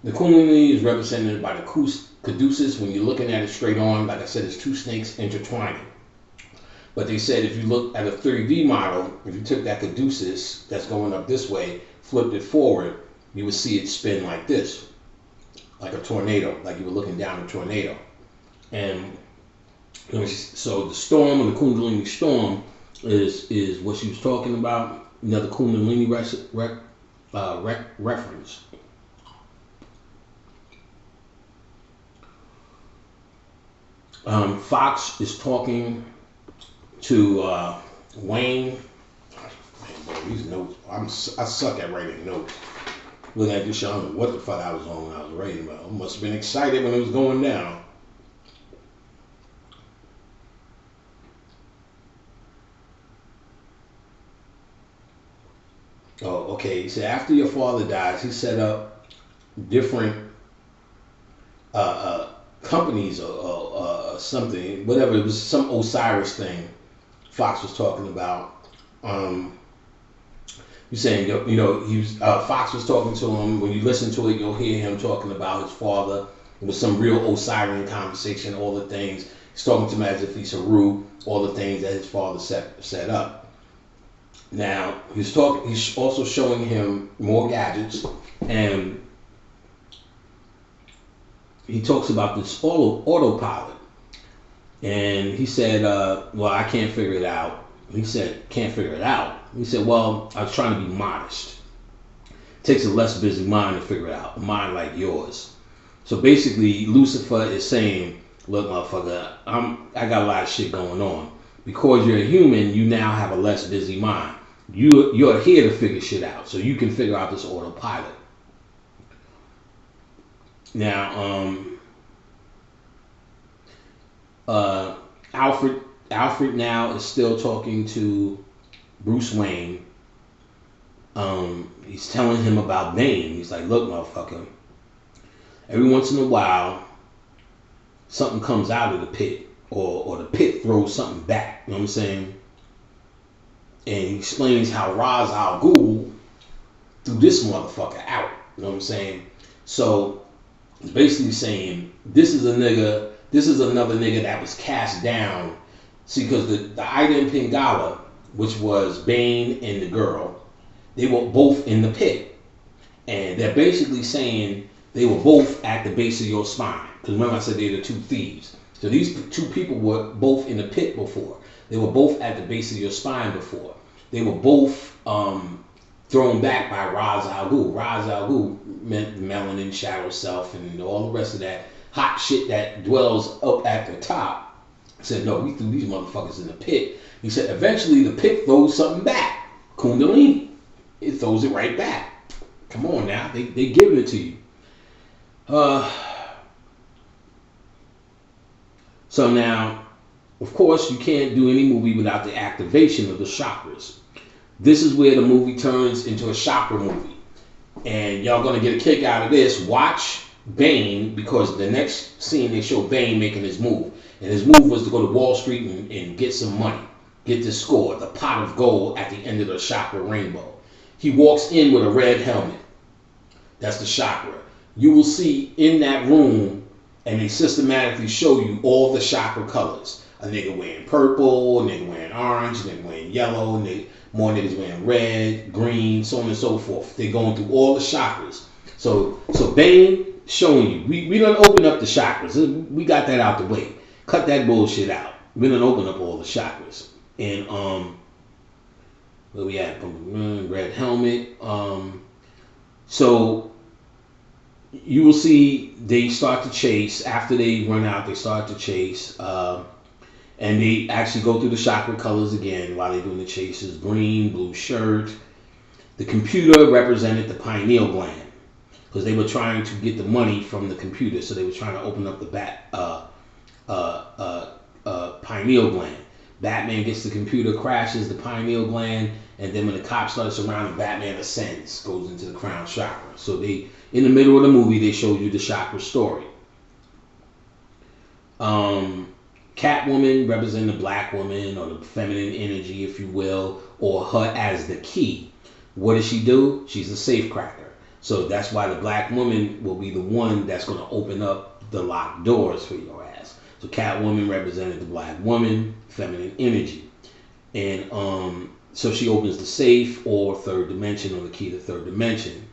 The Kundalini is represented by the caduceus. When you're looking at it straight on, like I said, it's two snakes intertwining. But they said if you look at a 3D model, if you took that caduceus that's going up this way, flipped it forward, you would see it spin like this, like a tornado, like you were looking down a tornado. And so the storm, and the Kundalini storm, is what she was talking about. Another Kundalini reference. Fox is talking to Wayne. these notes. I suck at writing notes. Look at this, I don't know what the fuck I was on when I was writing about. I must have been excited when it was going down. Oh, okay. He said after your father dies, he set up different companies or something, whatever. It was some Osiris thing Fox was talking about. He's saying, you know, he was, Fox was talking to him. When you listen to it, you'll hear him talking about his father. It was some real Osirian conversation, all the things. He's talking to him as if he's Haru, all the things that his father set up. Now, he's also showing him more gadgets, and he talks about this autopilot. And he said, well, I can't figure it out. He said, can't figure it out. He said, well, I was trying to be modest. It takes a less busy mind to figure it out, a mind like yours. So basically, Lucifer is saying, look, motherfucker, I got a lot of shit going on. Because you're a human, you now have a less busy mind. You're here to figure shit out, so you can figure out this autopilot. Now, Alfred now is still talking to Bruce Wayne. He's telling him about Bane. He's like, look, motherfucker, every once in a while, something comes out of the pit, or the pit throws something back. You know what I'm saying? And he explains how Ra's al Ghul threw this motherfucker out. You know what I'm saying? So it's basically saying this is another nigga that was cast down. See, because the Ida and Pingala, which was Bane and the girl, they were both in the pit. And they're basically saying they were both at the base of your spine. Because remember I said they're the two thieves. So these two people were both in the pit before. They were both at the base of your spine before. They were both thrown back by Ra's al Ghul. Ra's al Ghul meant melanin, shadow self, and all the rest of that hot shit that dwells up at the top. He said, no, we threw these motherfuckers in the pit. He said, eventually the pit throws something back. Kundalini. It throws it right back. Come on now. They giving it to you. So now, of course, you can't do any movie without the activation of the chakras. This is where the movie turns into a chakra movie. And y'all gonna get a kick out of this. Watch Bane, because the next scene they show Bane making his move. And his move was to go to Wall Street and get some money. Get this score, the pot of gold at the end of the chakra rainbow. He walks in with a red helmet. That's the chakra. You will see in that room, and they systematically show you all the chakra colors. A nigga wearing purple, a nigga wearing orange, a nigga wearing yellow, more niggas wearing red, green, so on and so forth. They're going through all the chakras. So Bane showing you. We done open up the chakras. We got that out the way. Cut that bullshit out. We done open up all the chakras. And where we at? Red helmet. So you will see they start to chase. After they run out, they start to chase. And they actually go through the chakra colors again while they're doing the chases. Green, blue shirt. The computer represented the pineal gland because they were trying to get the money from the computer. So they were trying to open up the pineal gland. Batman gets the computer, crashes the pineal gland, and then when the cops start surrounding, Batman ascends, goes into the crown chakra. So in the middle of the movie, they showed you the chakra story. Catwoman representing the black woman, or the feminine energy, if you will, or her as the key. What does she do? She's a safecracker. So that's why the black woman will be the one that's going to open up the locked doors for your ass. So Catwoman represented the black woman, feminine energy. And so she opens the safe, or third dimension, or the key to third dimension.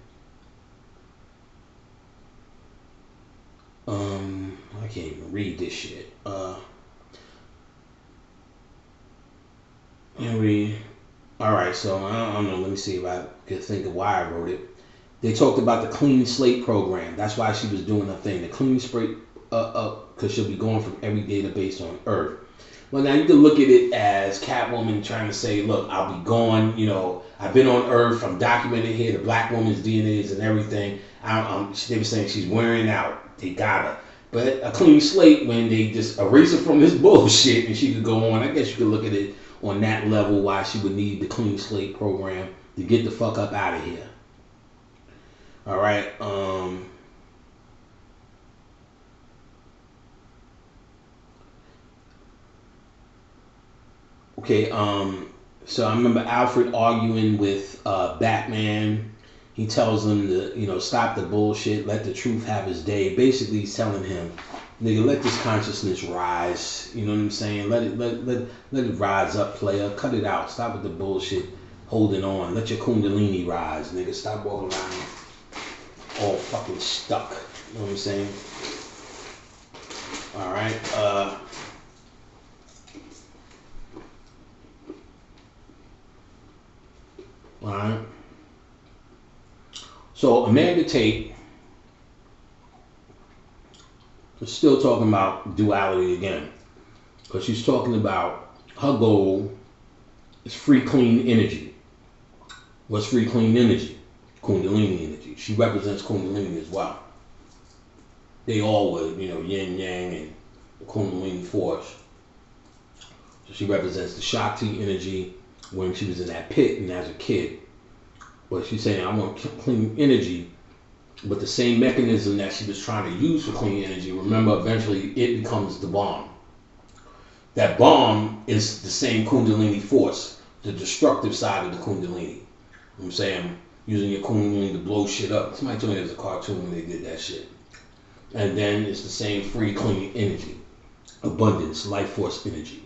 I can't even read this shit. Alright, so I don't know, let me see if I can think of why I wrote it. They talked about the clean slate program. That's why she was doing her thing. The clean slate, because she'll be going from every database on Earth. Well, now you can look at it as Catwoman trying to say, look, I'll be gone. You know, I've been on Earth. I'm documented here. The black woman's DNA is and everything. They were saying she's wearing out. They got her. But a clean slate when they just erase her from this bullshit and she could go on. I guess you could look at it on that level why she would need the clean slate program to get the fuck up out of here. All right. Okay. So I remember Alfred arguing with Batman. He tells him to, you know, stop the bullshit, let the truth have his day. Basically, he's telling him, nigga, let this consciousness rise. You know what I'm saying? Let it rise up, player. Cut it out. Stop with the bullshit. Holding on. Let your kundalini rise, nigga. Stop walking around all fucking stuck. You know what I'm saying? All right. All right. So Amanda Tate is still talking about duality again, because she's talking about her goal is free, clean energy. What's free, clean energy? Kundalini energy. She represents Kundalini as well. They all would, you know, yin yang and the Kundalini force. So she represents the Shakti energy when she was in that pit and as a kid. But she's saying, I want clean energy, but the same mechanism that she was trying to use for clean energy, remember, eventually it becomes the bomb. That bomb is the same Kundalini force, the destructive side of the Kundalini. I'm saying, using your Kundalini to blow shit up. Somebody told me there was a cartoon when they did that shit. And then it's the same free, clean energy, abundance, life force energy.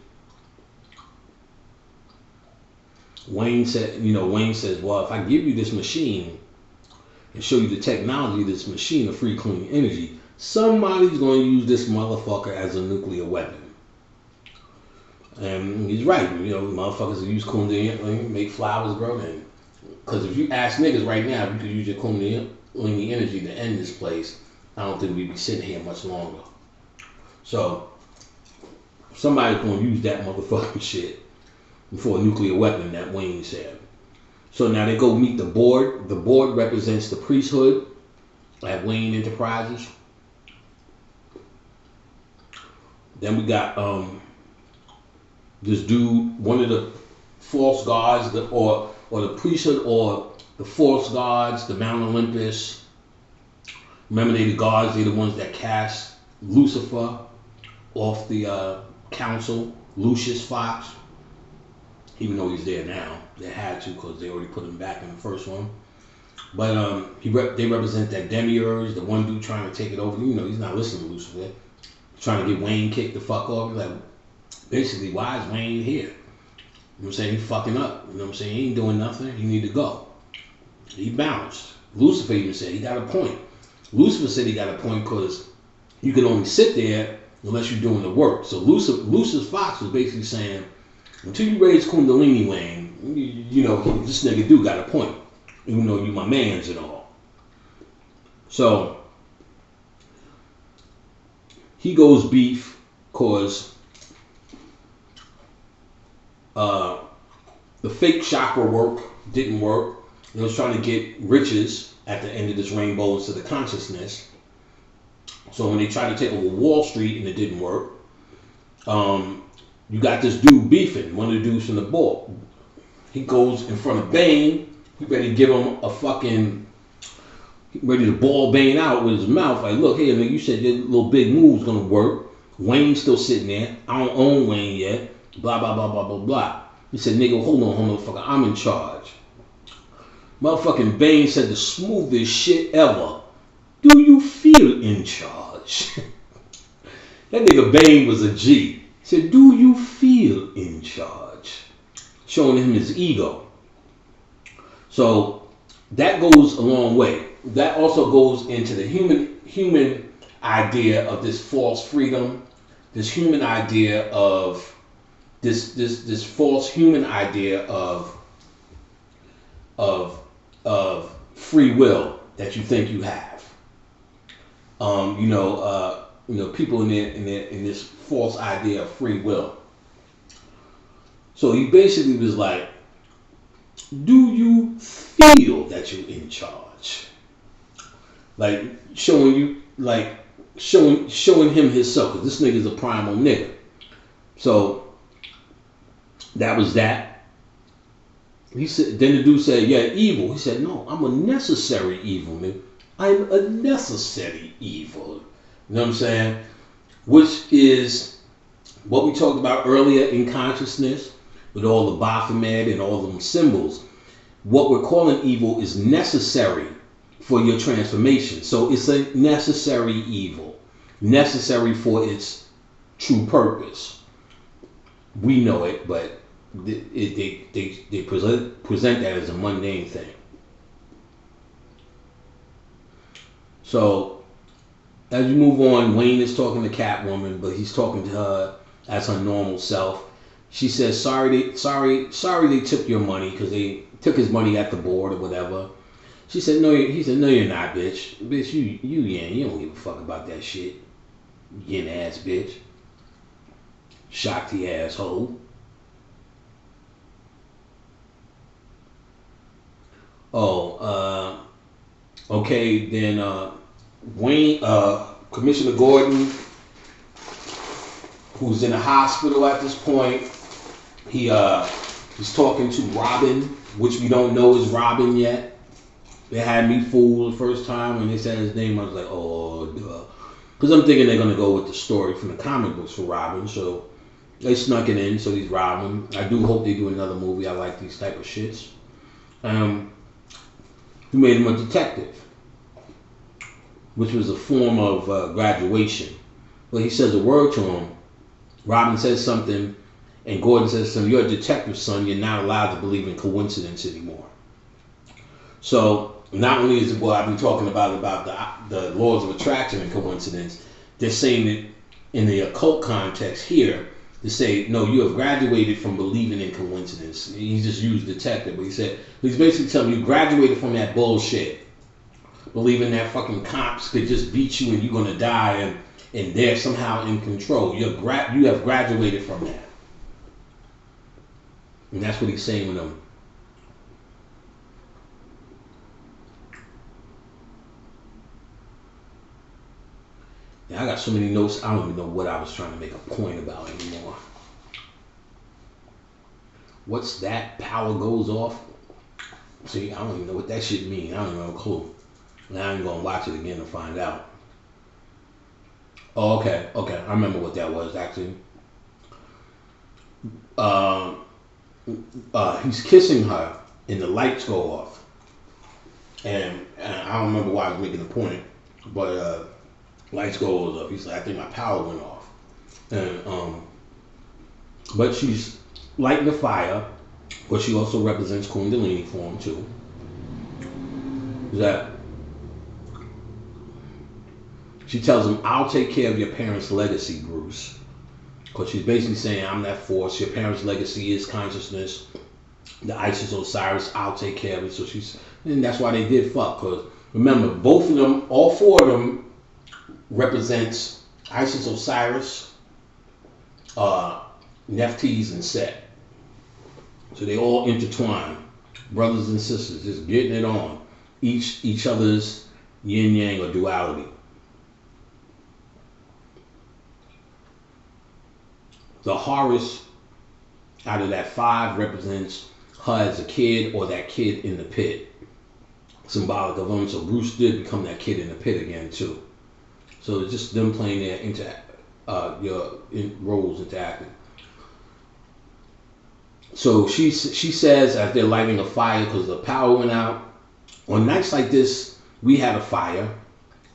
Wayne says, well, if I give you this machine and show you the technology of this machine of free, clean energy, somebody's going to use this motherfucker as a nuclear weapon. And he's right. You know, motherfuckers use Kundalini, make flowers grow. Because if you ask niggas right now if you could use your Kundalini energy to end this place, I don't think we'd be sitting here much longer. So, somebody's going to use that motherfucking shit for a nuclear weapon, that Wayne said. So now they go meet the board. The board represents the priesthood at Wayne Enterprises. Then we got this dude, one of the false gods, or the priesthood, or the false gods, the Mount Olympus. Remember, they the gods, they're the ones that cast Lucifer off the council, Lucius Fox. Even though he's there now, they had to because they already put him back in the first one. But they represent that demiurge, the one dude trying to take it over. You know, he's not listening to Lucifer. He's trying to get Wayne kicked the fuck off. He's like, basically, why is Wayne here? You know what I'm saying? He's fucking up. You know what I'm saying? He ain't doing nothing. He need to go. He bounced. Lucifer even said he got a point. Lucifer said he got a point because you can only sit there unless you're doing the work. So Lucius Fox was basically saying, until you raise Kundalini, Wayne, you know, this nigga do got a point, even though you my mans and all. So he goes beef cause the fake chakra work didn't work. He was trying to get riches at the end of this rainbow into the consciousness. So when they tried to take over Wall Street and it didn't work, you got this dude beefing, one of the dudes from the board. He goes in front of Bane. He ready to give him a fucking, ready to ball Bane out with his mouth. Like, look, hey, nigga, you said your little big move's gonna work. Wayne's still sitting there. I don't own Wayne yet. Blah, blah, blah, blah, blah, blah. He said, nigga, hold on, motherfucker, I'm in charge. Motherfucking Bane said the smoothest shit ever. Do you feel in charge? That nigga Bane was a G. He said, do you feel in charge? Showing him his ego. So that goes a long way. That also goes into the human idea of this false freedom, this human idea of this false human idea of free will that you think you have. People in this false idea of free will. So he basically was like, do you feel that you're in charge? Like showing you, like showing him himself, because this nigga's a primal nigga. So that was that. He said. Then the dude said, "Yeah, evil." He said, "No, I'm a necessary evil, nigga. I'm a necessary evil." You know what I'm saying? Which is what we talked about earlier in consciousness, with all the Baphomet and all them symbols. What we're calling evil is necessary for your transformation. So it's a necessary evil, necessary for its true purpose. We know it, but they present that as a mundane thing. So as you move on, Wayne is talking to Catwoman, but he's talking to her as her normal self. She says, sorry they took your money, because they took his money at the board or whatever. She said, no, he said, no, you're not, bitch. Bitch, you yin. You don't give a fuck about that shit. Yin ass bitch. Shakti asshole. Oh, okay, then Wayne, Commissioner Gordon, who's in the hospital at this point, he's talking to Robin, which we don't know is Robin yet. They had me fooled the first time when they said his name. I was like, oh, duh. Because I'm thinking they're going to go with the story from the comic books for Robin. So they snuck it in, so he's Robin. I do hope they do another movie. I like these type of shits. Who made him a detective, which was a form of graduation. But he says a word to him. Robin says something, and Gordon says to him, you're a detective, son. You're not allowed to believe in coincidence anymore. So not only is it what I've been talking about the laws of attraction and coincidence, they're saying it in the occult context here to say, no, you have graduated from believing in coincidence. He just used detective, but he's basically telling you graduated from that bullshit, believing that fucking cops could just beat you and you're gonna die and they're somehow in control. You have graduated from that, and that's what he's saying with them. I got so many notes, I don't even know what I was trying to make a point about anymore. What's that? Power goes off? See, I don't even know what that shit means. I don't even have a clue. Now I'm going to watch it again to find out. Oh, okay. I remember what that was, actually. He's kissing her, and the lights go off. And I don't remember why I was making the point, but lights goes up. He's like, I think my power went off. And but she's lighting the fire, but she also represents Kundalini form too. That she tells him, I'll take care of your parents' legacy, Bruce. Because she's basically saying, I'm that force. Your parents' legacy is consciousness. The Isis Osiris, I'll take care of it. So and that's why they did fuck. Because remember, both of them, all four of them, represents Isis Osiris, Nephthys, and Set. So they all intertwine, brothers and sisters, just getting it on, each other's yin yang or duality. The Horus out of that 5 represents her as a kid or that kid in the pit, symbolic of them. So Bruce did become that kid in the pit again too. So it's just them playing their roles interacting. So she says, as they're lighting a fire because the power went out, on nights like this, we had a fire,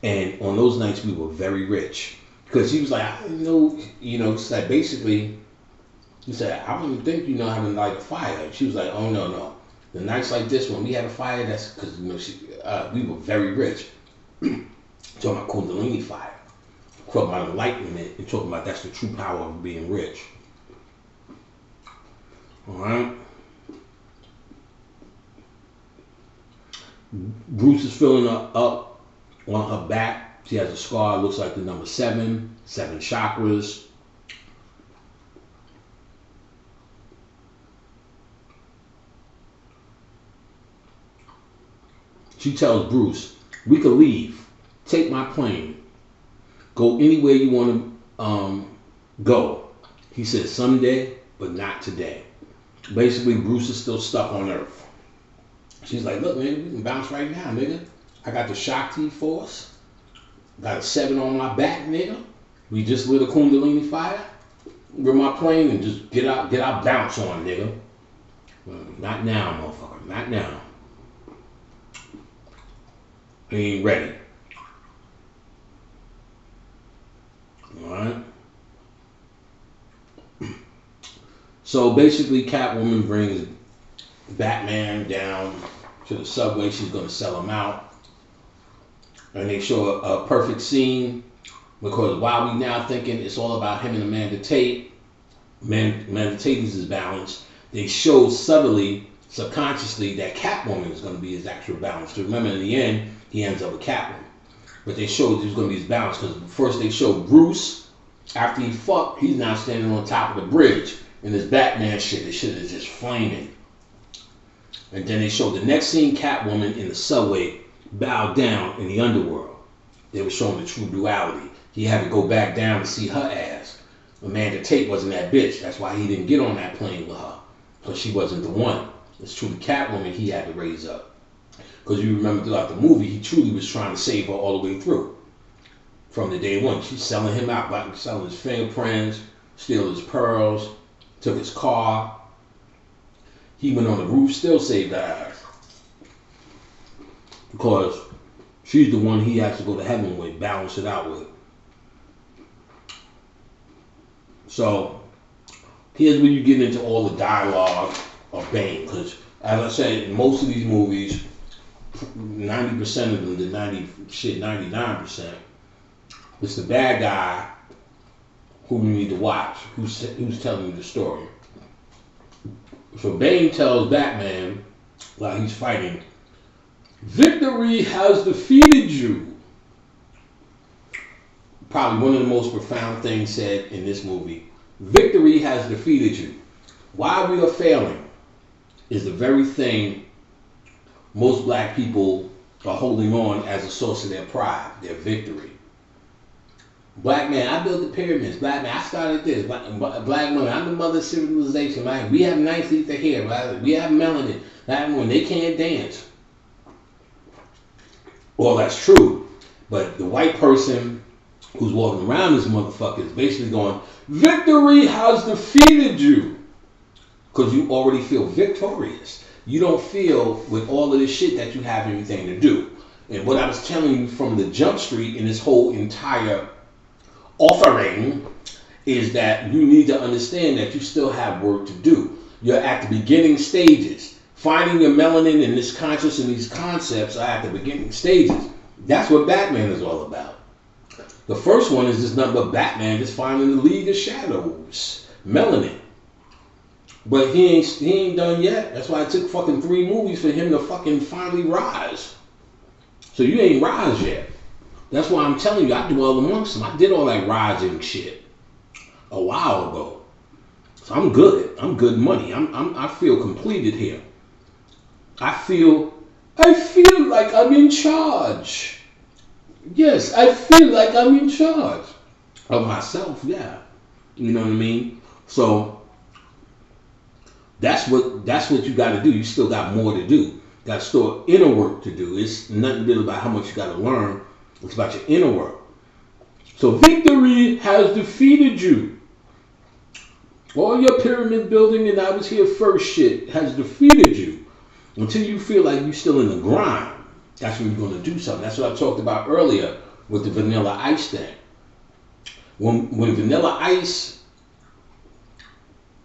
and on those nights we were very rich. Because he was like, I didn't know, it's like basically, he said, I wouldn't think you know how to light a fire. And she was like, oh no. The nights like this, when we had a fire, that's because we were very rich. Talking about Kundalini fire, talking about enlightenment, and talking about that's the true power of being rich. All right. Bruce is filling her up on her back. She has a scar, looks like the number 7 chakras. She tells Bruce, we could leave. Take my plane. Go anywhere you want to go. He says, someday, but not today. Basically, Bruce is still stuck on Earth. She's like, look, man, we can bounce right now, nigga. I got the Shakti force. Got a 7 on my back, nigga. We just lit a Kundalini fire. Get my plane and just get out bounce on, nigga. Not now, motherfucker. Not now. He ain't ready. Alright? So basically, Catwoman brings Batman down to the subway. She's going to sell him out. And they show a perfect scene. Because while we now thinking it's all about him and Amanda Tate, Amanda Tate is his balance, they show subtly, subconsciously, that Catwoman is going to be his actual balance. So remember, in the end, he ends up with Catwoman. But they showed he was going to be his balance, because first they showed Bruce, after he fucked, he's now standing on top of the bridge, and this Batman shit, this shit is just flaming. And then they showed the next scene, Catwoman in the subway, bowed down in the underworld. They were showing the true duality. He had to go back down to see her ass. Amanda Tate wasn't that bitch. That's why he didn't get on that plane with her. Because she wasn't the one. It's truly Catwoman he had to raise up. Because you remember throughout the movie, he truly was trying to save her all the way through. From the day one. She's selling him out, like selling his fingerprints, stealing his pearls, took his car. He went on the roof, still saved her ass. Because she's the one he has to go to heaven with, balance it out with. So, here's where you get into all the dialogue of Bane. Because, as I said, in most of these movies, 90% of them, 99%, it's the bad guy who you need to watch, who's telling you the story. So Bane tells Batman, while he's fighting, victory has defeated you. Probably one of the most profound things said in this movie. Victory has defeated you. Why we are failing is the very thing most black people are holding on as a source of their pride, their victory. Black man, I built the pyramids. Black man, I started this. Black woman, I'm the mother of civilization. Black, we have nice ether hair. We have melanin. Black women, they can't dance. Well, that's true. But the white person who's walking around this motherfucker is basically going, victory has defeated you. Because you already feel victorious. You don't feel with all of this shit that you have anything to do. And what I was telling you from the Jump Street in this whole entire offering is that you need to understand that you still have work to do. You're at the beginning stages. Finding your melanin in this conscious and these concepts are at the beginning stages. That's what Batman is all about. The first one is just nothing but Batman just finding the League of Shadows, melanin. But he ain't done yet. That's why it took fucking 3 movies for him to fucking finally rise. So you ain't rise yet. That's why I'm telling you, I dwell amongst them. I did all that rising shit a while ago. So I'm good. I'm good money. I feel completed here. I feel like I'm in charge. Yes, I feel like I'm in charge of myself, yeah. You know what I mean? So that's what you got to do. You still got more to do. Got still inner work to do. It's nothing really about how much you got to learn. It's about your inner work. So victory has defeated you. All your pyramid building and I was here first shit has defeated you. Until you feel like you're still in the grind. That's when you're going to do something. That's what I talked about earlier with the Vanilla Ice thing. When Vanilla Ice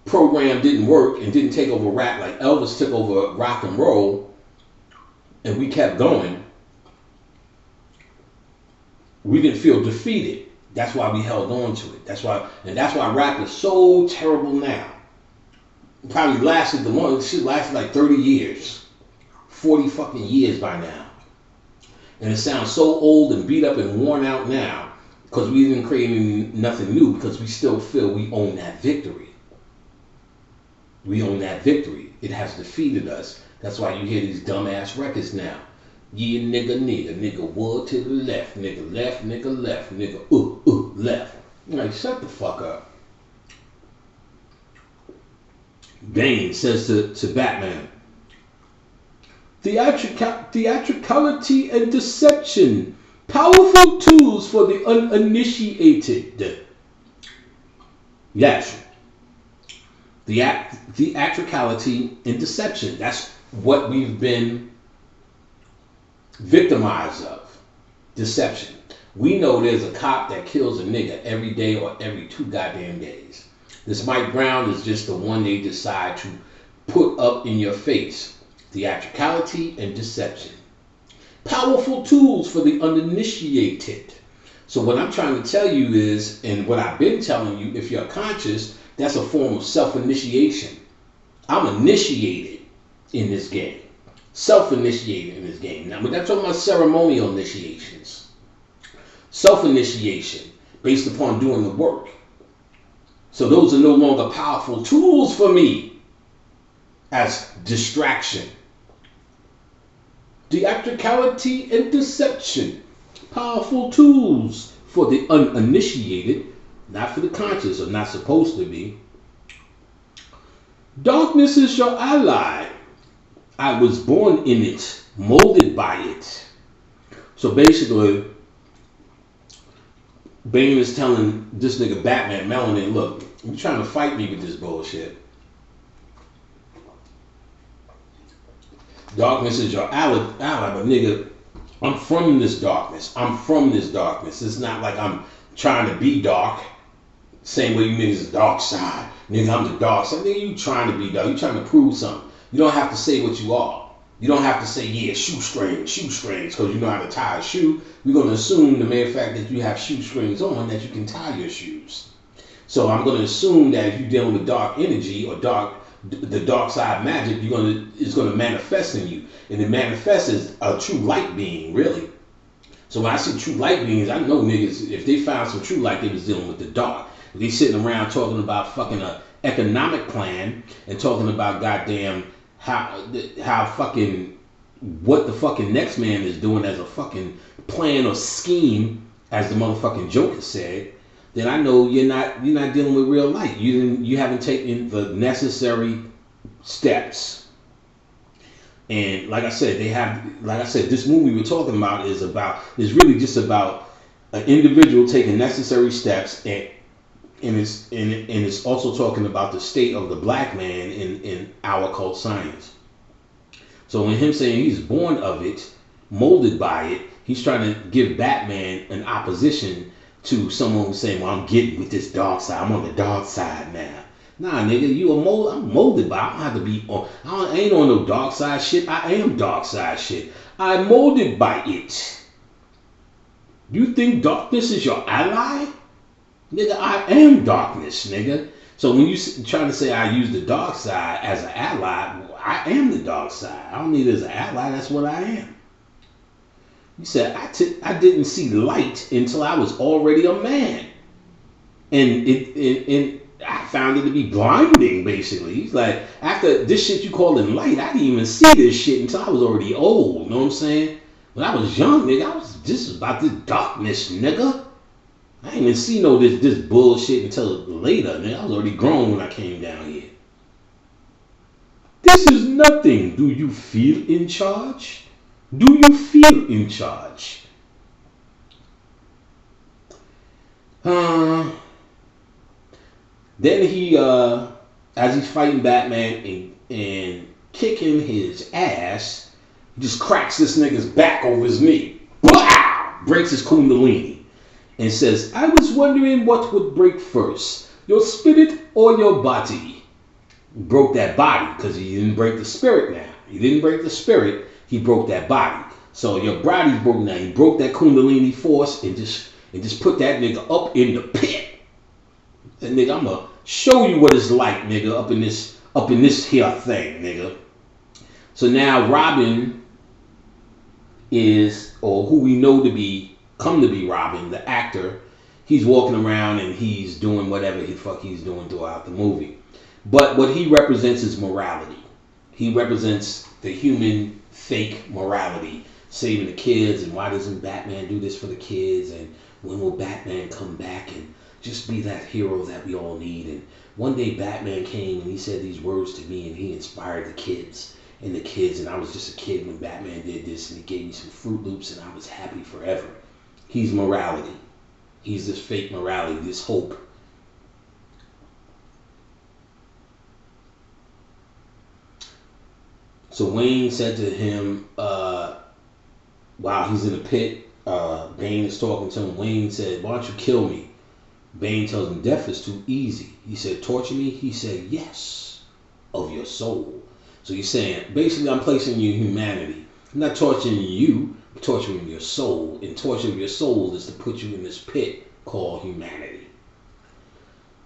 program didn't work and didn't take over rap like Elvis took over rock and roll, and we kept going, we didn't feel defeated. That's why we held on to it. That's why rap is so terrible now. It probably lasted the longest. Shit lasted like 30 years. 40 fucking years by now. And it sounds so old and beat up and worn out now because we didn't create nothing new, because we still feel we own that victory. We own that victory. It has defeated us. That's why you hear these dumbass records now. Yeah, nigga, word to the left, nigga, left, left. Like, shut the fuck up. Bane says to Batman, theatricality and deception, powerful tools for the uninitiated. Yes. Theatricality and deception. That's what we've been victimized of. Deception. We know there's a cop that kills a nigga every day or every 2 goddamn days. This Mike Brown is just the one they decide to put up in your face. Theatricality and deception. Powerful tools for the uninitiated. So what I'm trying to tell you is, and what I've been telling you, if you're conscious, that's a form of self-initiation. I'm initiated in this game. Self-initiated in this game. Now, we're not talking about ceremonial initiations. Self-initiation, based upon doing the work. So those are no longer powerful tools for me as distraction. Theatricality and deception. Powerful tools for the uninitiated, not for the conscious, or not supposed to be. Darkness is your ally. I was born in it, molded by it. So basically, Bane is telling this nigga Batman, Melanin, look, you're trying to fight me with this bullshit. Darkness is your ally, but nigga, I'm from this darkness. It's not like I'm trying to be dark. Same way you niggas is dark side. Nigga, I'm the dark side. Nigga, you trying to be dark. You trying to prove something. You don't have to say what you are. You don't have to say, yeah, shoestrings, because you know how to tie a shoe. We're going to assume the mere fact that you have shoestrings on, that you can tie your shoes. So I'm going to assume that if you're dealing with dark energy or the dark side magic, it's going to manifest in you. And it manifests as a true light being, really. So when I see true light beings, I know niggas, if they found some true light, they was dealing with the dark. If they sitting around talking about fucking a economic plan and talking about goddamn how fucking what the fucking next man is doing as a fucking plan or scheme, as the motherfucking Joker said, then I know you're not dealing with real light. You haven't taken the necessary steps. And like I said, this movie we're talking about is really just about an individual taking necessary steps, and it's also talking about the state of the black man in our occult science. So when him saying he's born of it, molded by it, he's trying to give Batman an opposition to someone who's saying, well, I'm getting with this dark side. I'm on the dark side now. Nah, nigga, I'm molded by it. I don't have to be on. I ain't on no dark side shit. I am dark side shit. I'm molded by it. You think darkness is your ally? Nigga, I am darkness, nigga. So when you trying to say I use the dark side as an ally, I am the dark side. I don't need it as an ally. That's what I am. He said, I didn't see light until I was already a man. And I found it to be blinding, basically. He's like, after this shit you calling light, I didn't even see this shit until I was already old. You know what I'm saying? When I was young, nigga, this was about this darkness, nigga. I didn't even see this bullshit until later, nigga. I was already grown when I came down here. This is nothing. Do you feel in charge? Do you feel in charge? Then he, as he's fighting Batman and kicking his ass, he just cracks this nigga's back over his knee. Blah! Breaks his kundalini. And says, I was wondering what would break first, your spirit or your body. He broke that body because he didn't break the spirit now. He didn't break the spirit, he broke that body. So your body's broken down. He broke that kundalini force and just put that nigga up in the pit. And nigga, I'm gonna show you what it's like, nigga, up in this here thing, nigga. So now Robin is, or who we know to be, come to be Robin, the actor. He's walking around and he's doing whatever the fuck he's doing throughout the movie. But what he represents is morality. He represents the human fake morality saving the kids, and why doesn't Batman do this for the kids, and when will Batman come back and just be that hero that we all need. And one day Batman came and he said these words to me, and he inspired the kids, and I was just a kid when Batman did this, and he gave me some Fruit Loops, and I was happy forever. He's morality. He's this fake morality, this hope. So Wayne said to him, while he's in the pit, Bane is talking to him. Wayne said, why don't you kill me? Bane tells him, death is too easy. He said, torture me? He said, yes, of your soul. So he's saying, basically, I'm placing you in humanity. I'm not torturing you, I'm torturing your soul. And torture of your soul is to put you in this pit called humanity.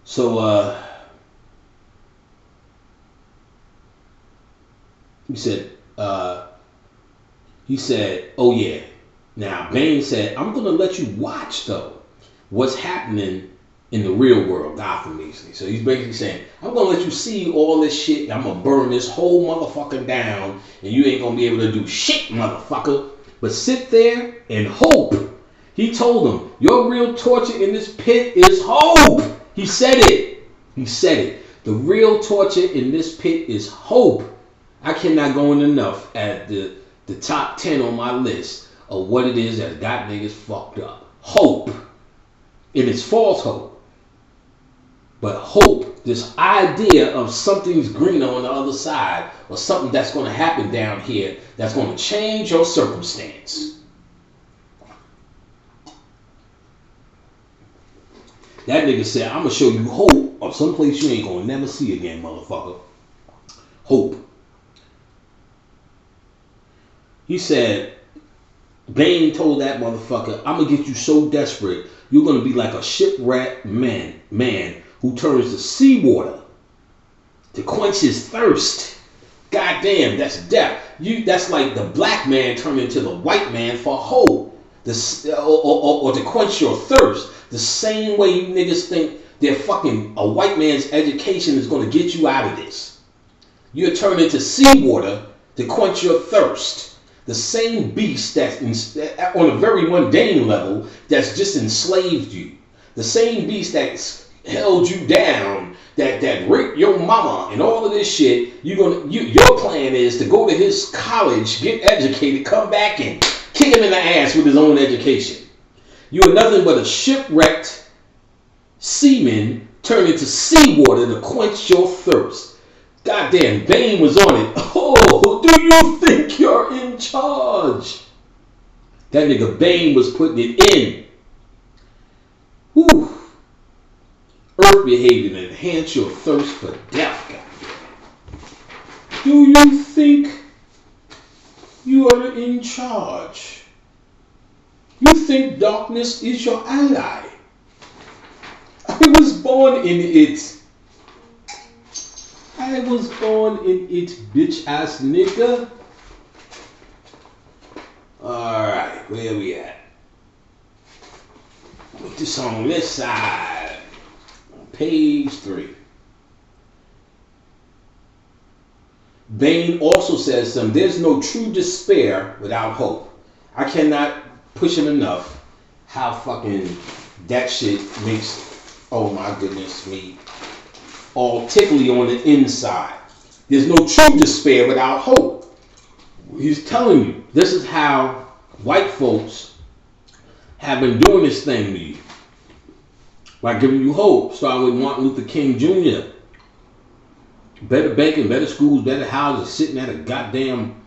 So, he said, oh yeah. Now, Bane said, I'm going to let you watch, though, what's happening in the real world, Gotham, basically. So he's basically saying, I'm going to let you see all this shit. I'm going to burn this whole motherfucker down, and you ain't going to be able to do shit, motherfucker. But sit there and hope. He told him, your real torture in this pit is hope. He said it. He said it. The real torture in this pit is hope. I cannot go in enough at the top 10 on my list of what it is that got niggas fucked up. Hope. And it's false hope. But hope, this idea of something's greener on the other side, or something that's going to happen down here that's going to change your circumstance. That nigga said, I'm going to show you hope of someplace you ain't going to never see again, motherfucker. Hope. He said, Bane told that motherfucker, I'm going to get you so desperate, you're going to be like a shipwrecked man who turns to seawater to quench his thirst. Goddamn, that's death. That's like the black man turning to the white man for hope. Or to quench your thirst. The same way you niggas think they're fucking a white man's education is going to get you out of this. You're turning to seawater to quench your thirst. The same beast that's on a very mundane level that's just enslaved you. The same beast that's held you down, that raped your mama and all of this shit. Your plan is to go to his college, get educated, come back and kick him in the ass with his own education. You're nothing but a shipwrecked seaman turning to seawater to quench your thirst. Goddamn, Bane was on it. Oh, do you think you're in charge? That nigga Bane was putting it in. Whew. Earth behavior to enhance your thirst for death, goddamn. Do you think you are in charge? You think darkness is your ally? I was born in it. I was born in it, bitch ass nigga. Alright, where we at? Put this on this side. Page 3. Bane also says something. There's no true despair without hope. I cannot push him enough how fucking that shit makes, oh my goodness me, all tickly on the inside. There's no true despair without hope. He's telling you, this is how white folks have been doing this thing to you. By giving you hope. Starting with Martin Luther King Jr. Better bacon, better schools, better houses, sitting at a goddamn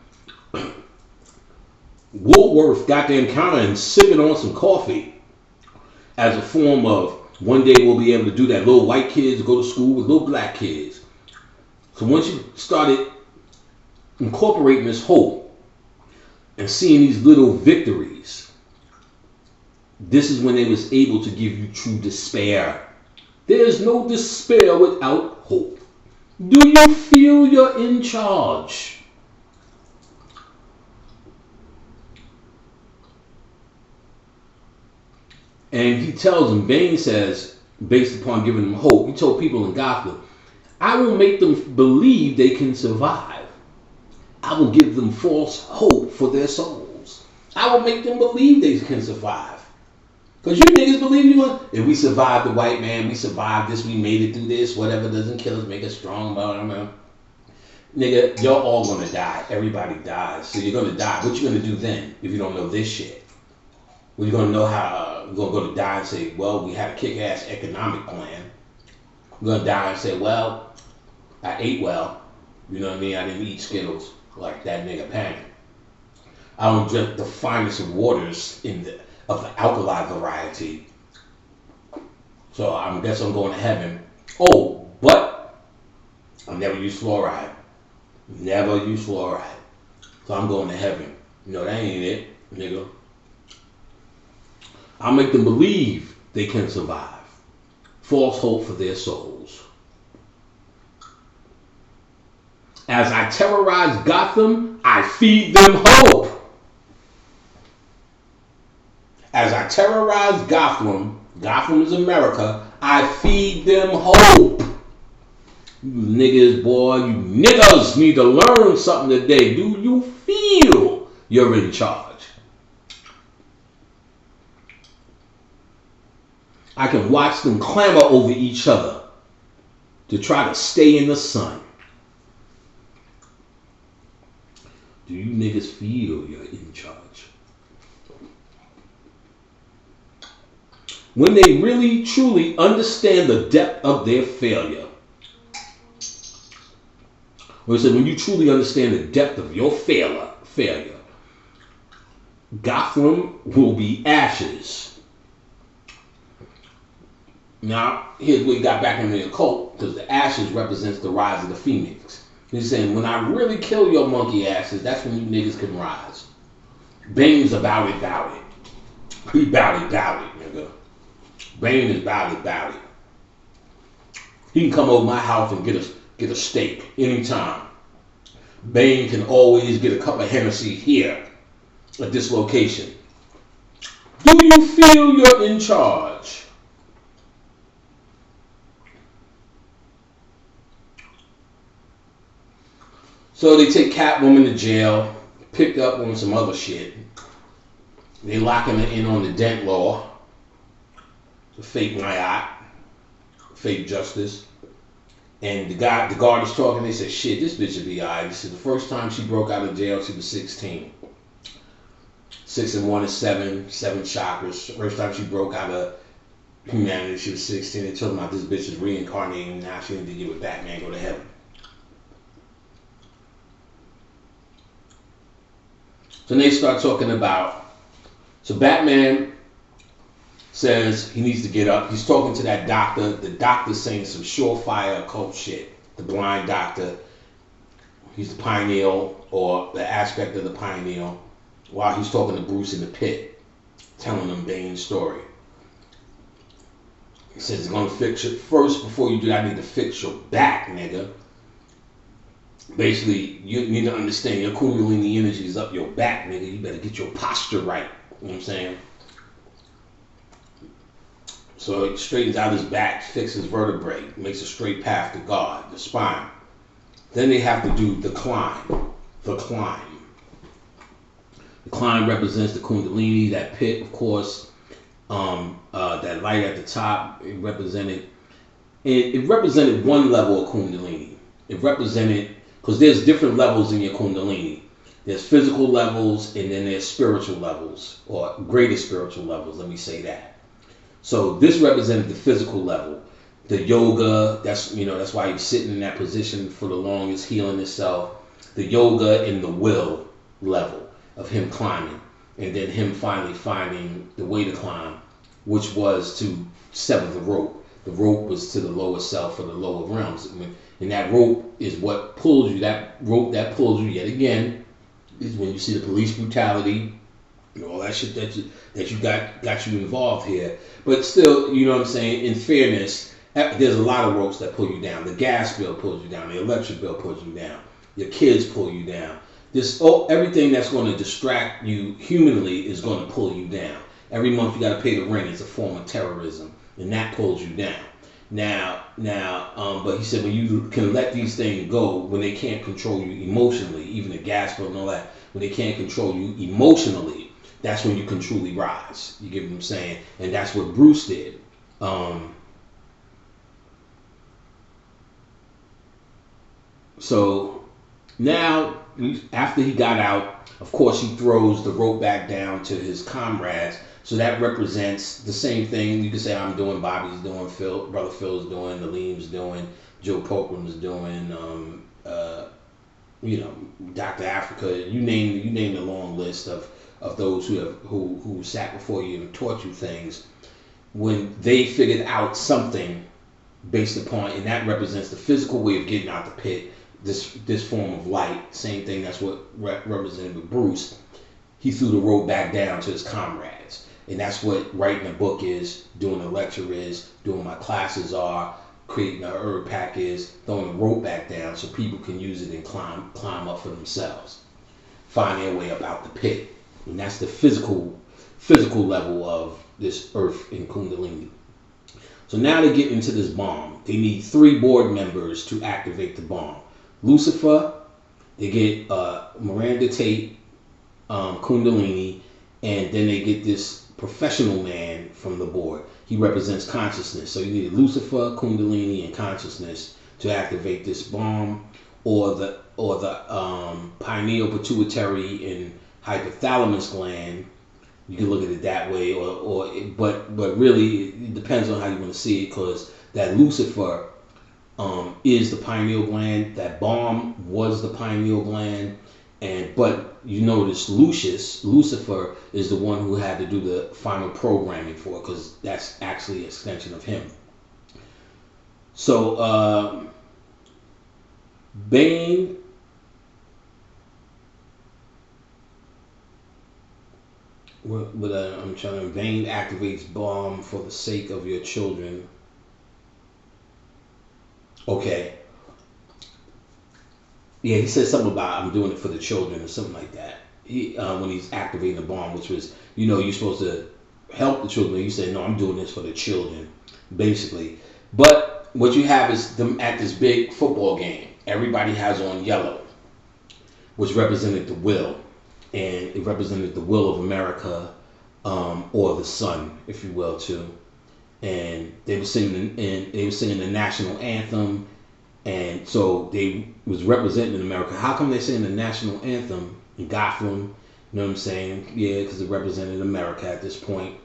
Woolworth goddamn counter and sipping on some coffee as a form of, one day we'll be able to do that. Little white kids go to school with little black kids. So once you started incorporating this hope and seeing these little victories, this is when they was able to give you true despair. There's no despair without hope. Do you feel you're in charge? And he tells them, Bane says, based upon giving them hope, he told people in Gotham, I will make them believe they can survive. I will give them false hope for their souls. I will make them believe they can survive. Because you niggas believe you want, if we survived the white man, we survived this, we made it through this, whatever doesn't kill us, make us strong, blah, blah, blah. Nigga, you're all gonna die. Everybody dies. So you're gonna die. What you gonna do then if you don't know this shit? Well, you're gonna know how, you're gonna go to die and say, well, we had a kick-ass economic plan. You're gonna die and say, well, I ate well. You know what I mean? I didn't eat Skittles like that nigga Panic. I don't drink the finest of waters of the alkali variety. So I guess I'm going to heaven. Oh, but I'll never use fluoride. Never use fluoride. So I'm going to heaven. No, that ain't it, nigga. I'll make them believe they can survive. False hope for their souls. As I terrorize Gotham, I feed them hope. As I terrorize Gotham is America, I feed them hope. You niggas, boy, you niggas need to learn something today. Do you feel you're in charge? I can watch them clamor over each other to try to stay in the sun. Do you niggas feel you're in charge? When they really, truly understand the depth of their failure. When you truly understand the depth of your failure, Gotham will be ashes. Now, here's what he got back in the occult, because the ashes represents the rise of the phoenix. He's saying, when I really kill your monkey asses, that's when you niggas can rise. Bane's about it. He about it, nigga. Bane is about it. He can come over my house and get a steak anytime. Bane can always get a cup of Hennessy here at this location. Do you feel you're in charge? So they take Catwoman to jail, picked up on some other shit. They locking her in on the Dent Law, the fake Nayat, fake justice. And the guard is talking, they said, shit, this bitch will be alright. This is the first time she broke out of jail, she was 16. 6 and 1 is 7 chakras. First time she broke out of humanity, she was 16. They told them about this bitch is reincarnating, now she need to get with Batman, go to heaven. So they start talking about, so Batman says he needs to get up. He's talking to that doctor. The doctor's saying some surefire occult shit. The blind doctor. He's the pineal, or the aspect of the pineal, while he's talking to Bruce in the pit, telling him Bane's story. He says he's going to fix it. First, before you do that, I need to fix your back, nigga. Basically, you need to understand your Kundalini energy is up your back, nigga. You better get your posture right. You know what I'm saying? So it straightens out his back, fixes vertebrae, makes a straight path to God, the spine. Then they have to do the climb. The climb. The climb represents the Kundalini, that pit, of course. That light at the top, it represented one level of Kundalini. It represented, because there's different levels in your Kundalini. There's physical levels, and then there's spiritual levels, or greater spiritual levels, let me say that. So this represented the physical level. The yoga, that's why he's sitting in that position for the longest, healing himself. The yoga and the will level of him climbing. And then him finally finding the way to climb, which was to sever the rope. The rope was to the lower self, or the lower realms. And that rope is what pulls you. That rope that pulls you, yet again, is when you see the police brutality, all that shit that you got you involved here. But still, you know what I'm saying, in fairness, there's a lot of ropes that pull you down. The gas bill pulls you down. The electric bill pulls you down. Your kids pull you down. Everything that's going to distract you humanly is going to pull you down. Every month you got to pay the rent. It's a form of terrorism, and that pulls you down. But he said when you can let these things go, when they can't control you emotionally, even the gas bill and all that, when they can't control you emotionally, that's when you can truly rise. You get what I'm saying? And that's what Bruce did. So now, after he got out, of course, he throws the rope back down to his comrades. So that represents the same thing. You can say I'm doing, Bobby's doing, Brother Phil's doing, Aleem's doing, Joe Pokram's doing, Dr. Africa. You name the long list of those who sat before you and taught you things. When they figured out something based upon, and that represents the physical way of getting out the pit. This form of light, same thing. That's what represented with Bruce. He threw the rope back down to his comrades, and that's what writing a book is, doing a lecture is, doing my classes are, creating a herb pack is, throwing the rope back down so people can use it and climb up for themselves, find their way up out the pit, and that's the physical level of this earth in Kundalini. So now they get into this bomb. They need 3 board members to activate the bomb. Lucifer, they get Miranda Tate, Kundalini, and then they get this professional man from the board. He represents consciousness. So you need Lucifer, Kundalini, and consciousness to activate this bomb, or the pineal, pituitary, and hypothalamus gland. You can look at it that way, but really it depends on how you want to see it, because that Lucifer is the pineal gland. That bomb was the pineal gland, but you notice Lucifer is the one who had to do the final programming for it, because that's actually an extension of him. So Bane I'm trying to. Bane activates bomb for the sake of your children. Okay. Yeah, he said something about I'm doing it for the children or something like that. When he's activating the bomb, which was, you're supposed to help the children. He said, no, I'm doing this for the children, basically. But what you have is them at this big football game. Everybody has on yellow, which represented the will. And it represented the will of America, or the sun, if you will, too. And they were singing, the national anthem, and so they was representing America. How come they sing the national anthem in Gotham? You know what I'm saying? Yeah, because it represented America at this point,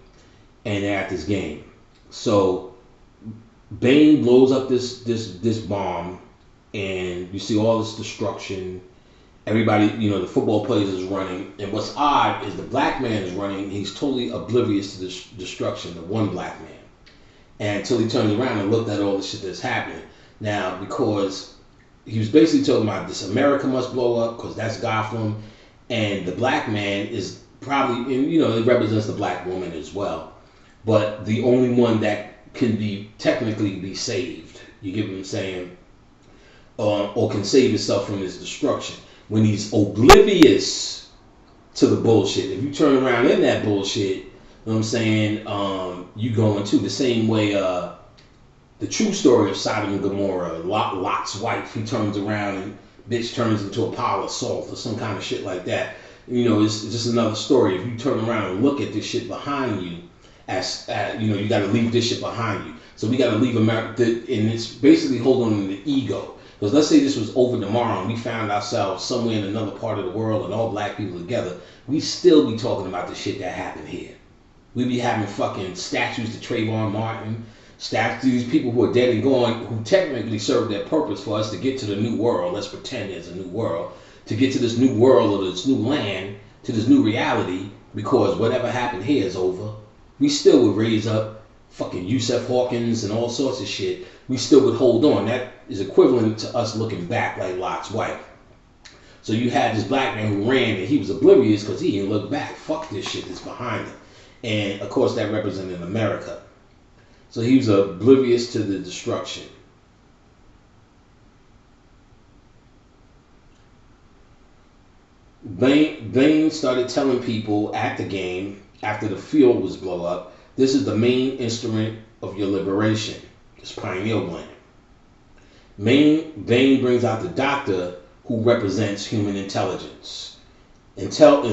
and they're at this game. So Bane blows up this bomb, and you see all this destruction. Everybody, the football players is running, and what's odd is the black man is running. He's totally oblivious to this destruction, the one black man. And until he turns around and looked at all the shit that's happening. Now, because he was basically talking about this America must blow up because that's Gotham, and the black man is probably, and it represents the black woman as well, but the only one that can technically be saved. You get what I'm saying? Or can save himself from this destruction. When he's oblivious to the bullshit. If you turn around in that bullshit, you know what I'm saying, you going to the same way, the true story of Sodom and Gomorrah, Lot's wife, he turns around and bitch turns into a pile of salt or some kind of shit like that. It's just another story. If you turn around and look at this shit behind you, you got to leave this shit behind you. So we got to leave America, and it's basically holding on to the ego. Because let's say this was over tomorrow and we found ourselves somewhere in another part of the world and all black people together, we still be talking about the shit that happened here. We be having fucking statues to Trayvon Martin, statues, people who are dead and gone, who technically serve their purpose for us to get to the new world. Let's pretend there's a new world. To get to this new world or this new land, to this new reality, because whatever happened here is over. We still would raise up fucking Yusef Hawkins and all sorts of shit. We still would hold on. That is equivalent to us looking back like Lot's wife. So you had this black man who ran and he was oblivious because he didn't look back. Fuck this shit that's behind him. And of course that represented America. So he was oblivious to the destruction. Bane started telling people at the game, after the field was blow up, this is the main instrument of your liberation. It's pineal gland. Bane brings out the doctor who represents human intelligence and tells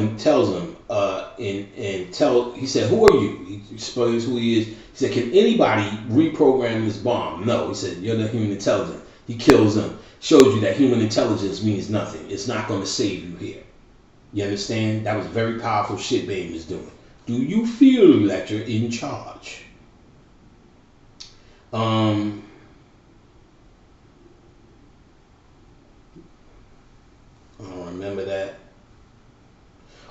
him, and tell. He said, "Who are you?" He explains who he is. He said, "Can anybody reprogram this bomb?" No. He said, "You're the human intelligence." He kills them. Shows you that human intelligence means nothing. It's not going to save you here. You understand? That was very powerful shit Bane was doing. Do you feel that you're in charge? I don't remember that.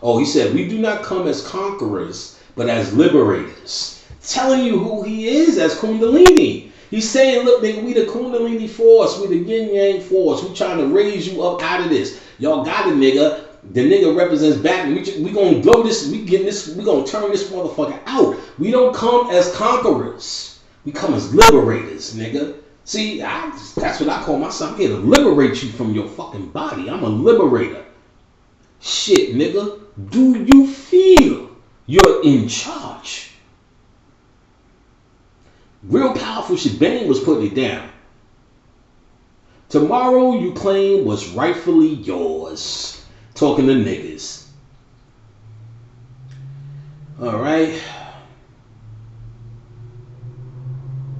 Oh, he said, "We do not come as conquerors, but as liberators." Telling you who he is as Kundalini. He's saying, look, nigga, we the Kundalini force. We the yin yang force. We trying to raise you up out of this. Y'all got it, nigga. The nigga represents Batman. We gonna blow this. We gonna turn this motherfucker out. We don't come as conquerors. We come as liberators, nigga. See, that's what I call myself. I'm here to liberate you from your fucking body. I'm a liberator. Shit, nigga. Do you feel you're in charge? Real powerful shit. Bane was putting it down. Tomorrow you claim was rightfully yours. Talking to niggas. Alright.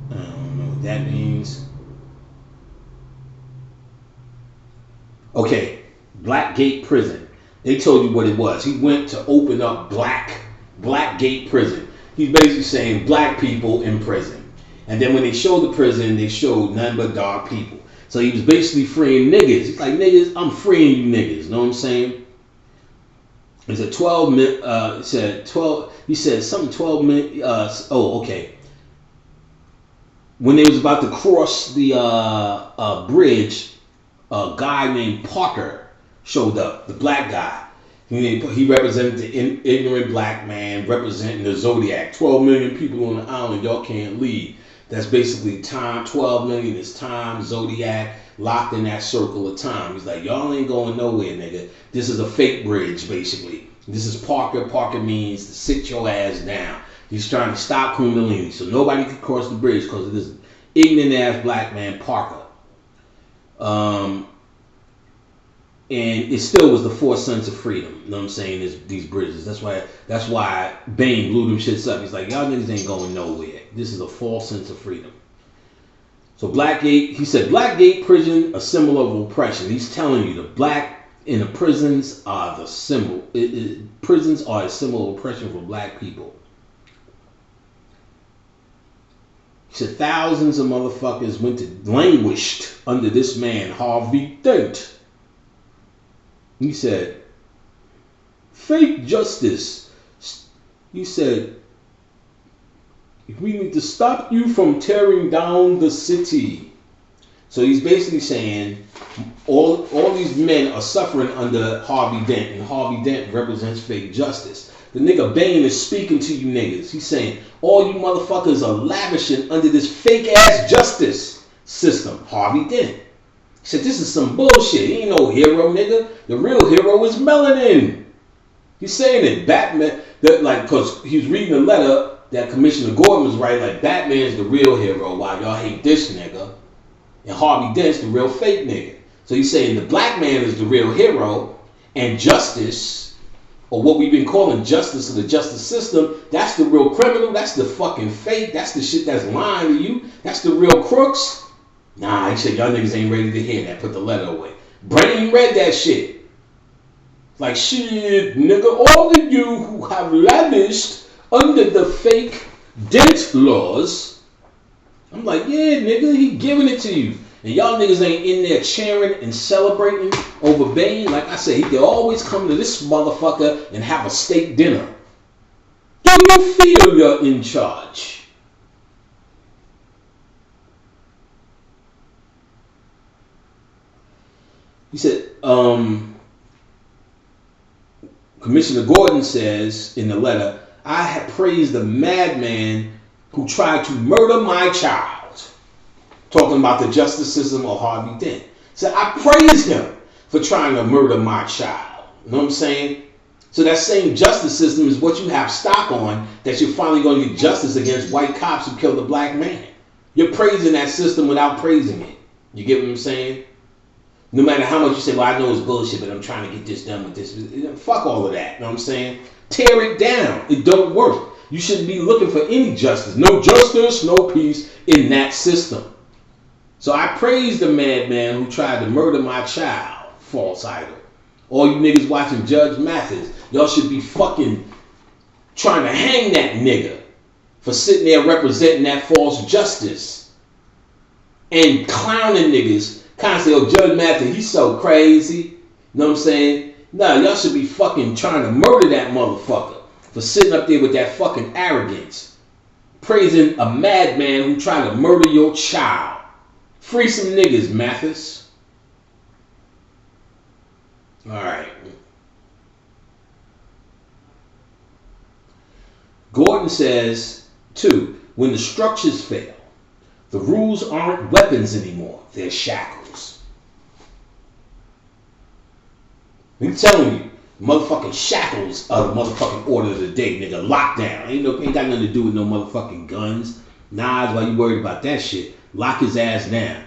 I don't know what that means. Okay. Blackgate Prison. They told you what it was. He went to open up Blackgate Prison. He's basically saying black people in prison. And then when they showed the prison, they showed nothing but dark people. So he was basically freeing niggas. He's like, niggas, I'm freeing you niggas. Know what I'm saying? He said 12 minutes. He said something 12 minutes. Okay. When they was about to cross the bridge, a guy named Parker showed up. The black guy. He represented the ignorant black man, representing the Zodiac. 12 million people on the island. Y'all can't leave. That's basically time. 12 million is time. Zodiac locked in that circle of time. He's like, y'all ain't going nowhere, nigga. This is a fake bridge, basically. This is Parker. Parker means to sit your ass down. He's trying to stop Kundalini, so nobody could cross the bridge because of this ignorant ass black man, Parker. And it still was the four sons of freedom. You know what I'm saying? These bridges. That's why Bane blew them shits up. He's like, y'all niggas ain't going nowhere. This is a false sense of freedom. So Blackgate, he said, Blackgate Prison, a symbol of oppression. He's telling you the black in the prisons are the symbol. Prisons are a symbol of oppression for black people. He said thousands of motherfuckers languished under this man, Harvey Dent. He said, fake justice. He said, we need to stop you from tearing down the city. So he's basically saying all these men are suffering under Harvey Dent, and Harvey Dent represents fake justice. The nigga Bane is speaking to you niggas. He's saying all you motherfuckers are lavishing under this fake ass justice system, Harvey Dent. He said, this is some bullshit. He ain't no hero, nigga. The real hero is melanin. He's saying that Batman, because he was reading a letter that Commissioner Gordon was writing, like, Batman's the real hero, while y'all hate this nigga. And Harvey Dent's the real fake nigga. So he's saying the black man is the real hero, and justice, or what we've been calling justice of the justice system, that's the real criminal, that's the fucking fake, that's the shit that's lying to you, that's the real crooks. Nah, he said, y'all niggas ain't ready to hear that. Put the letter away. Brandon read that shit. Like, shit, nigga, all of you who have lavished under the fake Dent laws. I'm like, yeah, nigga, he giving it to you. And y'all niggas ain't in there cheering and celebrating over Bane. Like I said, he could always come to this motherfucker and have a steak dinner. Do you feel you're in charge? He said, Commissioner Gordon says in the letter, I have praised the madman who tried to murder my child. Talking about the justice system of Harvey Dent. So I praise him for trying to murder my child. You know what I'm saying? So that same justice system is what you have stock on, that you're finally going to get justice against white cops who killed a black man. You're praising that system without praising it. You get what I'm saying? No matter how much you say, well, I know it's bullshit, but I'm trying to get this done with this. Fuck all of that. You know what I'm saying? Tear it down. It don't work. You shouldn't be looking for any justice. No justice, no peace in that system. So I praise the madman who tried to murder my child. False idol. All you niggas watching Judge Mathis, y'all should be fucking trying to hang that nigga for sitting there representing that false justice and clowning niggas. Constantly, oh, Judge Mathis, he's so crazy. You know what I'm saying? Nah, y'all should be fucking trying to murder that motherfucker for sitting up there with that fucking arrogance. Praising a madman who tried to murder your child. Free some niggas, Mathis. Alright. Gordon says, 2, when the structures fail, the rules aren't weapons anymore, they're shackles. I'm telling you, motherfucking shackles are the motherfucking order of the day, nigga. Lockdown. Ain't got nothing to do with no motherfucking guns. Knives, why you worried about that shit? Lock his ass down.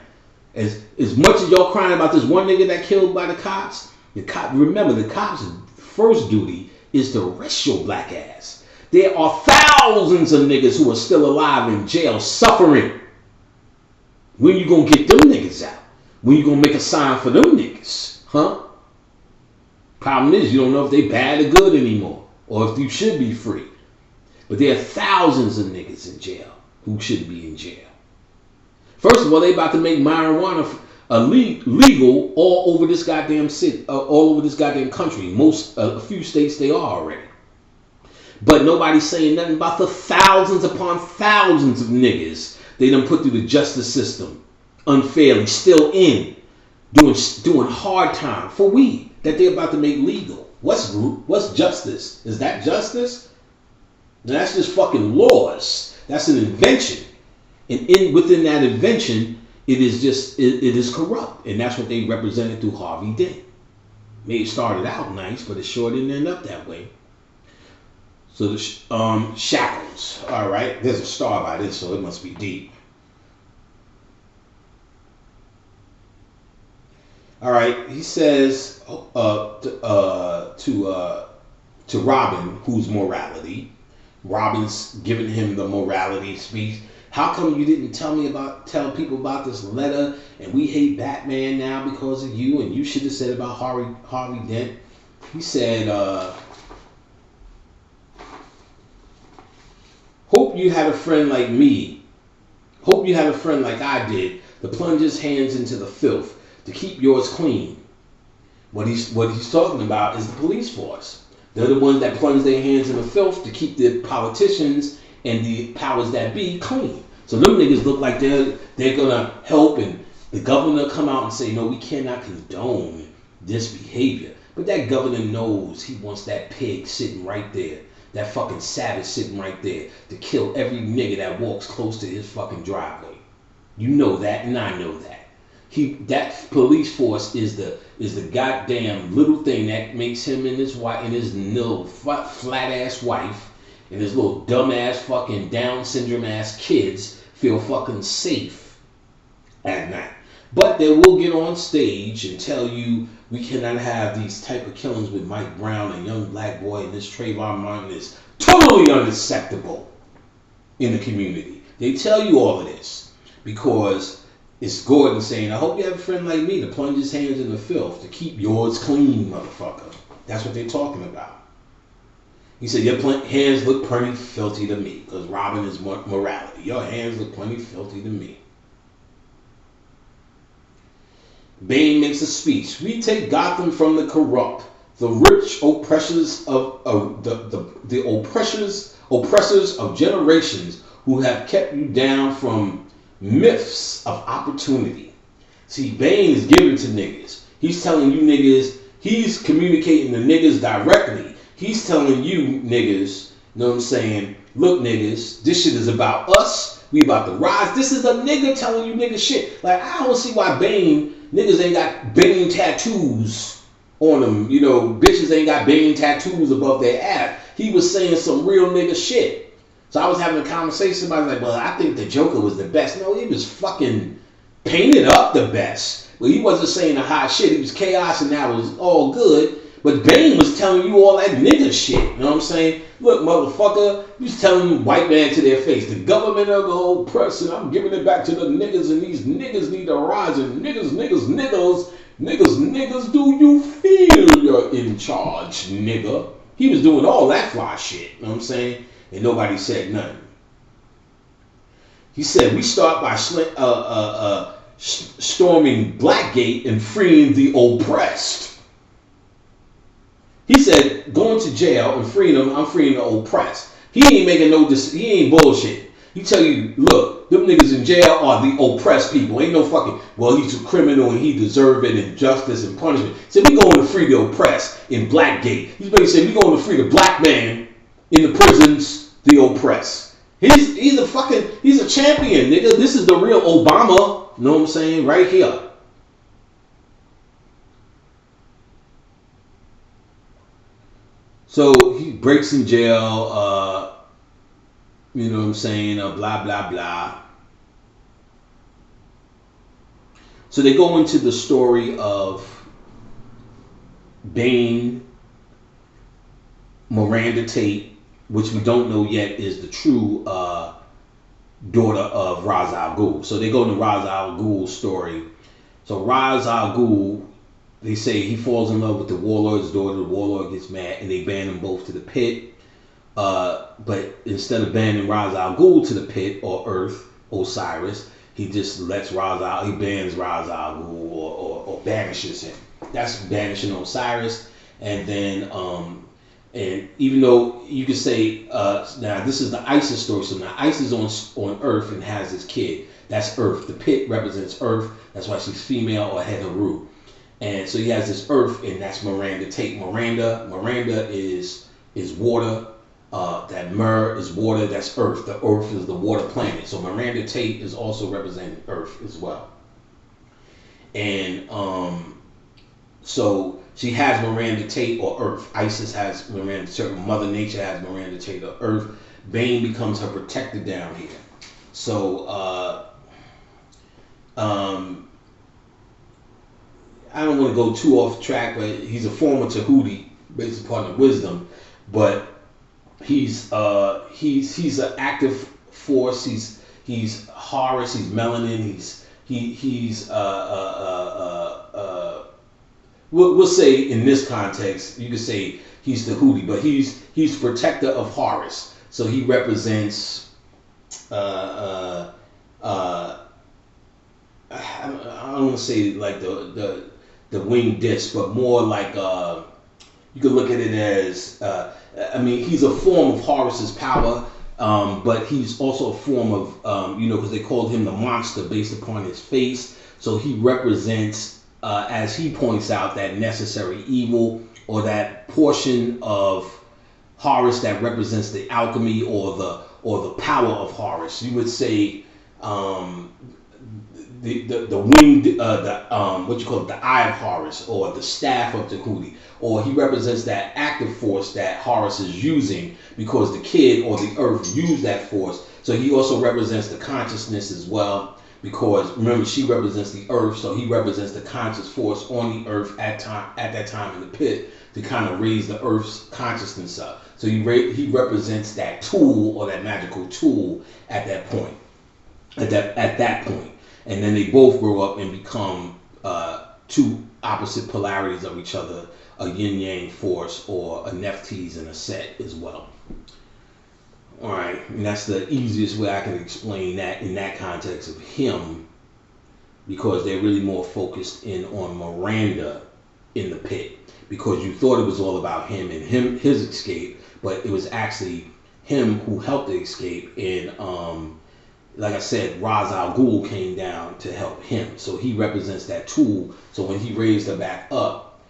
As much as y'all crying about this one nigga that killed by the cops, remember the cops' first duty is to arrest your black ass. There are thousands of niggas who are still alive in jail suffering. When you gonna get them niggas out? When you gonna make a sign for them niggas? Huh? Problem is, you don't know if they bad or good anymore, or if you should be free. But there are thousands of niggas in jail who shouldn't be in jail. First of all, they about to make marijuana legal all over this goddamn city, all over this goddamn country. A few states they are already. But nobody's saying nothing about the thousands upon thousands of niggas they done put through the justice system unfairly, still in, doing hard time for weed that they're about to make legal. What's justice? Is that justice? That's just fucking laws. That's an invention. And within that invention, it is corrupt. And that's what they represented through Harvey Dent. Maybe it started out nice, but it sure didn't end up that way. So the shackles. All right, there's a star by this, so it must be deep. All right, he says to Robin, who's morality. Robin's giving him the morality speech. How come you didn't tell people about this letter? And we hate Batman now because of you. And you should have said about Harvey Dent. He said, hope you had a friend like me. Hope you had a friend like I did to plunge his hands into the filth to keep yours clean. What he's talking about is the police force. They're the ones that plunge their hands in the filth to keep the politicians and the powers that be clean. So them niggas look like they're gonna help, and the governor come out and say, no, we cannot condone this behavior. But that governor knows he wants that pig sitting right there, that fucking savage sitting right there to kill every nigga that walks close to his fucking driveway. You know that, and I know that. That police force is the goddamn little thing that makes him and his wife and his little flat ass wife and his little dumb ass fucking Down syndrome ass kids feel fucking safe at night. But they will get on stage and tell you we cannot have these type of killings with Mike Brown, a young black boy, and this Trayvon Martin is totally unacceptable in the community. They tell you all of this because it's Gordon saying, I hope you have a friend like me to plunge his hands in the filth to keep yours clean, motherfucker. That's what they're talking about. He said, your hands look plenty filthy to me, because Robin is morality. Your hands look plenty filthy to me. Bane makes a speech. We take Gotham from the corrupt, the rich oppressors of the oppressors of generations who have kept you down from myths of opportunity. See, Bane is giving to niggas. He's telling you niggas, he's communicating to niggas directly. He's telling you niggas, know what I'm saying? Look niggas, this shit is about us. We about to rise. This is a nigga telling you nigga shit. Like, I don't see why niggas ain't got Bane tattoos on them. You know, bitches ain't got Bane tattoos above their ass. He was saying some real nigga shit. So I was having a conversation, somebody was like, well, I think the Joker was the best. No, he was fucking painted up the best. Well, he wasn't saying the hot shit. He was chaos and that was all good. But Bane was telling you all that nigga shit. You know what I'm saying? Look, motherfucker, he was telling white man to their face, the government of the oppressor, I'm giving it back to the niggas, and these niggas need to rise. And niggas, do you feel you're in charge, nigga? He was doing all that fly shit. You know what I'm saying? And nobody said nothing. He said, we start by storming Blackgate and freeing the oppressed. He said, going to jail and freeing them, I'm freeing the oppressed. He ain't making he ain't bullshit. He tell you, look, them niggas in jail are the oppressed people. Ain't no fucking, well, he's a criminal and he deserve it and justice and punishment. He said, we going to free the oppressed in Blackgate. He's basically saying, we going to free the black man in the prisons, the oppressed. He's a champion, nigga. This is the real Obama, you know what I'm saying, right here. So he breaks in jail, you know what I'm saying, blah, blah, blah. So they go into the story of Bane, Miranda Tate, which we don't know yet is the true daughter of Ra's al Ghul. So they go into Ra's al Ghul's story. So Ra's al Ghul, they say he falls in love with the warlord's daughter. The warlord gets mad and they ban them both to the pit. But instead of banning Ra's al Ghul to the pit or Earth, Osiris, he just bans Ra's al Ghul or banishes him. That's banishing Osiris. And then and even though you could say, now this is the Isis story, so now Isis on Earth and has this kid. That's Earth. The pit represents Earth. That's why she's female or Heteru. And so he has this Earth, and that's Miranda Tate. Miranda is water. That Mer is water. That's Earth. The Earth is the water planet. So Miranda Tate is also representing Earth as well. And so she has Miranda Tate or Earth. Isis has Miranda Tate. Mother Nature has Miranda Tate or Earth. Bane becomes her protector down here. So I don't want to go too off track, but he's a former Tahuti based upon the wisdom. But he's an active force. He's Horus. He's melanin. We'll say in this context, you could say he's the Houthi, but he's protector of Horus. So he represents I don't want to say like the winged disc, but more like you could look at it as he's a form of Horus's power, but he's also a form of because they called him the monster based upon his face. So he represents, as he points out, that necessary evil or that portion of Horus that represents the alchemy or the power of Horus. You would say the winged what you call it, the eye of Horus or the staff of Tahuti, or he represents that active force that Horus is using because the kid or the earth used that force. So he also represents the consciousness as well, because remember she represents the earth, so he represents the conscious force on the earth at that time in the pit to kind of raise the earth's consciousness up. So he represents that tool or that magical tool at that point. At that point. And then they both grow up and become two opposite polarities of each other, a yin-yang force or a Nephthys and a Set as well. All right, and that's the easiest way I can explain that in that context of him, because they're really more focused in on Miranda in the pit, because you thought it was all about him and his escape, but it was actually him who helped the escape. And like I said, Ra's al Ghul came down to help him, so he represents that tool. So when he raised her back up,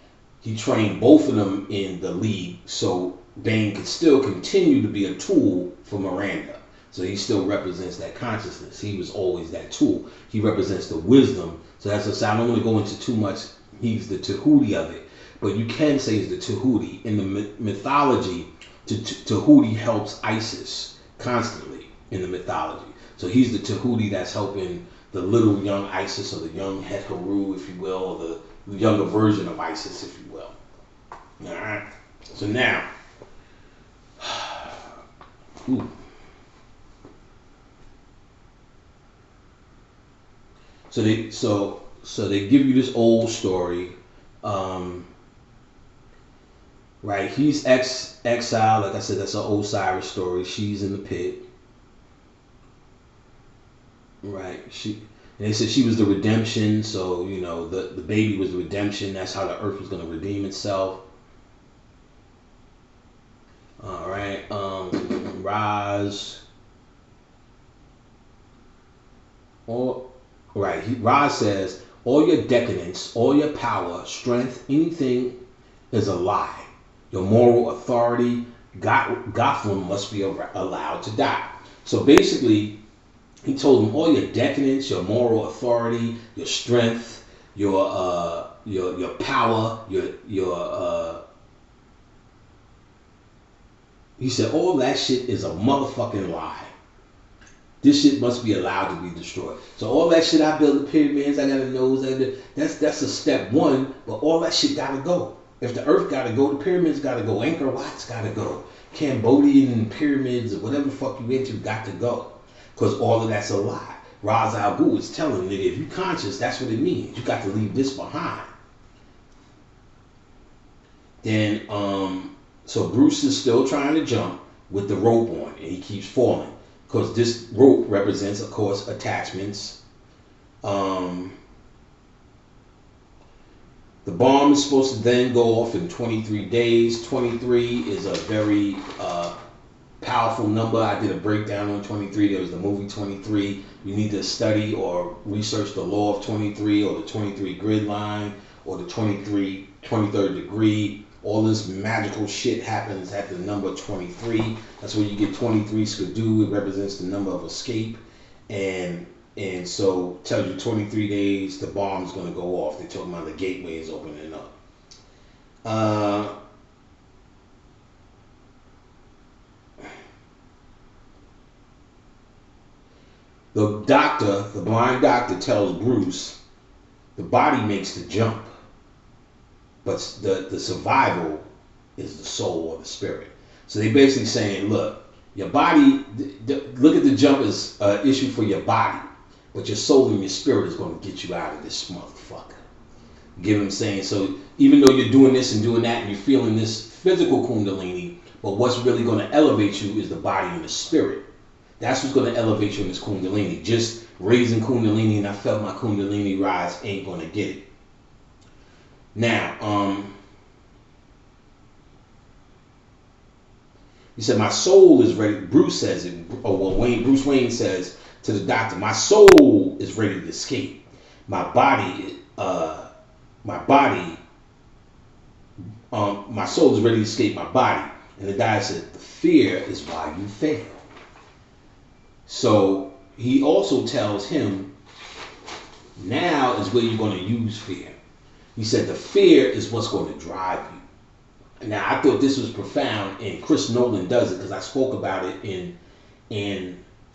he trained both of them in the League, so Bane could still continue to be a tool for Miranda. So he still represents that consciousness. He was always that tool. He represents the wisdom. So that's I don't want to go into too much. He's the Tahuti of it, but you can say he's the Tahuti. In the mythology, Tahuti helps Isis constantly in the mythology. So he's the Tahuti that's helping the little young Isis, or the young Het Haru, if you will, or the younger version of Isis, if you will. All right. So now, ooh. So they give you this old story. Right, he's exiled. Like I said, that's an Osiris story. She's in the pit. Right, and they said she was the redemption. So the baby was the redemption. That's how the earth was going to redeem itself. All right, Roz. Roz says all your decadence, all your power, strength, anything is a lie. Your moral authority, Gotham must be allowed to die. So basically, he told him all your decadence, your moral authority, your strength, your power, he said all that shit is a motherfucking lie. This shit must be allowed to be destroyed. So all that shit I built, the pyramids, I got a nose, that's a step one, but all that shit gotta go. If the earth gotta go, the pyramids gotta go, Angkor Wat's gotta go, Cambodian pyramids or whatever the fuck you into got to go. Because all of that's a lie. Ra's al Ghul is telling nigga, if you conscious, that's what it means. You got to leave this behind. Then, so Bruce is still trying to jump with the rope on, and he keeps falling. Because this rope represents, of course, attachments. The bomb is supposed to then go off in 23 days. 23 is a very powerful number. I did a breakdown on 23. There was the movie 23. You need to study or research the law of 23 or the 23 grid line or the 23rd degree. All this magical shit happens at the number 23. That's where you get 23 skidoo. It represents the number of escape. And so tells you 23 days the bomb's going to go off. They're talking about the gateway is opening up. The blind doctor tells Bruce, the body makes the jump, but the survival is the soul or the spirit. So they basically saying, look, your body, look at the jump as an issue for your body, but your soul and your spirit is going to get you out of this motherfucker. You get what I'm saying? So even though you're doing this and doing that and you're feeling this physical kundalini, but what's really going to elevate you is the body and the spirit. That's what's going to elevate you in this kundalini. Just raising kundalini and I felt my kundalini rise ain't going to get it. Now, he said, my soul is ready. Bruce says it, Bruce Wayne says to the doctor, my soul is ready to escape. My soul is ready to escape my body. And the guy said, the fear is why you fail. So he also tells him, now is where you're going to use fear. He said the fear is what's going to drive you. Now I thought this was profound, and Chris Nolan does it because I spoke about it in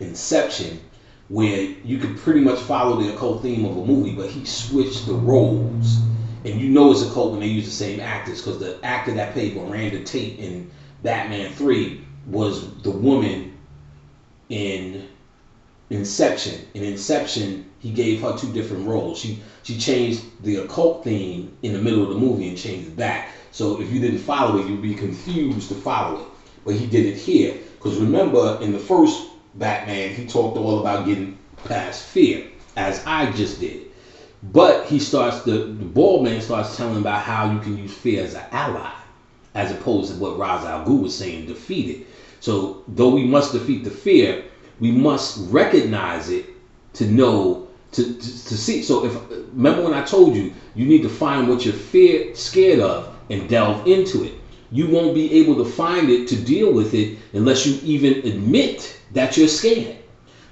Inception, where you could pretty much follow the occult theme of a movie, but he switched the roles. And you know it's occult when they use the same actors, because the actor that played Miranda Tate in Batman 3 was the woman in Inception. In Inception, he gave her two different roles. She changed the occult theme in the middle of the movie and changed it back. So if you didn't follow it, you'd be confused to follow it. But he did it here. Because remember, in the first Batman, he talked all about getting past fear, as I just did. But he starts, the bald man starts telling about how you can use fear as an ally, as opposed to what Ra's al Ghul was saying, defeat it. So though we must defeat the fear, we must recognize it to know, to see. So remember when I told you, you need to find what you're scared of and delve into it. You won't be able to find it, to deal with it, unless you even admit that you're scared.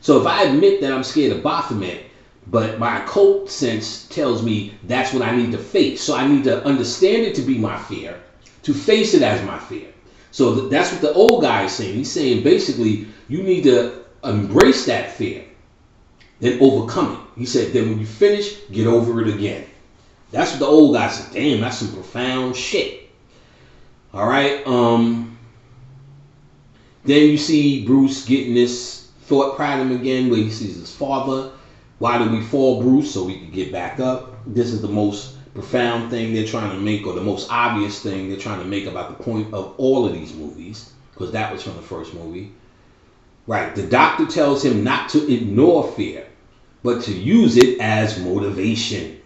So if I admit that I'm scared of Baphomet, but my occult sense tells me that's what I need to face. So I need to understand it to be my fear, to face it as my fear. So that's what the old guy is saying. He's saying basically you need to embrace that fear, then overcome it. He said, then when you finish, get over it again. That's what the old guy said. Damn, that's some profound shit. All right. Then you see Bruce getting this thought pattern again, where he sees his father. Why did we fall, Bruce? So we could get back up. This is the most profound thing they're trying to make, or the most obvious thing they're trying to make about the point of all of these movies, because that was from the first movie. Right. The doctor tells him not to ignore fear, but to use it as motivation.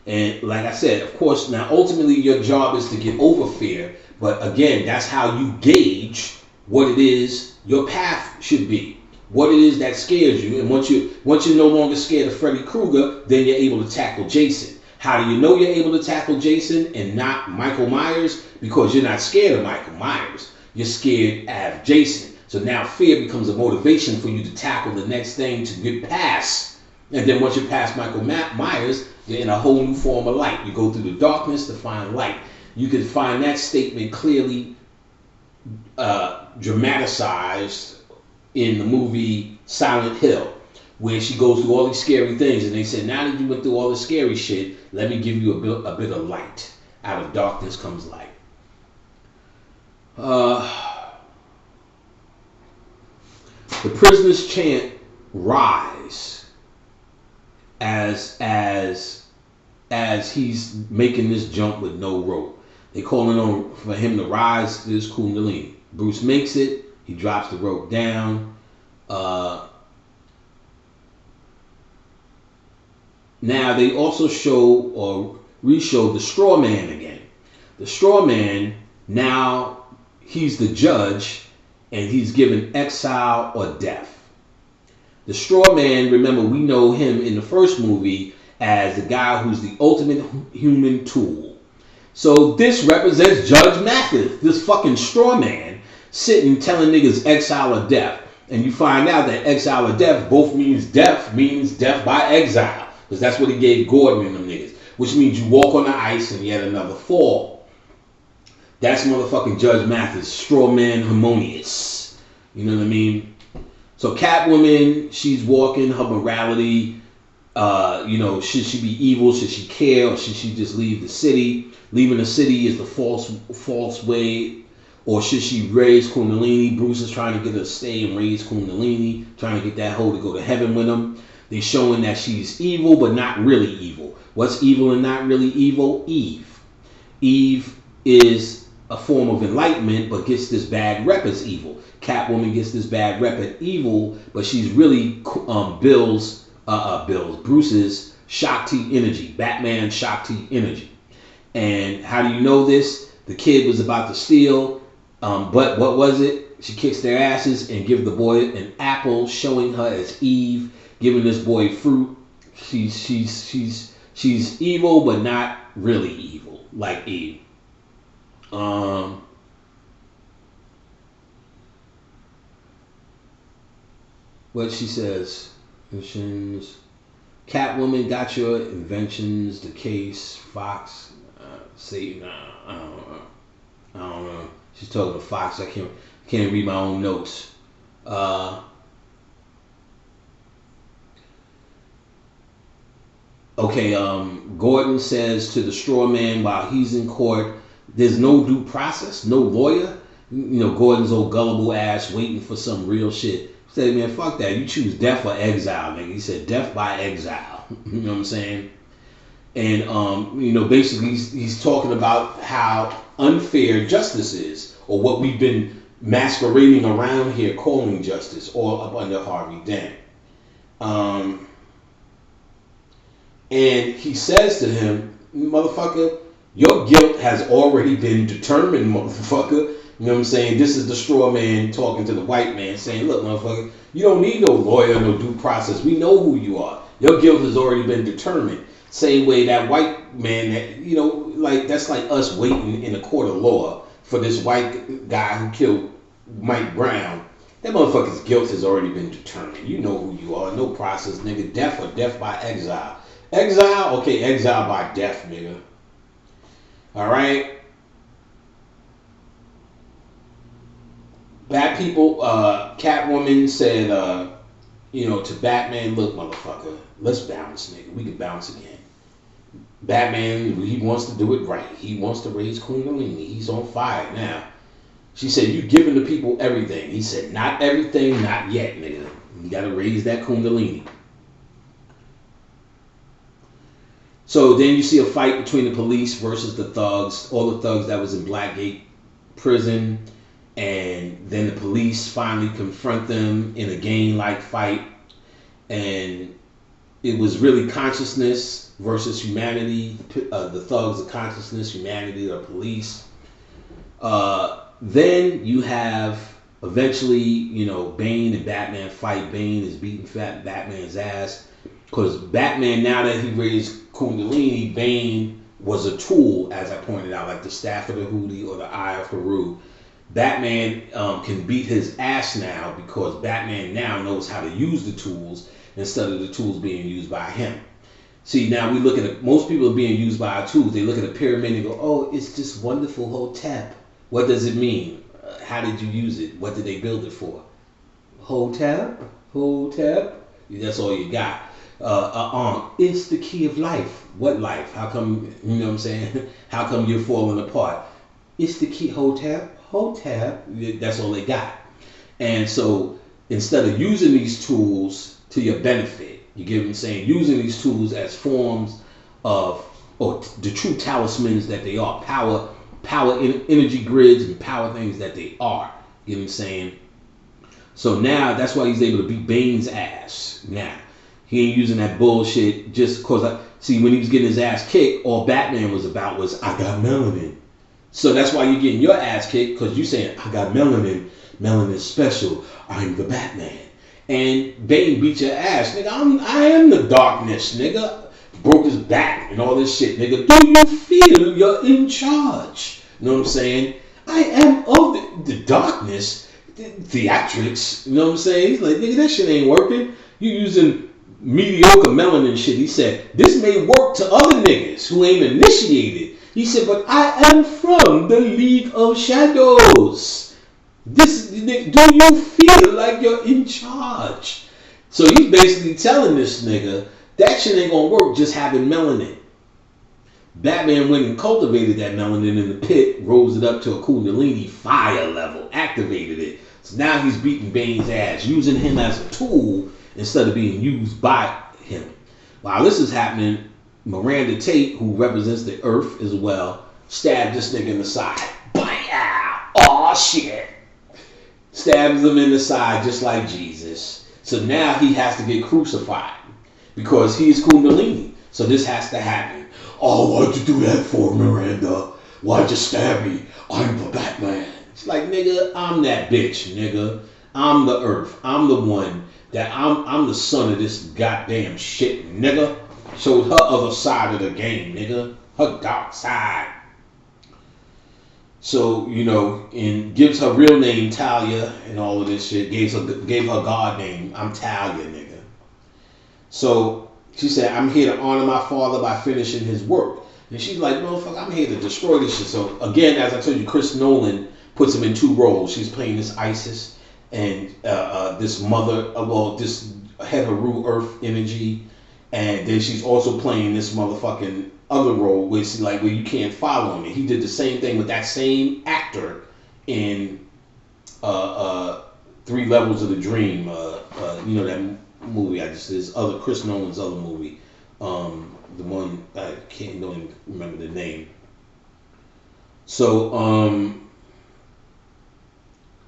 And like I said, of course, now ultimately your job is to get over fear. But again, that's how you gauge what it is your path should be. What it is that scares you. And once you're no longer scared of Freddy Krueger, then you're able to tackle Jason. How do you know you're able to tackle Jason and not Michael Myers? Because you're not scared of Michael Myers. You're scared of Jason. So now fear becomes a motivation for you to tackle the next thing to get past. And then once you pass Michael Myers, you're in a whole new form of light. You go through the darkness to find light. You can find that statement clearly dramatized in the movie Silent Hill, where she goes through all these scary things, and they said, now that you went through all this scary shit, let me give you a bit of light. Out of darkness comes light. The prisoners chant "Rise" as he's making this jump with no rope. They calling on for him to rise to this Kundalini. Bruce makes it. He drops the rope down. Now they also show or re-show the straw man again. The straw man, now he's the judge, and he's given exile or death. The straw man, remember, we know him in the first movie as the guy who's the ultimate human tool. So this represents Judge Mathis, this fucking straw man, sitting telling niggas exile or death. And you find out that exile or death both means death by exile. Because that's what he gave Gordon and them niggas. Which means you walk on the ice and yet another fall. That's motherfucking Judge Mathis, straw man harmonious. You know what I mean? So Catwoman, she's walking, her morality, should she be evil? Should she care? Or should she just leave the city? Leaving the city is the false way. Or should she raise Kundalini? Bruce is trying to get her to stay and raise Kundalini, trying to get that hoe to go to heaven with him. They're showing that she's evil, but not really evil. What's evil and not really evil? Eve. Eve is a form of enlightenment, but gets this bad rep as evil. Catwoman gets this bad rep as evil, but she's really Bruce's Shakti energy, Batman Shakti energy. And how do you know this? The kid was about to steal, but what was it? She kicks their asses and gives the boy an apple, showing her as Eve, giving this boy fruit. She's evil, but not really evil, like Eve. What she says, inventions. Catwoman got your inventions, the case, Fox, Satan. I don't know. She's talking to Fox. I can't read my own notes. Gordon says to the straw man while he's in court, there's no due process, no lawyer. Gordon's old gullible ass waiting for some real shit. Say, man, fuck that. You choose death or exile, nigga. He said death by exile. You know what I'm saying? And, basically he's talking about how unfair justice is, or what we've been masquerading around here calling justice, all up under Harvey Dent. And he says to him, motherfucker, your guilt has already been determined, motherfucker. You know what I'm saying? This is the straw man talking to the white man saying, look, motherfucker, you don't need no lawyer, no due process. We know who you are. Your guilt has already been determined. Same way that white man, that's like us waiting in a court of law for this white guy who killed Mike Brown. That motherfucker's guilt has already been determined. You know who you are. No process, nigga. Death or death by exile. Exile? Okay, exile by death, nigga. Alright? Bad people, Catwoman said, to Batman, look, motherfucker, let's bounce, nigga. We can bounce again. Batman, he wants to do it right. He wants to raise Kundalini. He's on fire now. She said, you giving the people everything. He said, not everything, not yet, nigga. You got to raise that Kundalini. So then you see a fight between the police versus the thugs. All the thugs that was in Blackgate prison. And then the police finally confront them in a gang-like fight. And it was really consciousness versus humanity. The thugs are consciousness, humanity are police. Then you have eventually, you know, Bane and Batman fight. Bane is beating fat Batman's ass. Because Batman, now that he raised Kundalini, Bane was a tool, as I pointed out, like the Staff of the Hootie or the Eye of Haru. Batman can beat his ass now because Batman now knows how to use the tools instead of the tools being used by him. See, now we look at it, most people are being used by our tools. They look at a pyramid and go, oh, it's this wonderful Hotep. What does it mean? How did you use it? What did they build it for? Hotep? Hotep? That's all you got. It's the key of life. What life? How come, you know what I'm saying? How come you're falling apart? It's the key. Hotep? Hotep? That's all they got. And so instead of using these tools to your benefit, you get what I'm saying? Using these tools as forms of, or the true talismans that they are, power energy grids and power things that they are. You know what I'm saying? So now that's why he's able to beat Bane's ass. Now he ain't using that bullshit just because. See, when he was getting his ass kicked, all Batman was about was, I got melanin. So that's why you're getting your ass kicked, because you saying, I got melanin. Melanin's special. I'm the Batman. And Bane beat your ass, nigga. I am the darkness, nigga. Broke his back and all this shit, nigga. Do you feel you're in charge? You know what I'm saying? I am of the darkness, the theatrics. You know what I'm saying? He's like, nigga, that shit ain't working. You using mediocre melanin shit. He said, this may work to other niggas who ain't initiated. He said, but I am from the League of Shadows. Do you feel like you're in charge? So he's basically telling this nigga, that shit ain't gonna work just having melanin. Batman went and cultivated that melanin in the pit, rose it up to a Kundalini fire level, activated it. So now he's beating Bane's ass, using him as a tool instead of being used by him. While this is happening, Miranda Tate, who represents the Earth as well, stabbed this nigga in the side. Bam! Aw, shit! Stabs him in the side just like Jesus. So now he has to get crucified because he's Kundalini. So this has to happen. Oh, why'd you do that for, Miranda? Why'd you stab me? I'm the Batman. It's like, nigga, I'm that bitch, nigga. I'm the Earth. I'm the one that I'm the son of this goddamn shit, nigga. Showed her other side of the game, nigga. Her dark side. So, you know, and gives her real name Talia and all of this shit. Gave her God name. I'm Talia, nigga. So she said, I'm here to honor my father by finishing his work. And she's like, motherfucker, I'm here to destroy this shit. So again, as I told you, Chris Nolan puts him in two roles. She's playing this Isis and this mother, this head Haru Earth energy. And then she's also playing this motherfucking other role where it's like, where you can't follow me. He did the same thing with that same actor in 3 Levels of the Dream. You know that movie I just did, other Chris Nolan's other movie. The one I don't even remember the name. So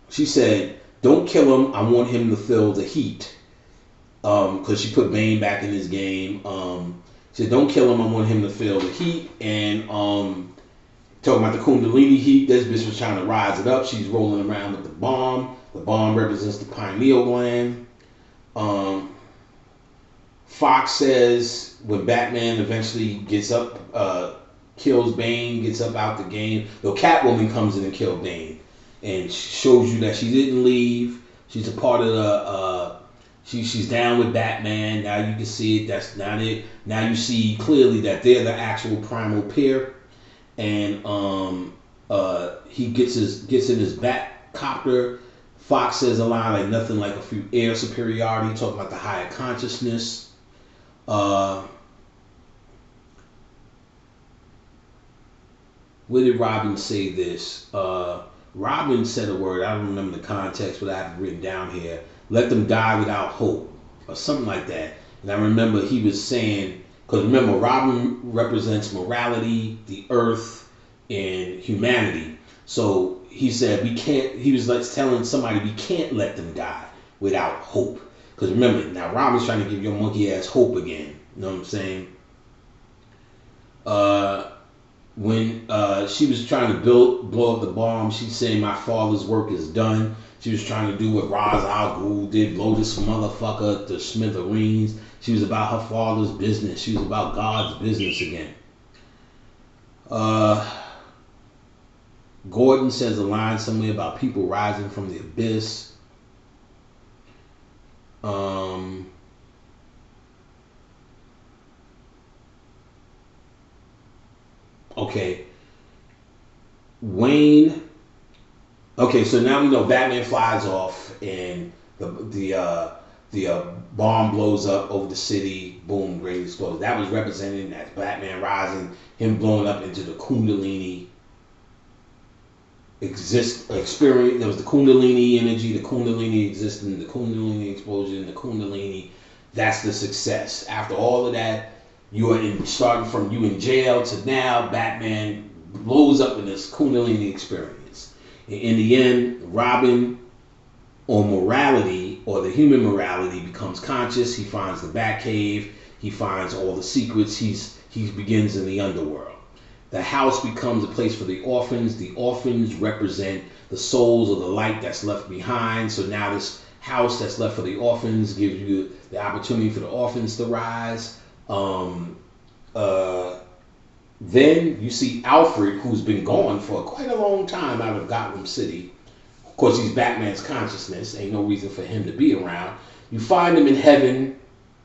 she said, "Don't kill him. I want him to feel the heat." Because she put Bane back in his game. She said, don't kill him, I want him to feel the heat. And talking about the Kundalini heat, this bitch was trying to rise it up. She's rolling around with the bomb. The bomb represents the pineal gland. Fox says when Batman eventually gets up, kills Bane, gets up out the game, though Catwoman comes in and kills Bane. And shows you that she didn't leave. She's a part of the... She's down with Batman. Now you can see it. That's not it. Now you see clearly that they're the actual primal pair. And he gets in his bat copter. Fox says a line like nothing like a few air superiority, talking about the higher consciousness. Where did Robin say this? Robin said a word. I don't remember the context, but I have it written down here. Let them die without hope, or something like that. And I remember he was saying, because remember, Robin represents morality, the earth, and humanity. So he said we can't. He was like telling somebody we can't let them die without hope. Because remember, now Robin's trying to give your monkey ass hope again. You know what I'm saying? When she was trying to blow up the bomb, she's saying my father's work is done. She was trying to do what Ra's al Ghul did, blow this motherfucker to smithereens. She was about her father's business. She was about God's business again. Gordon says a line somewhere about people rising from the abyss. Okay. Wayne. Okay, so now we know Batman flies off and the bomb blows up over the city. Boom, great explosion. That was represented as Batman rising, him blowing up into the Kundalini experience. There was the Kundalini energy, the Kundalini existence, the Kundalini explosion, the Kundalini. That's the success. After all of that, starting from you in jail to now, Batman blows up in this Kundalini experience. In the end, Robin, or morality, or the human morality, becomes conscious. He finds the Batcave. He finds all the secrets. He begins in the underworld. The house becomes a place for the orphans. The orphans represent the souls of the light that's left behind. So now this house that's left for the orphans gives you the opportunity for the orphans to rise. Then you see Alfred, who's been gone for quite a long time out of Gotham City. Of course, he's Batman's consciousness. Ain't no reason for him to be around. You find him in heaven,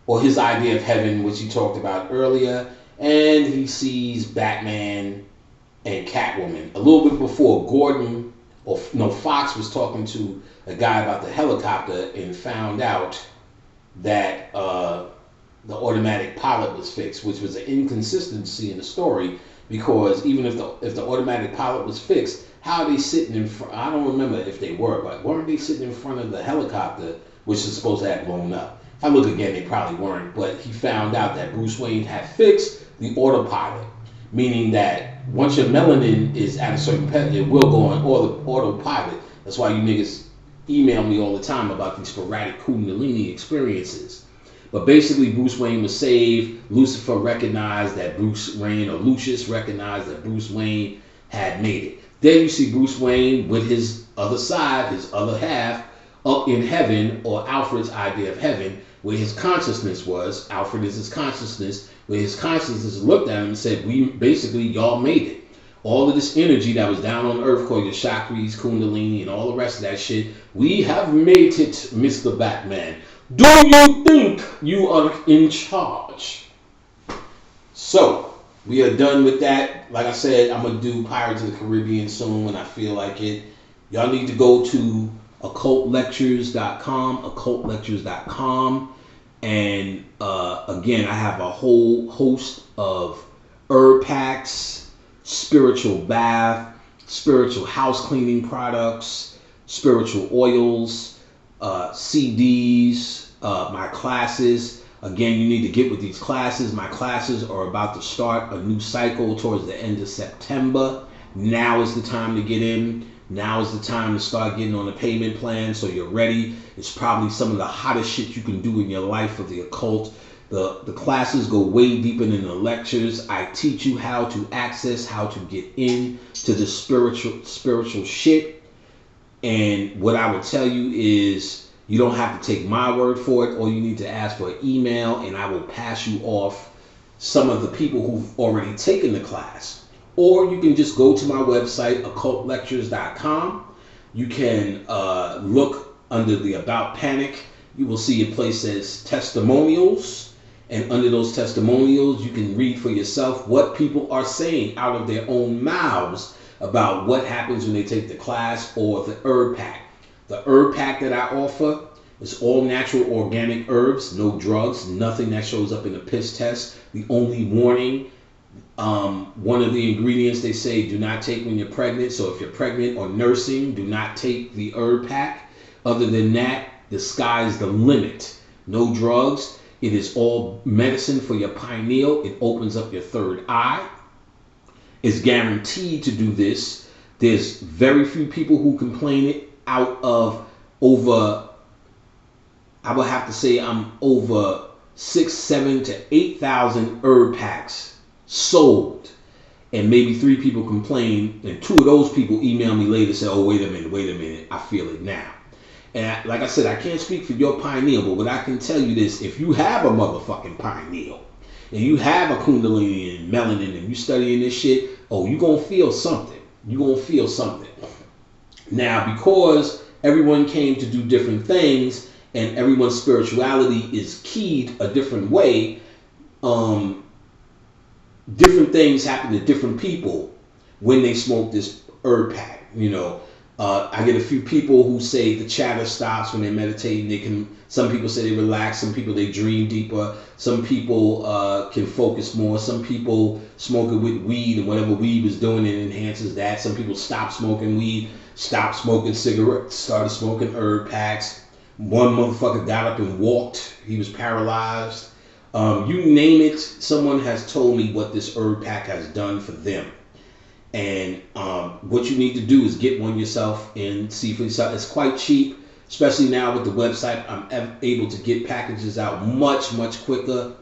or his idea of heaven, which he talked about earlier, and he sees Batman and Catwoman. A little bit before, Fox was talking to a guy about the helicopter and found out that the automatic pilot was fixed, which was an inconsistency in the story, because even if the automatic pilot was fixed, how are they sitting in front? I don't remember if they were, but weren't they sitting in front of the helicopter, which is supposed to have blown up? If I look again, they probably weren't, but he found out that Bruce Wayne had fixed the autopilot, meaning that once your melanin is at a certain level, it will go on autopilot. That's why you niggas email me all the time about these sporadic Kundalini experiences. But basically, Bruce Wayne was saved. Lucius recognized that Bruce Wayne had made it. Then you see Bruce Wayne with his other side, his other half, up in heaven, or Alfred's idea of heaven, where his consciousness was. Alfred is his consciousness, where his consciousness looked at him and said, y'all made it. All of this energy that was down on earth, called your chakras, Kundalini, and all the rest of that shit, we have made it, Mr. Batman. Do you think you are in charge? So, we are done with that. Like I said, I'm going to do Pirates of the Caribbean soon when I feel like it. Y'all need to go to occultlectures.com, and again, I have a whole host of herb packs, spiritual bath, spiritual house cleaning products, spiritual oils, CDs, my classes. Again, you need to get with these classes. My classes are about to start a new cycle towards the end of September. Now is the time to get in. Now is the time to start getting on a payment plan so you're ready. It's probably some of the hottest shit you can do in your life of the occult. The classes go way deeper than the lectures. I teach you how to access, how to get in to the spiritual shit. And what I would tell you is you don't have to take my word for it. All you need to ask for an email, and I will pass you off some of the people who've already taken the class. Or you can just go to my website, occultlectures.com. You can look under the About Panic. You will see a place that says testimonials. And under those testimonials, you can read for yourself what people are saying out of their own mouths about what happens when they take the class, or the herb pack. The herb pack that I offer is all natural organic herbs, no drugs, nothing that shows up in a piss test. The only warning One of the ingredients they say do not take when you're pregnant. So if you're pregnant or nursing, do not take the herb pack. Other than that, the sky's the limit. No drugs. It is all medicine for your pineal. It opens up your third eye. It's guaranteed to do this. There's very few people who complain it out of over, I would have to say I'm over 6, 7 to 8,000 herb packs sold, and maybe 3 people complain, and 2 of those people email me later and say, oh, wait a minute, I feel it now. And like I said, I can't speak for your pineal, but what I can tell you this, if you have a motherfucking pineal, and you have a kundalini and melanin, and you studying this shit, oh, you gonna feel something. You gonna feel something. Now, because everyone came to do different things, and everyone's spirituality is keyed a different way, different things happen to different people when they smoke this herb pack. You know, I get a few people who say the chatter stops when they're meditating. They can. Some people say they relax. Some people they dream deeper. Some people can focus more. Some people smoke it with weed, and whatever weed was doing, it enhances that. Some people stop smoking weed, stop smoking cigarettes, started smoking herb packs. One motherfucker got up and walked. He was paralyzed. You name it, someone has told me what this herb pack has done for them. And what you need to do is get one yourself and see for yourself. It's quite cheap, especially now with the website. I'm able to get packages out much, much quicker.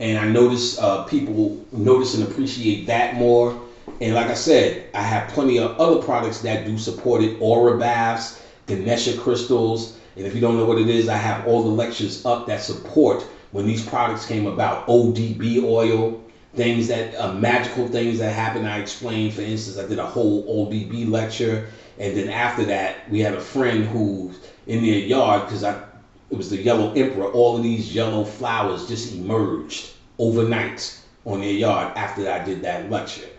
And I notice people notice and appreciate that more. And like I said, I have plenty of other products that do support it. Aura baths, Ganesha crystals. And if you don't know what it is, I have all the lectures up that support when these products came about. ODB oil, things that magical things that happen. I explained, for instance, I did a whole ODB lecture, and then after that, we had a friend who in their yard, because it was the yellow emperor. All of these yellow flowers just emerged overnight on their yard after I did that lecture.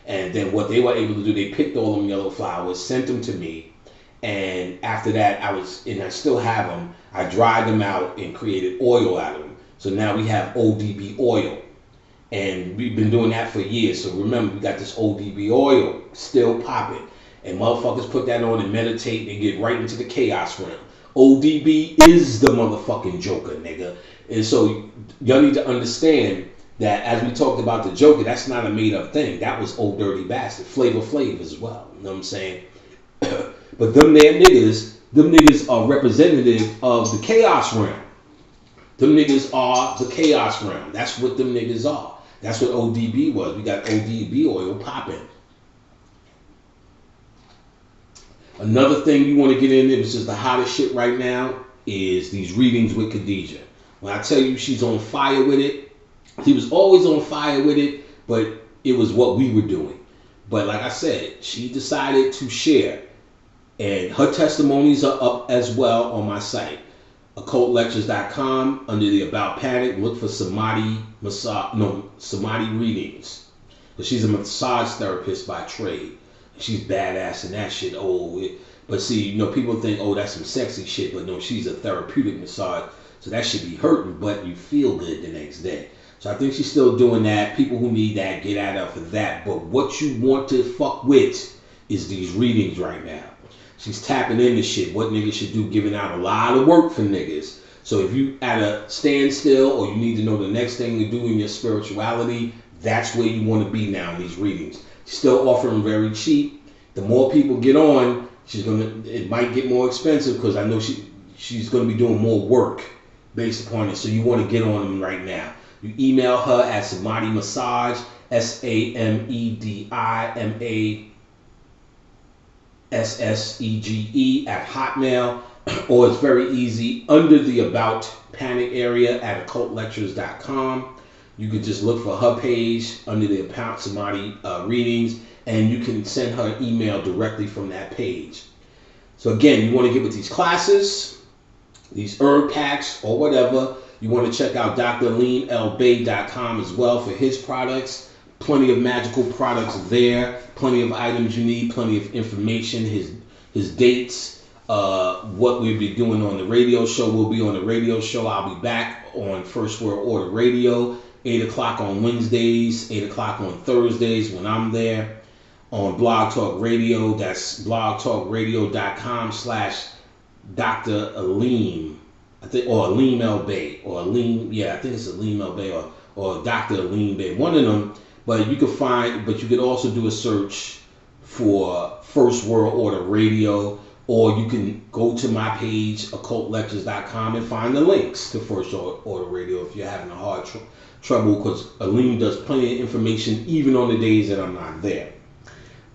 And then what they were able to do, they picked all them yellow flowers, sent them to me, and after that, I still have them. I dried them out and created oil out of them. So now we have ODB oil. And we've been doing that for years. So remember, we got this ODB oil still popping. And motherfuckers put that on and meditate and get right into the chaos realm. ODB is the motherfucking Joker, nigga. And so y'all need to understand that as we talked about the Joker, that's not a made up thing. That was Old Dirty Bastard. Flavor Flav as well. You know what I'm saying? But them niggas are representative of the chaos realm. Them niggas are the chaos realm. That's what them niggas are. That's what ODB was. We got ODB oil popping. Another thing you want to get in there, which is the hottest shit right now, is these readings with Khadijah. When I tell you she's on fire with it, she was always on fire with it, but it was what we were doing. But like I said, she decided to share. And her testimonies are up as well on my site. OccultLectures.com, under the About Panic, look for Samadhi readings. But she's a massage therapist by trade. She's badass in that shit. But see, you know, people think, oh, that's some sexy shit. But no, she's a therapeutic massage. So that should be hurting, but you feel good the next day. So I think she's still doing that. People who need that, get at her for that. But what you want to fuck with is these readings right now. She's tapping into shit. What niggas should do, giving out a lot of work for niggas. So if you at a standstill or you need to know the next thing to do in your spirituality, that's where you want to be now in these readings. She's still offering very cheap. The more people get on, it might get more expensive because I know she's gonna be doing more work based upon it. So you want to get on them right now. You email her at Samadhi Massage, SAMEDIMASSEGE at Hotmail, or it's very easy under the About Panic area at OccultLectures.com. You can just look for her page under the About Samadhi readings, and you can send her an email directly from that page. So again, you want to get with these classes, these herb packs, or whatever. You want to check out drleanlbay.com as well for his products. Plenty of magical products there. Plenty of items you need. Plenty of information. His dates. What we'll be doing on the radio show. We'll be on the radio show. I'll be back on First World Order Radio 8 o'clock on Wednesdays, 8 o'clock on Thursdays when I'm there. On Blog Talk Radio, that's blogtalkradio.com/Dr. Aleem, I think, or Aleem El Bey, or Aleem, yeah, I think it's Aleem El Bey, or Dr. Aleem Bey, one of them. But you could also do a search for First World Order Radio, or you can go to my page, occultlectures.com, and find the links to First Order Radio if you're having a hard trouble, because Aleem does plenty of information even on the days that I'm not there.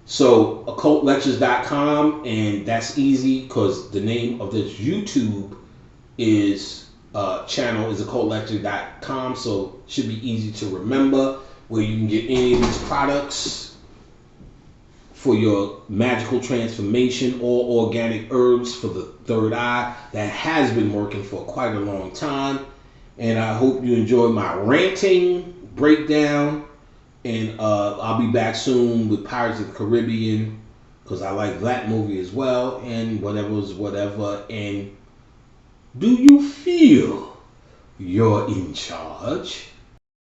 So occultlectures.com, and that's easy because the name of this YouTube channel is occultlecture.com, so it should be easy to remember, where you can get any of these products for your magical transformation, or organic herbs for the third eye. That has been working for quite a long time. And I hope you enjoy my ranting breakdown. And I'll be back soon with Pirates of the Caribbean, because I like that movie as well. And whatever's whatever. And do you feel you're in charge?